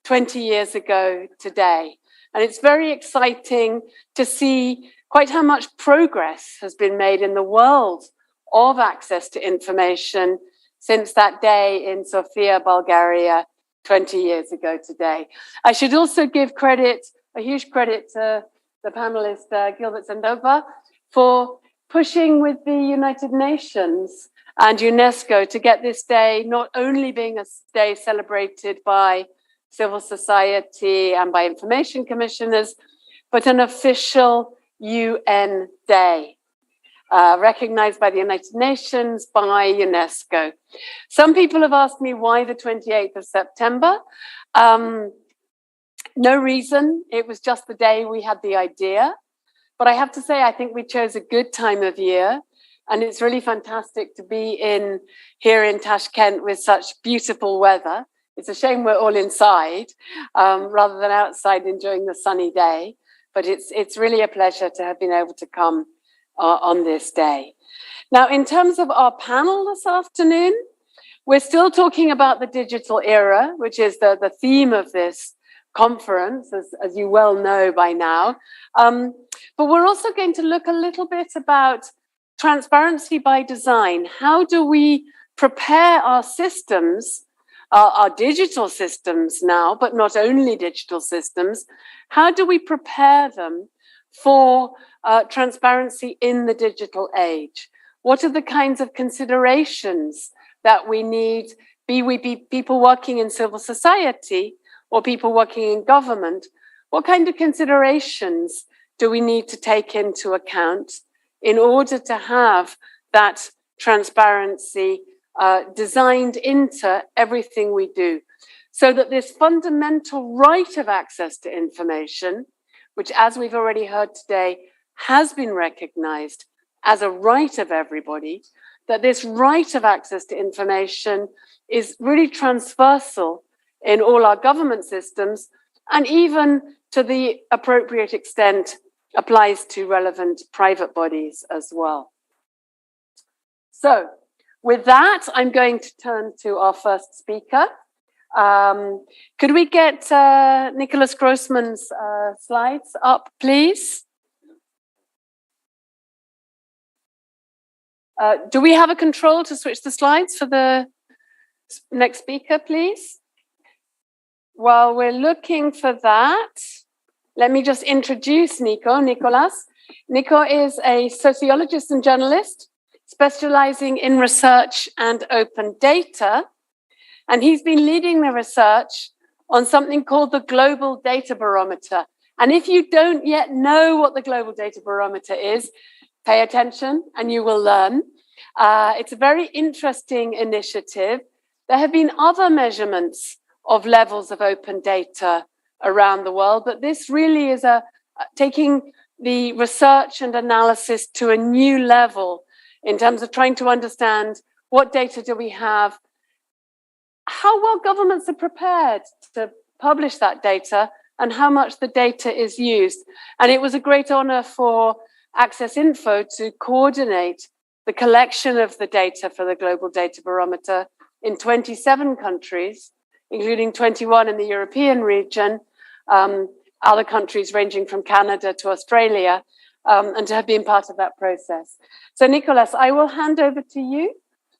20 years ago today. And it's very exciting to see quite how much progress has been made in the world of access to information since that day in Sofia, Bulgaria, 20 years ago today. I should also give credit, a huge credit to the panelist, Gilbert Zendova, for pushing with the United Nations and UNESCO to get this day not only being a day celebrated by civil society and by information commissioners, but an official UN day, recognized by the United Nations, by UNESCO. Some people have asked me why the 28th of September. No reason, it was just the day we had the idea. But I have to say, I think we chose a good time of year. And it's really fantastic to be here in Tashkent with such beautiful weather. It's a shame we're all inside rather than outside enjoying the sunny day. But it's really a pleasure to have been able to come on this day. Now, in terms of our panel this afternoon, we're still talking about the digital era, which is the theme of this conference, as you well know by now. But we're also going to look a little bit about transparency by design. How do we prepare our systems, our digital systems now, but not only digital systems, how do we prepare them for transparency in the digital age? What are the kinds of considerations that we need, be we people working in civil society or people working in government? What kind of considerations do we need to take into account in order to have that transparency designed into everything we do, so that this fundamental right of access to information, which, as we've already heard today, has been recognized as a right of everybody, that this right of access to information is really transversal in all our government systems, and even to the appropriate extent applies to relevant private bodies as well. So with that, I'm going to turn to our first speaker. Could we get Nicholas Grossman's slides up, please? Do we have a control to switch the slides for the next speaker, please? While we're looking for that, let me just introduce Nicolas. Nico is a sociologist and journalist specializing in research and open data. And he's been leading the research on something called the Global Data Barometer. And if you don't yet know what the Global Data Barometer is, pay attention and you will learn. It's a very interesting initiative. There have been other measurements of levels of open data around the world, but this really is taking the research and analysis to a new level in terms of trying to understand what data do we have, how well governments are prepared to publish that data, and how much the data is used. And it was a great honor for Access Info to coordinate the collection of the data for the Global Data Barometer in 27 countries, including 21 in the European region, other countries ranging from Canada to Australia, and to have been part of that process. So Nicolas, I will hand over to you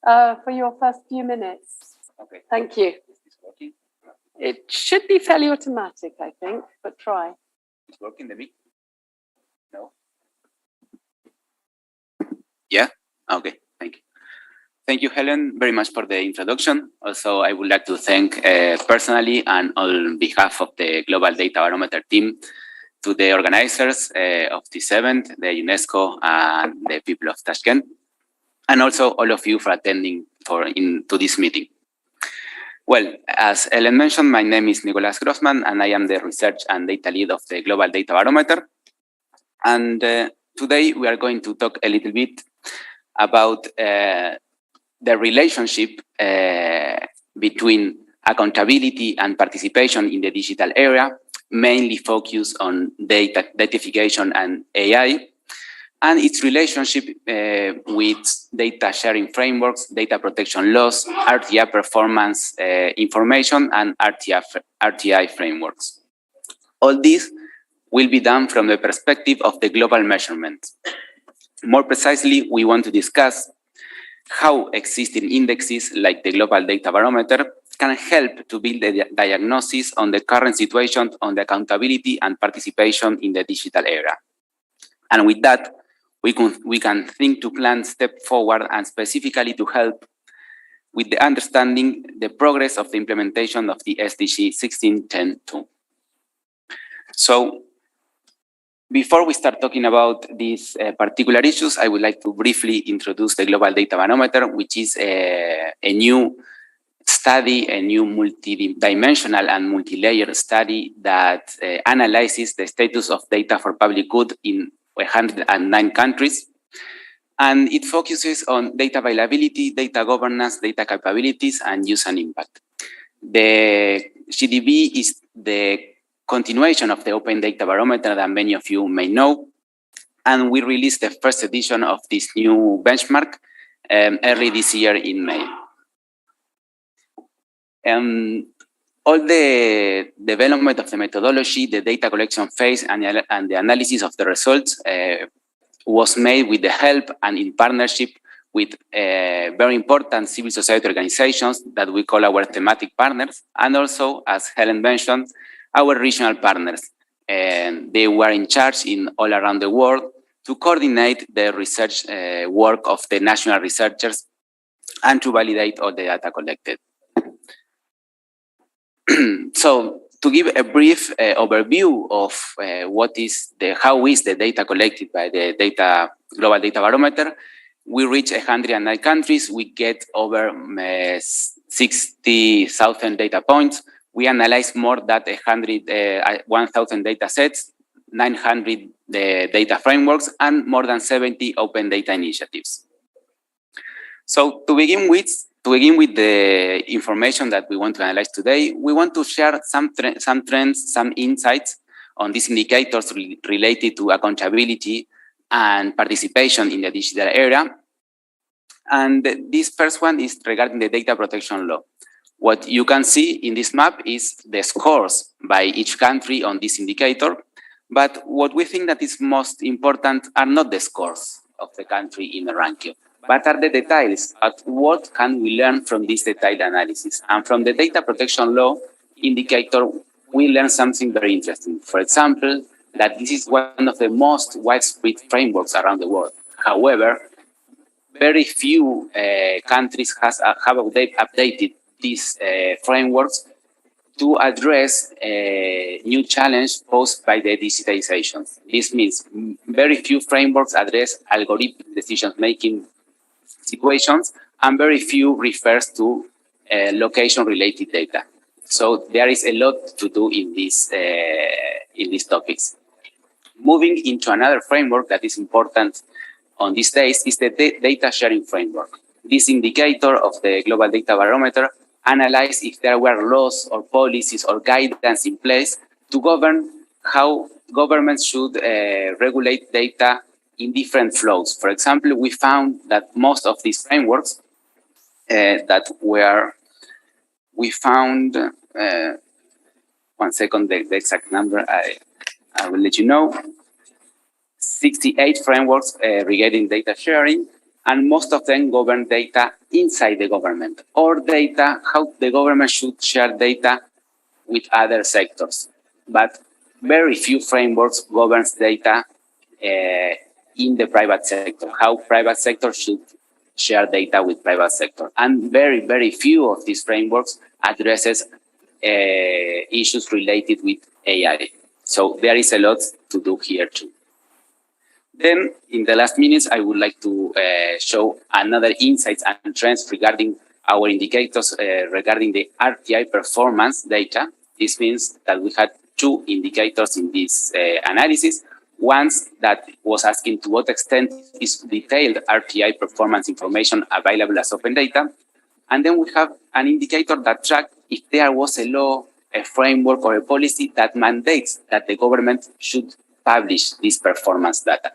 for your first few minutes. Okay. Thank you. Is this working? It should be fairly automatic, I think, but try. It's working, the mic? No? Yeah? Okay, thank you. Thank you, Helen, very much for the introduction. Also, I would like to thank personally and on behalf of the Global Data Barometer team to the organizers of this event, the UNESCO and the people of Tashkent, and also all of you for attending to this meeting. Well, as Ellen mentioned, my name is Nicolas Grossman, and I am the research and data lead of the Global Data Barometer. And today we are going to talk a little bit about the relationship between accountability and participation in the digital era, mainly focused on datafication and AI, and its relationship with data sharing frameworks, data protection laws, RTI performance information, and RTI frameworks. All this will be done from the perspective of the global measurement. More precisely, we want to discuss how existing indexes like the Global Data Barometer can help to build a diagnosis on the current situation on the accountability and participation in the digital era. And with that, we can think to plan step forward and specifically to help with the understanding the progress of the implementation of the SDG 1610.2. So before we start talking about these particular issues, I would like to briefly introduce the Global Data Barometer, which is a new study, a new multidimensional and multi-layer study that analyzes the status of data for public good in 109 countries. And it focuses on data availability, data governance, data capabilities, and use and impact. The GDB is the continuation of the Open Data Barometer that many of you may know. And we released the first edition of this new benchmark early this year in May. All the development of the methodology, the data collection phase, and the analysis of the results was made with the help and in partnership with very important civil society organizations that we call our thematic partners, and also, as Helen mentioned, our regional partners. And they were in charge in all around the world to coordinate the research work of the national researchers and to validate all the data collected. So to give a brief overview of how is the data collected by the Global Data Barometer, we reach 109 countries. We get over 60,000 data points. We analyze more than 1,000 data sets, 900 data frameworks, and more than 70 open data initiatives. So to begin with the information that we want to analyze today, we want to share some trends, some insights on these indicators related to accountability and participation in the digital era. And this first one is regarding the data protection law. What you can see in this map is the scores by each country on this indicator. But what we think that is most important are not the scores of the country in the ranking, but are the details. What can we learn from this detailed analysis? And from the data protection law indicator, we learn something very interesting. For example, that this is one of the most widespread frameworks around the world. However, very few countries have updated these frameworks to address a new challenge posed by the digitization. This means very few frameworks address algorithmic decision-making situations, and very few refers to location-related data. So there is a lot to do in these topics. Moving into another framework that is important on these days is the data sharing framework. This indicator of the Global Data Barometer analyzes if there were laws or policies or guidance in place to govern how governments should regulate data in different flows. For example, we found that most of these frameworks one second, the exact number, I will let you know. 68 frameworks regarding data sharing, and most of them govern data inside the government, or data, how the government should share data with other sectors. But very few frameworks governs data in the private sector, how private sector should share data with private sector. And very, very few of these frameworks addresses issues related with AI. So there is a lot to do here too. Then, in the last minutes, I would like to show another insights and trends regarding our indicators regarding the RTI performance data. This means that we had two indicators in this analysis. One that was asking to what extent is detailed RTI performance information available as open data. And then we have an indicator that tracks if there was a law, a framework, or a policy that mandates that the government should publish this performance data.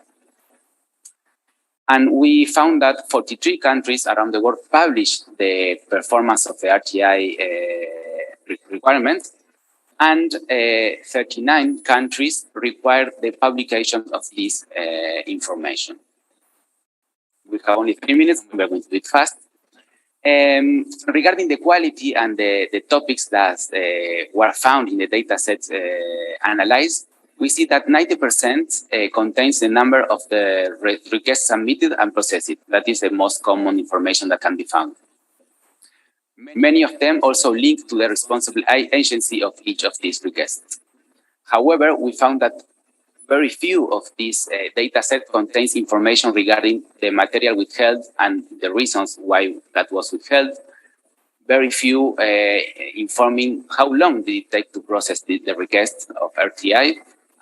And we found that 43 countries around the world published the performance of the RTI requirements, and 39 countries required the publication of this information. We have only 3 minutes, we're going to do it fast. Regarding the quality and the topics that were found in the data sets analyzed, we see that 90% contains the number of the requests submitted and processed. That is the most common information that can be found. Many of them also link to the responsible agency of each of these requests. However, we found that very few of these data sets contains information regarding the material withheld and the reasons why that was withheld. Very few informing how long did it take to process the request of RTI,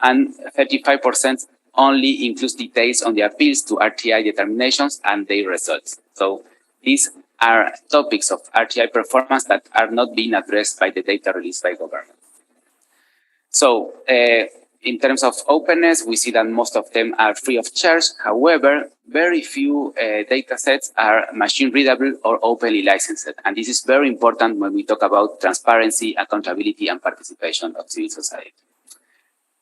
and 35% only includes details on the appeals to RTI determinations and their results. So these are topics of RTI performance that are not being addressed by the data released by government. So in terms of openness, we see that most of them are free of charge. However, very few data sets are machine readable or openly licensed. And this is very important when we talk about transparency, accountability, and participation of civil society.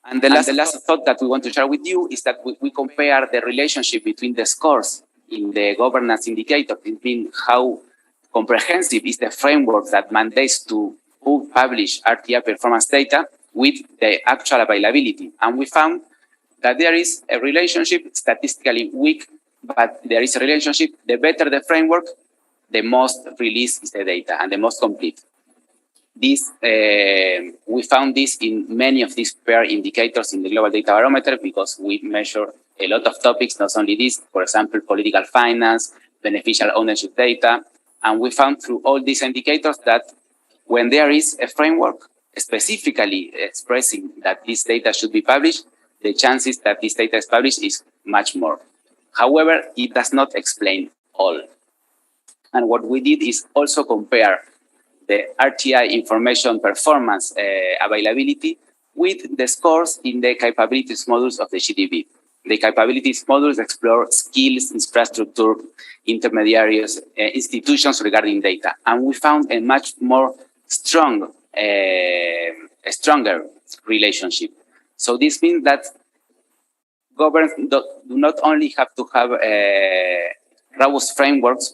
And the last thought that we want to share with you is that we compare the relationship between the scores in the governance indicator, between how comprehensive is the framework that mandates to publish RTI performance data with the actual availability. And we found that there is a relationship, statistically weak, but there is a relationship. The better the framework, the most released is the data and the most complete. This, we found this in many of these pair indicators in the Global Data Barometer because we measure a lot of topics, not only this, for example, political finance, beneficial ownership data. And we found through all these indicators that when there is a framework specifically expressing that this data should be published, the chances that this data is published is much more. However, it does not explain all. And what we did is also compare the RTI information performance availability with the scores in the capabilities modules of the GDB. The capabilities modules explore skills, infrastructure, intermediaries, institutions regarding data. And we found a much more stronger relationship. So this means that governments do not only have to have robust frameworks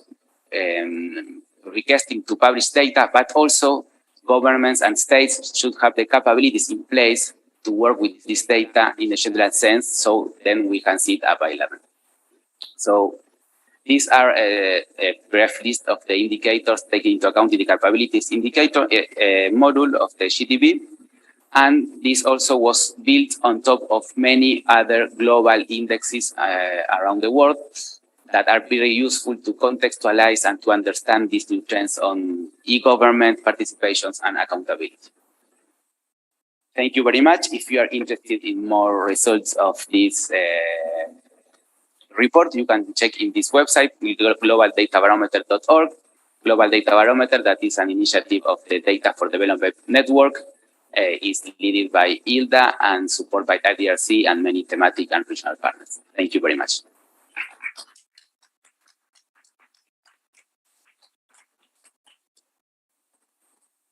requesting to publish data, but also governments and states should have the capabilities in place to work with this data in a general sense, so then we can see it available. So these are a brief list of the indicators taking into account in the capabilities indicator module of the GDB. And this also was built on top of many other global indexes around the world that are very useful to contextualize and to understand these new trends on e-government participations and accountability. Thank you very much. If you are interested in more results of this report, you can check in this website, globaldatabarometer.org. Global Data Barometer, that is an initiative of the Data for Development Network, is led by ILDA and supported by IDRC and many thematic and regional partners. Thank you very much.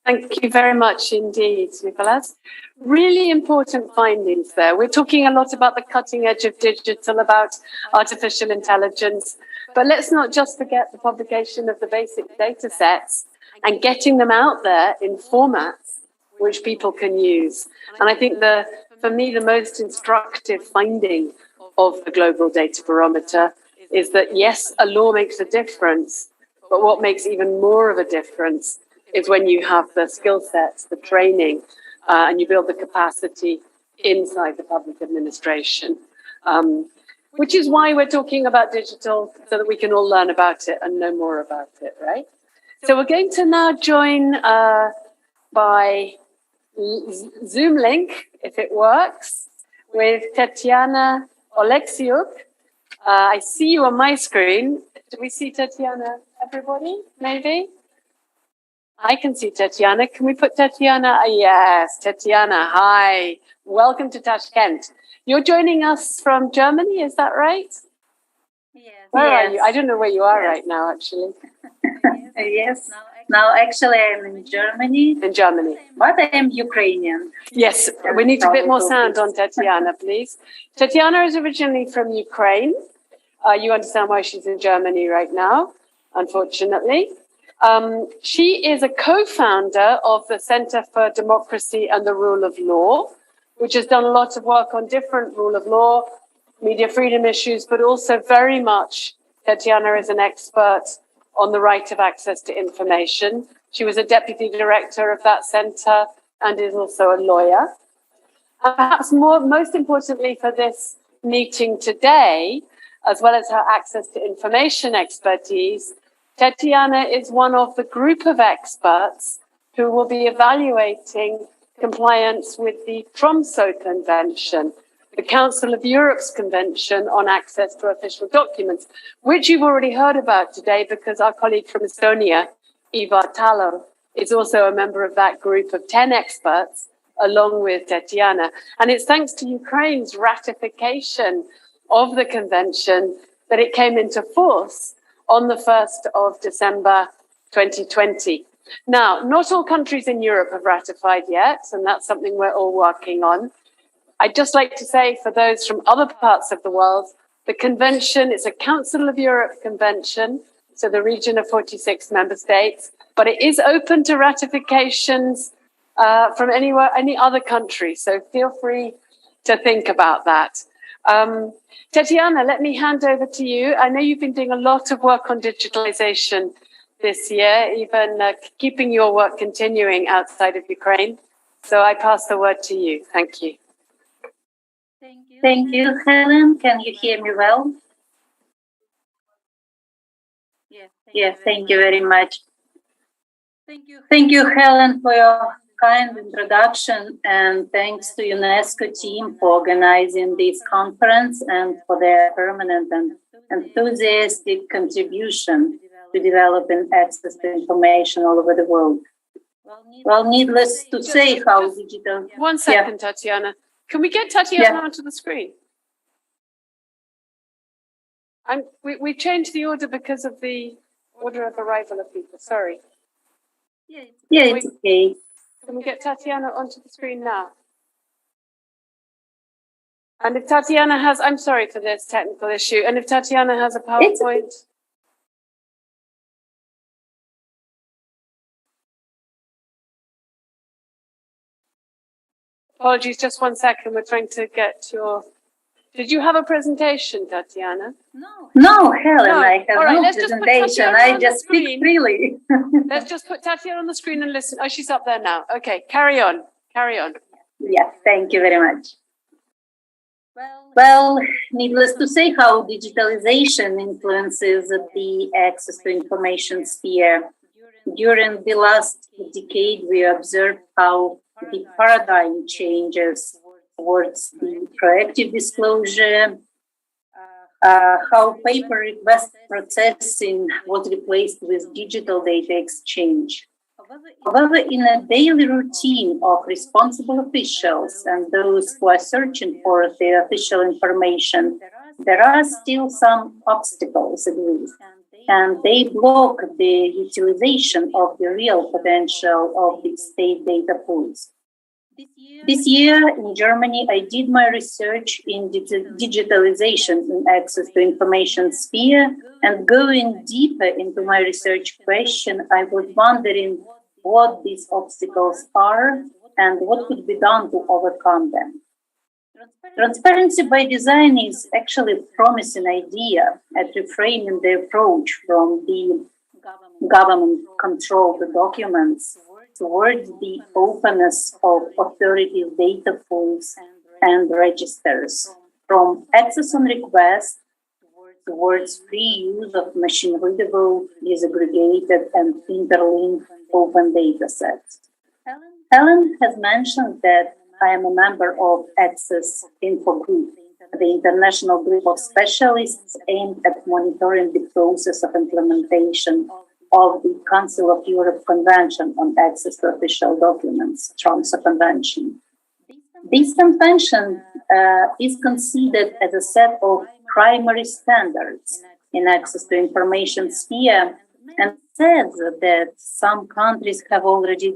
Thank you very much indeed, Nicolas. Really important findings there. We're talking a lot about the cutting edge of digital, about artificial intelligence, but let's not just forget the publication of the basic data sets and getting them out there in formats which people can use. And I think for me, the most instructive finding of the Global Data Barometer is that yes, a law makes a difference, but what makes even more of a difference is when you have the skill sets, the training, and you build the capacity inside the public administration, which is why we're talking about digital, so that we can all learn about it and know more about it, right? So we're going to now join by Zoom link, if it works, with Tatiana Oleksiuk. I see you on my screen. Do we see Tatiana, everybody, maybe? I can see Tatiana. Can we put Tatiana? Yes, Tatiana, hi. Welcome to Tashkent. You're joining us from Germany, is that right? Yes. Where are you? I don't know where you are right now, actually. Yes. Now, actually, I'm in Germany. In Germany. But I am Ukrainian. Yes, we need a bit more sound on Tatiana, please. Tatiana is originally from Ukraine. You understand why she's in Germany right now, unfortunately. She is a co-founder of the Center for Democracy and the Rule of Law, which has done a lot of work on different rule of law, media freedom issues, but also very much, Tatiana is an expert on the right of access to information. She was a deputy director of that center and is also a lawyer. And perhaps most importantly for this meeting today, as well as her access to information expertise, Tatiana is one of the group of experts who will be evaluating compliance with the Tromsø Convention, the Council of Europe's Convention on Access to Official Documents, which you've already heard about today because our colleague from Estonia, Ivar Talo, is also a member of that group of 10 experts, along with Tatiana. And it's thanks to Ukraine's ratification of the convention that it came into force on the 1st of December 2020. Now, not all countries in Europe have ratified yet, and that's something we're all working on. I'd just like to say for those from other parts of the world, the convention is a Council of Europe convention, so the region of 46 member states, but it is open to ratifications from any other country. So feel free to think about that. Tatiana, let me hand over to you. I know you've been doing a lot of work on digitalization this year, even keeping your work continuing outside of Ukraine. So I pass the word to you. Thank you. Thank you, Helen. Can you hear me well? Yes, thank you very much. Thank you, Helen, for your kind introduction, and thanks to UNESCO team for organizing this conference and for their permanent and enthusiastic contribution to developing access to information all over the world. Well, needless to say how digital... One second, Tatiana. Can we get Tatiana onto the screen? We changed the order because of the order of arrival of people. Sorry. Yeah, it's okay. Can we get Tatiana onto the screen now? And if Tatiana has, I'm sorry for this technical issue, and if Tatiana has a PowerPoint. Apologies, just 1 second. We're trying to get your... Did you have a presentation, Tatiana? No, Helen, I have right, no let's just put presentation. Tatiana I on just the screen. speak freely. Let's just put Tatiana on the screen and listen. Oh, she's up there now. Okay, carry on. Carry on. Yes, thank you very much. Well, needless to say how digitalization influences the access to information sphere. During the last decade, we observed how the paradigm changes towards the proactive disclosure, how paper request processing was replaced with digital data exchange. However, in a daily routine of responsible officials and those who are searching for the official information, there are still some obstacles, at least, and they block the utilization of the real potential of the state data pools. This year in Germany, I did my research in digitalization in access to information sphere, and going deeper into my research question, I was wondering what these obstacles are and what could be done to overcome them. Transparency by design is actually a promising idea at reframing the approach from the government-controlled documents towards the openness of authorities' data pools and registers, from access on request towards free use of machine-readable, disaggregated, and interlinked open data sets. Helen has mentioned that I am a member of Access Info Group, the international group of specialists aimed at monitoring the process of implementation of the Council of Europe Convention on Access to Official Documents, Tromsø Convention. This convention is considered as a set of primary standards in access to information sphere, and says that some countries have already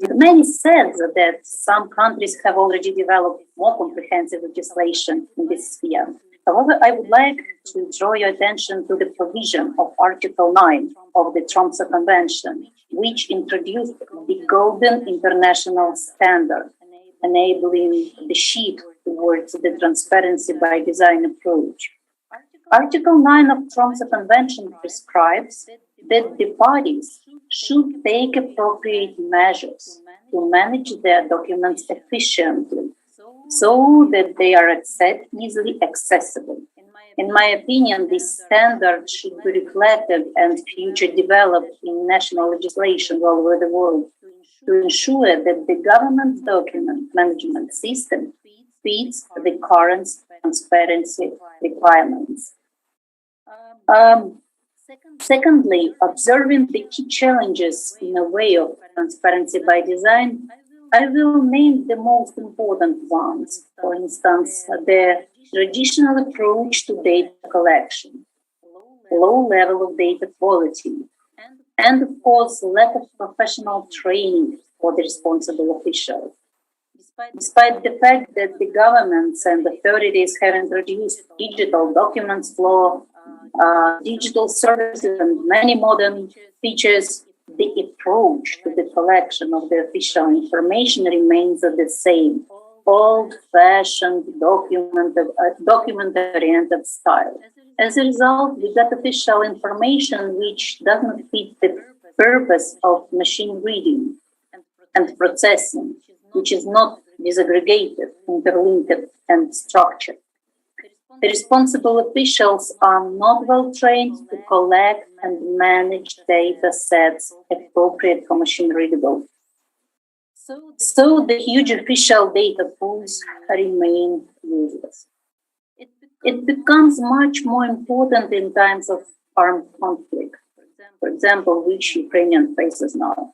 developed more comprehensive legislation in this sphere. However, I would like to draw your attention to the provision of Article 9 of the Tromsø Convention, which introduced the Golden International Standard, enabling the shift towards the transparency by design approach. Article 9 of Tromsø Convention prescribes that the parties should take appropriate measures to manage their documents efficiently so that they are easily accessible. In my opinion, this standard should be reflected and future developed in national legislation all over the world to ensure that the government document management system fits the current transparency requirements. Secondly, observing the key challenges in a way of transparency by design, I will name the most important ones. For instance, the traditional approach to data collection, low level of data quality, and of course, lack of professional training for the responsible officials. Despite the fact that the governments and authorities have introduced digital documents law, digital services, and many modern features, the approach to the collection of the official information remains the same, old-fashioned document-oriented style. As a result, we get official information which doesn't fit the purpose of machine reading and processing, which is not disaggregated, interlinked, and structured. The responsible officials are not well trained to collect and manage data sets appropriate for machine readable. So the huge official data pools remain useless. It becomes much more important in times of armed conflict, for example, which Ukraine faces now.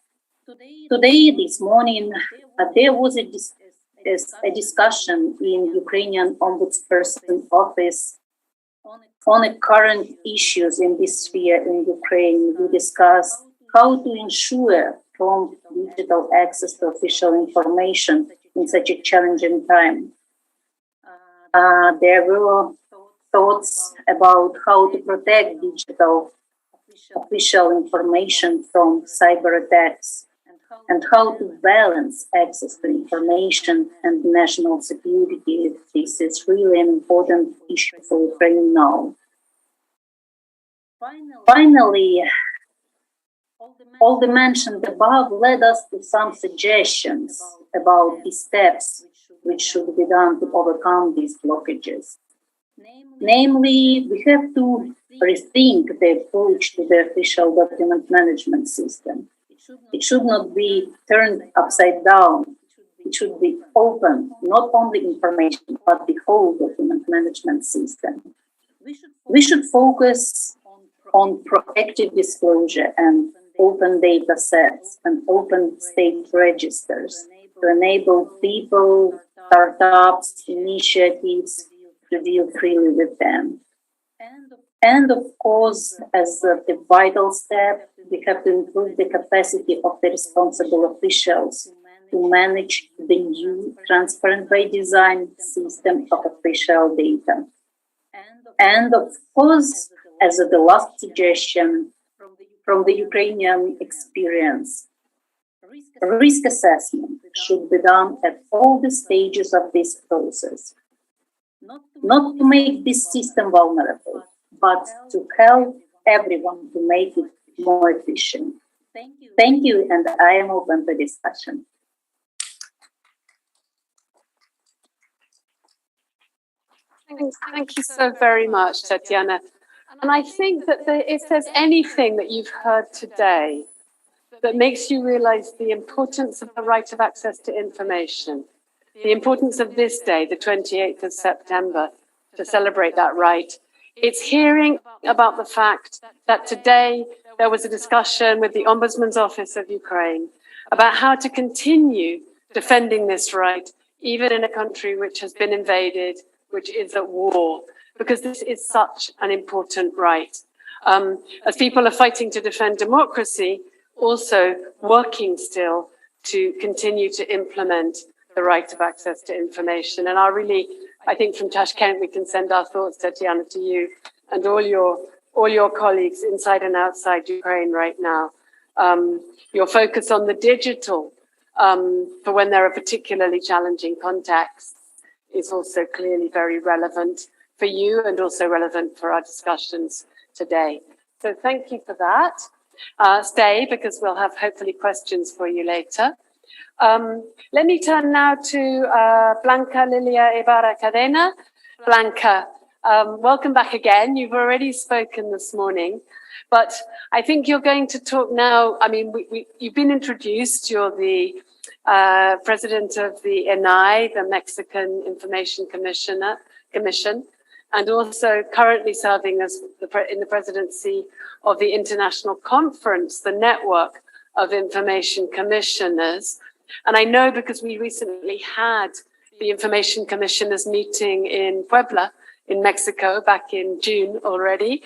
Today, this morning, there was a discussion in Ukrainian Ombudsperson office on the current issues in this sphere in Ukraine. We discussed how to ensure prompt digital access to official information in such a challenging time. There were thoughts about how to protect digital official information from cyber attacks, and how to balance access to information and national security. This is really an important issue for Ukraine now. Finally, all the mentioned above led us to some suggestions about the steps which should be done to overcome these blockages. Namely, we have to rethink the approach to the official document management system. It should not be turned upside down. It should be open, not only information, but the whole document management system. We should focus on proactive disclosure and open data sets and open state registers to enable people, startups, initiatives to deal freely with them. And of course, as the vital step, we have to improve the capacity of the responsible officials to manage the new transparent by design system of official data. And of course, as the last suggestion from the Ukrainian experience, risk assessment should be done at all the stages of this process, not to make this system vulnerable, but to help everyone to make it more efficient. Thank you, and I am open to discussion. Thank you so very much, Tatiana. And I think that if there's anything that you've heard today that makes you realize the importance of the right of access to information, the importance of this day, the 28th of September, to celebrate that right, it's hearing about the fact that today there was a discussion with the Ombudsman's Office of Ukraine about how to continue defending this right, even in a country which has been invaded, which is at war, because this is such an important right. As people are fighting to defend democracy, also working still to continue to implement the right of access to information. And I think from Tashkent, we can send our thoughts, Tatiana, to you and all your colleagues inside and outside Ukraine right now. Your focus on the digital for when there are particularly challenging contexts is also clearly very relevant for you and also relevant for our discussions today. So thank you for that. Stay, because we'll have hopefully questions for you later. Let me turn now to Blanca Lilia Ibarra Cadena. Blanca, welcome back again. You've already spoken this morning, but I think you're going to talk now. I mean, you've been introduced. You're the president of the ENAI, the Mexican Information Commission, and also currently serving as in the presidency of the International Conference, the Network of Information Commissioners. And I know because we recently had the Information Commissioners meeting in Puebla, in Mexico, back in June already.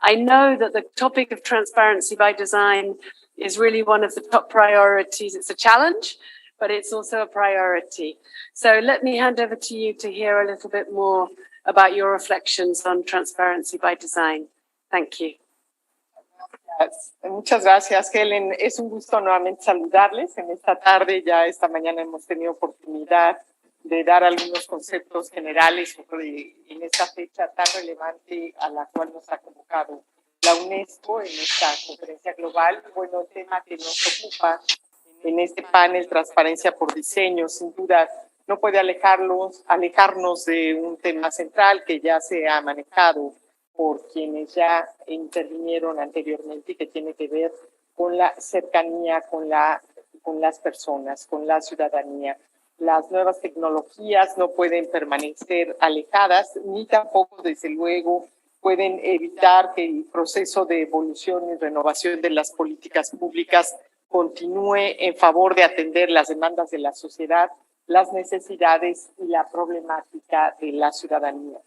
I know that the topic of transparency by design is really one of the top priorities. It's a challenge, but it's also a priority. So let me hand over to you to hear a little bit more about your reflections on transparency by design. Thank you. Muchas gracias, Helen. Es un gusto nuevamente saludarles en esta tarde. Ya esta mañana hemos tenido oportunidad de dar algunos conceptos generales en esta fecha tan relevante a la cual nos ha convocado la UNESCO en esta conferencia global. Bueno, el tema que nos ocupa en este panel, Transparencia por Diseño, sin duda no puede alejarnos de un tema central que ya se ha manejado por quienes ya intervinieron anteriormente y que tiene que ver con la cercanía con las personas, con la ciudadanía. Las nuevas tecnologías no pueden permanecer alejadas, ni tampoco, desde luego, pueden evitar que el proceso de evolución y renovación de las políticas públicas continúe en favor de atender las demandas de la sociedad, las necesidades y la problemática de la ciudadanía.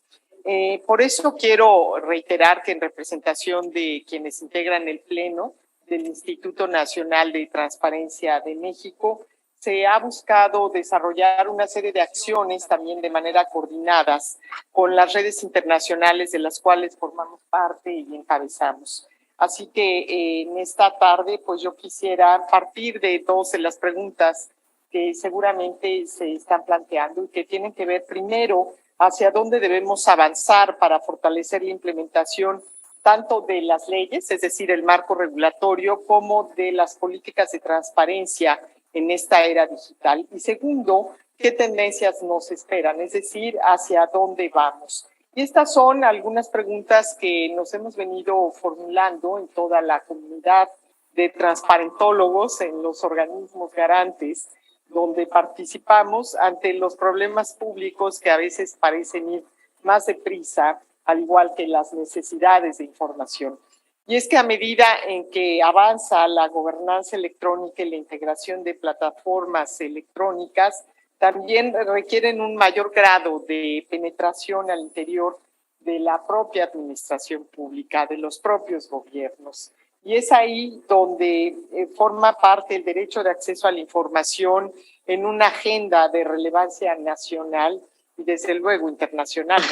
Por eso quiero reiterar que en representación de quienes integran el Pleno del Instituto Nacional de Transparencia de México, se ha buscado desarrollar una serie de acciones también de manera coordinadas con las redes internacionales de las cuales formamos parte y encabezamos. Así que en esta tarde, pues yo quisiera partir de dos de las preguntas que seguramente se están planteando y que tienen que ver primero hacia dónde debemos avanzar para fortalecer la implementación tanto de las leyes, es decir, el marco regulatorio, como de las políticas de transparencia en esta era digital. Y segundo, ¿qué tendencias nos esperan? Es decir, ¿hacia dónde vamos? Y estas son algunas preguntas que nos hemos venido formulando en toda la comunidad de transparentólogos, en los organismos garantes, donde participamos ante los problemas públicos que a veces parecen ir más deprisa, al igual que las necesidades de información. Y es que a medida en que avanza la gobernanza electrónica y la integración de plataformas electrónicas, también requieren un mayor grado de penetración al interior de la propia administración pública, de los propios gobiernos. Y es ahí donde forma parte el derecho de acceso a la información en una agenda de relevancia nacional y desde luego internacional.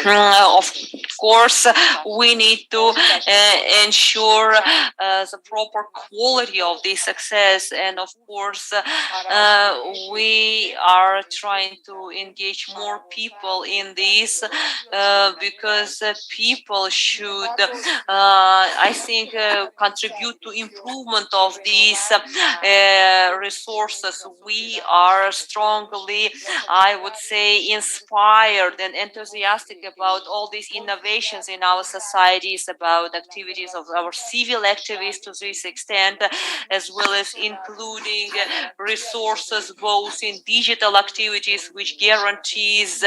Of course, we need to ensure the proper quality of this access, and of course, we are trying to engage more people in this because people should, I think, contribute to improvement of these resources. We are strongly, I would say, inspired inspired and enthusiastic about all these innovations in our societies, about activities of our civil activists to this extent, as well as including resources both in digital activities, which guarantees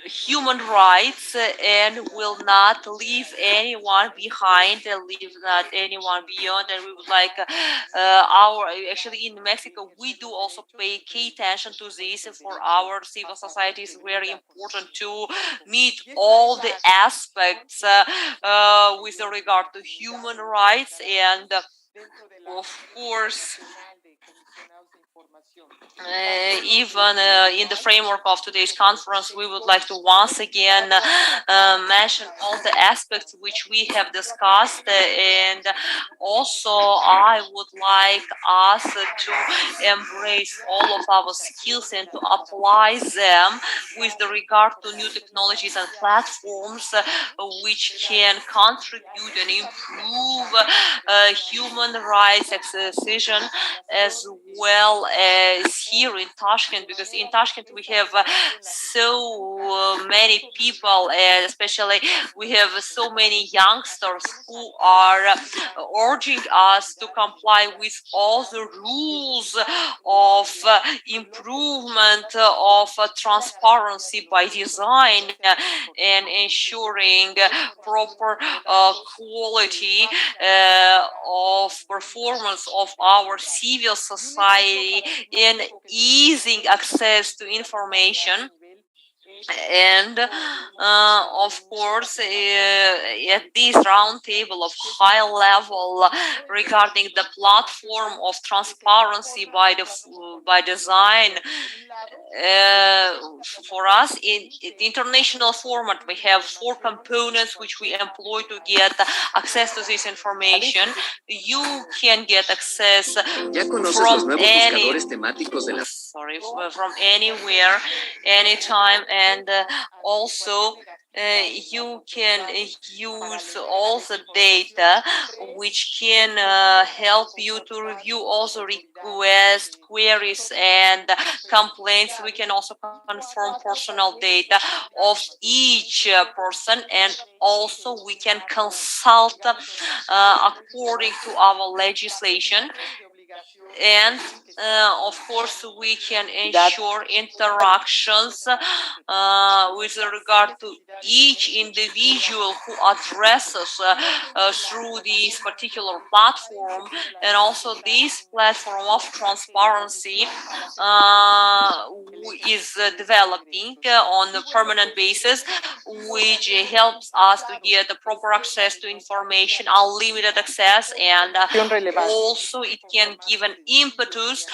human rights and will not leave anyone behind and leave not anyone beyond. And we would like actually in Mexico we do also pay key attention to this. For our civil society is very important to meet all the aspects with regard to human rights, and of course even in the framework of today's conference, we would like to once again mention all the aspects which we have discussed, and also I would like us to embrace all of our skills and to apply them with regard to new technologies and platforms which can contribute and improve human rights accession, as well as here in Tashkent, because in Tashkent we have so many people, and especially we have so many youngsters who are urging us to comply with all the rules of improvement of transparency by design and ensuring proper quality of performance of our civil society in easing access to information. And of course, at this roundtable of high level regarding the platform of transparency by design, for us in the international format, we have 4 components which we employ to get access to this information. You can get access from from anywhere, anytime, and also you can use all the data which can help you to review all the requests, queries, and complaints. We can also confirm personal data of each person, and also we can consult according to our legislation. And of course, we can ensure interactions with regard to each individual who addresses through this particular platform. And also this platform of transparency is developing on a permanent basis, which helps us to get the proper access to information, unlimited access, and also it can give an impetus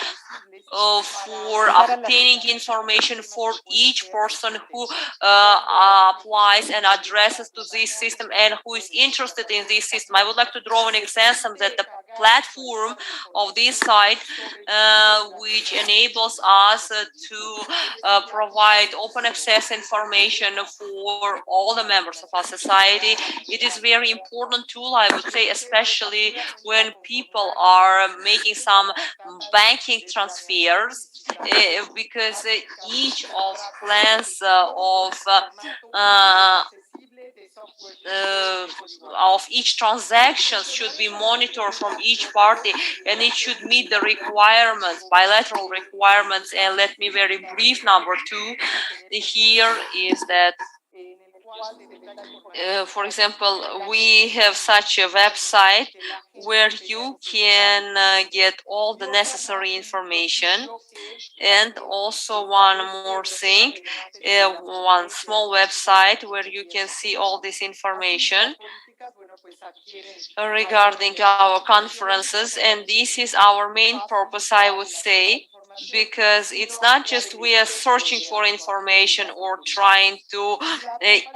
for obtaining information for each person who applies and addresses to this system and who is interested in this system. I would like to draw an example that the platform of this site, which enables us to provide open access information for all the members of our society. It is very important tool, I would say, especially when people are making some banking transfers, because each of plans of each transaction should be monitored from each party, and it should meet the requirements, bilateral requirements. And let me very brief number 2 here is that for example, we have such a website where you can get all the necessary information. And also one more thing, one small website where you can see all this information regarding our conferences. And this is our main purpose, I would say, because it's not just we are searching for information or trying to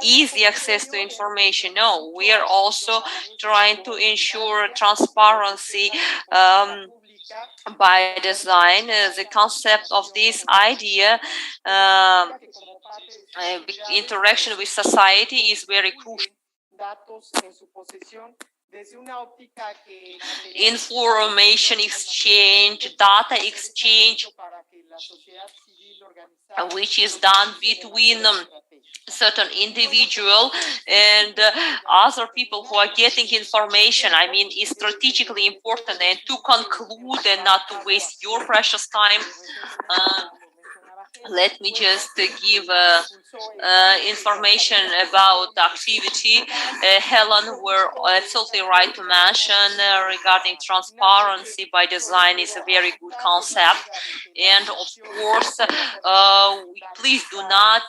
easy access to information. No, we are also trying to ensure transparency by design. The concept of this idea, interaction with society, is very crucial. Information exchange, data exchange, which is done between certain individual and other people who are getting information, I mean, is strategically important. And to conclude and not to waste your precious time, let me just give information about the activity. Helen, were absolutely right to mention regarding transparency by design is a very good concept. And of course, please do not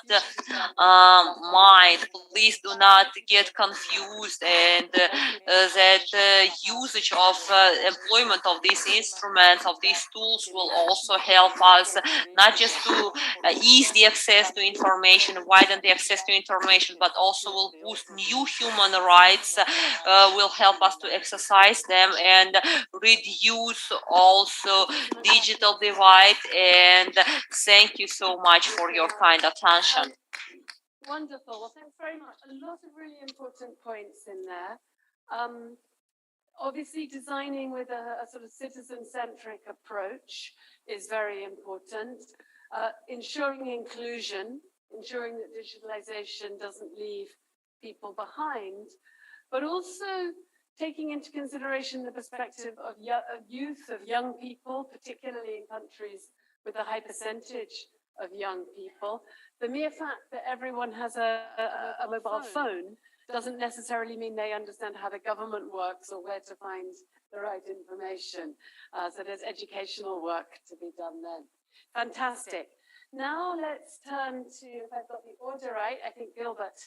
mind, please do not get confused, and that usage of employment of these instruments, of these tools will also help us not just to ease the access to information, widen the access to information, but also will boost new human rights, will help us to exercise them and reduce also digital divide. And thank you so much for your kind attention. Wonderful. Well, thanks very much. A lot of really important points in there. Obviously, designing with a sort of citizen-centric approach is very important. Ensuring inclusion, ensuring that digitalization doesn't leave people behind, but also taking into consideration the perspective of youth, of young people, particularly in countries with a high percentage of young people. The mere fact that everyone has a mobile phone doesn't necessarily mean they understand how the government works or where to find the right information. So there's educational work to be done then. Fantastic. Now let's turn to, if I've got the order right, I think Gilbert,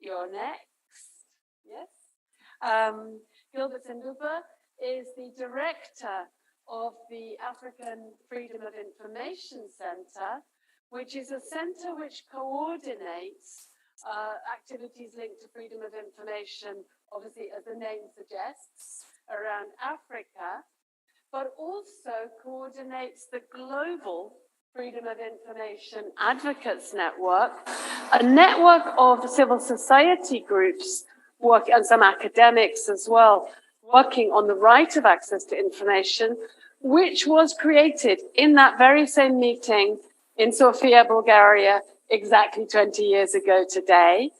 you're next. Yes? Gilbert Senduba is the director of the African Freedom of Information Center, which is a center which coordinates activities linked to freedom of information, obviously, as the name suggests, around Africa, but also coordinates the global Freedom of Information Advocates Network, a network of civil society groups and some academics as well, working on the right of access to information, which was created in that very same meeting in Sofia, Bulgaria, exactly 20 years ago today,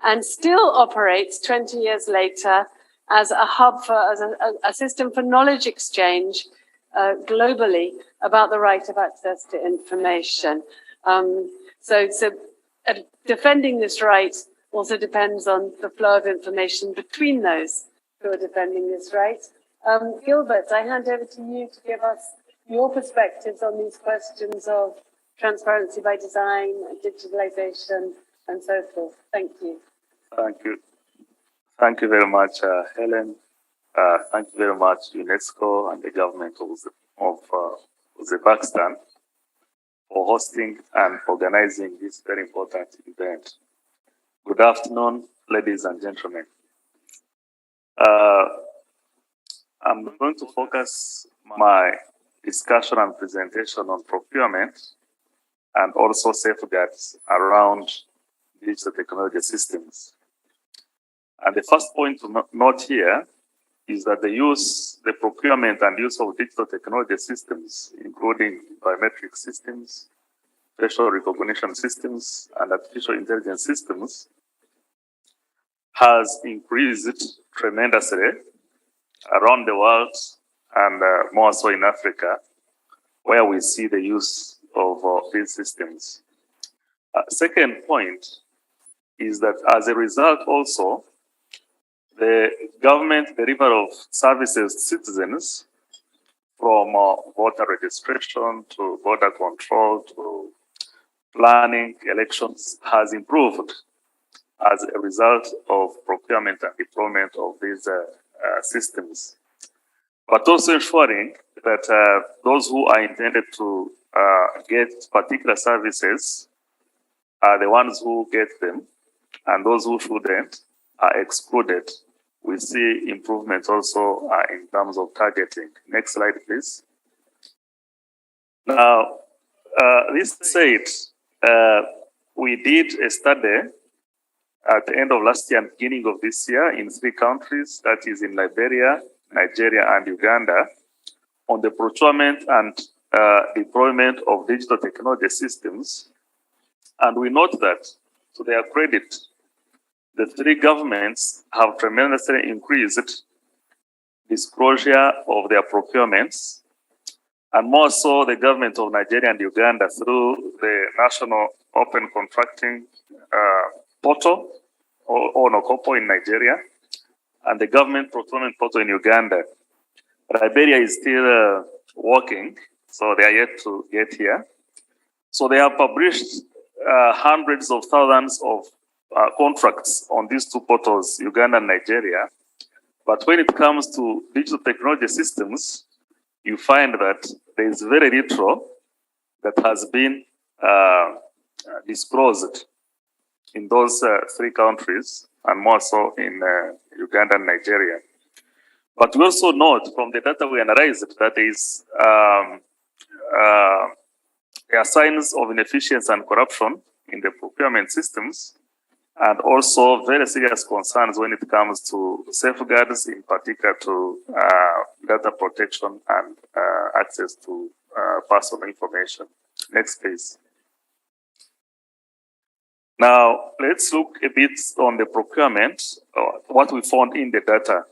and still operates 20 years later as a hub for, as a system for knowledge exchange globally about the right of access to information. So defending this right also depends on the flow of information between those who are defending this right. Gilbert, I hand over to you to give us your perspectives on these questions of transparency by design, digitalization, and so forth. Thank you. Thank you. Thank you very much, Helen. Thank you very much, UNESCO and the government of Uzbekistan for hosting and organizing this very important event. Good afternoon, ladies and gentlemen. I'm going to focus my discussion and presentation on procurement and also safeguards around digital technology systems. And the first point to note here is that the procurement and use of digital technology systems, including biometric systems, facial recognition systems, and artificial intelligence systems, has increased tremendously around the world and more so in Africa, where we see the use of these systems. Second point is that as a result also, the government delivery of services to citizens, from voter registration to border control to planning elections, has improved as a result of procurement and deployment of these systems. But also ensuring that those who are intended to get particular services are the ones who get them, and those who shouldn't are excluded. We see improvements also in terms of targeting. Next slide, please. Now, this said, we did a study at the end of last year and beginning of this year in 3 countries, that is in Liberia, Nigeria, and Uganda, on the procurement and deployment of digital technology systems. And we note that, to their credit, the three governments have tremendously increased disclosure of their procurements, and more so the government of Nigeria and Uganda through the National Open Contracting Portal, or NOCOPO in Nigeria, and the government procurement portal in Uganda. Liberia is still working, so they are yet to get here. So they have published hundreds of thousands of contracts on these two portals, Uganda and Nigeria. But when it comes to digital technology systems, you find that there is very little that has been disclosed in those three countries, and more so in Uganda and Nigeria. But we also note from the data we analyzed that there is there are signs of inefficiency and corruption in the procurement systems, and also very serious concerns when it comes to safeguards, in particular to data protection and access to personal information. Next, please. Now, let's look a bit on the procurement, what we found in the data.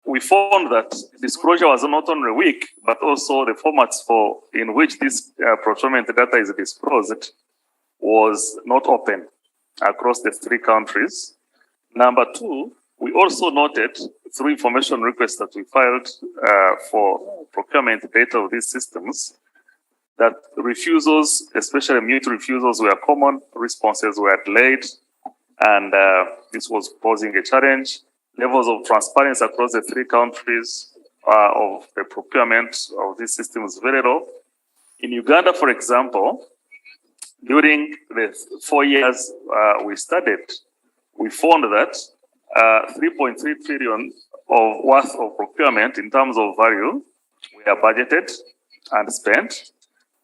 We found that disclosure was not only weak, but also the formats in which this procurement data is disclosed was not open across the three countries. Number two, we also noted through information requests that we filed for procurement data of these systems that refusals, especially mute refusals, were common, responses were delayed, and this was posing a challenge. Levels of transparency across the three countries of the procurement of these systems very low. In Uganda, for example, during the 4 years we studied, we found that 3.3 trillion of worth of procurement in terms of value were budgeted and spent,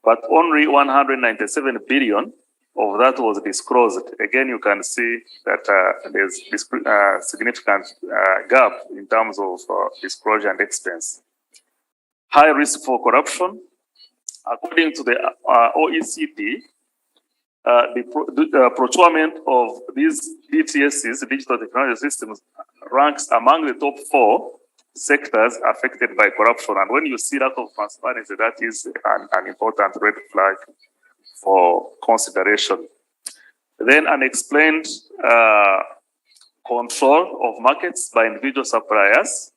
but only 197 billion of that was disclosed. Again, you can see that there's significant gap in terms of disclosure and expense. High risk for corruption. According to the OECD, the procurement of these DTSs, digital technology systems, ranks among the top 4 sectors affected by corruption. And when you see lack of transparency, that is an important red flag for consideration. Then unexplained control of markets by individual suppliers,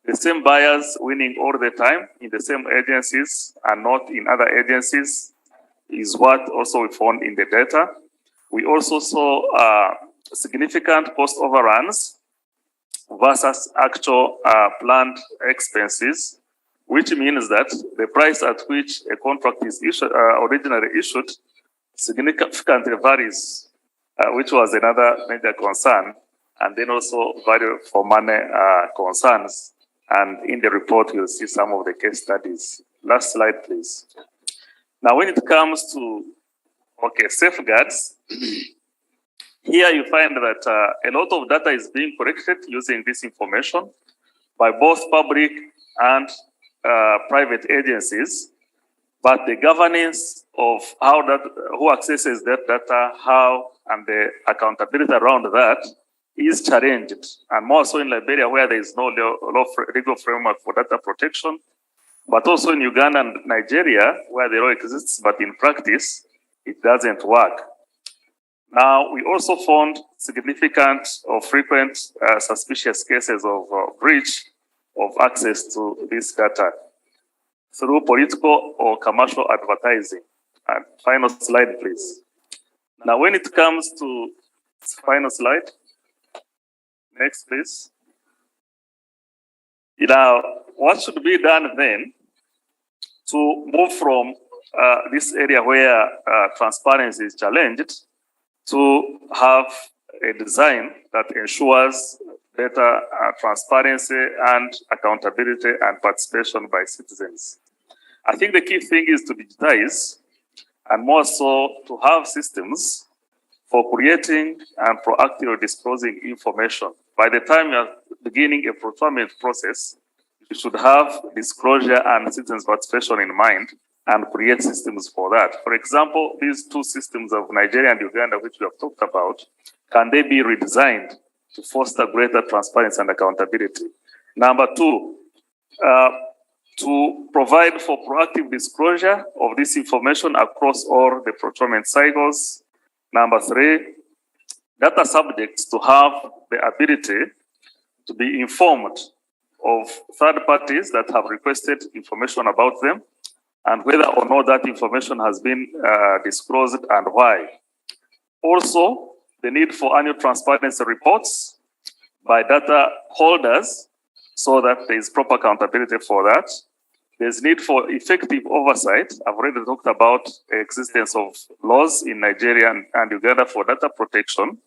the same buyers winning all the time in the same agencies and not in other agencies is what also we found in the data. We also saw significant cost overruns versus actual planned expenses, which means that the price at which a contract is issued, originally issued significantly varies, which was another major concern, and then also value for money concerns. And in the report, you'll see some of the case studies. Last slide, please. Now, when it comes to safeguards, here you find that a lot of data is being collected using this information by both public and private agencies, but the governance of who accesses that data, how, and the accountability around that is challenged, and more so in Liberia, where there is no legal framework for data protection, but also in Uganda and Nigeria, where the law exists, but in practice, it doesn't work. Now, we also found significant or frequent suspicious cases of breach of access to this data through political or commercial advertising. And final slide, please. Now, when it comes to final slide, next, please. Now, what should be done then to move from this area where transparency is challenged to have a design that ensures better transparency and accountability and participation by citizens? I think the key thing is to digitize, and more so to have systems for creating and proactively disclosing information. By the time you're beginning a procurement process, you you should have disclosure and citizens' participation in mind and create systems for that. For example, these two systems of Nigeria and Uganda, which we have talked about, can they be redesigned to foster greater transparency and accountability? Number two, to provide for proactive disclosure of this information across all the procurement cycles. Number three, data subjects to have the ability to be informed of third parties that have requested information about them and whether or not that information has been disclosed and why. Also, the need for annual transparency reports by data holders so that there is proper accountability for that. There's need for effective oversight. I've already talked about the existence of laws in Nigeria and Uganda for data protection,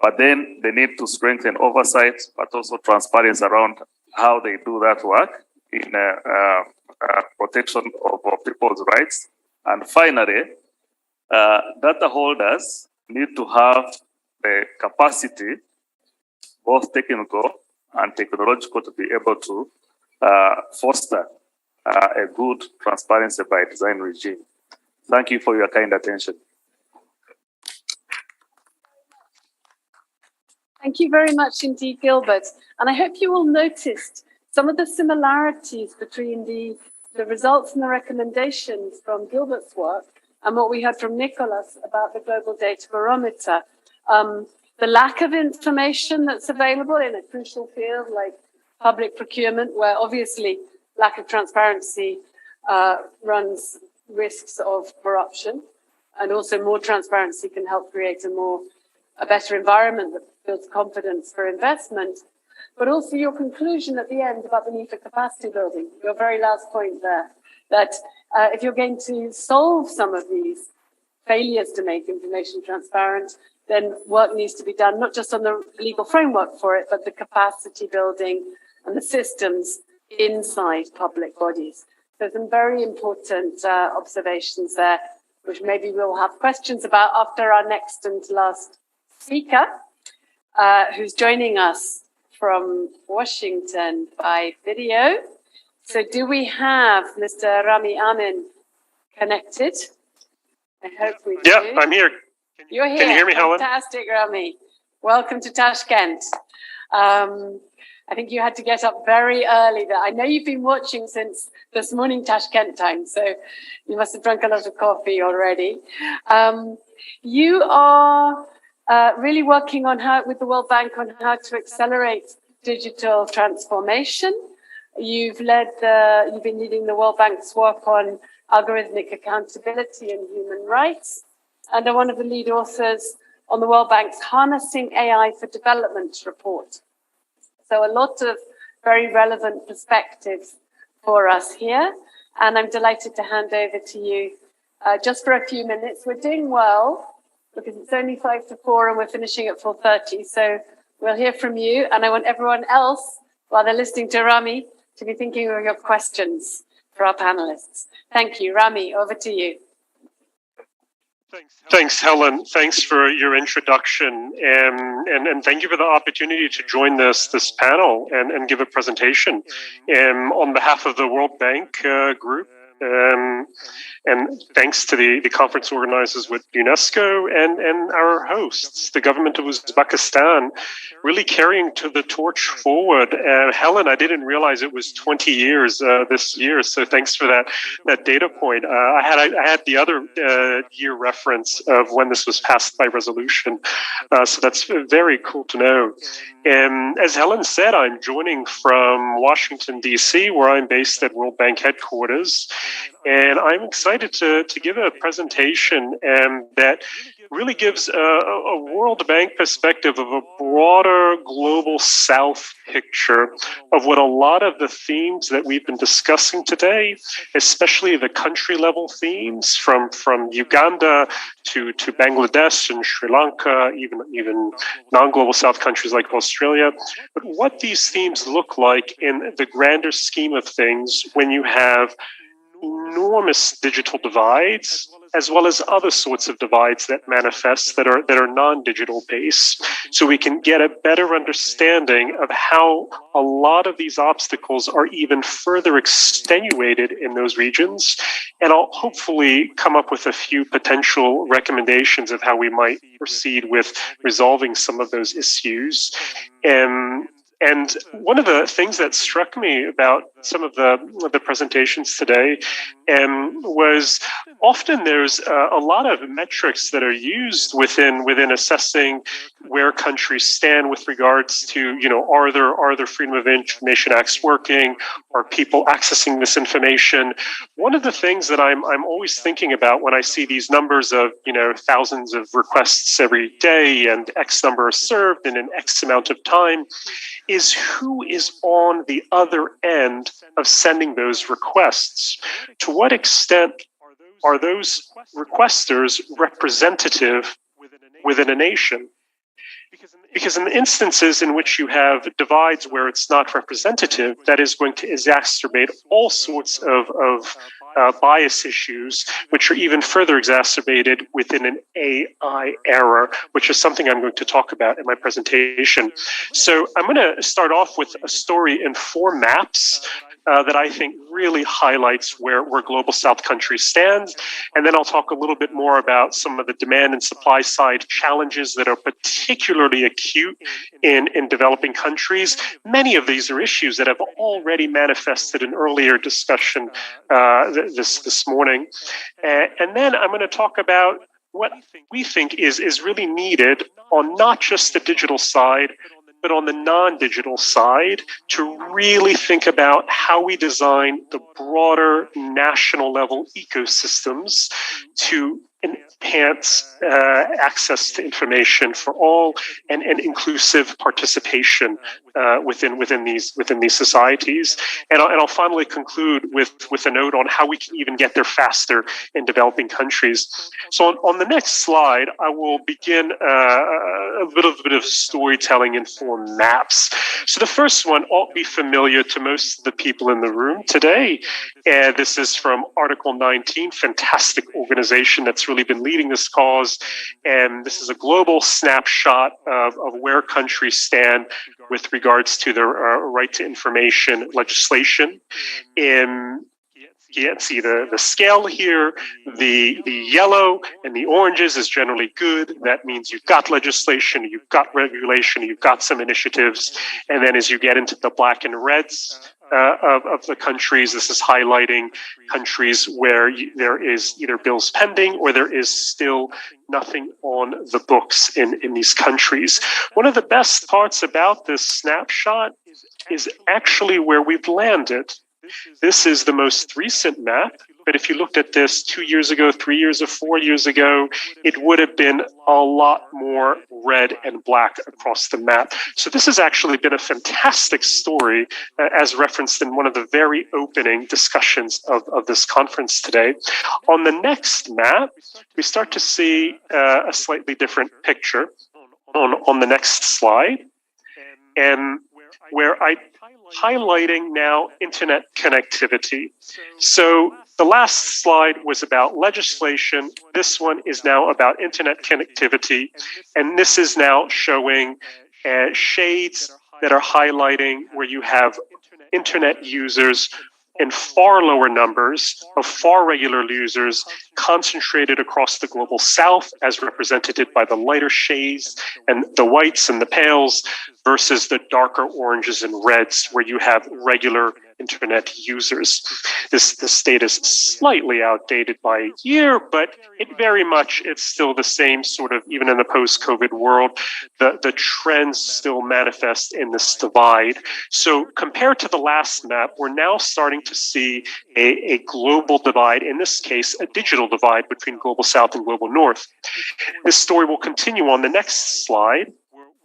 but then they need to strengthen oversight, but also transparency around how they do that work in protection of people's rights. And finally, data holders need to have the capacity, both technical and technological, to be able to foster a good transparency by design regime. Thank you for your kind attention. Thank you very much indeed, Gilbert. And I hope you all noticed some of the similarities between the results and the recommendations from Gilbert's work and what we heard from Nicholas about the Global Data Barometer. The lack of information that's available in a crucial field like public procurement, where obviously lack of transparency runs risks of corruption, and also more transparency can help create a better environment that builds confidence for investment. But also your conclusion at the end about the need for capacity building, your very last point there, that if you're going to solve some of these failures to make information transparent, then work needs to be done, not just on the legal framework for it, but the capacity building and the systems inside public bodies. So some very important observations there, which maybe we'll have questions about after our next and last speaker, who's joining us from Washington by video. So do we have Mr. Rami Amin connected? I hope we do. Yeah, I'm here. You're here. Can you hear me, Helen? Fantastic, Rami. Welcome to Tashkent. I think you had to get up very early. I know you've been watching since this morning Tashkent time, so you must have drunk a lot of coffee already. You are really working on with the World Bank on how to accelerate digital transformation. You've been leading the World Bank's work on algorithmic accountability and human rights, and are one of the lead authors on the World Bank's Harnessing AI for Development report. So a lot of very relevant perspectives for us here. And I'm delighted to hand over to you just for a few minutes. We're doing well because it's only 5 to 4 and we're finishing at 4:30. So we'll hear from you. And I want everyone else, while they're listening to Rami, to be thinking of your questions for our panelists. Thank you. Rami, over to you. Thanks, Helen. Thanks for your introduction, and thank you for the opportunity to join this panel and give a presentation on behalf of the World Bank group. And thanks to the conference organizers with UNESCO and our hosts, the government of Uzbekistan, really carrying the torch forward. Helen, I didn't realize it was 20 years this year, so thanks for that data point. I had the other year reference of when this was passed by resolution, so that's very cool to know. As Helen said, I'm joining from Washington, D.C., where I'm based at World Bank headquarters. And I'm excited to give a presentation that really gives a World Bank perspective of a broader global South picture of what a lot of the themes that we've been discussing today, especially the country level themes from Uganda to Bangladesh and Sri Lanka, even non-global South countries like Australia, but what these themes look like in the grander scheme of things when you have enormous digital divides, as well as other sorts of divides that manifest that are non-digital based. So we can get a better understanding of how a lot of these obstacles are even further extenuated in those regions. And I'll hopefully come up with a few potential recommendations of how we might proceed with resolving some of those issues. And one of the things that struck me about some of the presentations today was often there's a lot of metrics that are used within assessing where countries stand with regards to, are there Freedom of Information Acts working? Are people accessing this information? One of the things that I'm always thinking about when I see these numbers of, thousands of requests every day and X number are served in an X amount of time is who is on the other end of sending those requests. To what extent are those requesters representative within a nation? Because in the instances in which you have divides where it's not representative, that is going to exacerbate all sorts of bias issues, which are even further exacerbated within an AI era, which is something I'm going to talk about in my presentation. So I'm going to start off with a story in 4 maps that I think really highlights where Global South countries stand. And then I'll talk a little bit more about some of the demand and supply side challenges that are particularly acute in developing countries. Many of these are issues that have already manifested in earlier discussion this morning. And then I'm going to talk about what we think is really needed on not just the digital side, but on the non-digital side, to really think about how we design the broader national level ecosystems to enhance access to information for all and inclusive participation within these societies. And I'll finally conclude with a note on how we can even get there faster in developing countries. So on the next slide, I will begin a little bit of storytelling in 4 maps. So the first one ought be familiar to most of the people in the room today. And this is from Article 19, fantastic organization that's really been leading this cause. And this is a global snapshot of where countries stand with regards to their right to information legislation. You can see the scale here. The yellow and the oranges is generally good. That means you've got legislation, you've got regulation, you've got some initiatives. And then as you get into the black and reds of the countries, this is highlighting countries where there is either bills pending or there is still nothing on the books in these countries. One of the best parts about this snapshot is actually where we've landed. This is the most recent map, but if you looked at this 2 years ago, 3 years or 4 years ago, it would have been a lot more red and black across the map. So this has actually been a fantastic story, as referenced in one of the very opening discussions of this conference today. On the next map, we start to see a slightly different picture on the next slide, and where I highlighting now internet connectivity. So the last slide was about legislation. This one is now about internet connectivity. And this is now showing shades that are highlighting where you have internet users in far lower numbers of far regular users concentrated across the global south, as represented by the lighter shades and the whites and the pales, versus the darker oranges and reds where you have regular internet users. This data is slightly outdated by a year, but it's still the same sort of, even in the post-COVID world, the trends still manifest in this divide. So compared to the last map, we're now starting to see a global divide, in this case, a digital divide between global south and global north. This story will continue on the next slide,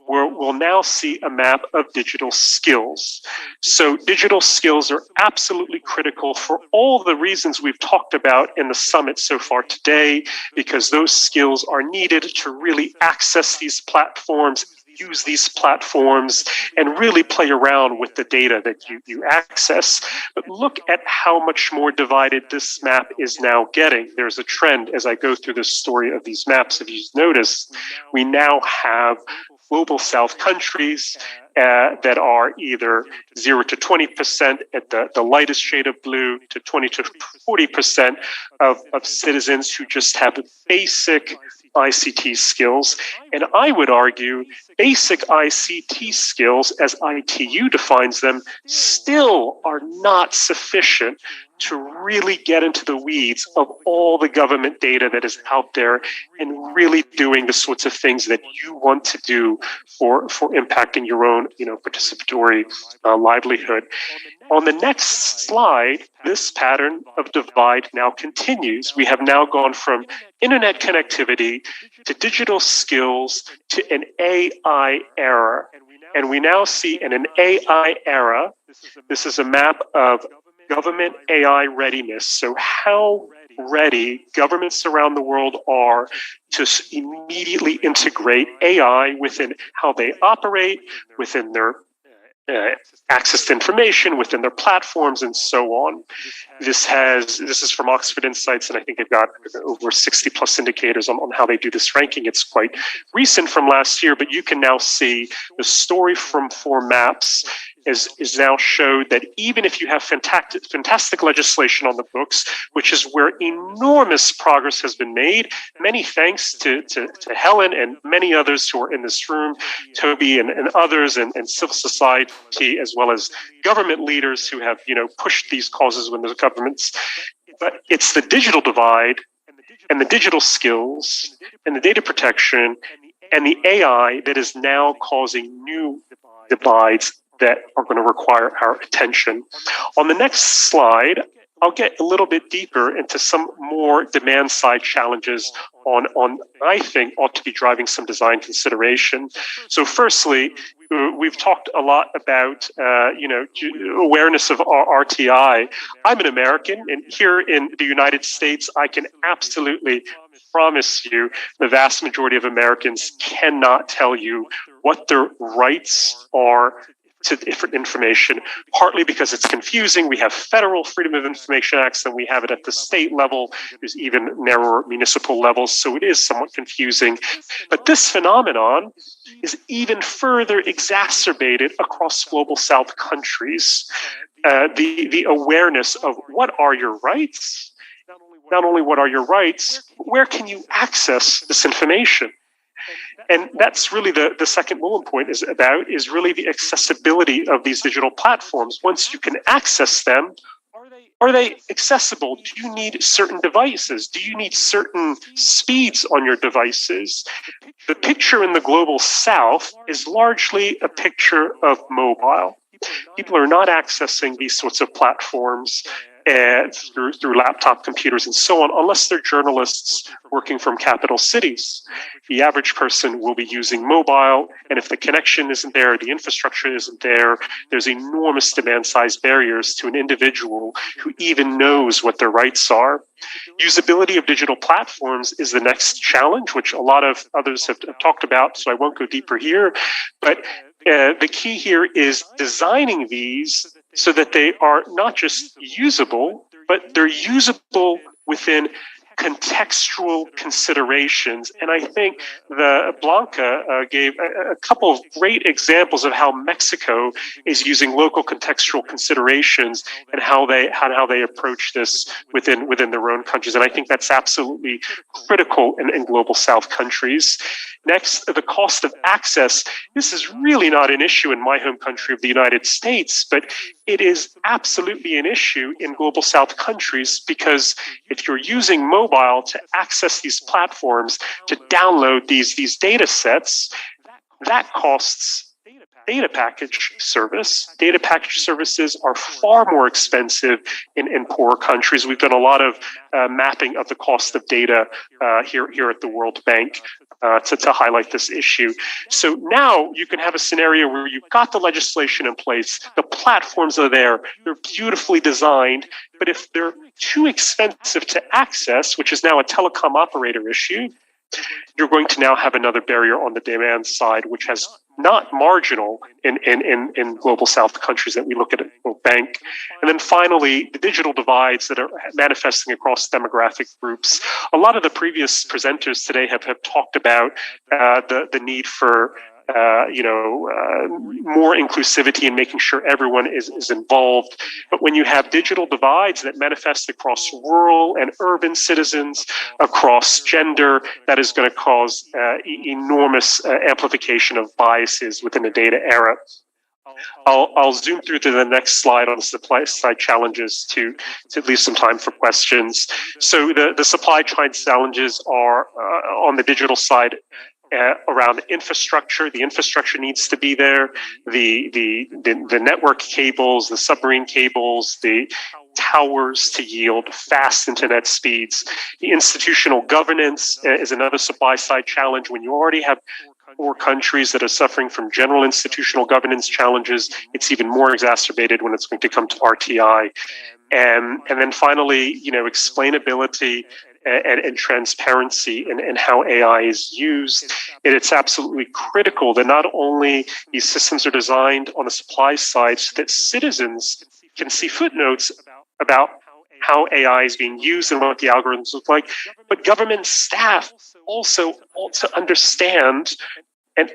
where we'll now see a map of digital skills. So digital skills are absolutely critical for all the reasons we've talked about in the summit so far today, because those skills are needed to really access these platforms use these platforms and really play around with the data that you access. But look at how much more divided this map is now getting. There's a trend as I go through the story of these maps. If you notice, we now have global South countries that are either 0 to 20% at the lightest shade of blue to 20 to 40% of citizens who just have basic ICT skills. And I would argue basic ICT skills, as ITU defines them, still are not sufficient to really get into the weeds of all the government data that is out there and really doing the sorts of things that you want to do for impacting your own, participatory livelihood. On the next slide, this pattern of divide now continues. We have now gone from internet connectivity to digital skills to an AI era. And we now see in an AI era, this is a map of government AI readiness. So how ready governments around the world are to immediately integrate AI within how they operate, within their access to information, within their platforms, and so on. This is from Oxford Insights, and I think they've got over 60 plus indicators on how they do this ranking. It's quite recent from last year, but you can now see the story from 4 maps is now showed that even if you have fantastic legislation on the books, which is where enormous progress has been made, many thanks to Helen and many others who are in this room, Toby and others, and civil society, as well as government leaders who have pushed these causes when the governments. But it's the digital divide and the digital skills and the data protection and the AI that is now causing new divides that are going to require our attention. On the next slide, I'll get a little bit deeper into some more demand side challenges on I think ought to be driving some design consideration. So firstly, we've talked a lot about awareness of RTI. I'm an American, and here in the United States, I can absolutely promise you the vast majority of Americans cannot tell you what their rights are to different information, partly because it's confusing. We have federal Freedom of Information Acts, and we have it at the state level. There's even narrower municipal levels, so it is somewhat confusing. But this phenomenon is even further exacerbated across global South countries. The awareness of what are your rights, not only what are your rights, where can you access this information? And that's really the second bullet point is really the accessibility of these digital platforms. Once you can access them, are they accessible? Do you need certain devices? Do you need certain speeds on your devices? The picture in the global South is largely a picture of mobile. People are not accessing these sorts of platforms through laptop computers and so on, unless they're journalists working from capital cities. The average person will be using mobile, and if the connection isn't there, the infrastructure isn't there, there's enormous demand-size barriers to an individual who even knows what their rights are. Usability of digital platforms is the next challenge, which a lot of others have talked about, so I won't go deeper here. But the key here is designing these so that they are not just usable, but they're usable within contextual considerations. And I think Blanca gave a couple of great examples of how Mexico is using local contextual considerations and how they approach this within their own countries. And I think that's absolutely critical in global South countries. Next, the cost of access. This is really not an issue in my home country of the United States, but it is absolutely an issue in global South countries, because if you're using mobile to access these platforms, to download these data sets, that costs data package service. Data package services are far more expensive in poorer countries. We've done a lot of mapping of the cost of data here at the World Bank to highlight this issue. So now you can have a scenario where you've got the legislation in place, the platforms are there, they're beautifully designed, but if they're too expensive to access, which is now a telecom operator issue, you're going to now have another barrier on the demand side, which has not marginal in global South countries that we look at World Bank. And then finally, the digital divides that are manifesting across demographic groups. A lot of the previous presenters today have talked about the need for more inclusivity and making sure everyone is involved. But when you have digital divides that manifest across rural and urban citizens, across gender, that is going to cause enormous amplification of biases within the data era. I'll zoom through to the next slide on the supply side challenges to leave some time for questions. So the supply side challenges are on the digital side around infrastructure. The infrastructure needs to be there. The network cables, the submarine cables, the towers to yield fast internet speeds. The institutional governance is another supply side challenge. When you already have 4 countries that are suffering from general institutional governance challenges, it's even more exacerbated when it's going to come to RTI. And then finally, explainability and transparency and how AI is used. And it's absolutely critical that not only these systems are designed on the supply side so that citizens can see footnotes about how AI is being used and what the algorithms look like, but government staff also ought to understand and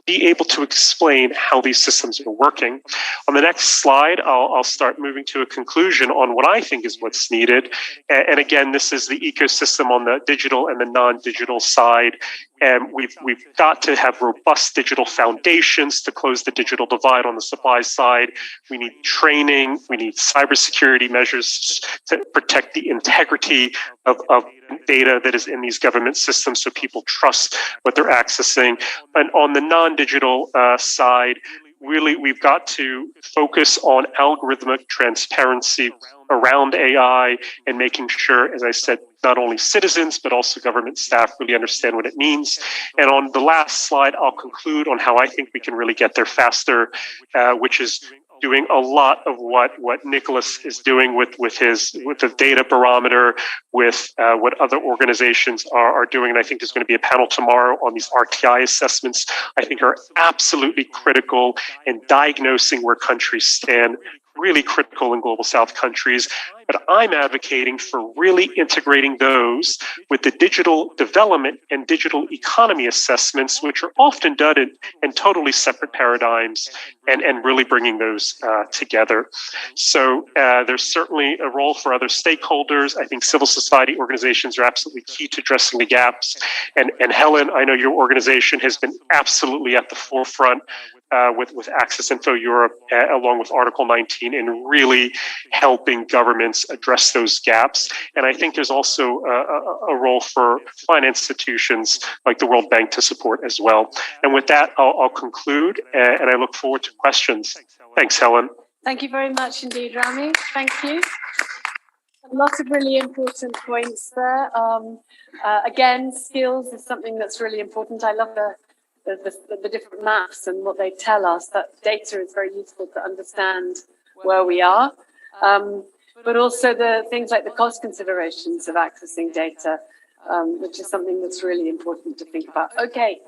be able to explain how these systems are working. On the next slide, I'll start moving to a conclusion on what I think is what's needed. And again, this is the ecosystem on the digital and the non-digital side. And we've got to have robust digital foundations to close the digital divide on the supply side. We need training. We need cybersecurity measures to protect the integrity of data that is in these government systems so people trust what they're accessing. And on the non-digital side, really, we've got to focus on algorithmic transparency around AI and making sure, as I said, not only citizens, but also government staff really understand what it means. And on the last slide, I'll conclude on how I think we can really get there faster, which is doing a lot of what Nicholas is doing with the data barometer, with what other organizations are doing. And I think there's going to be a panel tomorrow on these RTI assessments. I think are absolutely critical in diagnosing where countries stand, really critical in global South countries. But I'm advocating for really integrating those with the digital development and digital economy assessments, which are often done in totally separate paradigms, and really bringing those together. So there's certainly a role for other stakeholders. I think civil society organizations are absolutely key to addressing the gaps. And Helen, I know your organization has been absolutely at the forefront with Access Info Europe, along with Article 19, in really helping governments address those gaps. And I think there's also a role for finance institutions like the World Bank to support as well. And with that, I'll conclude, and I look forward to questions. Thanks, Helen. Thank you very much indeed, Rami. Thank you. Lots of really important points there. Again, skills is something that's really important. I love the different maps and what they tell us. That data is very useful to understand where we are. But also the things like the cost considerations of accessing data, which is something that's really important to think about. Okay.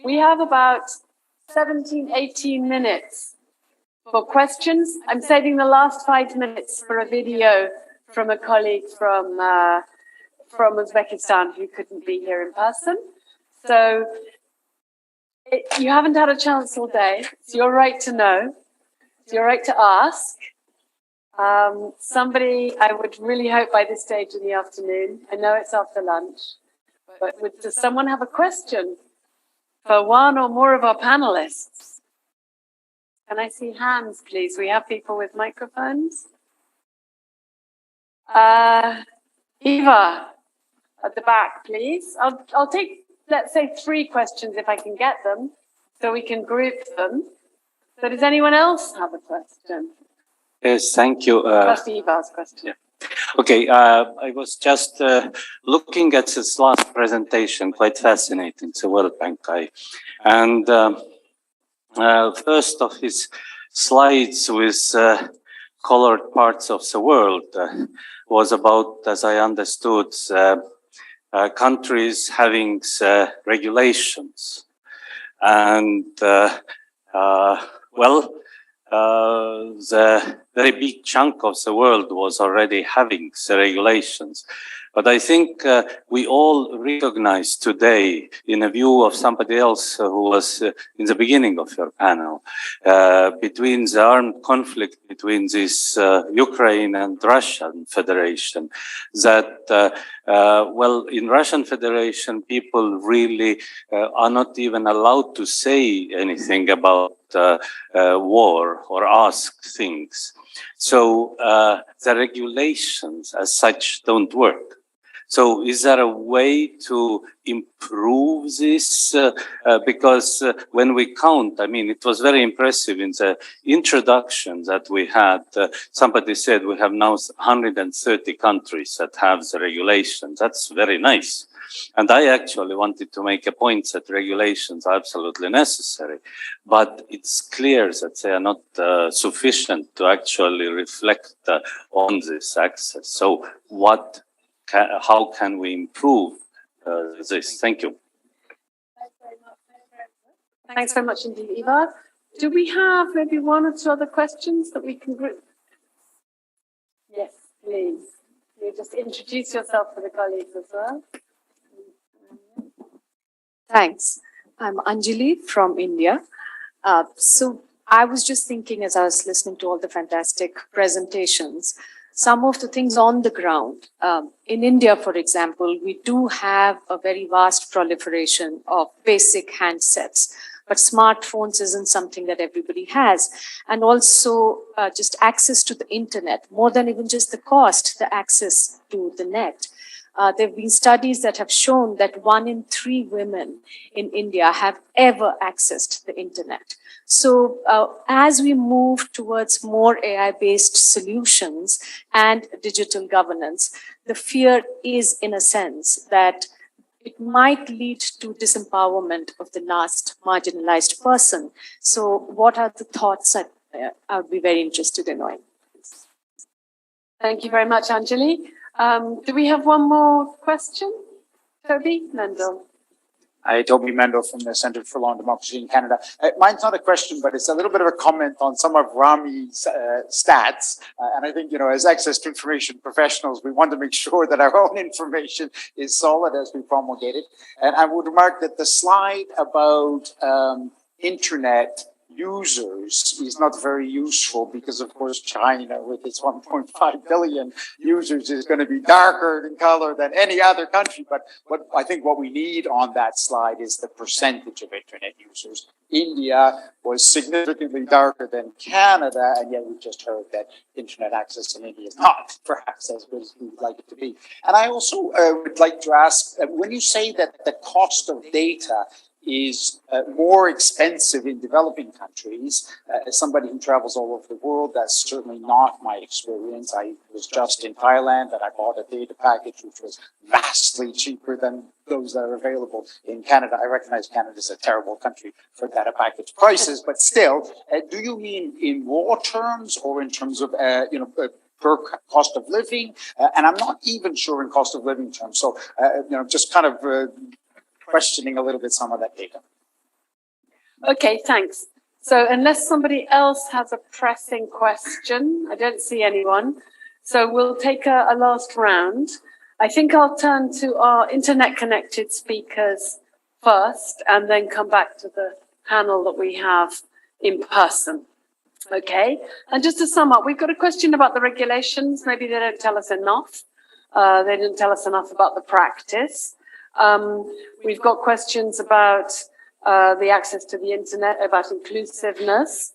We have about 17, 18 minutes for questions. I'm saving the last 5 minutes for a video from a colleague from Uzbekistan who couldn't be here in person. So you haven't had a chance all day. It's your right to know. It's your right to ask. Somebody, I would really hope by this stage in the afternoon, I know it's after lunch, but does someone have a question for one or more of our panelists? Can I see hands, please? We have people with microphones. Eva, at the back, please. I'll take, let's say, 3 questions if I can get them, so we can group them. So does anyone else have a question? Yes, thank you. That's Eva's question. Yeah. Okay, I was just looking at this last presentation, quite fascinating, the World Bank guy. And first of his slides with colored parts of the world, was about, as I understood, countries having regulations. And well, the very big chunk of the world was already having the regulations. But I think we all recognize today, in a view of somebody else who was in the beginning of your panel, between the armed conflict between this Ukraine and Russian Federation, that, well, in Russian Federation, people really are not even allowed to say anything about war or ask things. So the regulations as such don't work. So is there a way to improve this? Because when we count, I mean, it was very impressive in the introduction that we had. Somebody said we have now 130 countries that have the regulations. That's very nice. And I actually wanted to make a point that regulations are absolutely necessary, but it's clear that they are not sufficient to actually reflect on this access. So how can we improve this? Thank you. Thanks very much indeed, Ivar. Do we have maybe one or two other questions that we can group? Yes, please. You just introduce yourself to the colleagues as well. Thanks. I'm Anjali from India. So I was just thinking as I was listening to all the fantastic presentations, some of the things on the ground. In India, for example, we do have a very vast proliferation of basic handsets, but smartphones isn't something that everybody has. And also just access to the internet, more than even just the cost, the access to the net. There have been studies that have shown that 1 in 3 women in India have ever accessed the internet. So as we move towards more AI-based solutions and digital governance, the fear is, in a sense, that it might lead to disempowerment of the last marginalized person. So what are the thoughts that I would be very interested in knowing? Thank you very much, Anjali. Do we have one more question? Toby Mendel. Hi, Toby Mendel from the Center for Law and Democracy in Canada. Mine's not a question, but it's a little bit of a comment on some of Rami's stats. And I think, as access to information professionals, we want to make sure that our own information is solid as we promulgate it. And I would remark that the slide about internet users is not very useful because, of course, China, with its 1.5 billion users, is going to be darker in color than any other country. But I think what we need on that slide is the percentage of internet users. India was significantly darker than Canada, and yet we just heard that internet access in India is not perhaps as good as we would like it to be. And I also would like to ask, when you say that the cost of data is more expensive in developing countries. As somebody who travels all over the world, that's certainly not my experience. I was just in Thailand and I bought a data package which was vastly cheaper than those that are available in Canada. I recognize Canada is a terrible country for data package prices, but still, do you mean in raw terms or in terms of, per cost of living? And I'm not even sure in cost of living terms. So, just kind of questioning a little bit some of that data. Okay, thanks. So unless somebody else has a pressing question, I don't see anyone. So we'll take a last round. I think I'll turn to our internet connected speakers first and then come back to the panel that we have in person. Okay, and just to sum up, we've got a question about the regulations. Maybe they don't tell us enough. They didn't tell us enough about the practice. We've got questions about the access to the internet, about inclusiveness,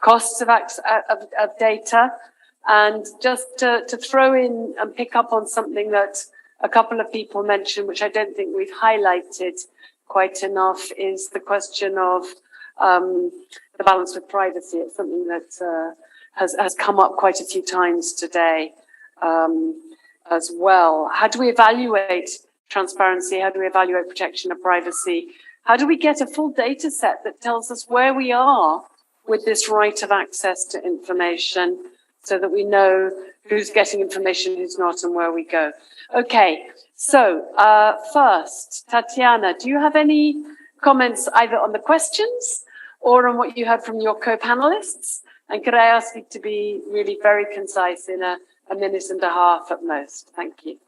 costs of data, and just to throw in and pick up on something that a couple of people mentioned, which I don't think we've highlighted quite enough, is the question of the balance with privacy. It's something that has come up quite a few times today as well. How do we evaluate transparency? How do we evaluate protection of privacy? How do we get a full data set that tells us where we are with this right of access to information so that we know who's getting information, who's not, and where we go. Okay, so first, Tatiana, do you have any comments either on the questions or on what you heard from your co-panelists? And could I ask you to be really very concise in a minute and a half at most? Thank you.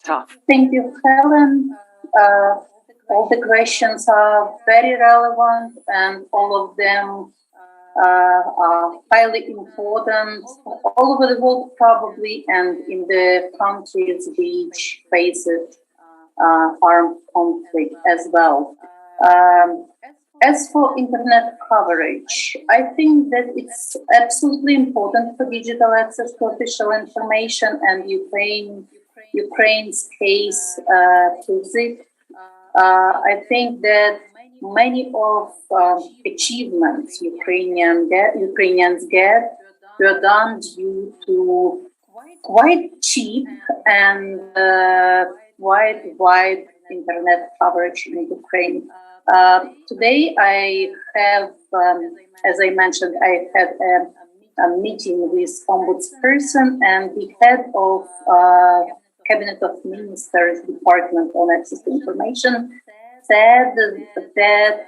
Tough. Thank you, Helen. All the questions are very relevant and all of them are highly important all over the world probably and in the countries which face armed conflict as well. As for internet coverage, I think that it's absolutely important for digital access to official information, and Ukraine's case proves it. I think that many of achievements Ukrainians get were done due to quite cheap and quite wide internet coverage in Ukraine. Today I have, as I mentioned, I had a meeting with Ombudsperson and the head of Cabinet of Ministers Department on Access to Information said that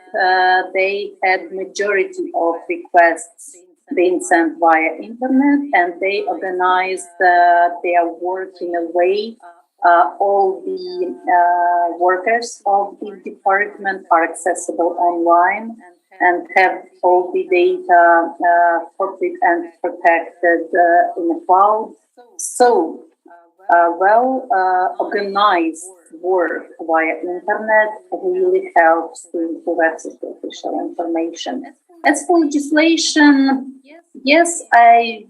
they had majority of requests being sent via internet, and they organized their work in a way all the workers of the department are accessible online and have all the data copied and protected in the cloud. So, organized work via internet really helps to improve access to official information. As for legislation, yes, I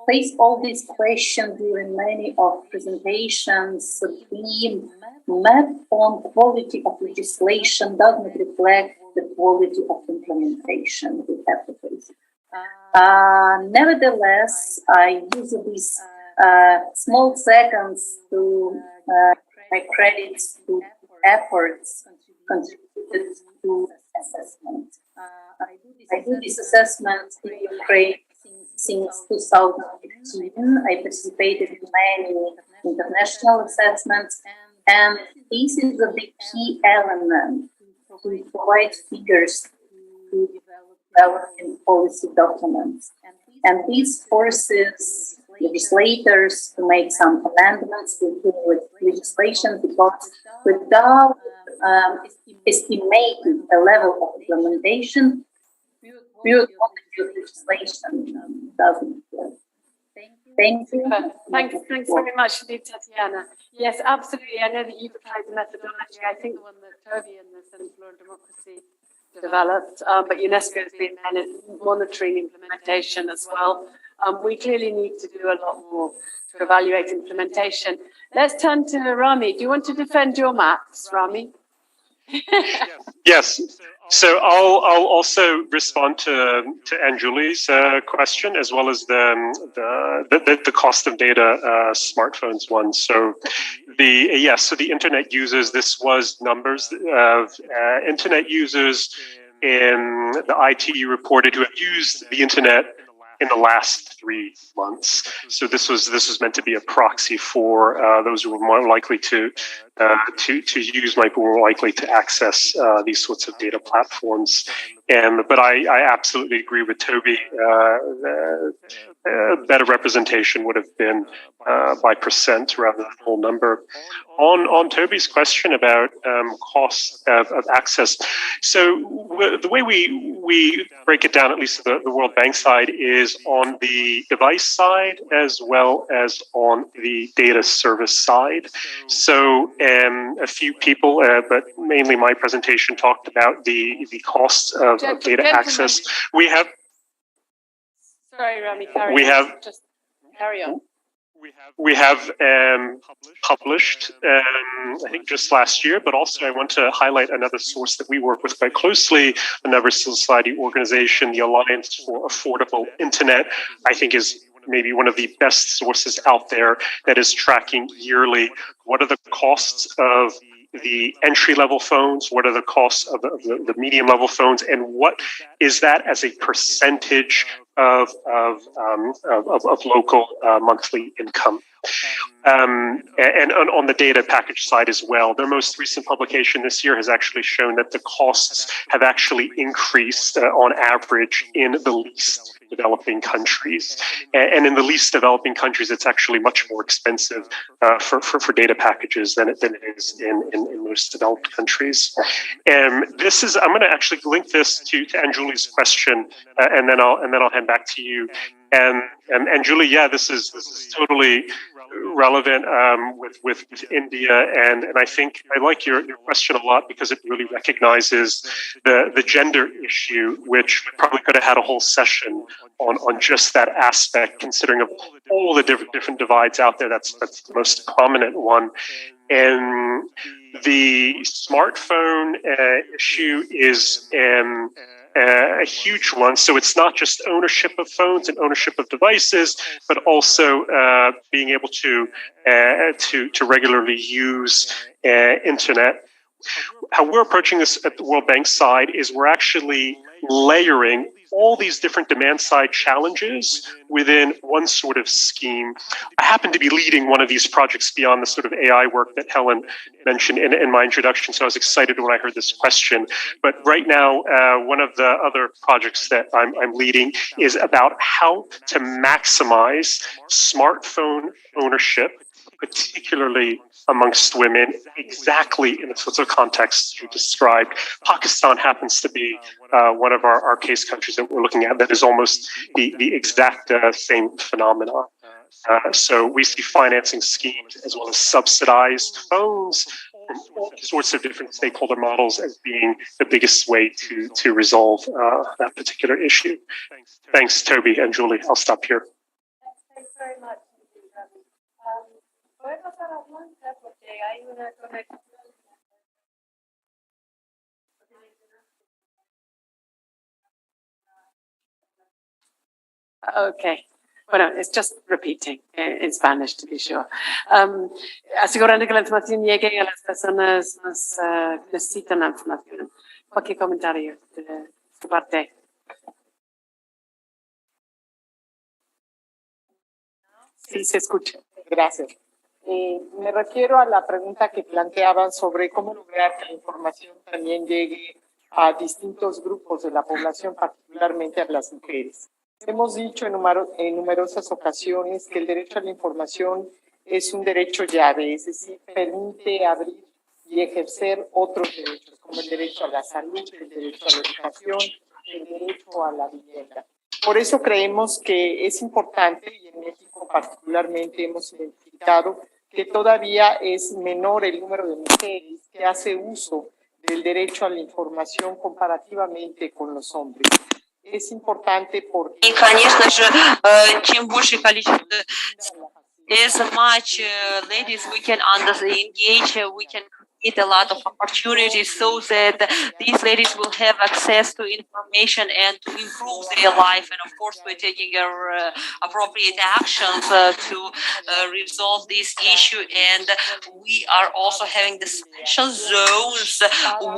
face all these questions during many of presentations. The map on quality of legislation does not reflect the quality of implementation. We have to face it. Nevertheless, I use these small seconds to my credits to efforts contributed to assessment. I do this assessment in Ukraine since 2015. I participated in many international assessments, and this is the key element to provide figures to developing policy documents. And this forces legislators to make some amendments to legislation, because without estimating the level of implementation, pure quality of legislation doesn't work. Thank you. Thanks very much indeed, Tatiana. Yes, absolutely. I know that you've applied the methodology. I think the one that Toby and the Center for Law and Democracy developed, but UNESCO has been monitoring implementation as well. We clearly need to do a lot more to evaluate implementation. Let's turn to Rami. Do you want to defend your maps, Rami? Yes. So I'll also respond to Anjuli's question, as well as the cost of data smartphones one. So the internet users. This was numbers of internet users in the ITU reported who have used the internet in the last 3 months. So this was meant to be a proxy for those who were more likely to use, might be more likely to access these sorts of data platforms. But I absolutely agree with Toby. Better representation would have been by percent rather than whole number. On Toby's question about cost of access, so the way we break it down, at least the World Bank side, is on the device side as well as on the data service side. So a few people, but mainly my presentation, talked about the cost of data access. We have. Sorry, Rami. Just carry on. We have published, I think just last year, but also I want to highlight another source that we work with quite closely, another civil society organization, the Alliance for Affordable Internet, I think is maybe one of the best sources out there that is tracking yearly what are the costs of the entry-level phones, what are the costs of the medium-level phones, and what is that as a percentage of local monthly income. And on the data package side as well, their most recent publication this year has actually shown that the costs have actually increased on average in the least developing countries. And in the least developing countries, it's actually much more expensive for data packages than it is in most developed countries. And this is, I'm going to actually link this to Anjuli's question, and then I'll hand back to you. And Julie, yeah, this is totally relevant with India, and I think I like your question a lot because it really recognizes the gender issue, which probably could have had a whole session on just that aspect, considering of all the different divides out there. That's the most prominent one. And the smartphone issue is a huge one. So it's not just ownership of phones and ownership of devices, but also being able to regularly use internet. How we're approaching this at the World Bank side is we're actually layering all these different demand side challenges within one sort of scheme. I happen to be leading one of these projects beyond the sort of AI work that Helen mentioned in my introduction, so I was excited when I heard this question. But right now, one of the other projects that I'm leading is about how to maximize smartphone ownership, particularly amongst women, exactly in the sorts of contexts you described. Pakistan happens to be one of our case countries that we're looking at that is almost the exact same phenomenon. So we see financing schemes as well as subsidized phones from all sorts of different stakeholder models as being the biggest way to resolve that particular issue. Thanks, Toby and Julie. I'll stop here. Thanks very much. Voy a pasar a Blanca porque hay una conexión. Okay. Bueno, it's just repeating in Spanish to be sure. Asegurando que la información llegue a las personas que necesitan la información. Cualquier comentario de su parte. Sí, se escucha. Gracias. Me refiero a la pregunta que planteaban sobre cómo lograr que la información también llegue a distintos grupos de la población, particularmente a las mujeres. Hemos dicho en numerosas ocasiones que el derecho a la información es un derecho llave, es decir, permite abrir y ejercer otros derechos, como el derecho a la salud, el derecho a la educación, el derecho a la vivienda. Por eso creemos que es importante, y en México particularmente hemos identificado que todavía es menor el número de mujeres que hace uso del derecho a la información comparativamente con los hombres. Es importante porque... И, конечно же, чем больше количество, as much ladies we can engage, we can create a lot of opportunities so that these ladies will have access to information and to improve their life. And of course, we're taking appropriate actions to resolve this issue. And we are also having the special zones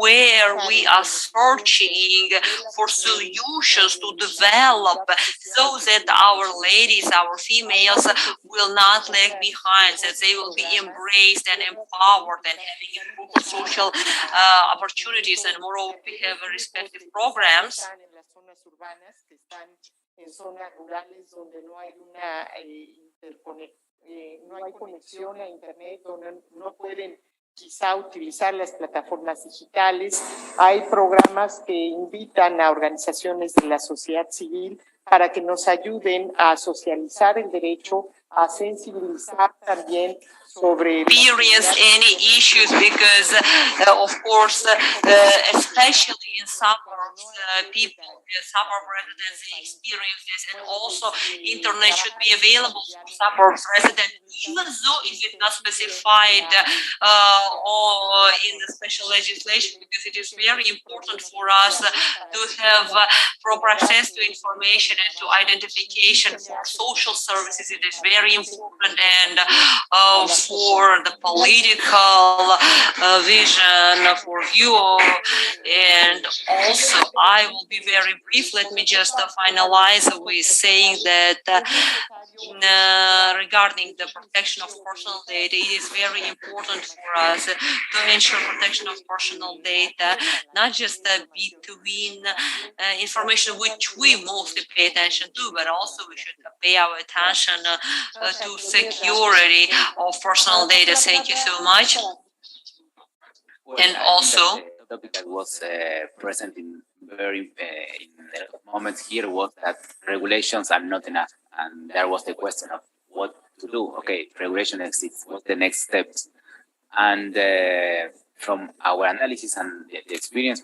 where we are searching for solutions to develop so that our ladies, our females will not lag behind, that they will be embraced and empowered and having social opportunities, and moreover we have respective programs. En zonas rurales donde no hay una no hay conexión a internet, donde no pueden quizá utilizar las plataformas digitales. Hay programas que invitan a organizaciones de la sociedad civil para que nos ayuden a socializar el derecho, a sensibilizar también sobre experience any issues, because of course especially in suburbs people, suburb residents experience this, and also internet should be available for suburbs residents, even though it is not specified or in the special legislation, because it is very important for us to have proper access to information and to identification for social services. It is very important, and for the political vision for you all. And also, I will be very brief. Let me just finalize with saying that regarding the protection of personal data, it is very important for us to ensure protection of personal data, not just between information which we mostly pay attention to, but also we should pay our attention to security of personal data. Thank you so much. And also, the topic that was present in the moments here was that regulations are not enough, and there was the question of what to do. Okay, regulation exists. What's the next steps? And from our analysis and the experience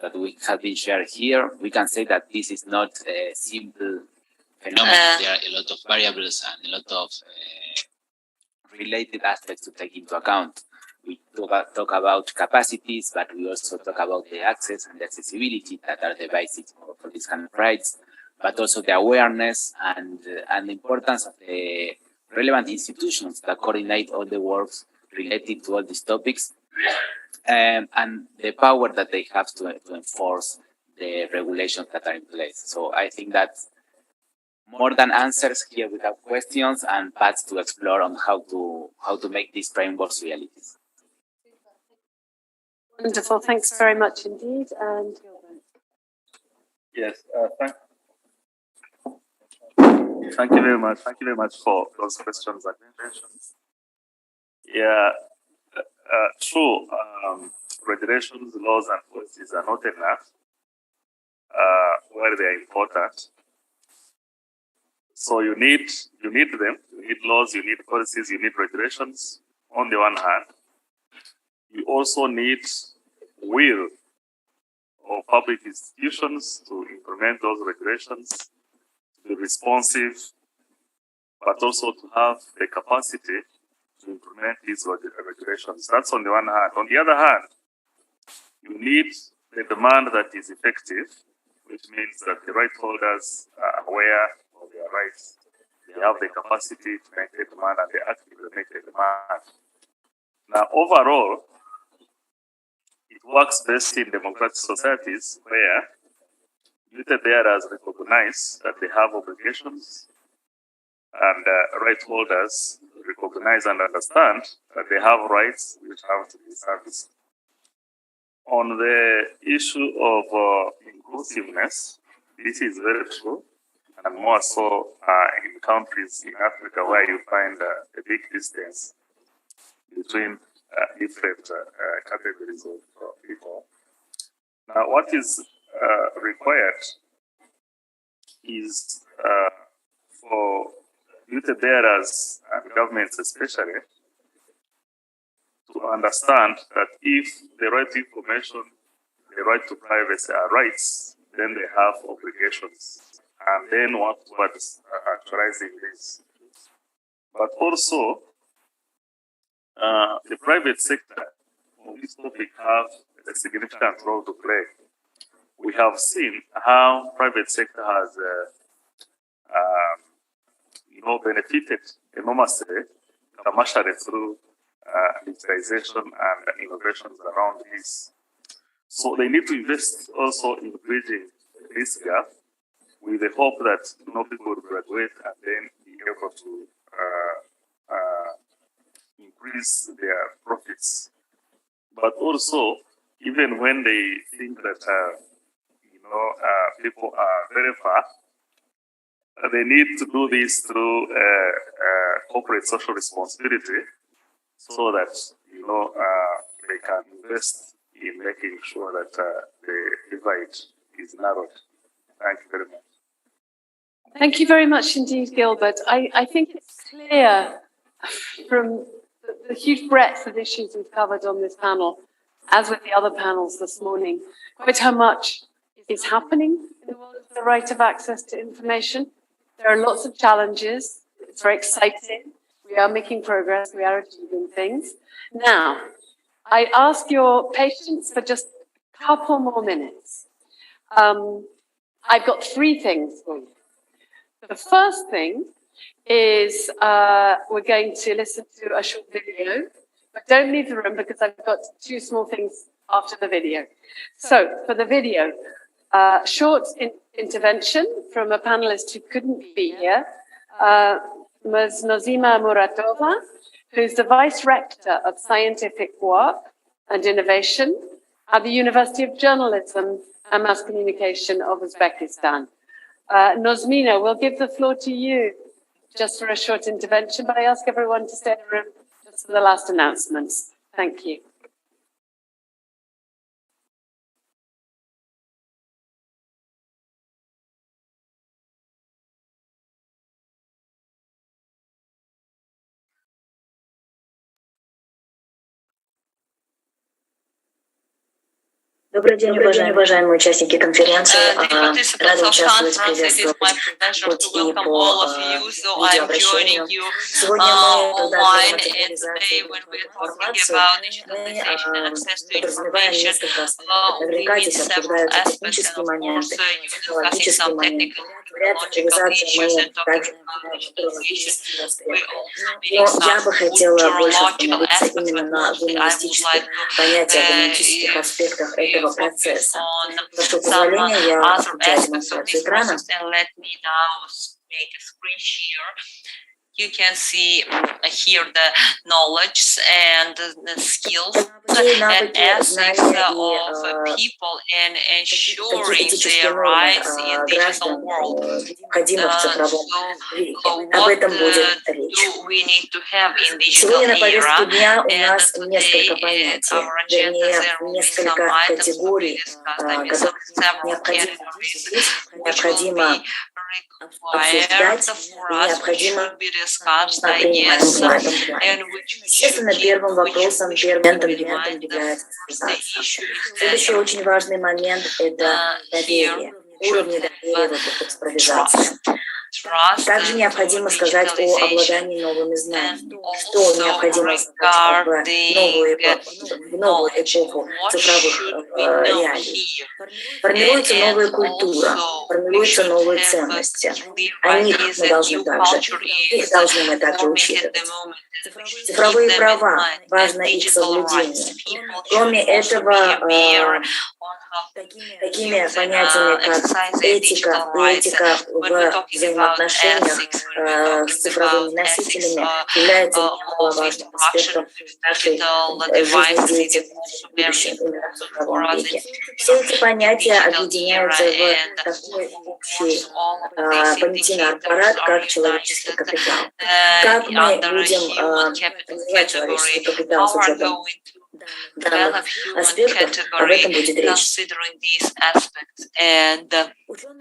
that we have been shared here, we can say that this is not a simple phenomenon. There are a lot of variables and a lot of related aspects to take into account. We talk about capacities, but we also talk about the access and the accessibility that are the basics for these kind of rights, but also the awareness and the importance of the relevant institutions that coordinate all the works related to all these topics, and the power that they have to enforce the regulations that are in place. So I think that more than answers, here we have questions and paths to explore on how to make these frameworks realities. Wonderful. Thanks very much indeed. And yes, thank you very much. Thank you very much for those questions and interventions. Yeah, true. Regulations, laws, and policies are not enough. Where they are important. So you need them. You need laws. You need policies. You need regulations. On the one hand, you also need will of public institutions to implement those regulations, to be responsive, but also to have the capacity to implement these regulations. That's on the one hand. On the other hand, you need the demand that is effective, which means that the right holders are aware of their rights. They have the capacity to make the demand and they actively make the demand. Now, overall, it works best in democratic societies where duty bearers recognize that they have obligations and right holders recognize and understand that they have rights which have to be serviced. On the issue of inclusiveness, this is very true, and more so in countries in Africa where you find a big distance between different categories of people. Now, what is required is for duty bearers and governments especially to understand that if the right to information, the right to privacy are rights, then they have obligations. And then what's actualizing this. But also, the private sector on this topic have a significant role to play. We have seen how private sector has benefited enormously commercially through digitization and innovations around this. So they need to invest also in bridging this gap with the hope that people will graduate and then be able to increase their profits. But also, even when they think that people are very far, they need to do this through corporate social responsibility, so that they can invest in making sure that the divide is narrowed. Thank you very much. thank you very much indeed, Gilbert. I think it's clear from the huge breadth of issues we've covered on this panel, as with the other panels this morning, quite how much is happening in the world of the right of access to information. There are lots of challenges. It's very exciting. We are making progress. We are achieving things. Now, I ask your patience for just a couple more minutes. I've got three things for you. The first thing is we're going to listen to a short video But don't leave the room because I've got two small things after the video. So for the video, short intervention from a panelist who couldn't be here, Ms. Nozima Muratova, who's the Vice Rector of Scientific Work and Innovation at the University of Journalism and Mass Communication of Uzbekistan. Nozmina, we'll give the floor to you just for a short intervention, but I ask everyone to stay in the room just for the last announcements. Thank you. Добрый день, уважаемые участники конференции. Рада участвовать в приветствии хоть и по видеообращению. Сегодня мы, когда говорим о цифровизации информации, подразумеваем несколько аспектов. Наверняка здесь обсуждаются технические моменты, технологические моменты. Говорят, цифровизацию мы также физические аспекты. Но я бы хотела больше остановиться именно на гуманистических понятиях, гуманистических аспектах этого процесса. Прошу позволения, я включаю демонстрацию экрана. You can see here the knowledge and the skills and aspects of people in ensuring their rights in digital world. What do we need to have in digital era? And our agenda there will be some items to be discussed. I mean, several categories which will be required for us, which should be discussed, I guess, and which естественно, первым вопросом, первым элементом является цифровизация. Следующий очень важный момент – это доверие, уровни доверия в цифровизации. Также необходимо сказать о обладании новыми знаниями, что необходимо сказать в новую эпоху цифровых реалий. Формируется новая культура, формируются новые ценности. О них мы должны также учитывать. Цифровые права, важно их соблюдение. Кроме этого, такими понятиями, как этика и этика в взаимоотношениях с цифровыми носителями является немаловажным аспектом нашей жизнедеятельности в будущем именно в цифровом веке. Все эти понятия объединяются в такой общий понятийный аппарат, как человеческий капитал. Как мы будем применять человеческий капитал с учетом данных аспектов, об этом будет речь.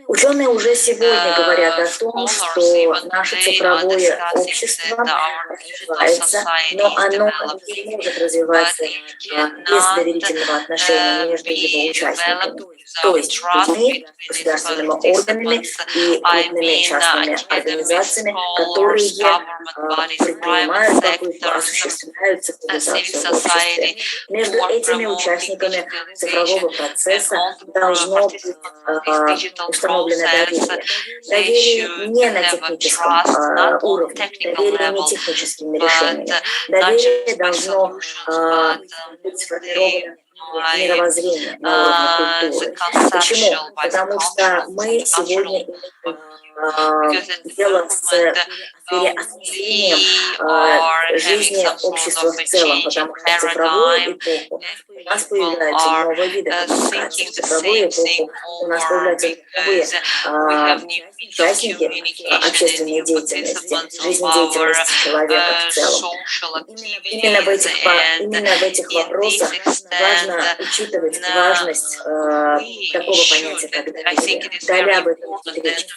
Ученые уже сегодня говорят о том, что наше цифровое общество развивается, но оно не может развиваться без доверительного отношения между его участниками, то есть людьми, государственными органами и крупными частными организациями, которые предпринимают какую-то, осуществляют цифровизацию в обществе. Между этими участниками цифрового процесса должно быть установлено доверие. Доверие не на техническом уровне, доверие не техническими решениями. Доверие должно быть сформировано мировоззрение на уровне культуры. Почему? Потому что мы сегодня дело с переосмыслением жизни общества в целом, потому что в цифровую эпоху у нас появляются новые виды коммуникации. В цифровую эпоху у нас появляются новые участники общественной деятельности, жизнедеятельности человека в целом. Именно в этих вопросах важно учитывать важность такого понятия, как доверие. Далее об этом будет речь.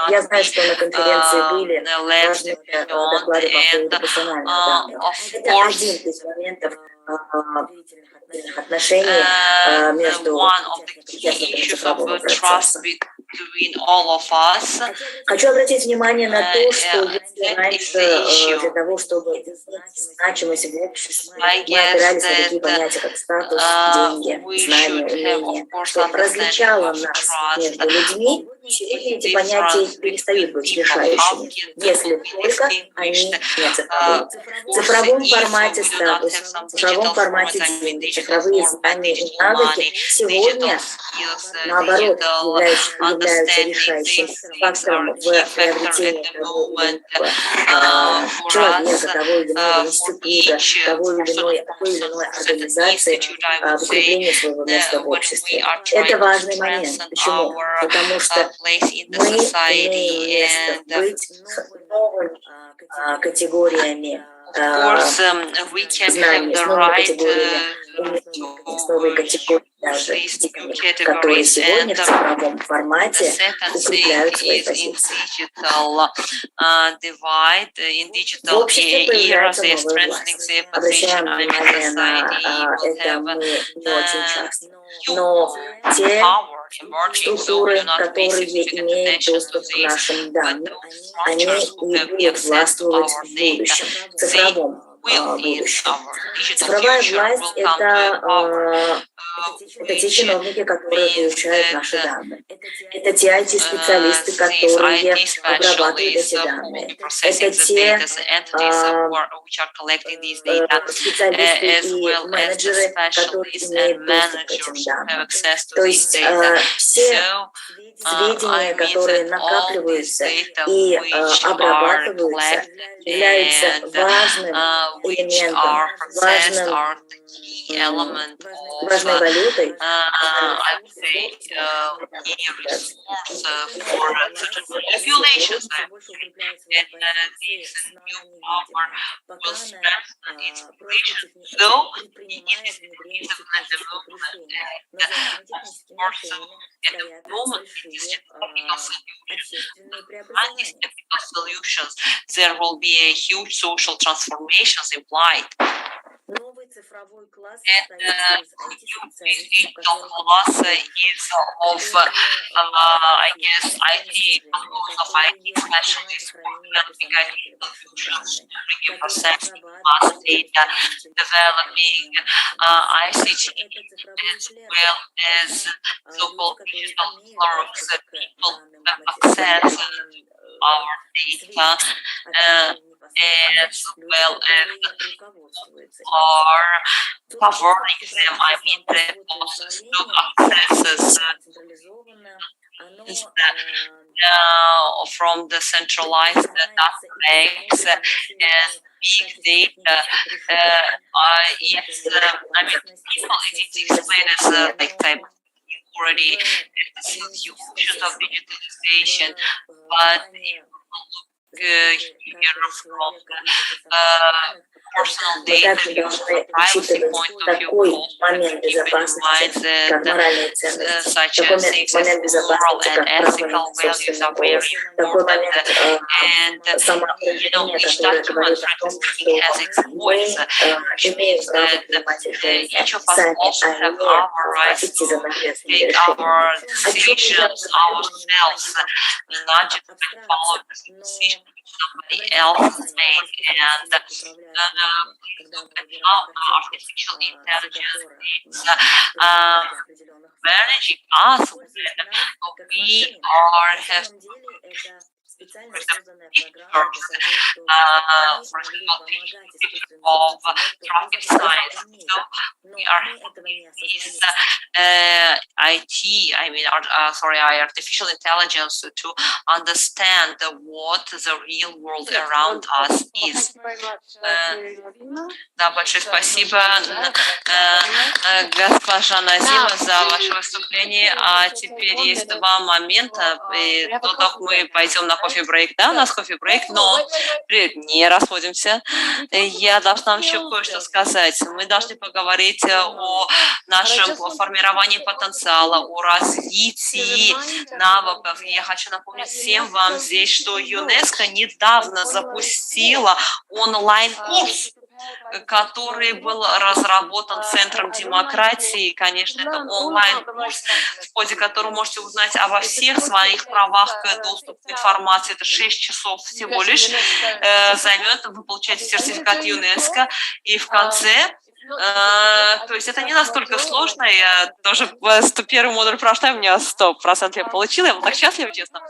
Я знаю, что на конференции были важные доклады по поводу персональных данных. Это один из моментов отношений между участниками цифрового процесса. Хочу обратить внимание на то, что если раньше для того, чтобы значимость в обществе, мы опирались на такие понятия, как статус, деньги, знания, умения, что различало нас между людьми, сегодня эти понятия перестают быть решающими, если только они не цифровые. В цифровом формате статус, в цифровом формате деньги, цифровые знания и навыки сегодня, наоборот, являются решающим фактором в приобретении того или иного человека, того или иного института, той или иной организации в укреплении своего места в обществе. Это важный момент. Почему? Потому что мы имеем место быть с новыми категориями знаний, с новыми категориями, с новой категорией даже денег, которые сегодня в цифровом формате укрепляют свои позиции. В обществе появляется новый власть. Обращаем внимание на это мы не очень часто. Но те структуры, которые имеют доступ к нашим данным, они и будут властвовать в будущем, в цифровом будущем. Цифровая власть – это те чиновники, которые получают наши данные. Это те IT-специалисты, которые обрабатывают эти данные. Это те специалисты и менеджеры, которые имеют доступ к этим данным. То есть все сведения, которые накапливаются и обрабатываются, являются важным элементом, важной валютой. There will be a huge social transformations implied. And digital class is of, I guess, IT, of IT specialists navigating solutions, processing mass data, developing ICT, as well as so-called digital clerks, people who access our data, as well as are covering them, I mean, the process to access from the centralized data banks and big data. Yes, I mean, it's explained as like type already issues of digitalization, but here from personal data privacy point of view, keep in mind that such as moral and ethical values are very important, and each document has its voice, which means that each of us also have our rights to take our decisions ourselves, not just to follow the decision somebody else made, and how artificial intelligence is managing us when we have for example, of traffic signs. So we are having this IT, I mean, artificial intelligence to understand what the real world around us is. Да, большое спасибо, госпожа Назима, за ваше выступление. А теперь есть два момента. До того, как мы пойдем на кофе-брейк, да, у нас кофе-брейк, но не расходимся. Я должна вам еще кое-что сказать. Мы должны поговорить о нашем формировании потенциала, о развитии навыков. Я хочу напомнить всем вам здесь, что ЮНЕСКО недавно запустила онлайн-курс, который был разработан Центром демократии. Конечно, это онлайн-курс, в ходе которого можете узнать обо всех своих правах к доступу к информации. Это 6 часов всего лишь займет. Вы получаете сертификат ЮНЕСКО. И в конце То есть это не настолько сложно. Я тоже первый модуль прошла, у меня 100% я получила. Я была так счастлива, честно.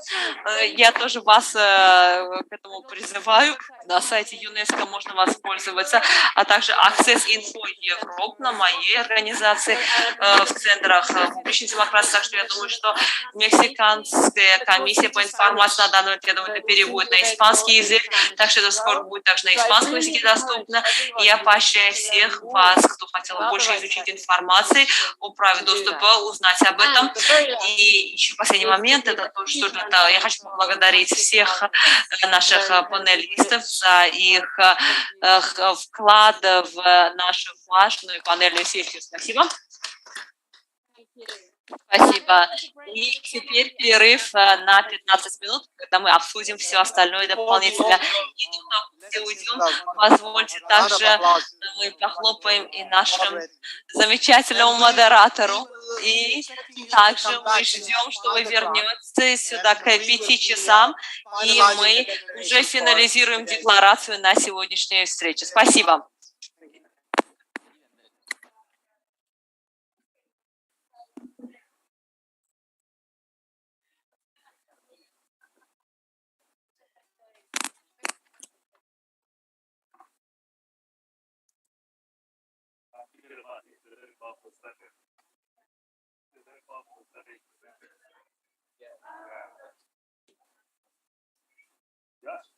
Я тоже вас к этому призываю. На сайте ЮНЕСКО можно воспользоваться, а также Access Info Europe на моей организации в центрах публичной демократии. Так что я думаю, что Мексиканская комиссия по информации на данный момент, я думаю, это переводит на испанский язык, так что это скоро будет также на испанском языке доступно. И я поощряю всех вас, кто хотел больше изучить информации о праве доступа, узнать об этом. И еще последний момент, это то, что я хочу поблагодарить всех наших панелистов за их вклад в нашу важную панельную сессию. Спасибо. Спасибо. И теперь перерыв на 15 минут, когда мы обсудим все остальное дополнительно. И немного уйдем. Позвольте также мы похлопаем и нашему замечательному модератору. И также мы ждем, что вы вернетесь сюда к 5 часам, и мы уже финализируем декларацию на сегодняшнюю встречу. Спасибо. Yes.